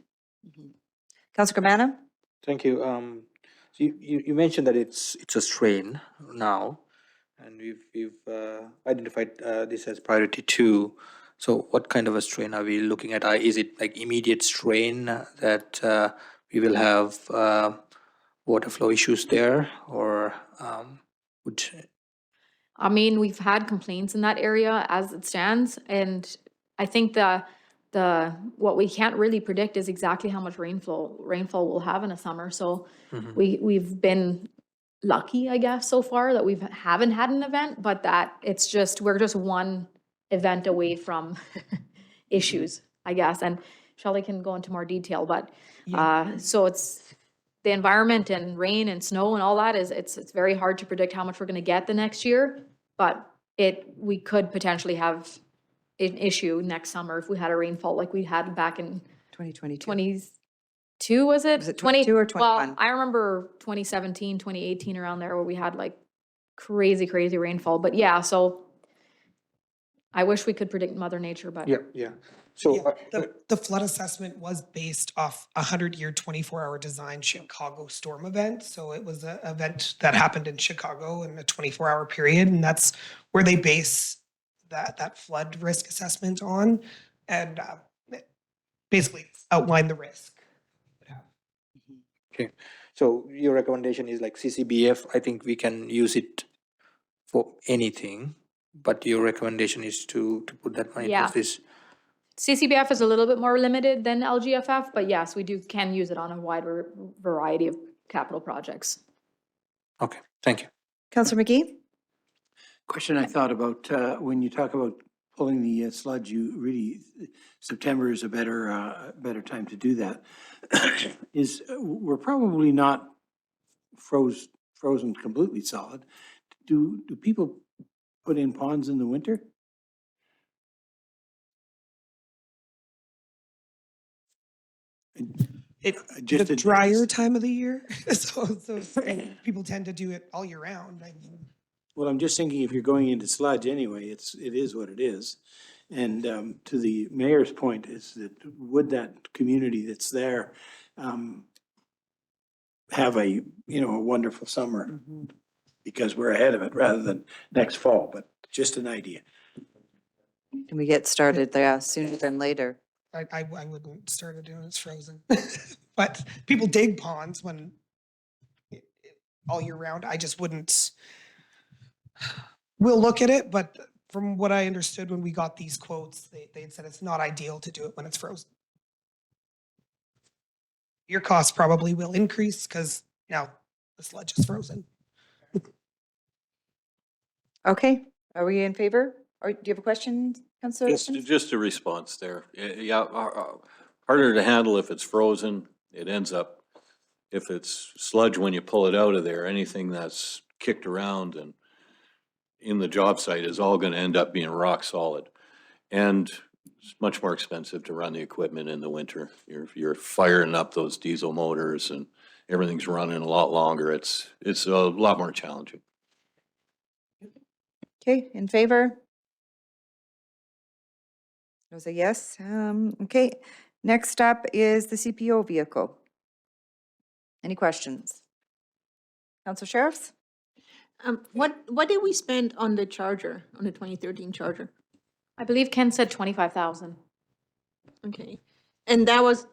Councillor Camana? Thank you. So you mentioned that it's a strain now, and we've identified this as priority 2. So what kind of a strain are we looking at? Is it like immediate strain that we will have water flow issues there, or would? I mean, we've had complaints in that area as it stands, and I think what we can't really predict is exactly how much rainfall we'll have in a summer. So we've been lucky, I guess, so far that we haven't had an event, but that we're just one event away from issues, I guess. And Shelley can go into more detail, but so it's the environment and rain and snow and all that it's very hard to predict how much we're going to get the next year, but we could potentially have an issue next summer if we had a rainfall like we had back in 2022, was it? Was it 22 or 21? Well, I remember 2017, 2018 around there where we had like crazy rainfall, but yeah, so I wish we could predict Mother Nature, but Yeah. So The flood assessment was based off a 100-year, 24-hour design Chicago storm event. So it was an event that happened in Chicago in a 24-hour period, and that's where they base that flood risk assessment on, and basically outline the risk. Okay, so your recommendation is like CCBF. I think we can use it for anything, but your recommendation is to put that money Yeah. towards this. CCBF is a little bit more limited than LGFF, but yes, we can use it on a wider variety of capital projects. Okay, thank you. Councillor McGee? Question I thought about, when you talk about pulling the sludge, September is a better time to do that. We're probably not frozen completely solid. Do people put in ponds in the winter? It's the drier time of the year, so people tend to do it all year round. I mean, Well, I'm just thinking if you're going into sludge anyway, it is what it is. And to the mayor's point is that would that community that's there have a wonderful summer because we're ahead of it rather than next fall, but just an idea. Can we get started there sooner than later? I wouldn't start it when it's frozen, but people dig ponds when all year round. I just wouldn't. We'll look at it, but from what I understood when we got these quotes, they had said it's not ideal to do it when it's frozen. Your costs probably will increase because now the sludge is frozen. Okay, are we in favor? Or do you have a question, Councillor? Just a response there. Yeah, harder to handle if it's frozen. It ends up, if it's sludge when you pull it out of there, anything that's kicked around and in the job site is all going to end up being rock solid. And it's much more expensive to run the equipment in the winter. You're firing up those diesel motors and everything's running a lot longer. It's a lot more challenging. Okay, in favor? That was a yes. Okay, next up is the CPO vehicle. Any questions? Council Sheriffs? What did we spend on the Charger, on the 2013 Charger? I believe Ken said 25,000. Okay, and that was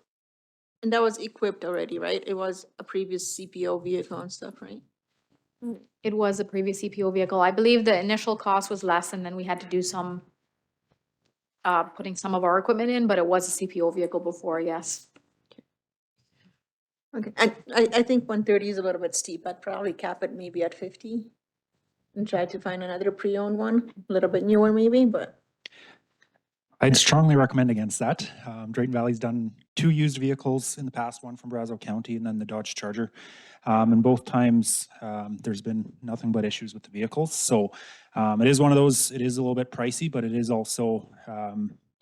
equipped already, right? It was a previous CPO vehicle and stuff, right? It was a previous CPO vehicle. I believe the initial cost was less, and then we had to do some putting some of our equipment in, but it was a CPO vehicle before, yes. Okay, and I think 130 is a little bit steep. I'd probably cap it maybe at 50. and try to find another pre-owned one, a little bit newer maybe, but. I'd strongly recommend against that. Drayton Valley's done 2 used vehicles in the past, one from Brazeau County and then the Dodge Charger. And both times, there's been nothing but issues with the vehicles. So it is one of those, it is a little bit pricey, but it is also,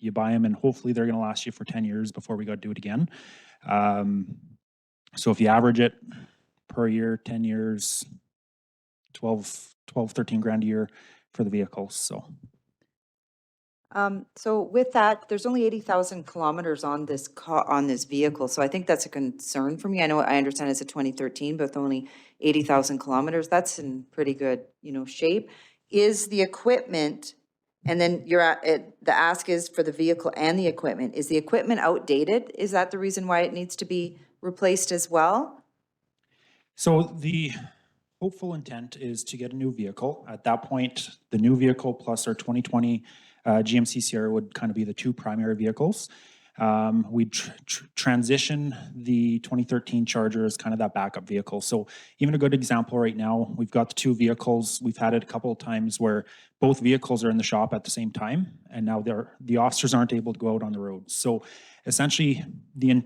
you buy them and hopefully they're going to last you for 10 years before we got to do it again. So if you average it per year, 10 years, 13 grand a year for the vehicles, so. So with that, there's only 80,000 kilometers on this on this vehicle, so I think that's a concern for me. I understand it's a 2013, but with only 80,000 kilometers, that's in pretty good, shape. Is the equipment, and then the ask is for the vehicle and the equipment, is the equipment outdated? Is that the reason why it needs to be replaced as well? So the hopeful intent is to get a new vehicle. At that point, the new vehicle plus our 2020 GMC Sierra would kind of be the 2 primary vehicles. We'd transition the 2013 Charger as kind of that backup vehicle. So even a good example right now, we've got the 2 vehicles. We've had it a couple of times where both vehicles are in the shop at the same time, and now the officers aren't able to go out on the road. So essentially, the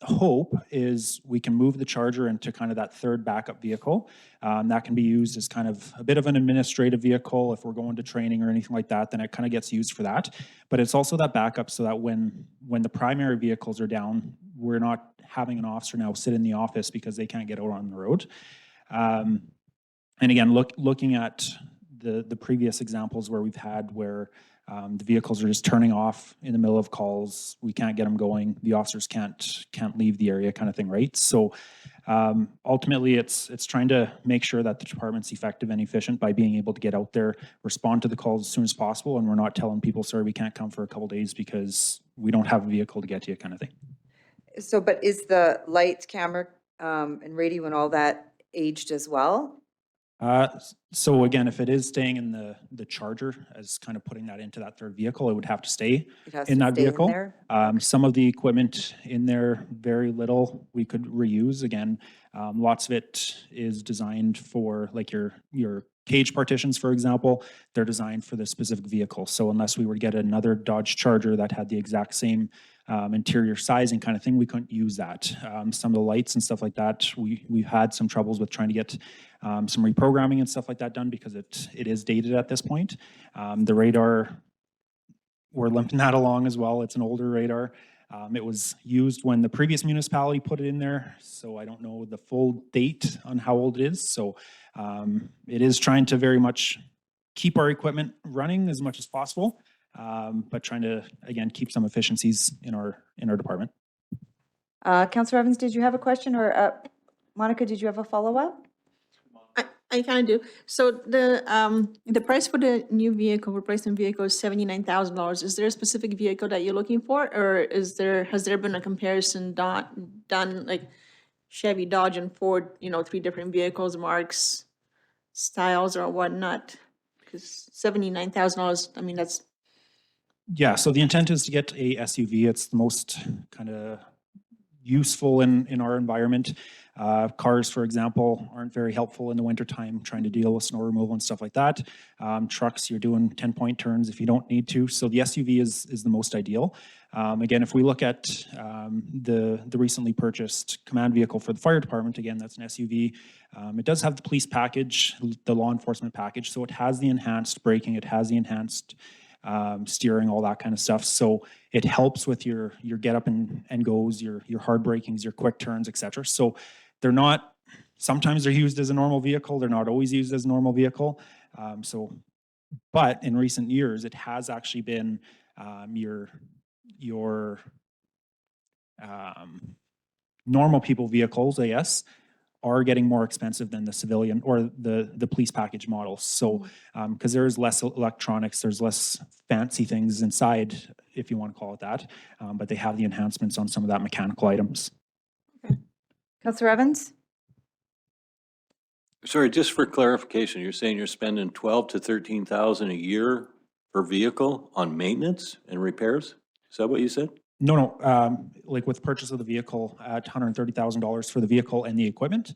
hope is we can move the Charger into kind of that 3rd backup vehicle. That can be used as kind of a bit of an administrative vehicle. If we're going to training or anything like that, then it kind of gets used for that. But it's also that backup so that when the primary vehicles are down, we're not having an officer now sit in the office because they can't get out on the road. And again, looking at the previous examples where we've had where the vehicles are just turning off in the middle of calls. We can't get them going. The officers can't leave the area, kind of thing, right? So ultimately, it's trying to make sure that the department's effective and efficient by being able to get out there, respond to the calls as soon as possible, and we're not telling people, sorry, we can't come for a couple days because we don't have a vehicle to get to you, kind of thing. So, but is the lights, camera, and radio and all that aged as well? So again, if it is staying in the Charger as kind of putting that into that 3rd vehicle, it would have to stay in that vehicle. Some of the equipment in there, very little we could reuse. Again, lots of it is designed for like your cage partitions, for example. They're designed for the specific vehicle. So unless we were to get another Dodge Charger that had the exact same interior sizing kind of thing, we couldn't use that. Some of the lights and stuff like that, we've had some troubles with trying to get some reprogramming and stuff like that done because it is dated at this point. The radar, we're limping that along as well. It's an older radar. It was used when the previous municipality put it in there, so I don't know the full date on how old it is. So it is trying to very much keep our equipment running as much as possible. But trying to, again, keep some efficiencies in our department. Councillor Evans, did you have a question, or Monica, did you have a follow-up? I kind of do. So the price for the new vehicle, replacement vehicle, is $79,000. Is there a specific vehicle that you're looking for, or has there been a comparison done like Chevy, Dodge, and Ford? 3 different vehicles, marks, styles, or whatnot? Because $79,000. I mean, that's. Yeah. So the intent is to get a SUV. It's the most kind of useful in our environment. Cars, for example, aren't very helpful in the wintertime trying to deal with snow removal and stuff like that. Trucks, you're doing 10-point turns if you don't need to. So the SUV is the most ideal. Again, if we look at the recently purchased command vehicle for the fire department, again, that's an SUV. It does have the police package, the law enforcement package. So it has the enhanced braking, it has the enhanced steering, all that kind of stuff. So it helps with your get up and goes, your hard brakings, your quick turns, etc. So they're not, sometimes they're used as a normal vehicle. They're not always used as a normal vehicle. But in recent years, it has actually been your normal people vehicles, I guess, are getting more expensive than the civilian or the police package models. So, because there's less electronics, there's less fancy things inside, if you want to call it that, but they have the enhancements on some of that mechanical items. Councillor Evans? Sorry, just for clarification, you're saying you're spending 12 to 13,000 a year per vehicle on maintenance and repairs? Is that what you said? No, like with purchase of the vehicle at $130,000 for the vehicle and the equipment.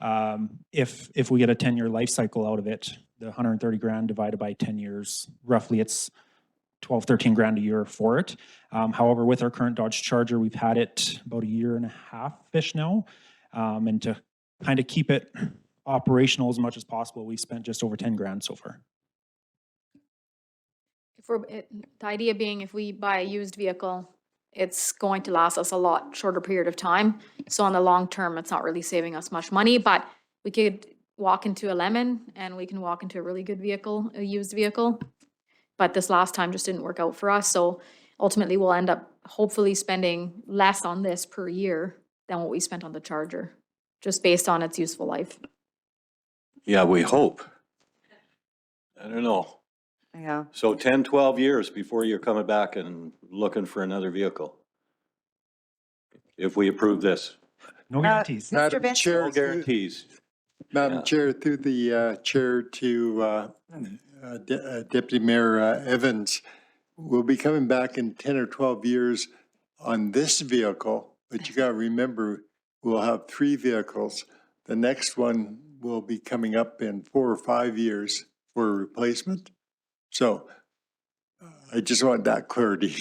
If we get a 10-year life cycle out of it, the 130 grand divided by 10 years, roughly it's 12, 13 grand a year for it. However, with our current Dodge Charger, we've had it about a year and a half-ish now. And to kind of keep it operational as much as possible, we spent just over 10 grand so far. The idea being if we buy a used vehicle, it's going to last us a lot shorter period of time. So on the long term, it's not really saving us much money, but we could walk into a Lemon and we can walk into a really good vehicle, a used vehicle. But this last time just didn't work out for us. So ultimately we'll end up hopefully spending less on this per year than what we spent on the Charger, just based on its useful life. Yeah, we hope. I don't know. Yeah. So 10, 12 years before you're coming back and looking for another vehicle. If we approve this. No guarantees. Mr. Madam Vincent? Chair, No guarantees. Madam Yeah. Chair, through the chair to Deputy Mayor Evans, we'll be coming back in 10 or 12 years on this vehicle, but you got to remember, we'll have 3 vehicles. The next one will be coming up in 4 or 5 years for a replacement. So I just want that clarity.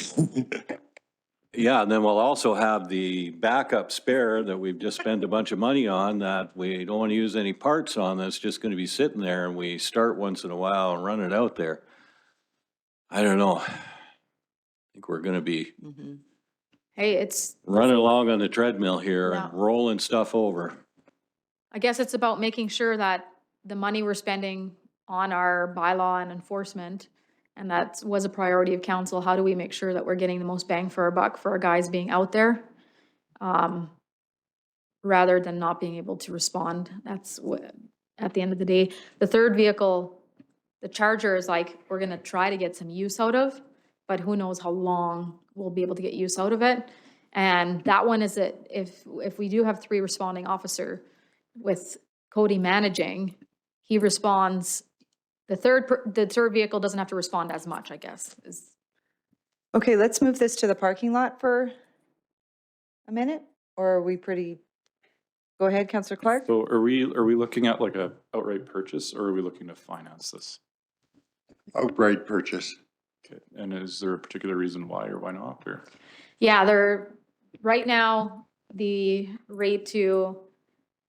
Yeah, and then we'll also have the backup spare that we've just spent a bunch of money on that we don't want to use any parts on. That's just going to be sitting there and we start once in a while and run it out there. I don't know. I think we're going to be Hey, it's, running along on the treadmill here Yeah. and rolling stuff over. I guess it's about making sure that the money we're spending on our bylaw and enforcement, and that was a priority of council, how do we make sure that we're getting the most bang for our buck for our guys being out there? Rather than not being able to respond. That's what, at the end of the day, the third vehicle, the Charger is like, we're gonna try to get some use out of, but who knows how long we'll be able to get use out of it. And that one is that if we do have 3 responding officer with Cody managing, he responds, the third vehicle doesn't have to respond as much, I guess. Okay, let's move this to the parking lot for a minute, or are we pretty, go ahead, Councillor Clark. So are we looking at like a outright purchase or are we looking to finance this? Outright purchase. Okay, and is there a particular reason why or why not, or? Yeah, right now, the rate to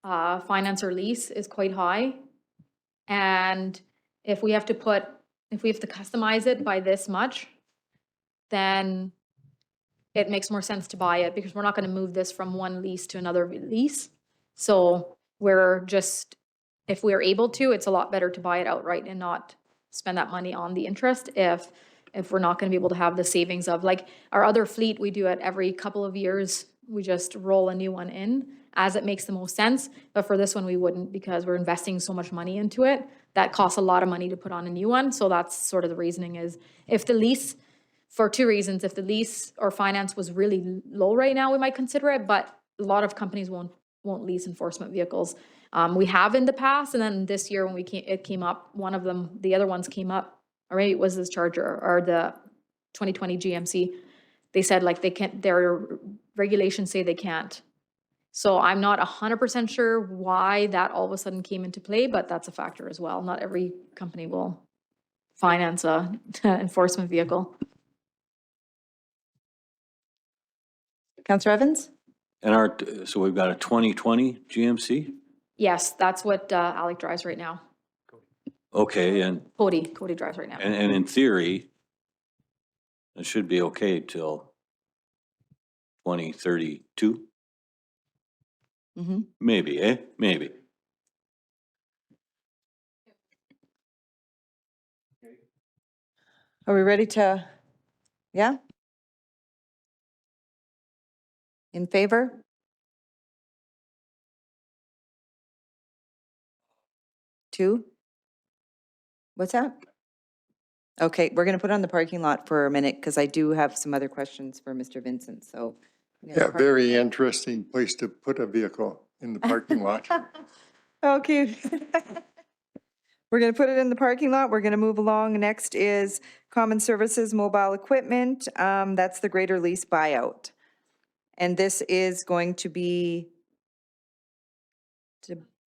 finance or lease is quite high. And if we have to customize it by this much, then it makes more sense to buy it because we're not gonna move this from one lease to another lease. So if we're able to, it's a lot better to buy it outright and not spend that money on the interest if we're not gonna be able to have the savings of, like, our other fleet, we do it every couple of years. We just roll a new one in as it makes the most sense. But for this one, we wouldn't because we're investing so much money into it. That costs a lot of money to put on a new one. So that's sort of the reasoning is if the lease, for 2 reasons, if the lease or finance was really low right now, we might consider it, but a lot of companies won't lease enforcement vehicles. We have in the past, and then this year when it came up, the other ones came up, or maybe it was this Charger or the 2020 GMC. They said like they can't, their regulations say they can't. So I'm not 100% sure why that all of a sudden came into play, but that's a factor as well. Not every company will finance a enforcement vehicle. Councillor Evans? And so we've got a 2020 GMC? Yes, that's what Alec drives right now. Okay, and Cody drives right now. And in theory, it should be okay till 2032? Maybe, Maybe. Are we ready to, yeah? In favor? Two? What's that? Okay, we're going to put it on the parking lot for a minute because I do have some other questions for Mr. Vincent, so. Yeah, very interesting place to put a vehicle in the parking lot. Okay. We're going to put it in the parking lot. We're going to move along. Next is Common Services Mobile Equipment. That's the greater lease buyout. And this is going to be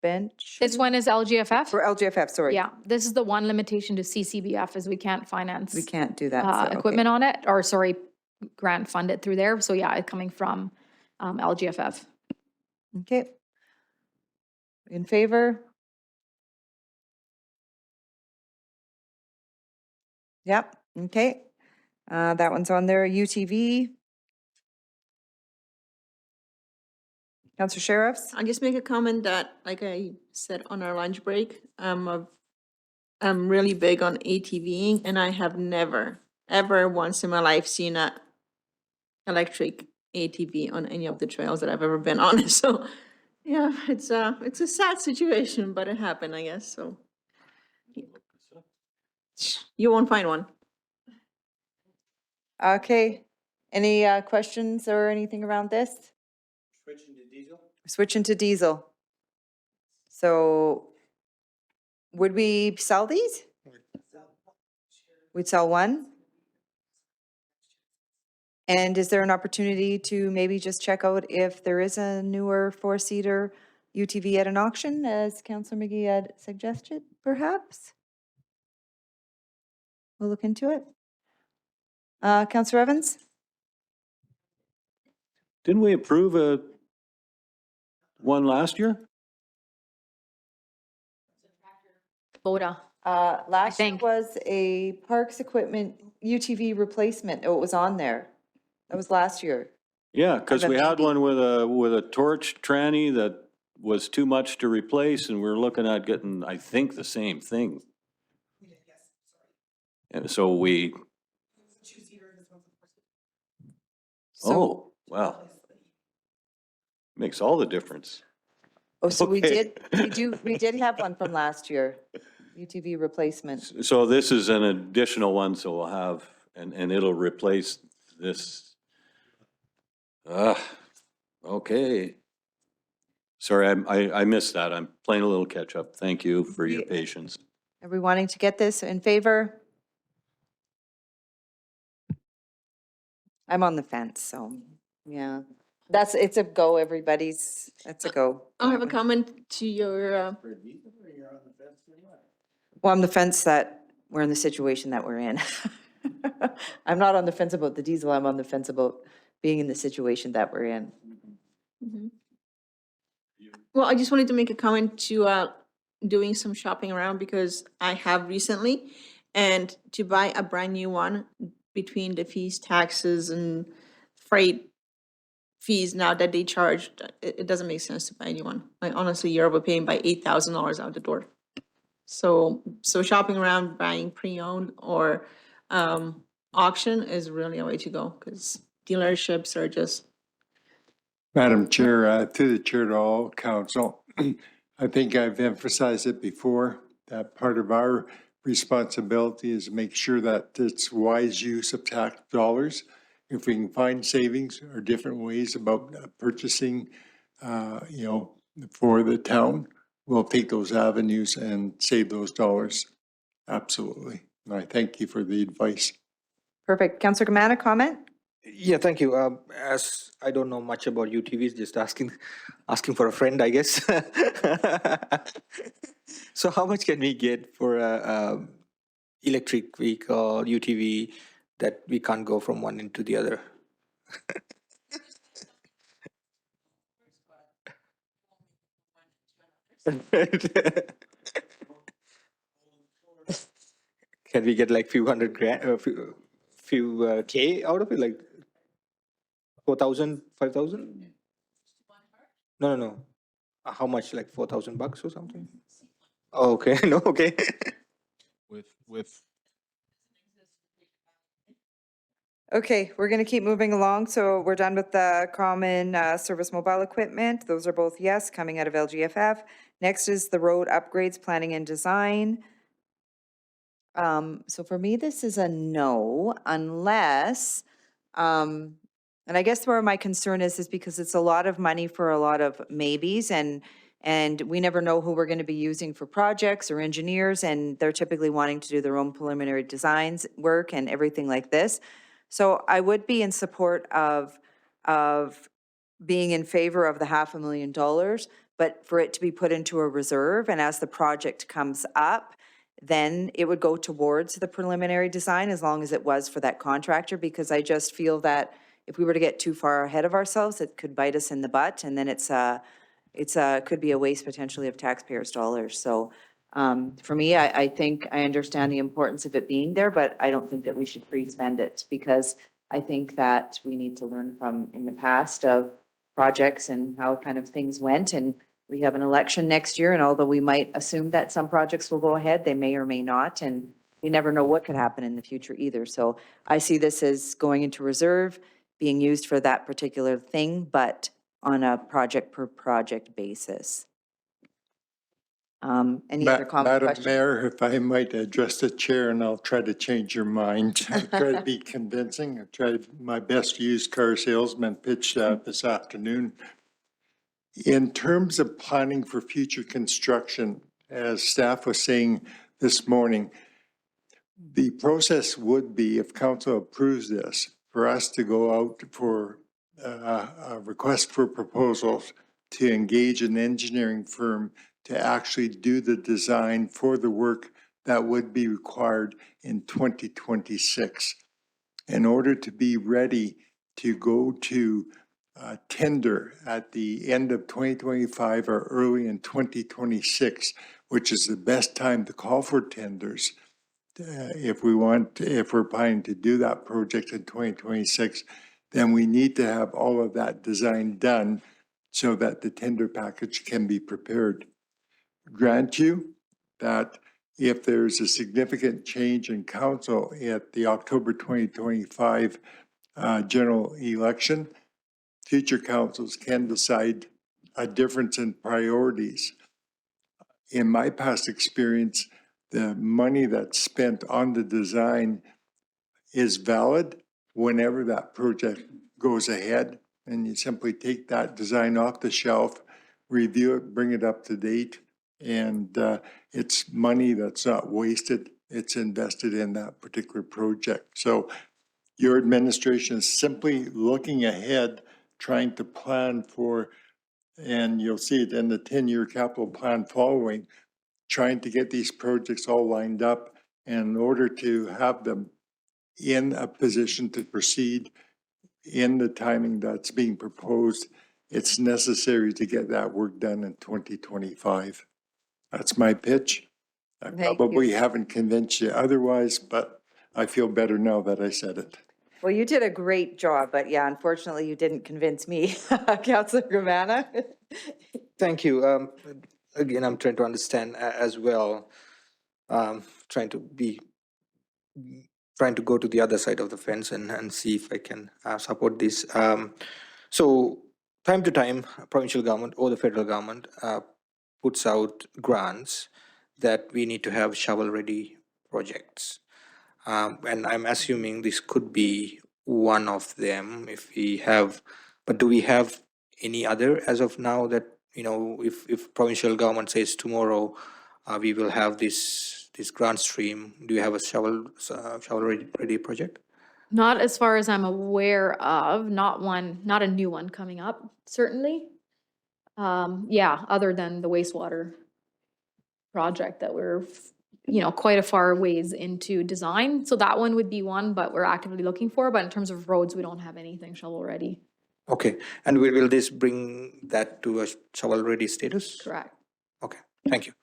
bench? This one is LGFF? For LGFF, sorry. Yeah, this is the one limitation to CCBF is we can't finance. We can't do that. so, okay. Equipment on it, or sorry, grant fund it through there. So yeah, it's coming from LGFF. Okay. In favor? Yep, okay. That one's on there. UTV. Councillor Sheriffs? I'll just make a comment that, like I said on our lunch break, I'm really big on ATVing, and I have never, ever once in my life seen a electric ATV on any of the trails that I've ever been on. So, yeah, it's a sad situation, but it happened, I guess, so. You won't find one. Okay. Any questions or anything around this? Switching to diesel? Switching to diesel. So would we sell these? We'd sell one? And is there an opportunity to maybe just check out if there is a newer four-seater UTV at an auction, as Councillor McGee had suggested, perhaps? We'll look into it. Councillor Evans? Didn't we approve one last year? Boda. Last year think. was a Parks Equipment UTV replacement. Oh, it was on there. That was last year. Yeah, because I've we been had thinking- one with a torch tranny that was too much to replace, and we're looking at getting, I think, the same thing. And so we, oh, wow. Makes all the difference. Oh, so we Okay. we did have one from last year, UTV replacement. So this is an additional one, so we'll have, and it'll replace this. Okay. Sorry, I missed that. I'm playing a little catch up. Thank you for your patience. Are we wanting to get this in favor? I'm on the fence, so, yeah. It's a go, it's a go. I'll have a comment to your, Well, I'm the fence that we're in the situation that we're in. I'm not on the fence about the diesel, I'm on the fence about being in the situation that we're in. well, I just wanted to make a comment to doing some shopping around because I have recently. And to buy a brand new one between the fees, taxes and freight fees now that they charge, it doesn't make sense to buy a new one. Like honestly, you're overpaying by $8,000 out the door. So shopping around, buying pre-owned or auction is really a way to go because dealerships are just. Madam Chair, to the chair to all council, I think I've emphasized it before, that part of our responsibility is to make sure that it's wise use of tax dollars. If we can find savings or different ways about purchasing, for the town, we'll take those avenues and save those dollars. Absolutely. And I thank you for the advice. Perfect. Councillor Gamana, comment? Yeah, thank you. As I don't know much about UTVs, just asking for a friend, I guess. So how much can we get for a electric vehicle, UTV, that we can't go from one end to the other? Can we get like few hundred grand, few K out of it, like 4,000, 5,000? No. How much, like $4,000 or something? Oh, okay, no, okay. With Okay, we're going to keep moving along. So we're done with the common service mobile equipment. Those are both yes, coming out of LGFF. Next is the road upgrades, planning and design. So for me, this is a no, unless, and I guess where my concern is because it's a lot of money for a lot of maybes, and we never know who we're going to be using for projects or engineers, and they're typically wanting to do their own preliminary designs work and everything like this. So I would be in support of being in favor of the $500,000, but for it to be put into a reserve, and as the project comes up, then it would go towards the preliminary design as long as it was for that contractor, because I just feel that if we were to get too far ahead of ourselves, it could bite us in the butt, and then could be a waste potentially of taxpayers' dollars. So for me, I think I understand the importance of it being there, but I don't think that we should pre-spend it, because I think that we need to learn from in the past of projects and how kind of things went. And we have an election next year, and although we might assume that some projects will go ahead, they may or may not, and you never know what could happen in the future either. So I see this as going into reserve, being used for that particular thing, but on a project per project basis. Any other comment, Madam questions? Mayor, if I might address the chair, and I'll try to change your mind. I'll try to be convincing. I tried my best used car salesman pitch this afternoon. In terms of planning for future construction, as staff was saying this morning, the process would be, if council approves this, for us to go out for a request for proposals to engage an engineering firm to actually do the design for the work that would be required in 2026. In order to be ready to go to tender at the end of 2025 or early in 2026, which is the best time to call for tenders. If we're planning to do that project in 2026, then we need to have all of that design done so that the tender package can be prepared. Grant you that if there's a significant change in council at the October 2025 general election, future councils can decide a difference in priorities. In my past experience, the money that's spent on the design is valid whenever that project goes ahead, and you simply take that design off the shelf, review it, bring it up to date, and it's money that's not wasted. It's invested in that particular project. So your administration is simply looking ahead, trying to plan for, and you'll see it in the 10-year capital plan following, trying to get these projects all lined up. And in order to have them in a position to proceed in the timing that's being proposed, it's necessary to get that work done in 2025. That's my pitch. I probably haven't convinced you otherwise, but I feel better now that I said it. Well, you did a great job, but yeah, unfortunately, you didn't convince me. Councillor Gravana? Thank you. Again, I'm trying to understand as well, trying to go to the other side of the fence and see if I can support this. So time to time, provincial government or the federal government puts out grants that we need to have shovel-ready projects. And I'm assuming this could be one of them if we have, but do we have any other as of now that, you know, if provincial government says tomorrow we will have this grant stream, do you have a shovel-ready project? Not as far as I'm aware of, not a new one coming up, certainly. Yeah, other than the wastewater project that we're, quite a far ways into design. So that one would be one, but we're actively looking for. But in terms of roads, we don't have anything shovel-ready. Okay, and will this bring that to a shovel-ready status? Correct. Okay, thank you.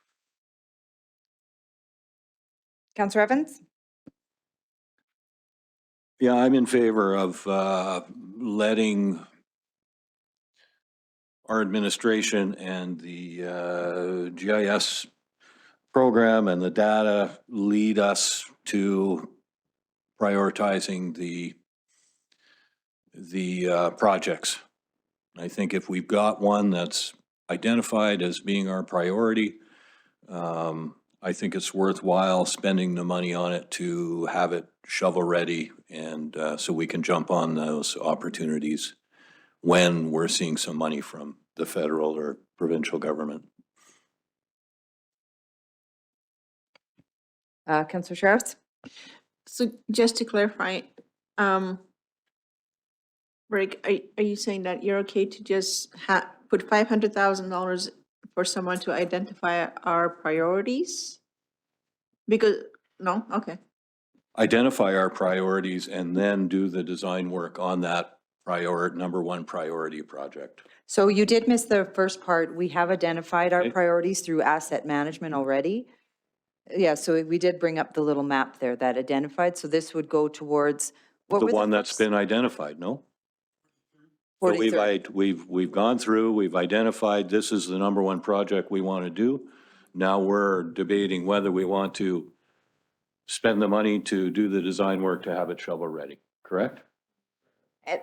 Councillor Evans? Yeah, I'm in favor of letting our administration and the GIS program and the data lead us to prioritizing the projects. I think if we've got one that's identified as being our priority, I think it's worthwhile spending the money on it to have it shovel ready, and so we can jump on those opportunities when we're seeing some money from the federal or provincial government. Councillor Sheriffs? So just to clarify, Rick, are you saying that you're okay to just put $500,000 for someone to identify our priorities? Because, no, okay. Identify our priorities and then do the design work on that number one priority project. So you did miss the first part. We have identified our Okay. priorities through asset management already. Yeah, so we did bring up the little map there that identified, so this would go towards, what The were one the that's first? been identified, no? So 43rd. we've gone through, we've identified, this is the number one project we want to do. Now we're debating whether we want to spend the money to do the design work to have it shovel ready, correct?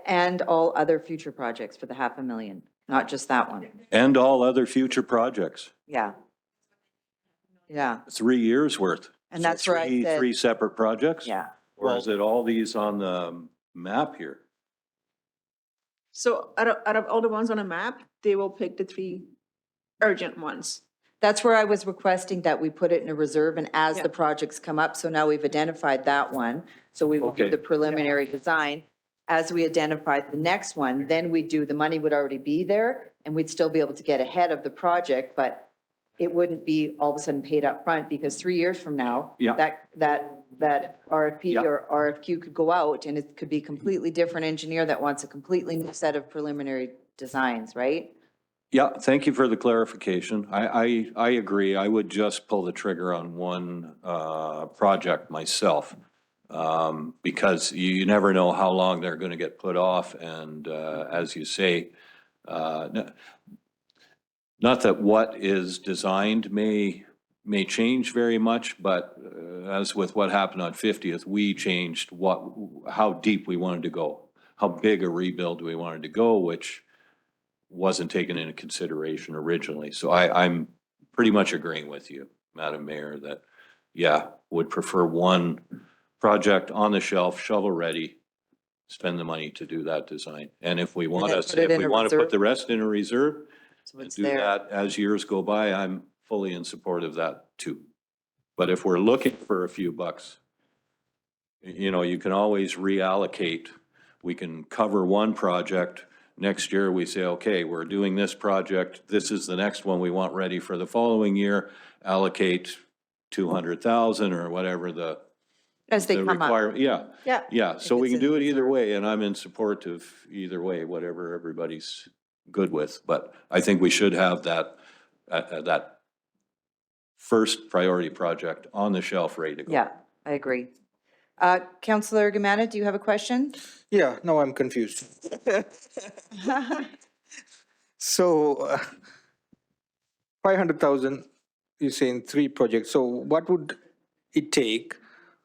And all other future projects for the 500,000, not just that one. And all other future projects, Yeah. Yeah, 3 years worth. and So that's where I said. Three separate projects? Yeah. Or is it all these on the map here? So out of all the ones on a map, they will pick the 3 urgent ones. That's where I was requesting that we put it in a reserve and as Yeah. the projects come up, so now we've identified that one. So we will do Okay. the preliminary design. As we identified the next one, then we do, the money would already be there and we'd still be able to get ahead of the project, but it wouldn't be all of a sudden paid up front because 3 years from now, Yeah. that RFP Yeah. or RFQ could go out and it could be completely different engineer that wants a completely new set of preliminary designs, right? Yeah, thank you for the clarification. I agree. I would just pull the trigger on one project myself. Because you never know how long they're going to get put off. And as you say, not that what is designed may change very much, but as with what happened on 50th, we changed how deep we wanted to go, how big a rebuild we wanted to go, which wasn't taken into consideration originally. So I'm pretty much agreeing with you, Madam Mayor, that, yeah, would prefer one project on the shelf, shovel ready, spend the money to do that design. And if we want then to, put it if in we a want to put reserve. the rest in a reserve So and it's do there. that as years go by, I'm fully in support of that too. But if we're looking for a few bucks, you can always reallocate. We can cover one project. Next year, we say, okay, we're doing this project. This is the next one we want ready for the following year. Allocate 200,000 or whatever As they the come up. requirement. Yeah, Yeah. yeah. So If we it's can in do it either reserve. way, and I'm in support of either way, whatever everybody's good with. But I think we should have that first priority project on the shelf ready to go. Yeah, I agree. Counselor Gamana, do you have a question? Yeah, now I'm confused. So 500,000, you're saying 3 projects. So what would it take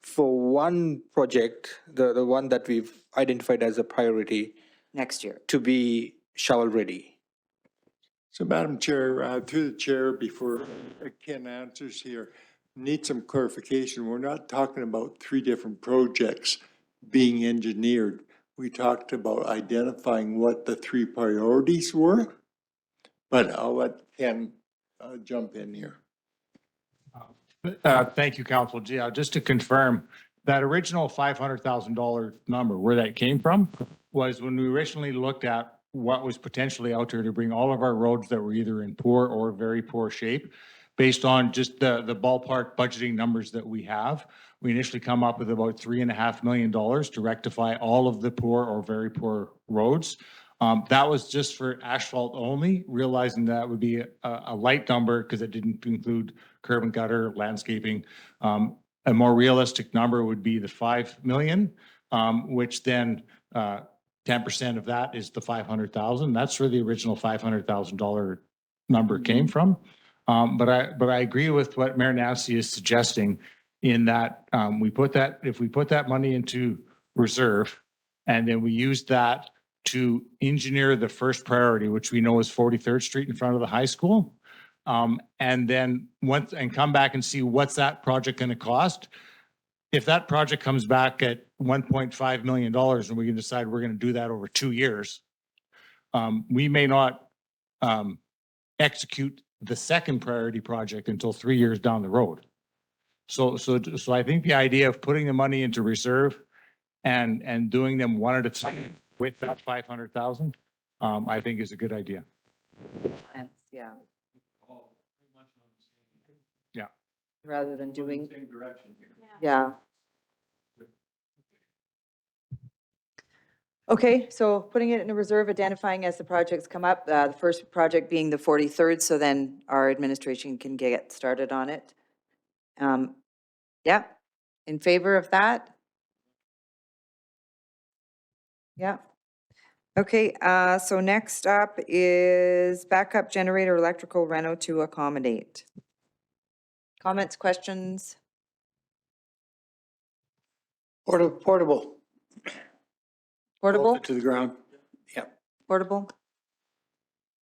for one project, the one that we've identified as a priority, Next year. to be shovel ready? So Madam Chair, through the chair, before Ken answers here, need some clarification. We're not talking about 3 different projects being engineered. We talked about identifying what the 3 priorities were, but I'll let Ken jump in here. Thank you, Council. Yeah, just to confirm, that original $500,000 number, where that came from, was when we originally looked at what was potentially out there to bring all of our roads that were either in poor or very poor shape, based on just the ballpark budgeting numbers that we have. We initially come up with about $3.5 million to rectify all of the poor or very poor roads. That was just for asphalt only, realizing that would be a light number because it didn't include curb and gutter, landscaping. A more realistic number would be the 5 million, which then 10% of that is the 500,000. That's where the original $500,000 number came from. But I agree with what Mayor Nancy is suggesting in that if we put that money into reserve and then we use that to engineer the first priority, which we know is 43rd Street in front of the high school, and then come back and see what's that project going to cost. If that project comes back at $1.5 million and we can decide we're going to do that over 2 years, we may not execute the second priority project until 3 years down the road. So I think the idea of putting the money into reserve and doing them one at a time with that 500,000, I think is a good idea. Yeah. rather than doing. Yeah. Okay, so putting it in a reserve, identifying as the projects come up, the first project being the 43rd, so then our administration can get started on it. Yeah, in favor of that? Yeah. Okay, so next up is backup generator electrical reno to accommodate. Comments, questions? Portable. Portable? To the ground. Yep. Portable?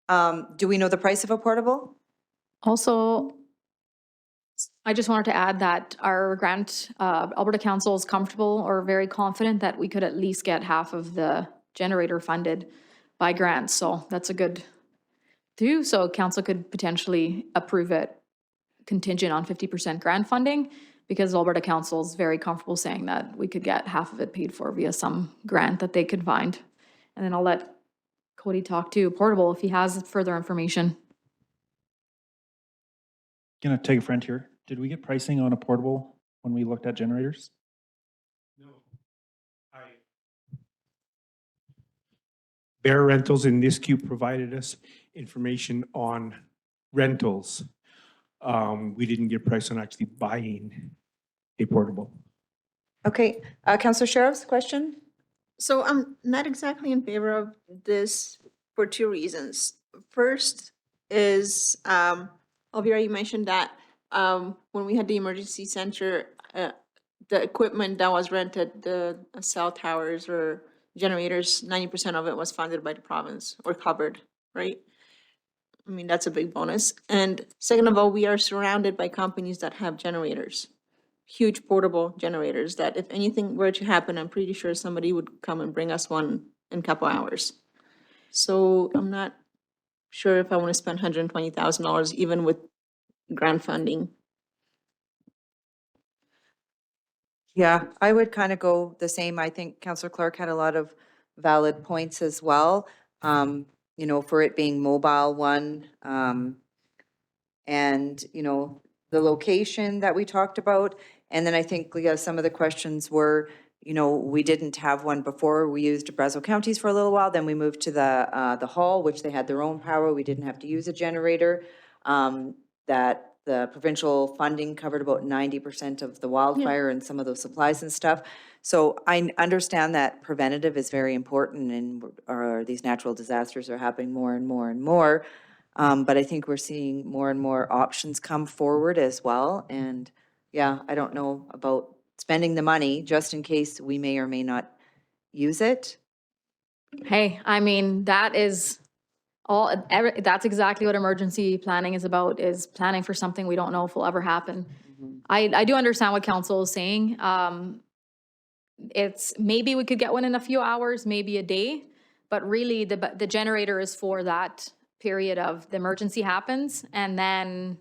Do we know the price of a portable? Also, I just wanted to add that our grant, Alberta Council is comfortable or very confident that we could at least get half of the generator funded by grants. So that's a good do. So council could potentially approve it contingent on 50% grant funding, because Alberta Council is very comfortable saying that we could get half of it paid for via some grant that they could find. And then I'll let Cody talk to Portable if he has further information. Gonna take a friend here. Did we get pricing on a portable when we looked at generators? Bear Rentals in this queue provided us information on rentals. We didn't get price on actually buying a portable. Okay, Councillor Sheriff's question? So I'm not exactly in favor of this for two reasons. First is, Elvira, you mentioned that when we had the emergency center, the equipment that was rented, the cell towers or generators, 90% of it was funded by the province or covered, right? I mean, that's a big bonus. And second of all, we are surrounded by companies that have generators, huge portable generators that if anything were to happen, I'm pretty sure somebody would come and bring us one in a couple hours. So I'm not sure if I want to spend $120,000 even with grant funding. Yeah, I would kind of go the same. I think Councillor Clark had a lot of valid points as well. You know, for it being mobile one, and, you know, the location that we talked about. And then I think, Leah, some of the questions were, you know, we didn't have one before. We used Brazeau Counties for a little while. Then we moved to the hall, which they had their own power. We didn't have to use a generator. That the provincial funding covered about 90% of the wildfire and some of those supplies and stuff. So I understand that preventative is very important, and these natural disasters are happening more and more and more. But I think we're seeing more and more options come forward as well. And yeah, I don't know about spending the money just in case we may or may not use it. Hey, I mean, that is that's exactly what emergency planning is about, is planning for something we don't know if will ever happen. I do understand what council is saying. It's maybe we could get one in a few hours, maybe a day, but really the generator is for that period of the emergency happens, and then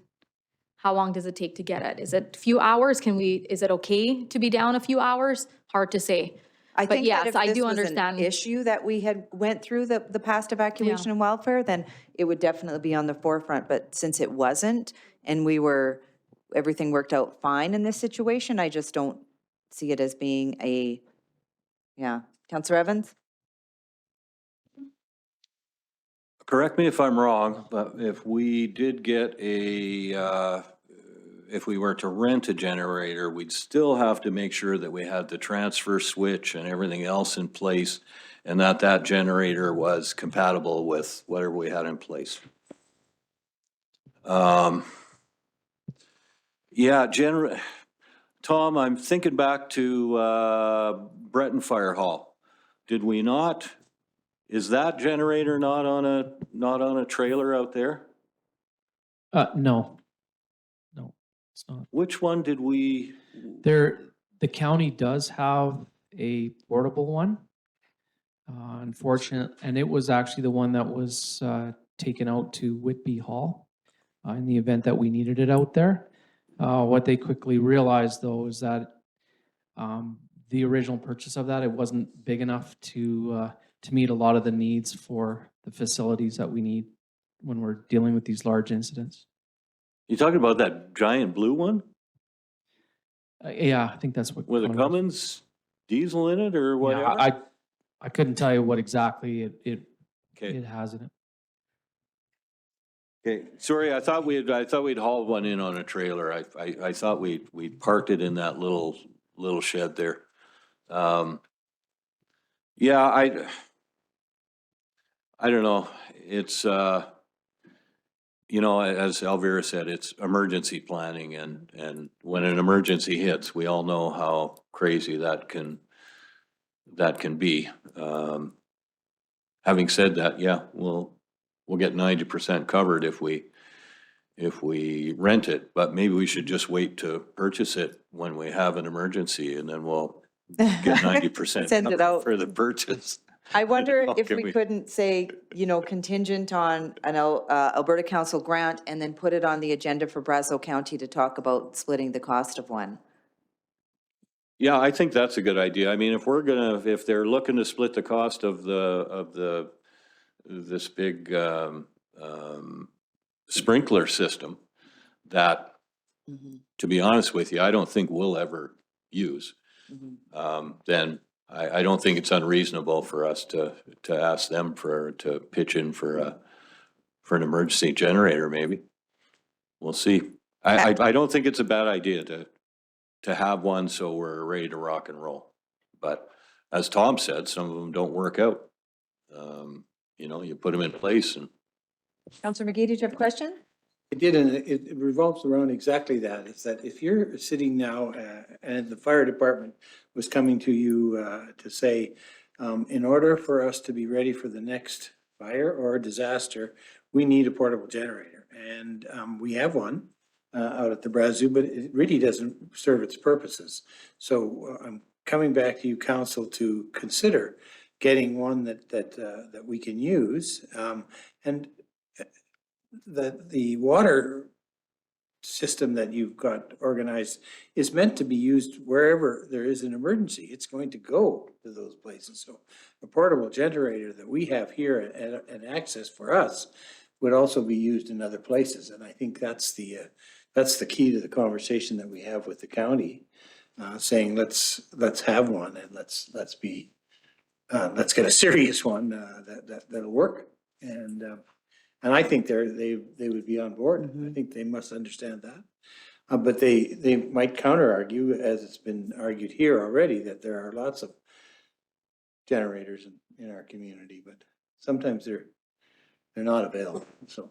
how long does it take to get it? Is it a few hours? Is it okay to be down a few hours? Hard to say. I But think that yes, if I this do was an understand. issue that we had went through the past evacuation and wildfire, then it would definitely be on the forefront. But since it wasn't, and everything worked out fine in this situation, I just don't see it as being Councillor Evans? Correct me if I'm wrong, but if we did get if we were to rent a generator, we'd still have to make sure that we had the transfer switch and everything else in place, and that generator was compatible with whatever we had in place. Tom, I'm thinking back to Breton Fire Hall. Did we not? Is that generator not on a trailer out there? No. No, it's not. Which one did we? The county does have a portable one. Unfortunate, and it was actually the one that was taken out to Whitby Hall in the event that we needed it out there. What they quickly realized though is that the original purchase of that, it wasn't big enough to meet a lot of the needs for the facilities that we need when we're dealing with these large incidents. You talking about that giant blue one? Yeah, I think that's what. With a Connor- Cummins diesel in it or Yeah, whatever? I couldn't tell you what exactly it Okay. has in it. Okay, sorry, I thought we'd hauled one in on a trailer. I thought we'd parked it in that little shed there. Yeah, I don't know. It's, you know, as Elvira said, it's emergency planning and when an emergency hits, we all know how crazy that can be. Having said that, yeah, we'll get 90% covered if we rent it, but maybe we should just wait to purchase it when we have an emergency and then we'll get 90% Send it covered out. for the purchase. I wonder if Can we we- couldn't say, you know, contingent on an Alberta Council grant and then put it on the agenda for Brazeau County to talk about splitting the cost of one. Yeah, I think that's a good idea. I mean, if they're looking to split the cost of this big, sprinkler system that, to be honest with you, I don't think we'll ever use, then I don't think it's unreasonable for us to ask them to pitch in for an emergency generator, maybe. We'll see. I don't think it's a bad idea to have one so we're ready to rock and roll. But as Tom said, some of them don't work out. You know, you put them in place and Councillor McGee, did you have a question? It did, and it revolves around exactly that. Is that if you're sitting now and the fire department was coming to you to say, in order for us to be ready for the next fire or disaster, we need a portable generator. And we have one out at the Brazeau, but it really doesn't serve its purposes. So I'm coming back to you, council, to consider getting one that we can use. And the water system that you've got organized is meant to be used wherever there is an emergency. It's going to go to those places. So a portable generator that we have here and access for us would also be used in other places. And I think that's the key to the conversation that we have with the county, saying let's have one and let's get a serious one that'll work. And I think they would be on board. I think they must understand that. But they might counter argue, as it's been argued here already, that there are lots of generators in our community, but sometimes they're not available. So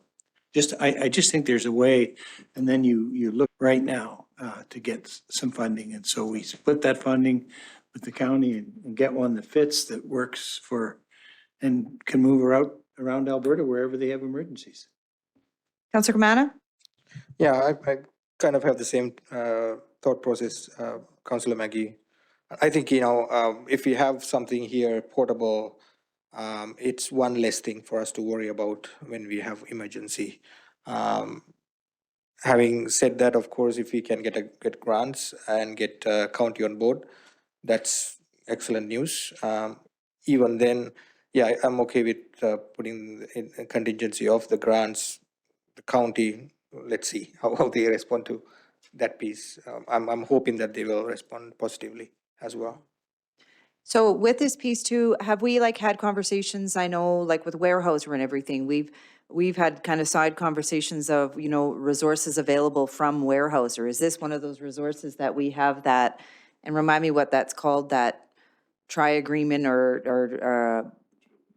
I just think there's a way, and then you look right now to get some funding. And so we split that funding with the county and get one that fits, that works for, and can move around Alberta wherever they have emergencies. Councillor Kamana? Yeah, I kind of have the same thought process, Councillor Maggie. I think, you know, if we have something here portable, it's one less thing for us to worry about when we have emergency. Having said that, of course, if we can get grants and get county on board, that's excellent news. Even then, yeah, I'm okay with putting in a contingency of the grants, the county. Let's see how they respond to that piece. I'm hoping that they will respond positively as well. So with this piece too, have we had conversations, I know with Weyerhaeuser and everything, we've had kind of side conversations of, you know, resources available from Weyerhaeuser. Is this one of those resources that we have that, and remind me what that's called, that tri-agreement or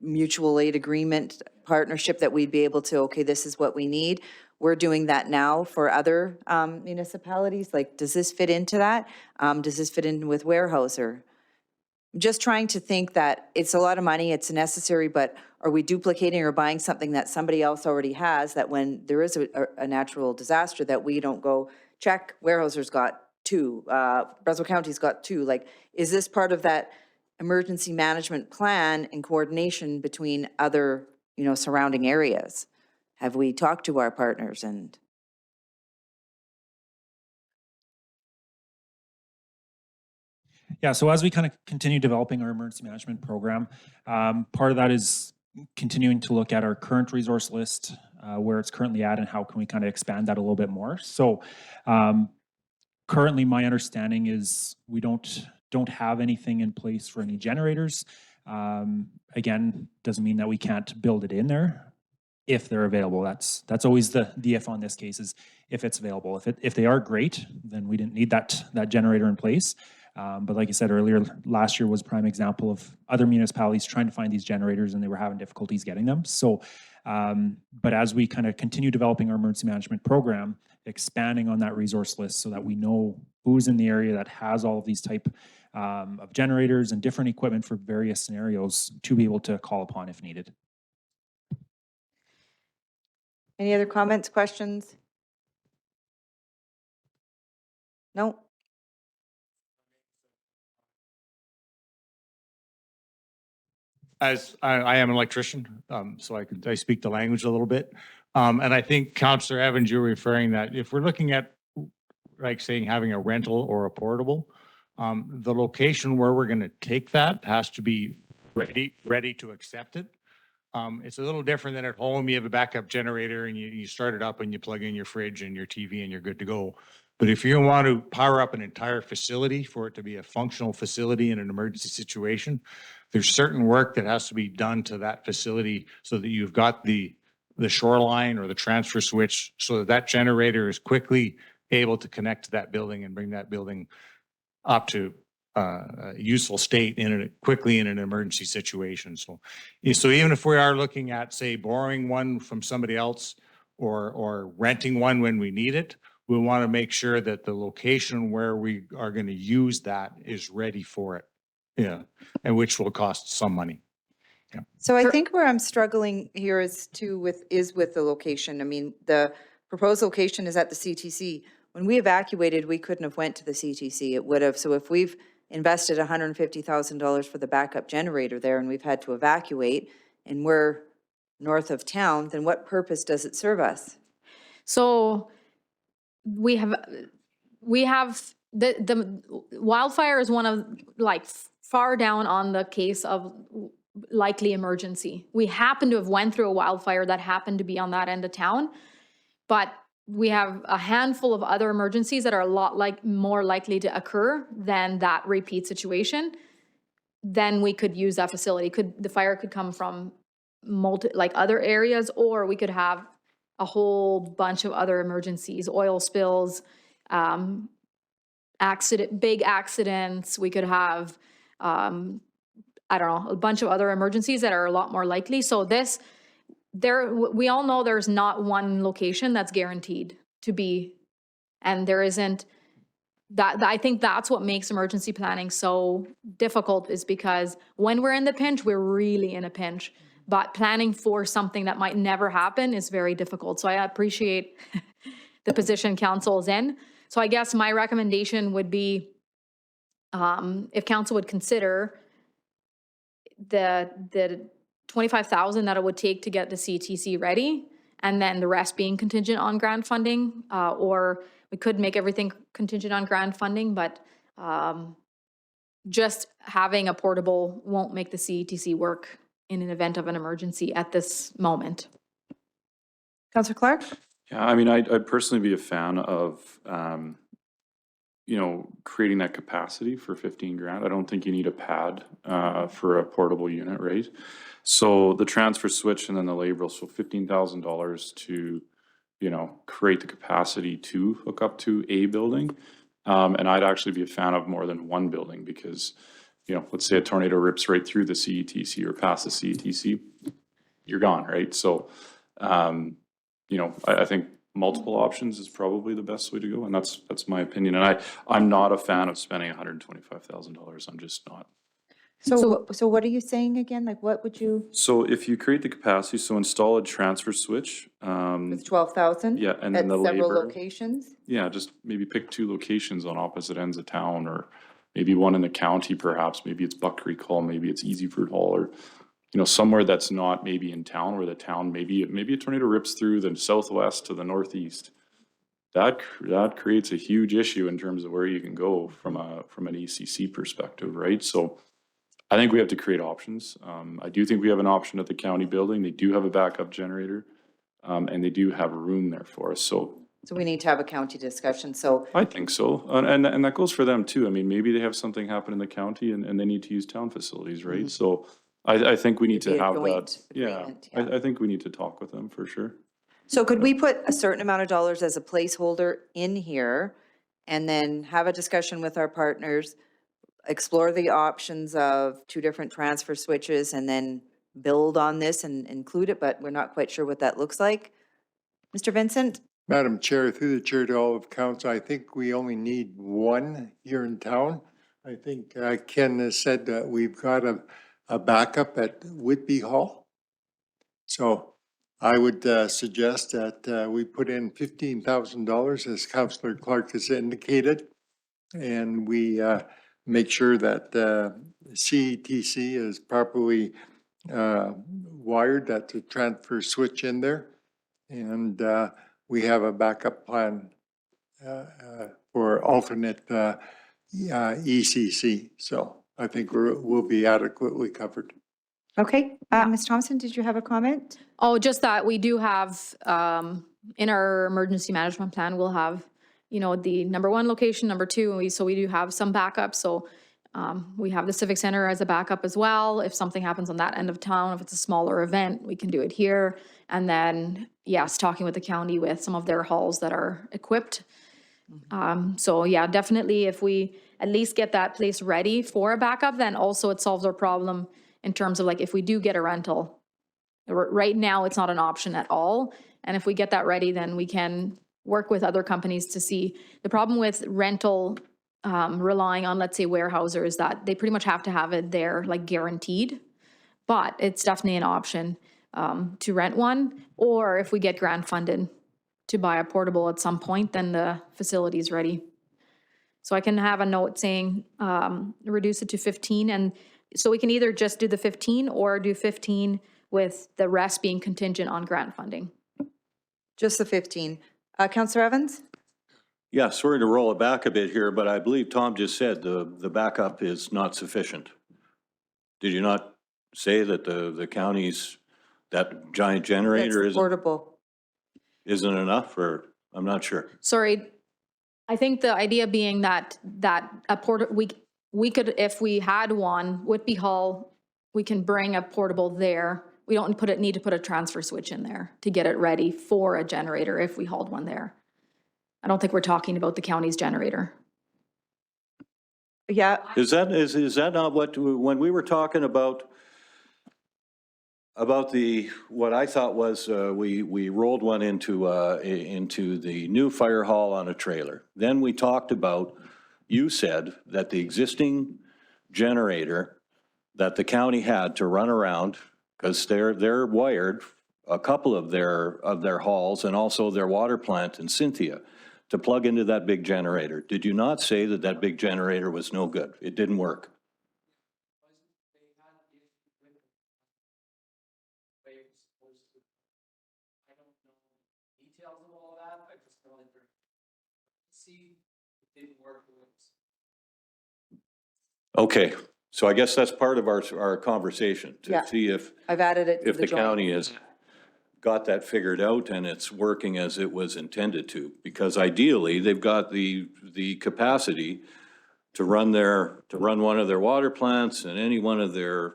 mutual aid agreement partnership that we'd be able to, okay, this is what we need. We're doing that now for other municipalities. Does this fit into that? Does this fit in with Weyerhaeuser? I'm just trying to think that it's a lot of money, it's necessary, but are we duplicating or buying something that somebody else already has, that when there is a natural disaster, that we don't go, check, Weyerhaeuser's got 2, Brazeau County's got 2. Is this part of that emergency management plan in coordination between other, you know, surrounding areas? Have we talked to our partners and? Yeah, so as we kind of continue developing our emergency management program, part of that is continuing to look at our current resource list, where it's currently at, and how can we kind of expand that a little bit more. So currently my understanding is we don't have anything in place for any generators. Again, doesn't mean that we can't build it in there if they're available. That's always the if on this case is if it's available. If they are great, then we didn't need that generator in place. But like I said earlier, last year was a prime example of other municipalities trying to find these generators and they were having difficulties getting them. So, but as we kind of continue developing our emergency management program, expanding on that resource list so that we know who's in the area that has all of these type of generators and different equipment for various scenarios to be able to call upon if needed. Any other comments, questions? No? As I am an electrician, so I speak the language a little bit. And I think Councillor Evans, you're referring that if we're looking at, like saying having a rental or a portable, the location where we're going to take that has to be ready to accept it. It's a little different than at home. You have a backup generator and you start it up and you plug in your fridge and your TV and you're good to go. But if you want to power up an entire facility for it to be a functional facility in an emergency situation, there's certain work that has to be done to that facility so that you've got the shoreline or the transfer switch so that generator is quickly able to connect to that building and bring that building up to a useful state quickly in an emergency situation. So even if we are looking at, say, borrowing one from somebody else or renting one when we need it, we want to make sure that the location where we are going to use that is ready for it. Yeah, and which will cost some money. Yeah. So I think where I'm struggling here is with the location. I mean, the proposed location is at the CTC. When we evacuated, we couldn't have went to the CTC. It would have. So if we've invested $150,000 for the backup generator there and we've had to evacuate and we're north of town, then what purpose does it serve us? So we have the wildfire is one of like far down on the case of likely emergency. We happen to have went through a wildfire that happened to be on that end of town, but we have a handful of other emergencies that are a lot more likely to occur than that repeat situation. Then we could use that facility. The fire could come from other areas, or we could have a whole bunch of other emergencies, oil spills, big accidents. We could have, I don't know, a bunch of other emergencies that are a lot more likely. So we all know there's not one location that's guaranteed to be, and there isn't that. I think that's what makes emergency planning so difficult, is because when we're in the pinch, we're really in a pinch. But planning for something that might never happen is very difficult. So I appreciate the position council is in. So I guess my recommendation would be, if council would consider the 25,000 that it would take to get the CTC ready, and then the rest being contingent on grant funding, or we could make everything contingent on grant funding, but just having a portable won't make the CTC work in an event of an emergency at this moment. Councillor Clark? Yeah, I mean, I'd personally be a fan of, creating that capacity for 15 grand. I don't think you need a pad for a portable unit, right? So the transfer switch and then the label, so $15,000 to, create the capacity to hook up to a building. And I'd actually be a fan of more than one building because, let's say a tornado rips right through the CETC or past the CETC, you're gone, right? So, I think multiple options is probably the best way to go, and that's my opinion. And I'm not a fan of spending $125,000. I'm just not. So what are you saying again? Like, what would you? So if you create the capacity, so install a transfer switch. With 12,000? Yeah, and then the At several labor. locations? Yeah, just maybe pick 2 locations on opposite ends of town, or maybe one in the county, perhaps. Maybe it's Buck Creek Hall, maybe it's Easyford Hall, or somewhere that's not maybe in town, where the town maybe a tornado rips through the southwest to the northeast. That creates a huge issue in terms of where you can go from an ECC perspective, right? So I think we have to create options. I do think we have an option at the county building. They do have a backup generator, and they do have room there for us. So So we need to have a county discussion. So I think so. And that goes for them too. I mean, maybe they have something happen in the county and they need to use town facilities, right? So I think we need It'd be to a have that. joint Yeah, agreement, yeah. I think we need to talk with them for sure. So could we put a certain amount of dollars as a placeholder in here and then have a discussion with our partners, explore the options of 2 different transfer switches and then build on this and include it, but we're not quite sure what that looks like? Mr. Vincent? Madam Chair, through the chair to all of council, I think we only need one here in town. I think Ken has said that we've got a backup at Whitby Hall. So I would suggest that we put in $15,000, as Councillor Clark has indicated, and we make sure that CETC is properly wired, that's a transfer switch in there. And we have a backup plan for alternate ECC. So I think we'll be adequately covered. Okay, Ms. Thompson, did you have a comment? Oh, just that we do have, in our emergency management plan, we'll have, you know, the number 1 location, number 2, so we do have some backup. So we have the Civic Center as a backup as well. If something happens on that end of town, if it's a smaller event, we can do it here. And then, yes, talking with the county with some of their halls that are equipped. So yeah, definitely if we at least get that place ready for a backup, then also it solves our problem in terms of like if we do get a rental. Right now, it's not an option at all. And if we get that ready, then we can work with other companies to see. The problem with rental relying on, let's say, Weyerhaeuser is that they pretty much have to have it there, like guaranteed. But it's definitely an option to rent one, or if we get grant funded to buy a portable at some point, then the facility is ready. So I can have a note saying reduce it to 15, and so we can either just do the 15 or do 15 with the rest being contingent on grant funding. Just the 15. Councillor Evans? Yeah, sorry to roll it back a bit here, but I believe Tom just said the backup is not sufficient. Did you not say that the county's, that giant generator That's portable. isn't enough, or I'm not sure? Sorry, I think the idea being that we could, if we had one, Whitby Hall, we can bring a portable there. We don't need to put a transfer switch in there to get it ready for a generator if we hauled one there. I don't think we're talking about the county's generator. Yeah. Is that not what, when we were talking about what I thought was, we rolled one into the new fire hall on a trailer. Then we talked about, you said that the existing generator that the county had to run around, because they're wired, a couple of their halls and also their water plant in Cynthia, to plug into that big generator. Did you not say that that big generator was no good? It didn't work? Okay, so I guess that's part of our conversation, Yeah. to see if I've added it to if the the joint. county has got that figured out and it's working as it was intended to. Because ideally, they've got the capacity to run one of their water plants and any one of their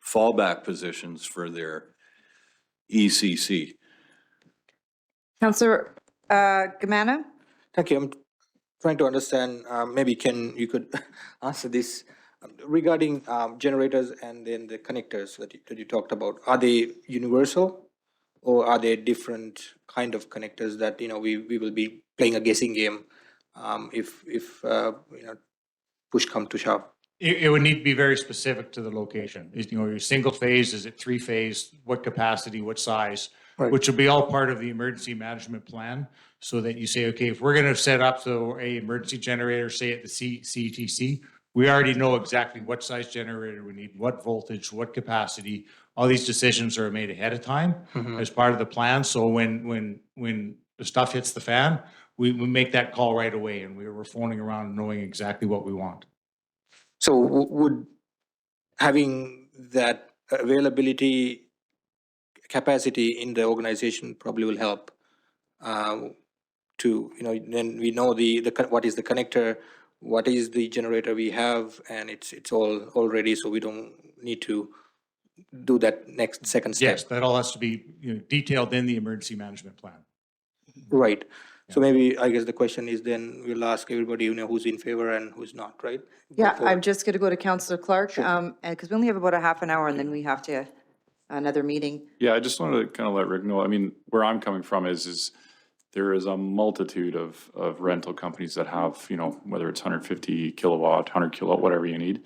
fallback positions for their ECC. Councillor Gamana? Thank you. I'm trying to understand, maybe you could answer this regarding generators and then the connectors that you talked about. Are they universal, or are they different kind of connectors that, you know, we will be playing a guessing game if you know, push come to shove? It would need to be very specific to the location. You know, your single phase, is it 3-phase, what capacity, what size? Right. Which will be all part of the emergency management plan, so that you say, okay, if we're gonna set up a emergency generator, say at the CETC, we already know exactly what size generator we need, what voltage, what capacity. All these decisions are made ahead of time as part of the plan. So when the stuff hits the fan, we make that call right away, and we're phoning around knowing exactly what we want. So would having that availability capacity in the organization probably will help to, then we know what is the connector, what is the generator we have, and it's all ready, so we don't need to do that second step. Yes, that all has to be, detailed in the emergency management plan. Right. So maybe, I guess the question is then we'll ask everybody, who's in favor and who's not, right? Yeah, For- I'm just going to go to Councillor Clark, and because we only have about a half an hour and then we have to, another meeting. Yeah, I just wanted to kind of let Rick know, I mean, where I'm coming from is there is a multitude of rental companies that have, whether it's 150 kilowatt, 100 kilowatt, whatever you need.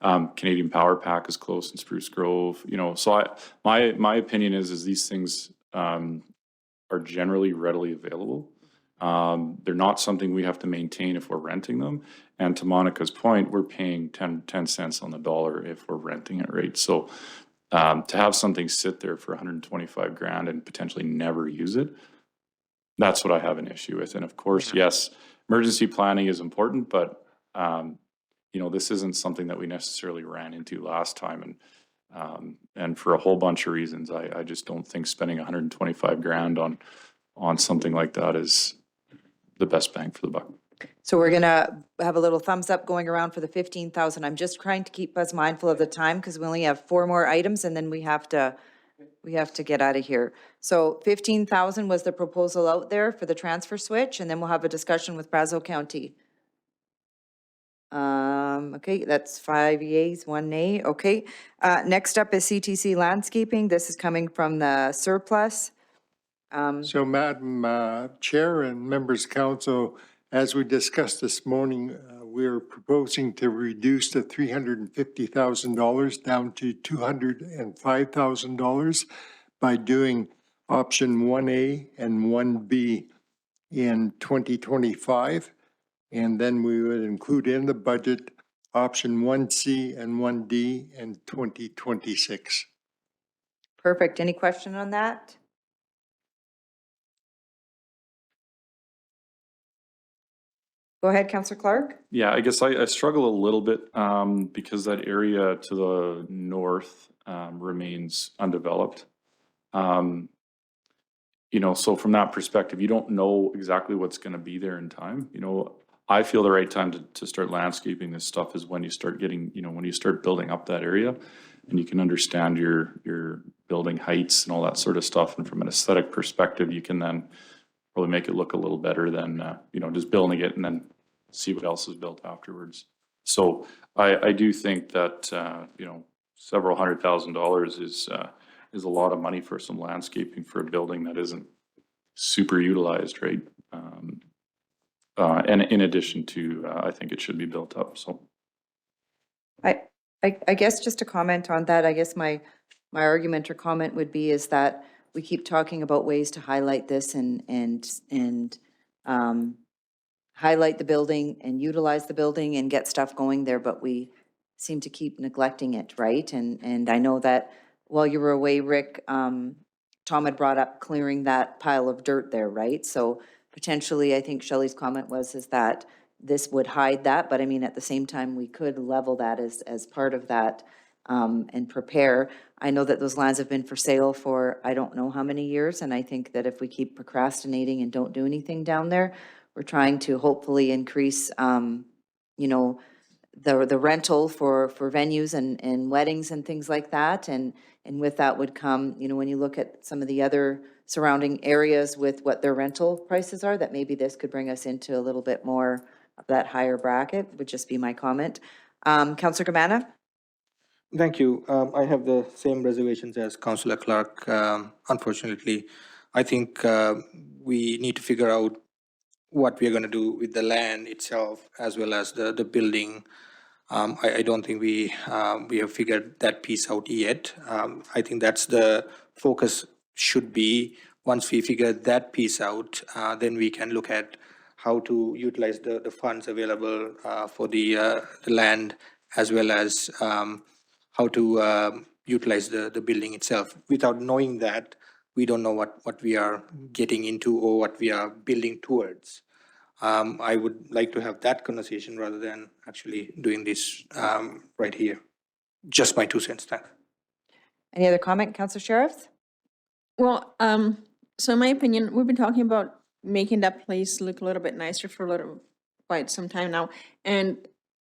Canadian Power Pack is close in Spruce Grove, so my opinion is these things are generally readily available. They're not something we have to maintain if we're renting them. And to Monica's point, we're paying 10 cents on the dollar if we're renting it, right? So to have something sit there for 125 grand and potentially never use it, that's what I have an issue with. And of course, yes, emergency planning is important, but this isn't something that we necessarily ran into last time. And for a whole bunch of reasons, I just don't think spending 125 grand on something like that is the best bang for the buck. So we're going to have a little thumbs up going around for the 15,000. I'm just trying to keep us mindful of the time because we only have 4 more items and then we have to get out of here. So 15,000 was the proposal out there for the transfer switch, and then we'll have a discussion with Brazeau County. Okay, that's 5 yeas, 1 nay. Okay. Next up is CTC Landscaping. This is coming from the surplus. So Madam Chair and members of council, as we discussed this morning, we're proposing to reduce the $350,000 down to $205,000 by doing option 1A and 1B in 2025. And then we would include in the budget option 1C and 1D in 2026. Perfect. Any question on that? Go ahead, Councillor Clark. Yeah, I guess I struggle a little bit because that area to the north remains undeveloped. So from that perspective, you don't know exactly what's going to be there in time. I feel the right time to start landscaping this stuff is when you start getting, when you start building up that area and you can understand your building heights and all that sort of stuff. And from an aesthetic perspective, you can then probably make it look a little better than, just building it and then see what else is built afterwards. So I do think that, several $100,000 is a lot of money for some landscaping for a building that isn't super utilized, right? And in addition to, I think it should be built up, so. I guess just to comment on that, I guess my argument or comment would be is that we keep talking about ways to highlight this and highlight the building and utilize the building and get stuff going there, but we seem to keep neglecting it, right? And I know that while you were away, Rick, Tom had brought up clearing that pile of dirt there, right? So potentially, I think Shelley's comment is that this would hide that, but I mean, at the same time, we could level that as part of that and prepare. I know that those lands have been for sale for I don't know how many years, and I think that if we keep procrastinating and don't do anything down there, we're trying to hopefully increase, the rental for venues and weddings and things like that. And with that would come, when you look at some of the other surrounding areas with what their rental prices are, that maybe this could bring us into a little bit more of that higher bracket, would just be my comment. Councillor Gamana? Thank you. I have the same reservations as Councillor Clark. Unfortunately, I think we need to figure out what we are going to do with the land itself as well as the building. I don't think we have figured that piece out yet. I think that's the focus should be. Once we figure that piece out, then we can look at how to utilize the funds available for the land as well as how to utilize the building itself. Without knowing that, we don't know what we are getting into or what we are building towards. I would like to have that conversation rather than actually doing this right here. Just my 2 cents. Thanks. Any other comment, Councillor Sheriff? Well, so in my opinion, we've been talking about making that place look a little bit nicer for quite some time now. And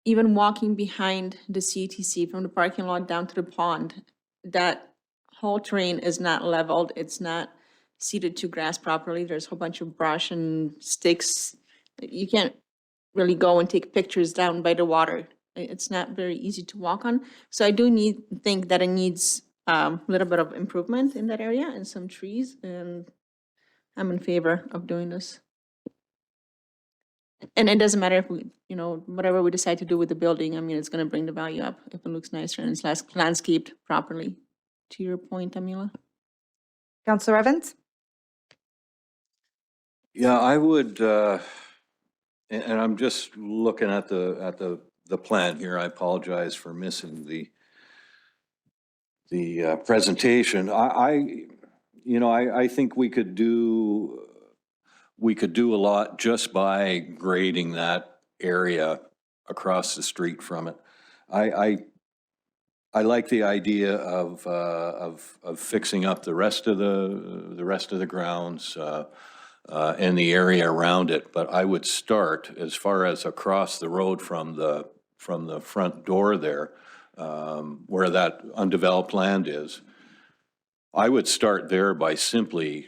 even walking behind the CTC from the parking lot down to the pond, that whole terrain is not leveled. It's not seeded to grass properly. There's a whole bunch of brush and sticks. You can't really go and take pictures down by the water. It's not very easy to walk on. So I do think that it needs a little bit of improvement in that area and some trees, and I'm in favor of doing this. And it doesn't matter if we, whatever we decide to do with the building, I mean, it's gonna bring the value up if it looks nicer and it's less landscaped properly. To your point, Amila. Councillor Evans? Yeah, I would, and I'm just looking at the plan here. I apologize for missing the presentation. I think we could do a lot just by grading that area across the street from it. I like the idea of fixing up the rest of the grounds and the area around it, but I would start as far as across the road from the front door there, where that undeveloped land is. I would start there by simply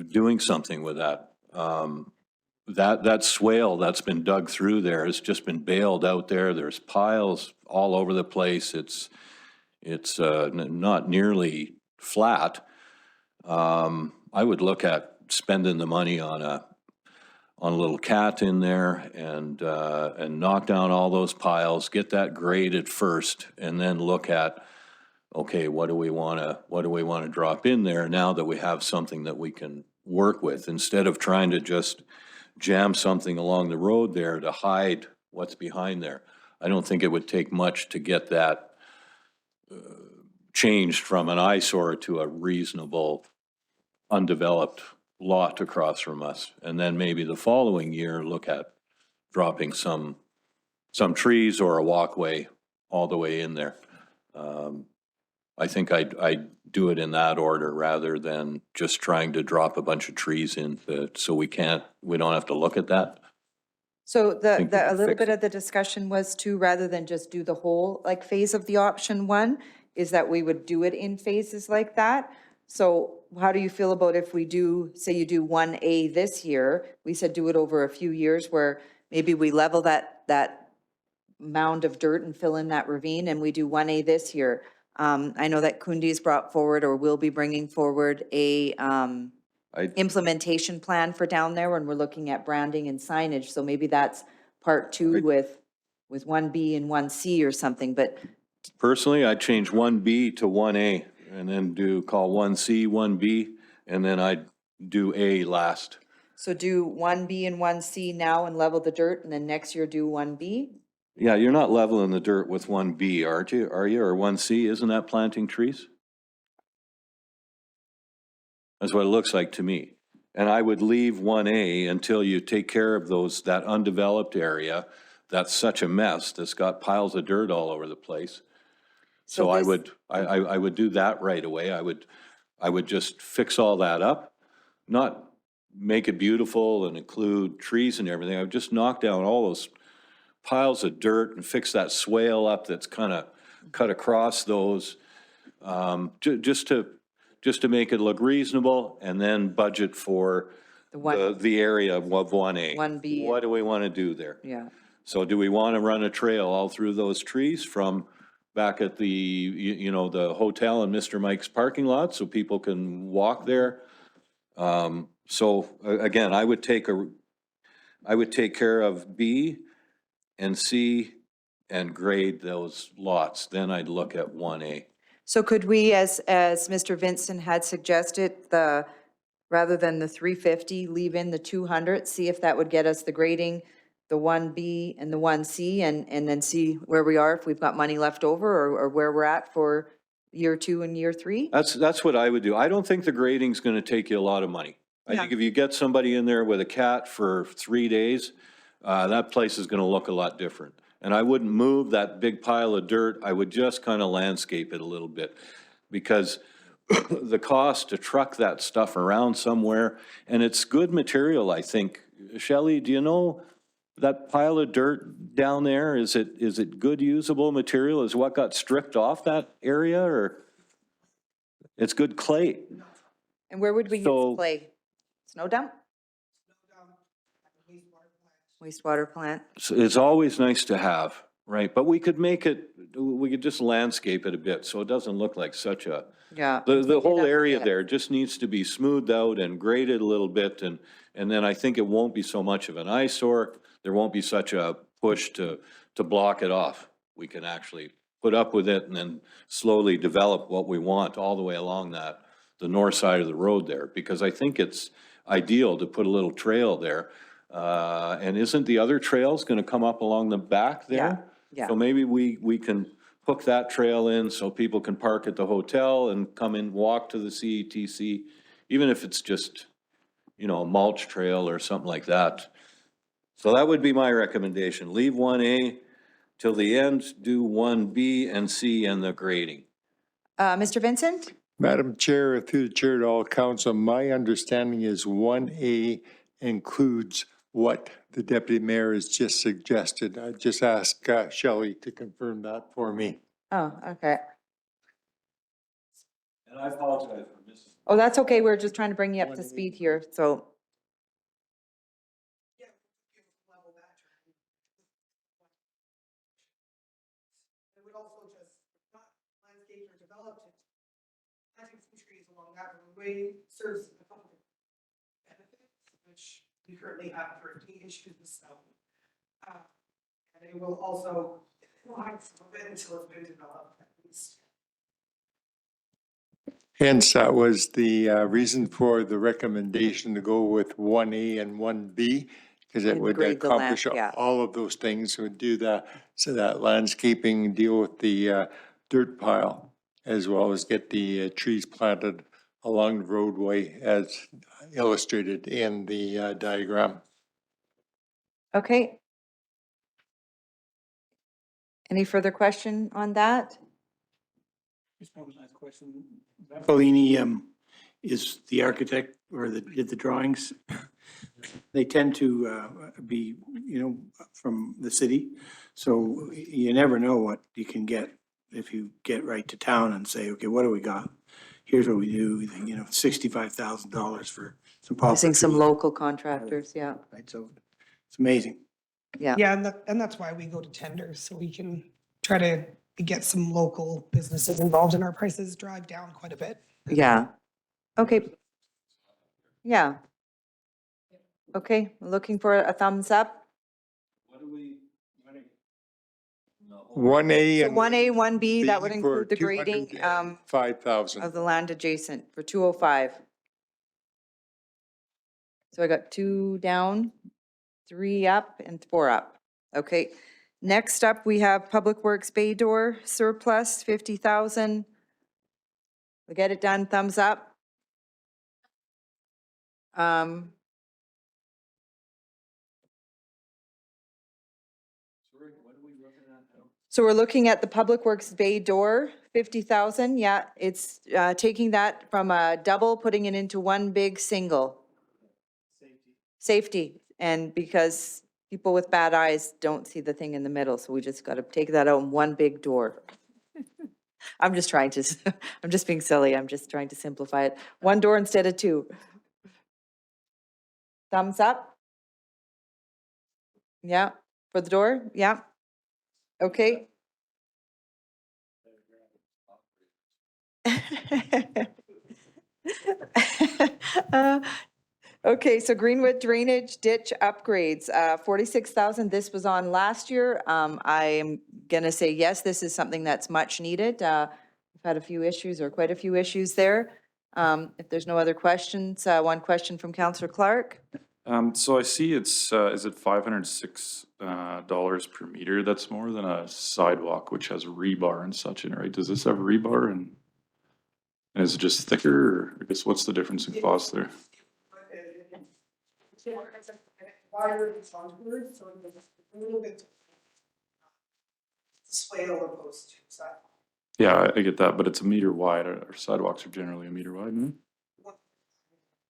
doing something with that. That swale that's been dug through there has just been bailed out there. There's piles all over the place. It's not nearly flat. I would look at spending the money on a little cat in there and knock down all those piles, get that graded first, and then look at, okay, what do we want to drop in there now that we have something that we can work with, instead of trying to just jam something along the road there to hide what's behind there. I don't think it would take much to get that changed from an eyesore to a reasonable undeveloped lot across from us. And then maybe the following year, look at dropping some trees or a walkway all the way in there. I think I'd do it in that order rather than just trying to drop a bunch of trees in, so we don't have to look at that. So think we a can little fix bit of the discussion was to, rather than just do the whole phase of the option one, is that we would do it in phases like that. So how do you feel about if we do, say you do 1A this year, we said do it over a few years where maybe we level that mound of dirt and fill in that ravine, and we do 1A this year. I know that Kundi's brought forward or will be bringing forward a implementation plan for down there when we're looking at branding and signage. So maybe that's part two with 1B and 1C or something, but. Personally, I'd change 1B to 1A and then call 1C, 1B, and then I'd do A last. So do 1B and 1C now and level the dirt, and then next year do 1B? Yeah, you're not leveling the dirt with 1B, are you? Or 1C, isn't that planting trees? That's what it looks like to me. And I would leave 1A until you take care of that undeveloped area. That's such a mess. That's got piles of dirt all over the place. So I would do that right away. I would just fix all that up, not make it beautiful and include trees and everything. I would just knock down all those piles of dirt and fix that swale up that's kind of cut across those, just to make it look reasonable, and then budget for the area of 1A. 1B. What do we want to do there? Yeah. So do we want to run a trail all through those trees from back at the hotel and Mr. Mike's parking lot so people can walk there? So again, I would take care of B and C and grade those lots. Then I'd look at 1A. So could we, as Mr. Vincent had suggested, rather than the 350, leave in the 200, see if that would get us the grading, the 1B and the 1C, and then see where we are, if we've got money left over, or where we're at for year 2 and year 3? That's what I would do. I don't think the grading's going to take you a lot of money. I think if you get somebody in there with a cat for 3 days, that place is going to look a lot different. And I wouldn't move that big pile of dirt. I would just kind of landscape it a little bit, because the cost to truck that stuff around somewhere. And it's good material, I think. Shelley, do you know that pile of dirt down there? Is it good usable material? Is what got stripped off that area, or? It's good clay. And where would we use So- clay? Snow dump? Wastewater plant. So it's always nice to have, right? But we could just landscape it a bit so it doesn't look like such a, Yeah. the whole up a area bit. there just needs to be smoothed out and graded a little bit, and then I think it won't be so much of an eyesore. There won't be such a push to block it off. We can actually put up with it and then slowly develop what we want all the way along the north side of the road there, because I think it's ideal to put a little trail there. And isn't the other trails gonna come up along the back there? Yeah. So maybe we can hook that trail in so people can park at the hotel and come in, walk to the CETC, even if it's just, a mulch trail or something like that. So that would be my recommendation. Leave 1A till the end, do 1B and C and the grading. Mr. Vincent? Madam Chair, through the chair to all council, my understanding is 1A includes what the deputy mayor has just suggested. I just asked Shelley to confirm that for me. Oh, okay. And I apologize for missing. Oh, that's okay. We're just trying to bring you up to speed here, so. It would also just, not landscape or developed it, planting some trees along that roadway serves a couple of benefits, which we currently have drifting issues with snow. And it will also, line some of it until it's been developed at least. Hence, that was the reason for the recommendation to go with 1A and 1B, because it And would grade the land, accomplish yeah. all of those things, would do that, so that landscaping, deal with the dirt pile, as well as get the trees planted along the roadway as illustrated in the diagram. Okay. Any further question on that? Just one last question. Bellini is the architect or did the drawings. They tend to be, from the city. So you never know what you can get if you get right to town and say, okay, what do we got? Here's what we do, $65,000 for some poplar Using some trees. local contractors, yeah. Right, so it's amazing. Yeah. Yeah, and that's why we go to tenders, so we can try to get some local businesses involved and our prices drive down quite a bit. Yeah. Okay. Yeah. Okay, looking for a thumbs up. 1A So and 1A, 1B, that would B for include the grading of 5,000. the land adjacent for 205. So I got 2 down, 3 up, and 4 up. Okay. Next up, we have Public Works Bay Door surplus, 50,000. We get it done, thumbs up. So we're looking at the Public Works Bay Door, 50,000. Yeah, it's taking that from a double, putting it into one big single. Safety. And because people with bad eyes don't see the thing in the middle, so we just got to take that out in one big door. I'm just trying to, I'm just being silly. I'm just trying to simplify it. One door instead of 2. Thumbs up? Yeah, for the door? Yeah. Okay. Okay, so Greenwood drainage ditch upgrades, 46,000. This was on last year. I'm gonna say yes, this is something that's much needed. We've had a few issues or quite a few issues there. If there's no other questions, one question from Councillor Clark. So I see it's, is it $506 per meter? That's more than a sidewalk, which has rebar and such in it, right? Does this have rebar and is it just thicker, or I guess what's the difference in cost there? Wider contour, so it's a little bit swale opposed to sidewalk. Yeah, I get that, but it's a meter wide. Our sidewalks are generally a meter wide. No?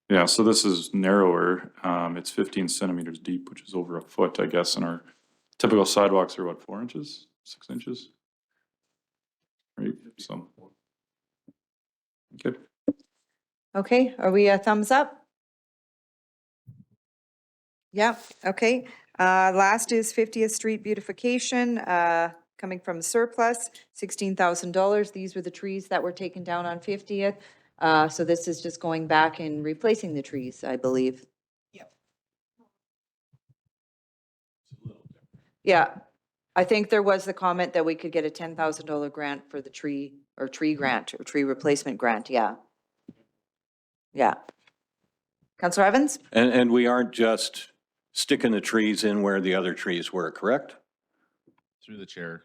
Yeah, so this is narrower. It's 15 centimeters deep, which is over a foot, I guess, and our typical sidewalks are what, 4 inches, 6 inches? Right, so. Okay. Okay, are we a thumbs up? Yeah, okay. Last is 50th Street beautification, coming from surplus, $16,000. These were the trees that were taken down on 50th. So this is just going back and replacing the trees, I believe. Yeah, I think there was the comment that we could get a $10,000 grant for the tree, or tree grant, or tree replacement grant, yeah. Yeah. Councillor Evans? And we aren't just sticking the trees in where the other trees were, correct? Through the chair,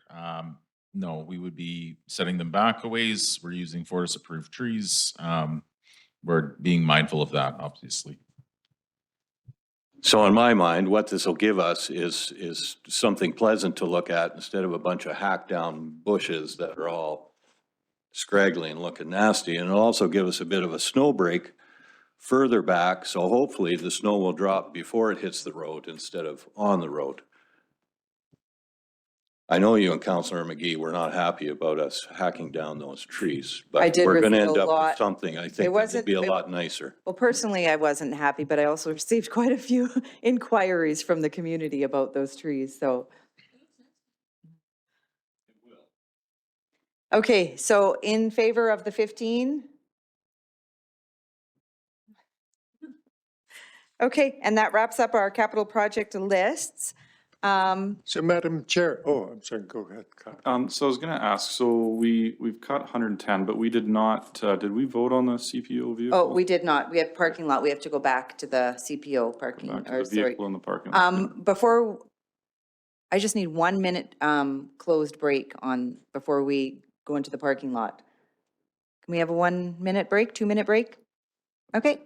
no, we would be setting them back a ways. We're using Fortis approved trees. We're being mindful of that, obviously. So in my mind, what this will give us is something pleasant to look at instead of a bunch of hacked down bushes that are all scraggly and looking nasty. And it'll also give us a bit of a snow break further back. So hopefully the snow will drop before it hits the road instead of on the road. I know you and Councillor McGee were not happy about us hacking down those trees, I but did we're going to receive end a up with lot. something I It think that wasn't- will be a it- lot nicer. Well, personally, I wasn't happy, but I also received quite a few inquiries from the community about those trees, so. Okay, so in favor of the 15? Okay, and that wraps up our capital project lists. So Madam Chair, oh, I'm sorry, go ahead. So I was gonna ask, so we've cut 110, but we did not, did we vote on the CPO vehicle? Oh, we did not. We have parking lot. We have to go back to the CPO parking, Back to or the sorry. vehicle in the parking lot. Before, I just need 1 minute, closed break on, before we go into the parking lot. Can we have a 1 minute break, 2 minute break? Okay.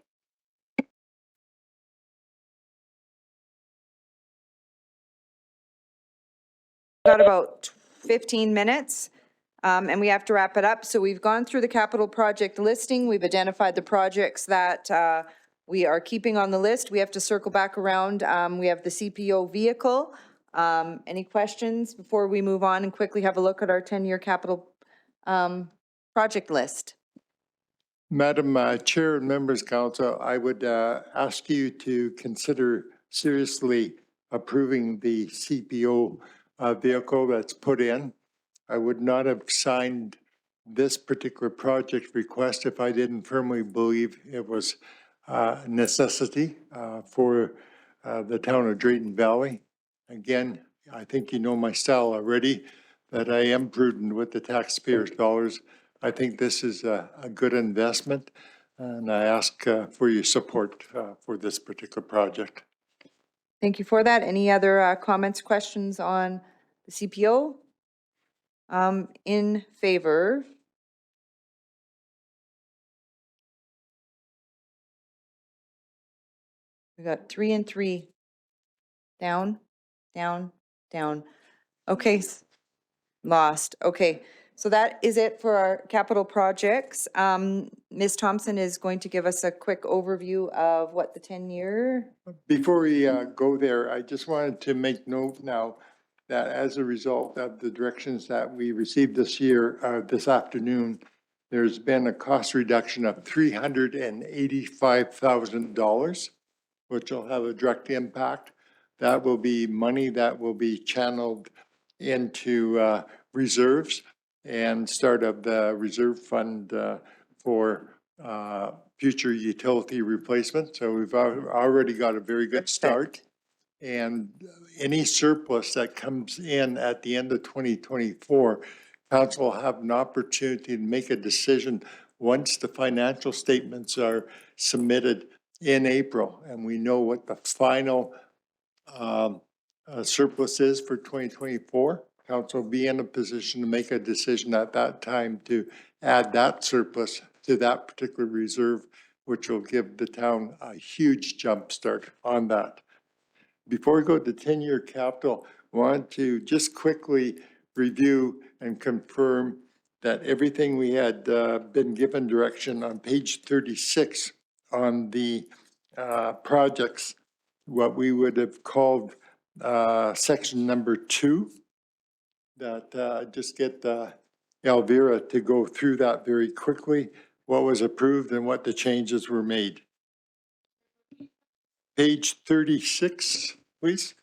Got about 15 minutes, and we have to wrap it up. So we've gone through the capital project listing. We've identified the projects that we are keeping on the list. We have to circle back around. We have the CPO vehicle. Any questions before we move on and quickly have a look at our 10-year capital project list? Madam Chair and Members Council, I would ask you to consider seriously approving the CPO vehicle that's put in. I would not have signed this particular project request if I didn't firmly believe it was a necessity for the town of Drayton Valley. Again, I think you know my style already, that I am prudent with the taxpayers' dollars. I think this is a good investment, and I ask for your support for this particular project. Thank you for that. Any other comments, questions on the CPO? In favor? We got 3 and 3. Down, down, down. Okay, lost. Okay, so that is it for our capital projects. Ms. Thompson is going to give us a quick overview of what the 10-year. Before we go there, I just wanted to make note now that as a result of the directions that we received this year, this afternoon, there's been a cost reduction of $385,000, which will have a direct impact. That will be money that will be channeled into reserves and start of the reserve fund for future utility replacement. So we've already got a very good start. And any surplus that comes in at the end of 2024, council will have an opportunity to make a decision once the financial statements are submitted in April, and we know what the final surplus is for 2024. Council will be in a position to make a decision at that time to add that surplus to that particular reserve, which will give the town a huge jump start on that. Before we go to 10-year capital, I want to just quickly review and confirm that everything we had been given direction on page 36 on the projects, what we would have called section number 2, that just get Elvira to go through that very quickly, what was approved and what the changes were made. Page 36, please.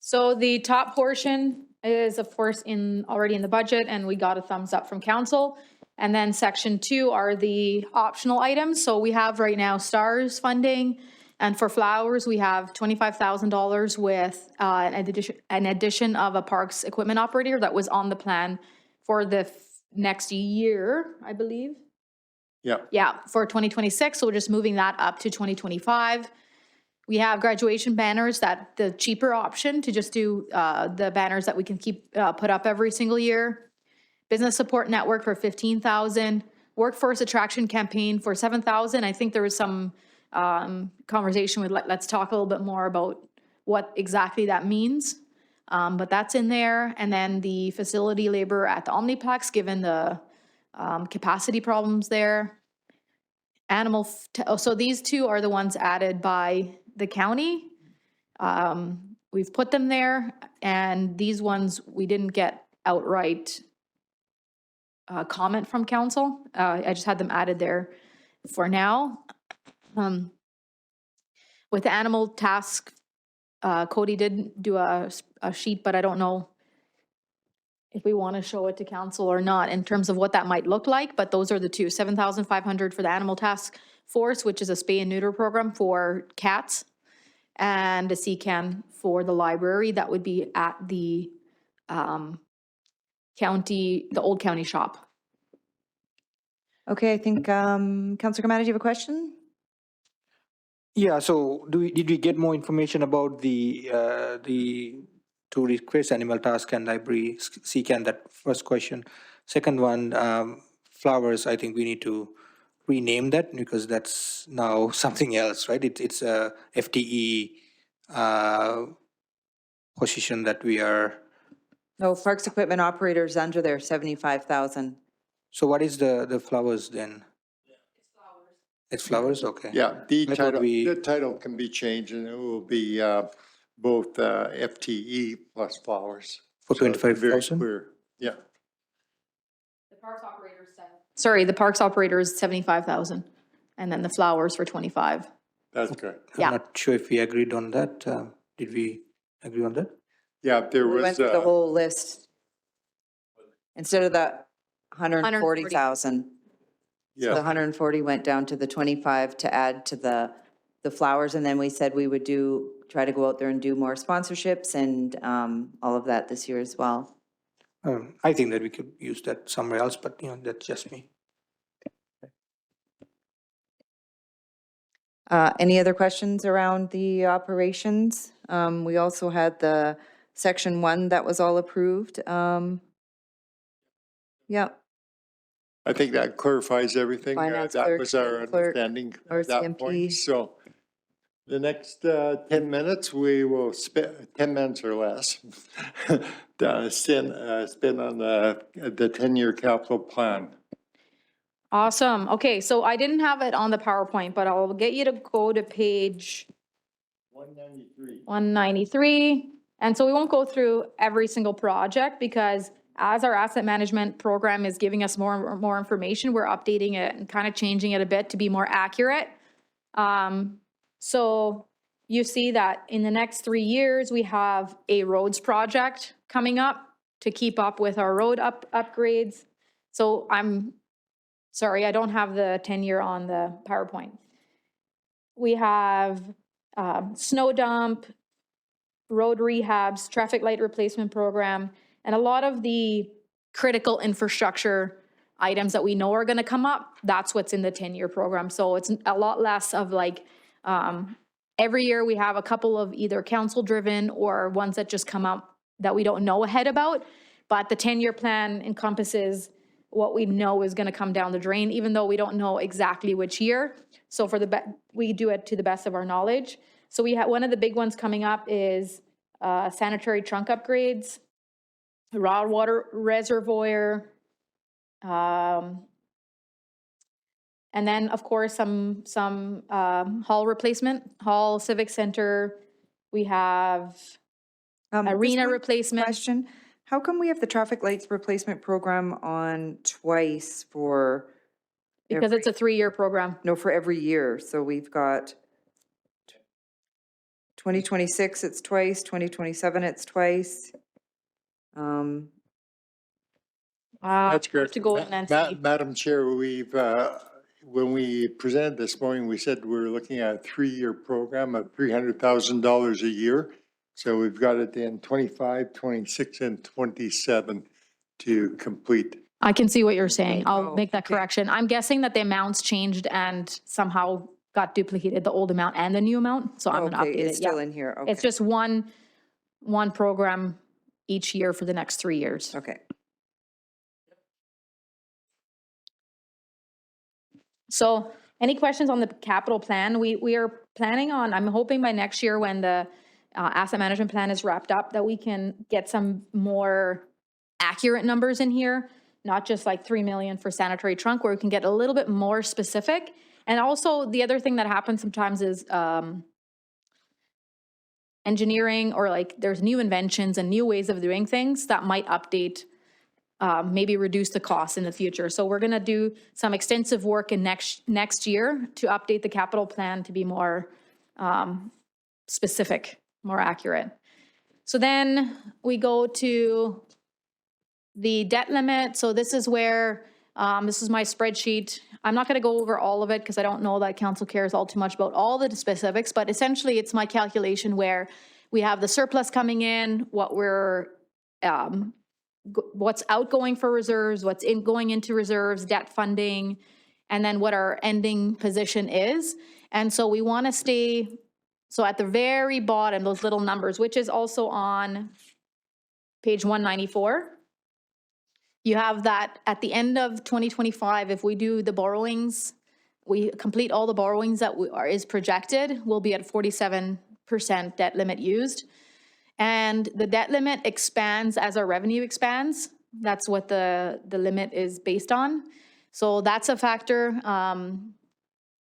So the top portion is of course already in the budget, and we got a thumbs up from council. And then section 2 are the optional items. So we have right now STARS funding, and for flowers, we have $25,000 with an addition of a parks equipment operator that was on the plan for the next year, I believe. Yeah. Yeah, for 2026, so we're just moving that up to 2025. We have graduation banners, that the cheaper option to just do the banners that we can keep put up every single year. Business support network for 15,000. Workforce attraction campaign for 7,000. I think there was some conversation with let's talk a little bit more about what exactly that means. But that's in there. And then the facility labor at the Omniplex, given the capacity problems there. So these two are the ones added by the county. We've put them there, and these ones we didn't get outright comment from council. I just had them added there for now. With the animal task, Cody did do a sheet, but I don't know if we want to show it to council or not in terms of what that might look like, but those are the two, 7,500 for the animal task force, which is a spay and neuter program for cats, and a CCAN for the library that would be at the county, the old county shop. Okay, I think, Councillor Kamani, do you have a question? Yeah, so did we get more information about the two requests, animal task and library CCAN? That first question. Second one, flowers, I think we need to rename that because that's now something else, right? It's a FTE position that we are. No, parks equipment operators under there, 75,000. So what is the flowers then? It's flowers, okay. Yeah, the I thought title can be changed, and it will be both FTE plus flowers. For So it's very 25,000? clear. Yeah. The parks operator is 75,000, and then the flowers for 25. That's good. Yeah. I'm not sure if we agreed on that. Did we agree on that? Yeah, there We went was, through the whole list. Instead of the 140,000. So the yeah, 140 went down to the 25 to add to the flowers, and then we said we would try to go out there and do more sponsorships and all of that this year as well. I think that we could use that somewhere else, but that's just me. Any other questions around the operations? We also had the section 1 that was all approved. Yeah. I think that clarifies everything. Finance That clerk, was our clerk, understanding at that RCMP. point. So the next 10 minutes, we will spend 10 minutes or less, spend on the 10-year capital plan. Awesome. Okay, so I didn't have it on the PowerPoint, but I'll get you to go to page 193. And so we won't go through every single project because as our asset management program is giving us more information, we're updating it and kind of changing it a bit to be more accurate. So you see that in the next 3 years, we have a roads project coming up to keep up with our road upgrades. So I'm sorry, I don't have the 10-year on the PowerPoint. We have snow dump, road rehabs, traffic light replacement program, and a lot of the critical infrastructure items that we know are going to come up. That's what's in the 10-year program. So it's a lot less of like every year we have a couple of either council-driven or ones that just come up that we don't know ahead about. But the 10-year plan encompasses what we know is going to come down the drain, even though we don't know exactly which year. So for we do it to the best of our knowledge. So we have one of the big ones coming up is sanitary trunk upgrades. raw water reservoir. And then, of course, some hall replacement, hall civic center. We have Just arena one replacement. Question, how come we have the traffic lights replacement program on twice for? Because it's a 3-year program. No, for every year, so we've got 2026, it's twice, 2027, it's twice. That's correct. To go in and see. Madam Chair, we've, when we presented this morning, we said we're looking at a 3-year program of $300,000 a year. So we've got it in 25, 26, and 27 to complete. I can see what you're saying. I'll Oh, make that okay. correction. I'm guessing that the amounts changed and somehow got duplicated, the old amount and the new amount. So I'm gonna Okay, update it. it's still Yeah. in here, okay. It's just one program each year for the next 3 years. Okay. So any questions on the capital plan? We are planning on, I'm hoping by next year when the asset management plan is wrapped up, that we can get some more accurate numbers in here, not just like 3 million for sanitary trunk, where we can get a little bit more specific. And also the other thing that happens sometimes is engineering, or like there's new inventions and new ways of doing things that might update, maybe reduce the cost in the future. So we're gonna do some extensive work in next year to update the capital plan to be more specific, more accurate. So then we go to the debt limit. So this is where, this is my spreadsheet. I'm not gonna go over all of it because I don't know that council cares all too much about all the specifics, but essentially it's my calculation where we have the surplus coming in, what we're, what's outgoing for reserves, what's going into reserves, debt funding, and then what our ending position is. And so we want to stay, so at the very bottom, those little numbers, which is also on page 194, you have that at the end of 2025, if we do the borrowings, we complete all the borrowings that is projected, we'll be at 47% debt limit used. And the debt limit expands as our revenue expands. That's what the limit is based on. So that's a factor.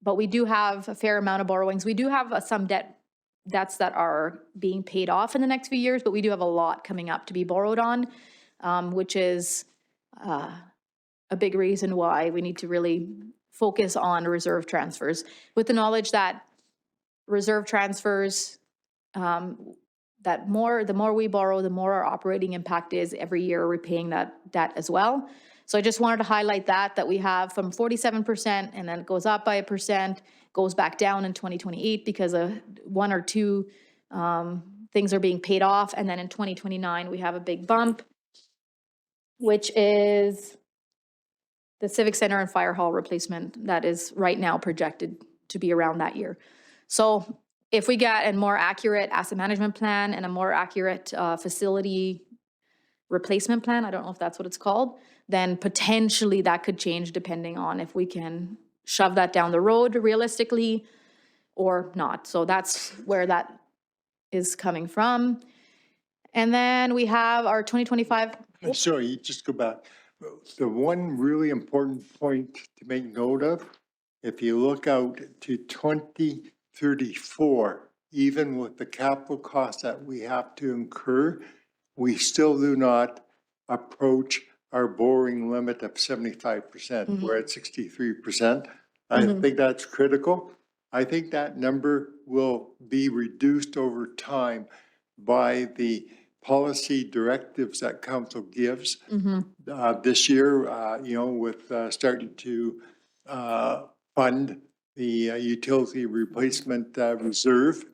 But we do have a fair amount of borrowings. We do have some debts that are being paid off in the next few years, but we do have a lot coming up to be borrowed on, which is a big reason why we need to really focus on reserve transfers, with the knowledge that reserve transfers, the more we borrow, the more our operating impact is every year repaying that debt as well. So I just wanted to highlight that we have from 47%, and then it goes up by 1%, goes back down in 2028 because of 1 or 2 things are being paid off. And then in 2029, we have a big bump, which is the Civic Center and Fire Hall replacement that is right now projected to be around that year. So if we get a more accurate asset management plan and a more accurate facility replacement plan, I don't know if that's what it's called, then potentially that could change depending on if we can shove that down the road realistically or not. So that's where that is coming from. And then we have our 2025. Sorry, just go back. The one really important point to make note of, if you look out to 2034, even with the capital costs that we have to incur, we still do not approach our borrowing limit of 75%. We're at 63%. I think that's critical. I think that number will be reduced over time by the policy directives that council gives. This year, with starting to fund the utility replacement reserve.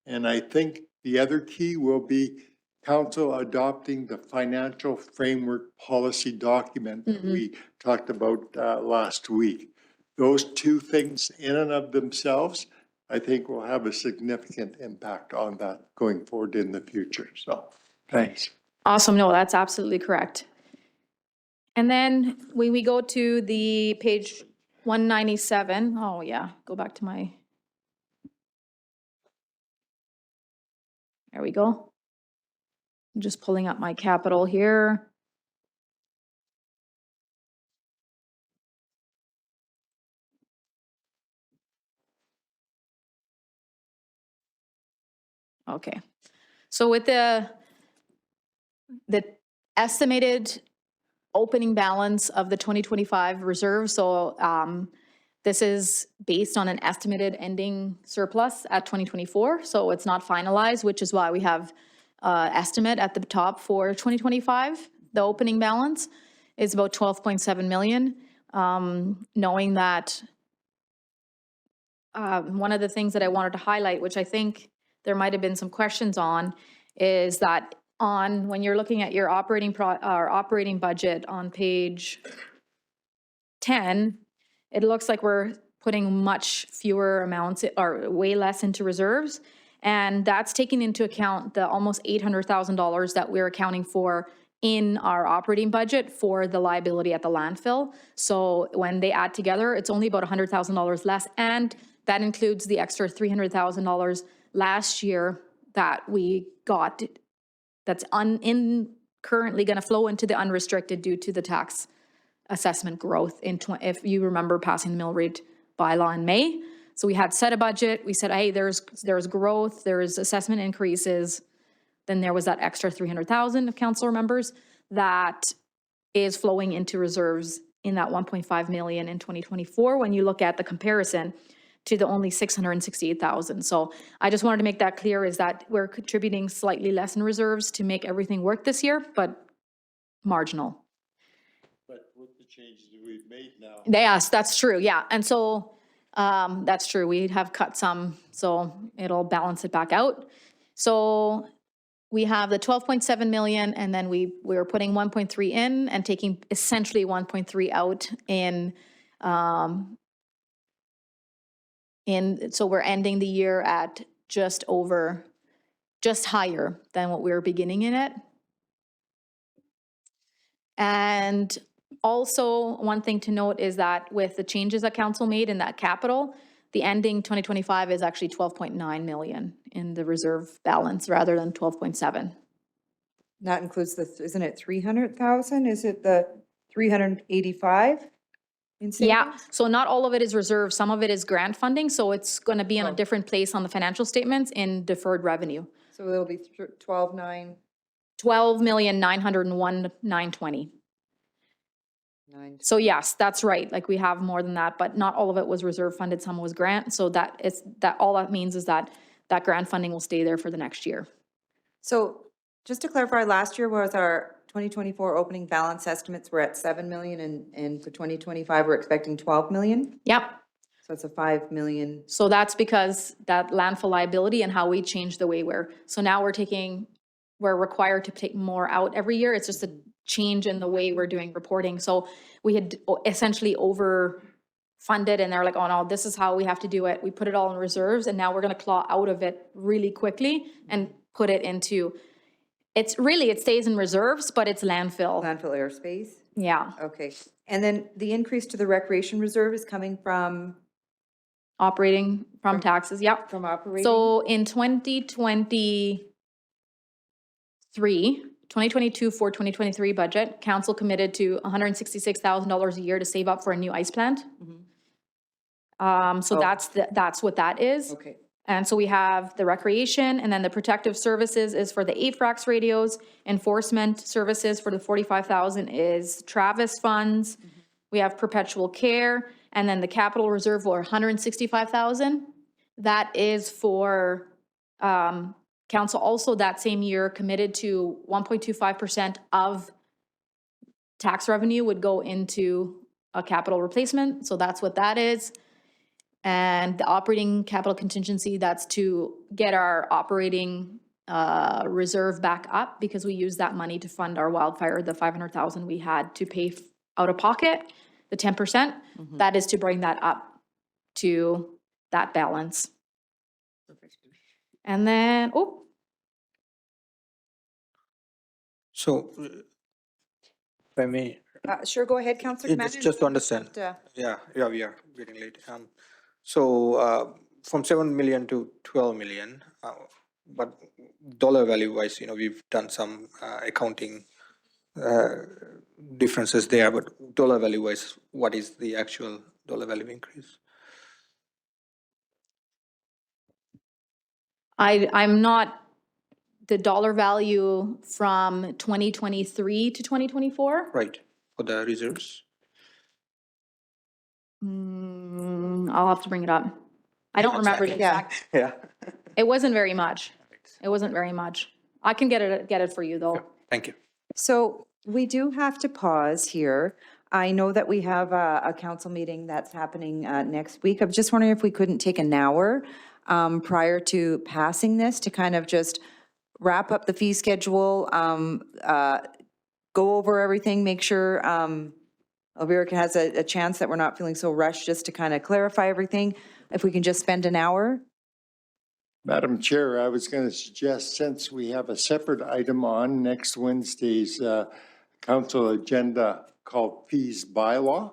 And I think the other key will be council adopting the financial framework policy document that we talked about last week. Those two things in and of themselves, I think will have a significant impact on that going forward in the future. So, thanks. Awesome. No, that's absolutely correct. And then when we go to the page 197, oh yeah, go back to my, there we go. I'm just pulling up my capital here. Okay, so with the estimated opening balance of the 2025 reserve, so this is based on an estimated ending surplus at 2024, so it's not finalized, which is why we have estimate at the top for 2025. The opening balance is about 12.7 million, knowing that one of the things that I wanted to highlight, which I think there might have been some questions on, is that when you're looking at your operating budget on page 10, it looks like we're putting much fewer amounts or way less into reserves. And that's taking into account the almost $800,000 that we're accounting for in our operating budget for the liability at the landfill. So when they add together, it's only about $100,000 less. And that includes the extra $300,000 last year that we got that's currently going to flow into the unrestricted due to the tax assessment growth if you remember passing the mill rate bylaw in May. So we had set a budget. We said, hey, there's growth, there's assessment increases. Then there was that extra 300,000 of council members that is flowing into reserves in that 1.5 million in 2024 when you look at the comparison to the only 668,000. So I just wanted to make that clear, is that we're contributing slightly less in reserves to make everything work this year, but marginal. But with the changes that we've made now. Yes, that's true, yeah. And so that's true, we have cut some, so it'll balance it back out. So we have the 12.7 million, and then we're putting 1.3 in and taking essentially 1.3 out so we're ending the year at just higher than what we were beginning in it. And also, one thing to note is that with the changes that council made in that capital, the ending 2025 is actually 12.9 million in the reserve balance rather than 12.7. That includes isn't it 300,000? Is it the 385? Yeah, so not all of it is reserved. Some of it is grant funding, so it's going to be in a different place on the financial statements in deferred revenue. So it'll be 12.9. 12,901,920. So yes, that's right. Like we have more than that, but not all of it was reserve funded. Some was grant. So all that means is that grant funding will stay there for the next year. So just to clarify, last year was our 2024 opening balance estimates were at 7 million, and for 2025 we're expecting 12 million. Yep. So it's a 5 million. So that's because that landfill liability and how we changed the way so now we're required to take more out every year. It's just a change in the way we're doing reporting. So we had essentially overfunded, and they're like, oh no, this is how we have to do it. We put it all in reserves, and now we're going to claw out of it really quickly and put it into, it stays in reserves, but it's landfill. Landfill airspace? Yeah. Okay. And then the increase to the recreation reserve is coming from? Operating, from taxes, yep. From operating? So in 2022 for 2023 budget, council committed to $166,000 a year to save up for a new ice plant. So that's what that is. Okay. And so we have the recreation, and then the protective services is for the AFRAX radios, enforcement services for the 45,000 is Travis funds. We have perpetual care, and then the capital reserve for 165,000. That is for council also that same year committed to 1.25% of tax revenue would go into a capital replacement. So that's what that is. And the operating capital contingency, that's to get our operating reserve back up, because we use that money to fund our wildfire, the 500,000 we had to pay out of pocket, the 10%, that is to bring that up to that balance. And then, So, if I may, Sure, go ahead, Councillor Commander. just to understand. Yeah, we are getting late. So from 7 million to 12 million, but dollar value wise, we've done some accounting differences there, but dollar value wise, what is the actual dollar value increase? I'm not, the dollar value from 2023 to 2024? Right, for the reserves? I'll have to bring it up. I don't remember the exact. Yeah. It wasn't very much. It wasn't very much. I can get it for you though. Thank you. So we do have to pause here. I know that we have a council meeting that's happening next week. I'm just wondering if we couldn't take an hour prior to passing this to kind of just wrap up the fee schedule, go over everything, make sure Elvira has a chance that we're not feeling so rushed, just to kind of clarify everything. If we can just spend an hour. Madam Chair, I was going to suggest, since we have a separate item on next Wednesday's council agenda called fees bylaw,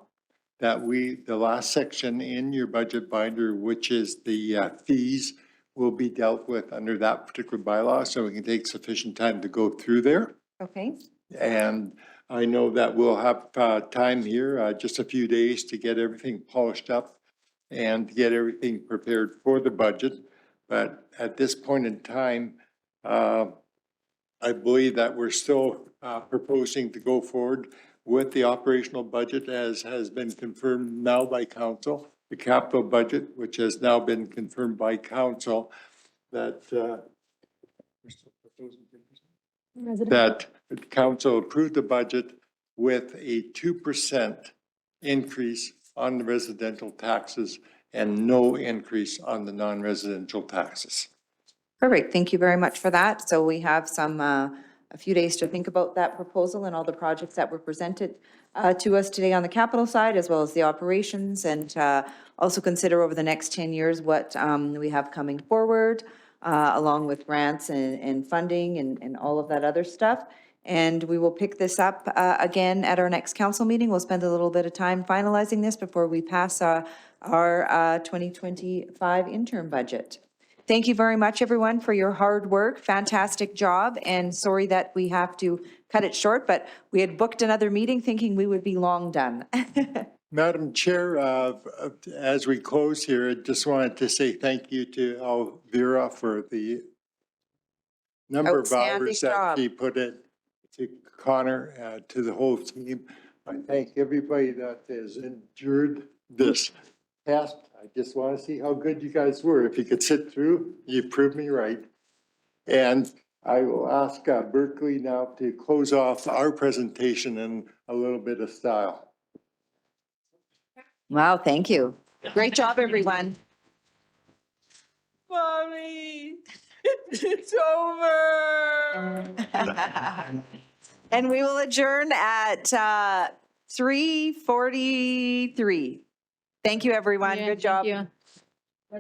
that the last section in your budget binder, which is the fees, will be dealt with under that particular bylaw, so we can take sufficient time to go through there. Okay. And I know that we'll have time here, just a few days, to get everything polished up and to get everything prepared for the budget. But at this point in time, I believe that we're still proposing to go forward with the operational budget as has been confirmed now by council, the capital budget, which has now been confirmed by council, that that council approved the budget with a 2% increase on the residential taxes and no increase on the non-residential taxes. Perfect. Thank you very much for that. So we have a few days to think about that proposal and all the projects that were presented to us today on the capital side, as well as the operations, and also consider over the next 10 years what we have coming forward, along with grants and funding and all of that other stuff. And we will pick this up again at our next council meeting. We'll spend a little bit of time finalizing this before we pass our 2025 interim budget. Thank you very much, everyone, for your hard work. Fantastic job. And sorry that we have to cut it short, but we had booked another meeting thinking we would be long done. Madam Chair, as we close here, I just wanted to say thank you to Elvira for the number of hours that she put in, to Connor, to the whole team. I thank everybody that has endured this test. I just want to see how good you guys were. If you could sit through, you proved me right. And I will ask Berkeley now to close off our presentation in a little bit of style. Wow, thank you. Great job, everyone. Mommy, it's over. And we will adjourn at 3:43. Thank you, everyone. Good job. Thank you.